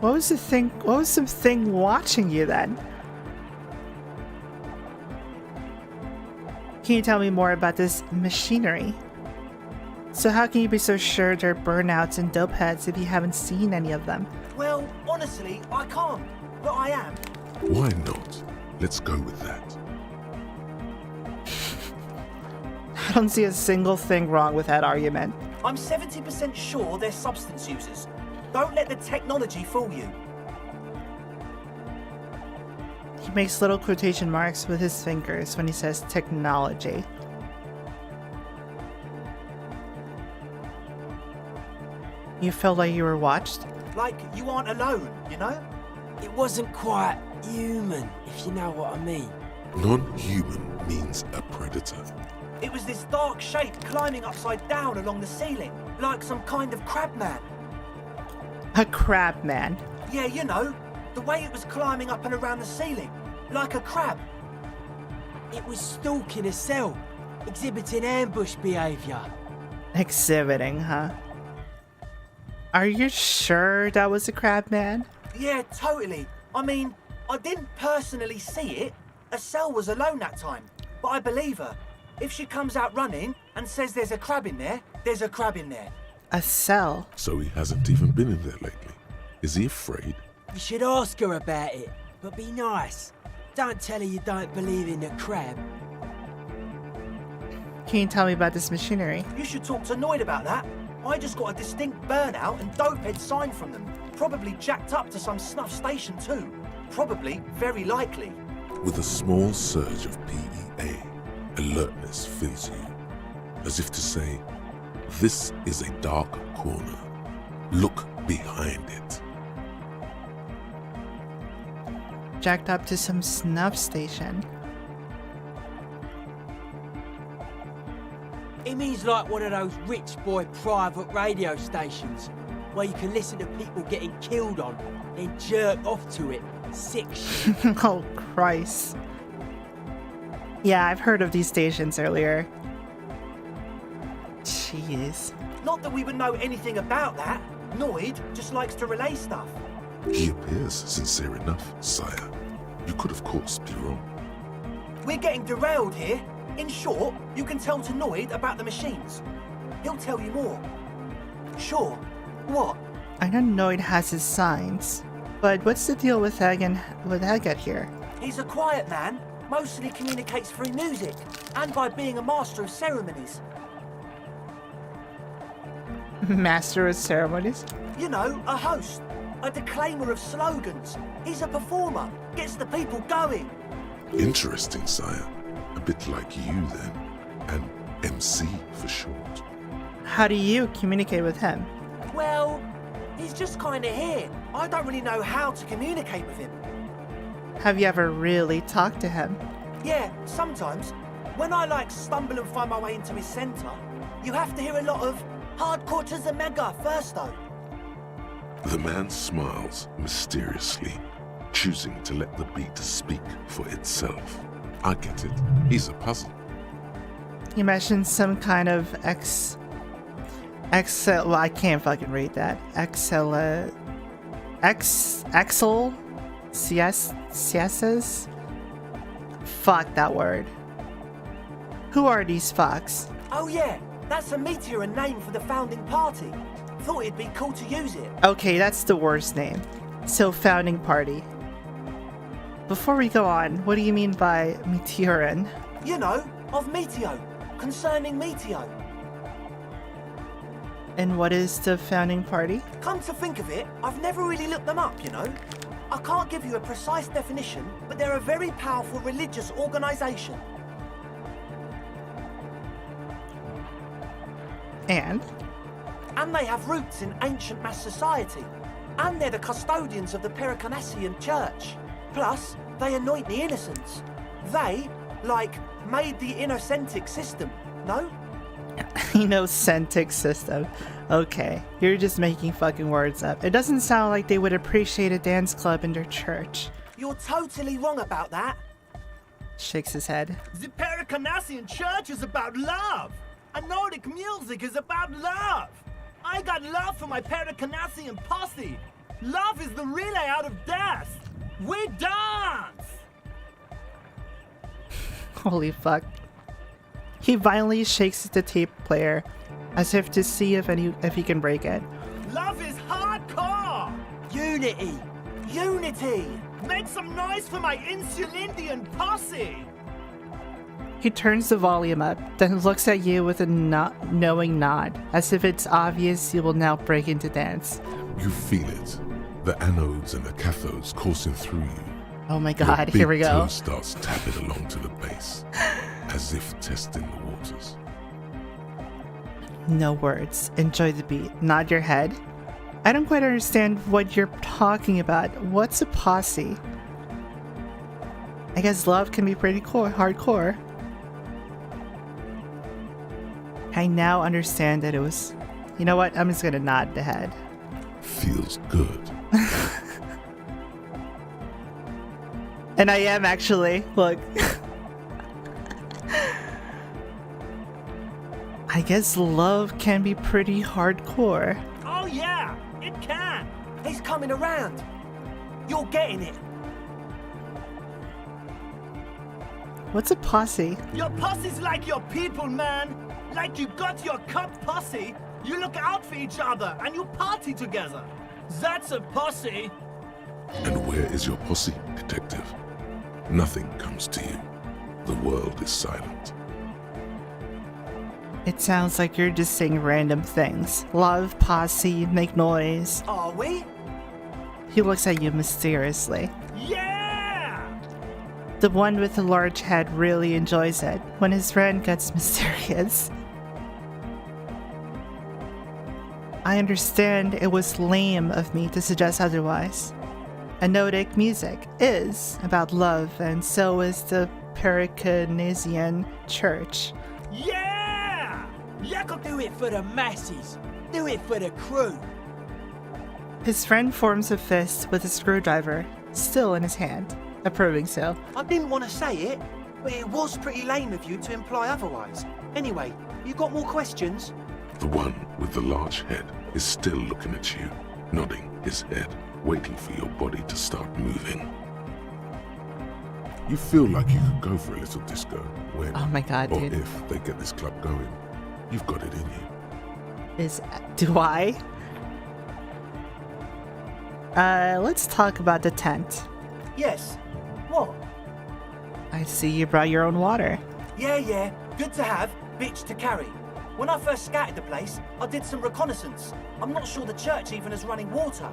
What was the thing watching you then? Can you tell me more about this machinery? So how can you be so sure they're burnouts and dopeheads if you haven't seen any of them? Well, honestly, I can't. But I am. Why not? Let's go with that. I don't see a single thing wrong with that argument. I'm 70% sure they're substance users. Don't let the technology fool you. He makes little quotation marks with his fingers when he says technology. You felt like you were watched? Like you aren't alone, you know? It wasn't quite human, if you know what I mean. Non-human means a predator. It was this dark shape climbing upside down along the ceiling, like some kind of crab man. A crab man? Yeah, you know, the way it was climbing up and around the ceiling, like a crab. It was stalking a cell, exhibiting ambush behavior. Exhibiting, huh? Are you sure that was a crab man? Yeah, totally. I mean, I didn't personally see it. Estelle was alone that time, but I believe her. If she comes out running and says there's a crab in there, there's a crab in there. A cell? So he hasn't even been in there lately. Is he afraid? You should ask her about it, but be nice. Don't tell her you don't believe in the crab. Can you tell me about this machinery? You should talk to Noid about that. I just got a distinct burnout and dopehead sign from them. Probably jacked up to some snuff station too. Probably, very likely. With a small surge of PEA, alertness fills you. As if to say, this is a dark corner. Look behind it. Jacked up to some snuff station. It means like one of those rich boy private radio stations. where you can listen to people getting killed on, then jerk off to it. Sick shit. Oh, Christ. Yeah, I've heard of these stations earlier. Jeez. Not that we would know anything about that. Noid just likes to relay stuff. He appears sincere enough, sire. You could, of course, be wrong. We're getting derailed here. In short, you can tell to Noid about the machines. He'll tell you more. Sure. What? I know Noid has his signs, but what's the deal with Agate here? He's a quiet man, mostly communicates through music, and by being a master of ceremonies. Master of ceremonies? You know, a host, a declaimer of slogans. He's a performer, gets the people going. Interesting, sire. A bit like you, then. An MC for short. How do you communicate with him? Well, he's just kind of here. I don't really know how to communicate with him. Have you ever really talked to him? Yeah, sometimes. When I stumble and find my way into his centre, you have to hear a lot of hardcore to the mega first though. The man smiles mysteriously, choosing to let the beat speak for itself. I get it. He's a puzzle. You mentioned some kind of well, I can't fucking read that. Siestas? Fuck that word. Who are these fucks? Oh yeah, that's a meteor and name for the founding party. Thought it'd be cool to use it. Okay, that's the worst name. So, founding party. Before we go on, what do you mean by meteorin? You know, of Meteo, concerning Meteo. And what is the founding party? Come to think of it, I've never really looked them up, you know. I can't give you a precise definition, but they're a very powerful religious organisation. And they have roots in ancient mass society. And they're the custodians of the Pericarnassian Church. Plus, they anoint the innocents. They, made the innocentic system, no? Innocentic system. Okay, you're just making fucking words up. It doesn't sound like they would appreciate a dance club in their church. You're totally wrong about that. Shakes his head. The Pericarnassian Church is about love. And Nordic music is about love. I got love for my Pericarnassian posse. Love is the relay out of death. We dance! Holy fuck. He violently shakes the tape player as if to see if he can break it. Love is hardcore! Unity! Unity! Make some noise for my Insulindian posse! He turns the volume up, then looks at you with a knowing nod, as if it's obvious you will now break into dance. You feel it. The anodes and the cathodes coursing through you. Oh my god, Your here we big go. toe starts tapping along to the bass, as if testing the waters. No words. Enjoy the beat. Nod your head. I don't quite understand what you're talking about. What's a posse? I guess love can be pretty hardcore. I now understand that it was... You know what? I'm just gonna nod the head. Feels good. And I am actually. Look. I guess love can be pretty hardcore. Oh yeah, it can. He's coming around. You're getting it. What's a posse? Your posse's like your people, man. Like you got your cup posse. You look out for each other and you party together. That's a posse. And where is your posse, detective? Nothing comes to you. The world is silent. It sounds like you're just saying random things. Love, posse, make noise. Are we? He looks at you mysteriously. Yeah! The one with the large head really enjoys it when his friend gets mysterious. I understand it was lame of me to suggest otherwise. Anodic music is about love, and so is the Pericarnassian Church. Yeah! You can do it for the masses. Do it for the crew. His friend forms a fist with a screwdriver still in his hand, approving so. I didn't want to say it, but it was pretty lame of you to imply otherwise. Anyway, you got more questions? The one with the large head is still looking at you, nodding his head, waiting for your body to start moving. You feel like you could go for a little disco when, Oh my god, or dude. if they get this club going. You've got it in you. Do I? Let's talk about the tent. Yes. What? I see you brought your own water. Yeah. Good to have, bitch to carry. When I first scouted the place, I did some reconnaissance. I'm not sure the church even has running water.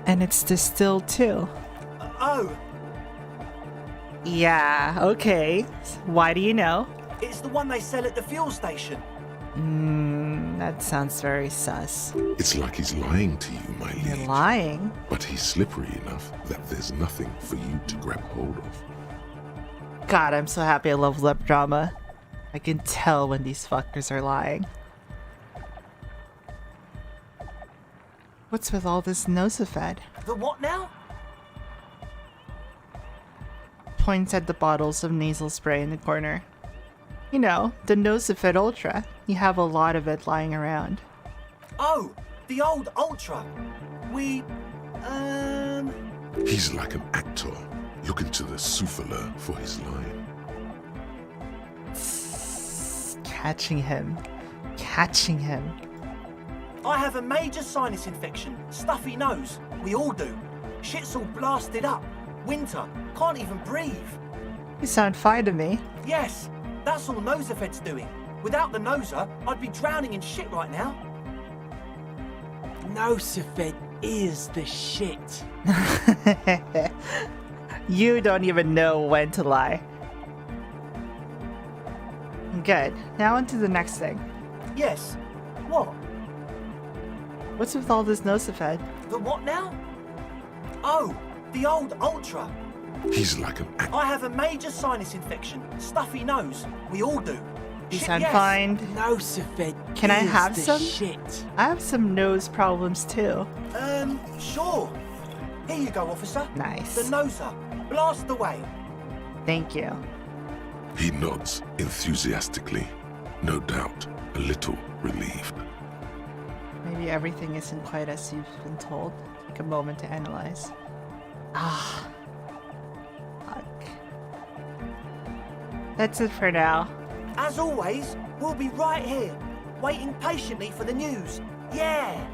And it's distilled too. Oh, Yeah, okay. Why do you know? it's the one they sell at the fuel station. That sounds very sus. It's like he's lying to you, my You're liege. lying? But he's slippery enough that there's nothing for you to grab hold of. God, I'm so happy I love lip drama. I can tell when these fuckers are lying. What's with all this Nosafed? The what now? Points at the bottles of nasal spray in the corner. You know, the Nosafed Ultra. You have a lot of it lying around. Oh, the old Ultra. He's like an actor, looking to the souffleur for his line. Catching him. Catching him. I have a major sinus infection, stuffy nose. We all do. Shit's all blasted up. Winter. Can't even breathe. You sound fine to me. Yes, that's all Nosafed's doing. Without the Noser, I'd be drowning in shit right now. Nosafed is the shit. You don't even know when to lie. Good. Now on to the next thing. Yes. What? What's with all this Nosafed? The what now? Oh, the old Ultra. He's like an actor. I have a major sinus infection, stuffy nose. We all do. You Shit, sound yes. fine. Nosafed Can I is have the some? shit. I have some nose problems too. Sure. Here you go, officer. Nice. The Noser. Blast away. Thank you. He nods enthusiastically, no doubt a little relieved. Maybe everything isn't quite as you've been told. Take a moment to analyze. Ah. Fuck. That's it for now. As always, we'll be right here, waiting patiently for the news. Yeah!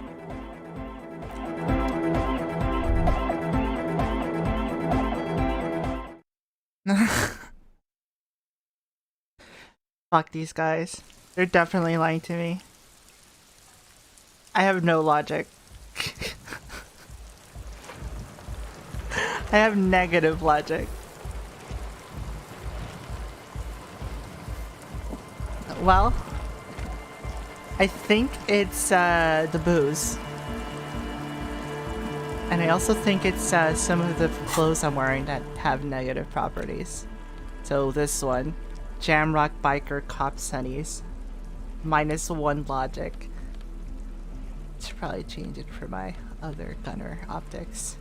Fuck these guys. They're definitely lying to me. I have no logic. I have negative logic. Well, I think it's the booze. And I also think it's some of the clothes I'm wearing that have negative properties. So this one, Jamrock Biker Cop Sunnies, -1 logic. Should probably change it for my other gunner optics.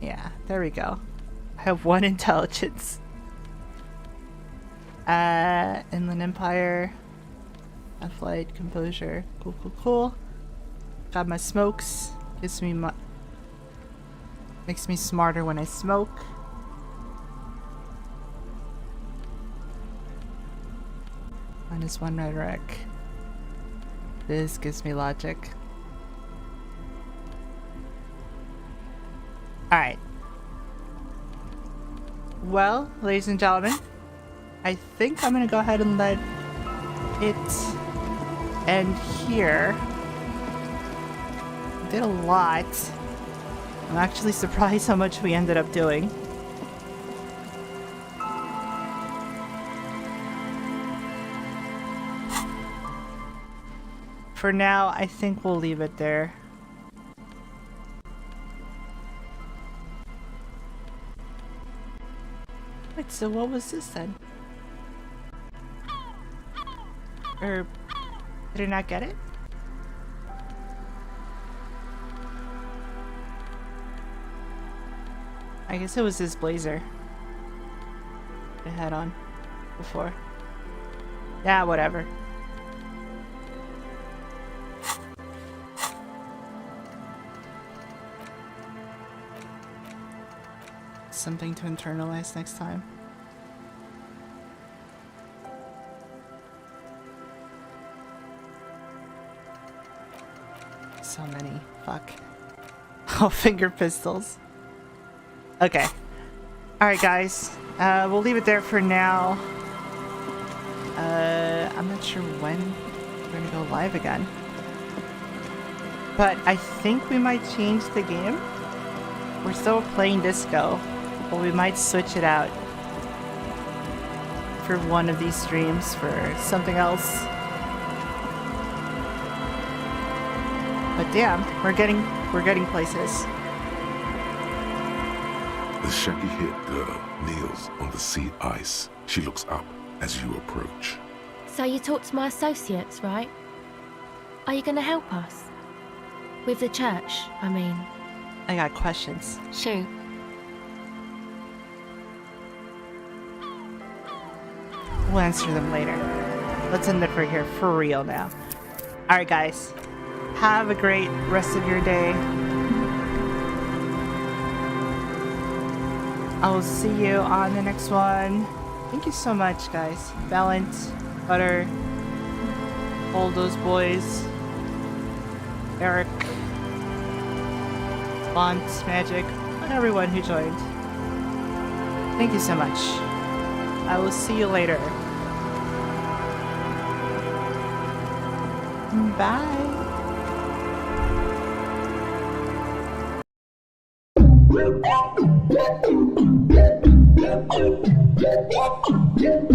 Yeah, there we go. I have 1 intelligence. Inland Empire, Flight, Composure, cool. Got my smokes. Gives me makes me smarter when I smoke. -1 rhetoric. This gives me logic. Alright. Well, ladies and gentlemen, I think I'm gonna go ahead and let it end here. Did a lot. I'm actually surprised how much we ended up doing. For now, I think we'll leave it there. Wait, so what was this then? Or did I not get it? I guess it was his blazer I had on before. Yeah, whatever. Something to internalize next time. So many. Fuck. Oh, finger pistols. Okay. Alright, guys. We'll leave it there for now. I'm not sure when we're gonna go live again. But I think we might change the game. We're still playing Disco, but we might switch it out for one of these streams for something else. But damn, we're getting places. The shaggy-haired girl kneels on the sea ice. She looks up as you approach. So you talked to my associates, right? Are you going to help us? With the church, I mean. I got questions. Shoot. We'll answer them later. Let's end it for here, for real now. Alright, guys. Have a great rest of your day. I will see you on the next one. Thank you so much, guys. Balance, Butter, all those boys, Eric, Bont, Magic, and everyone who joined. Thank you so much. I will see you later. Bye. Yeah.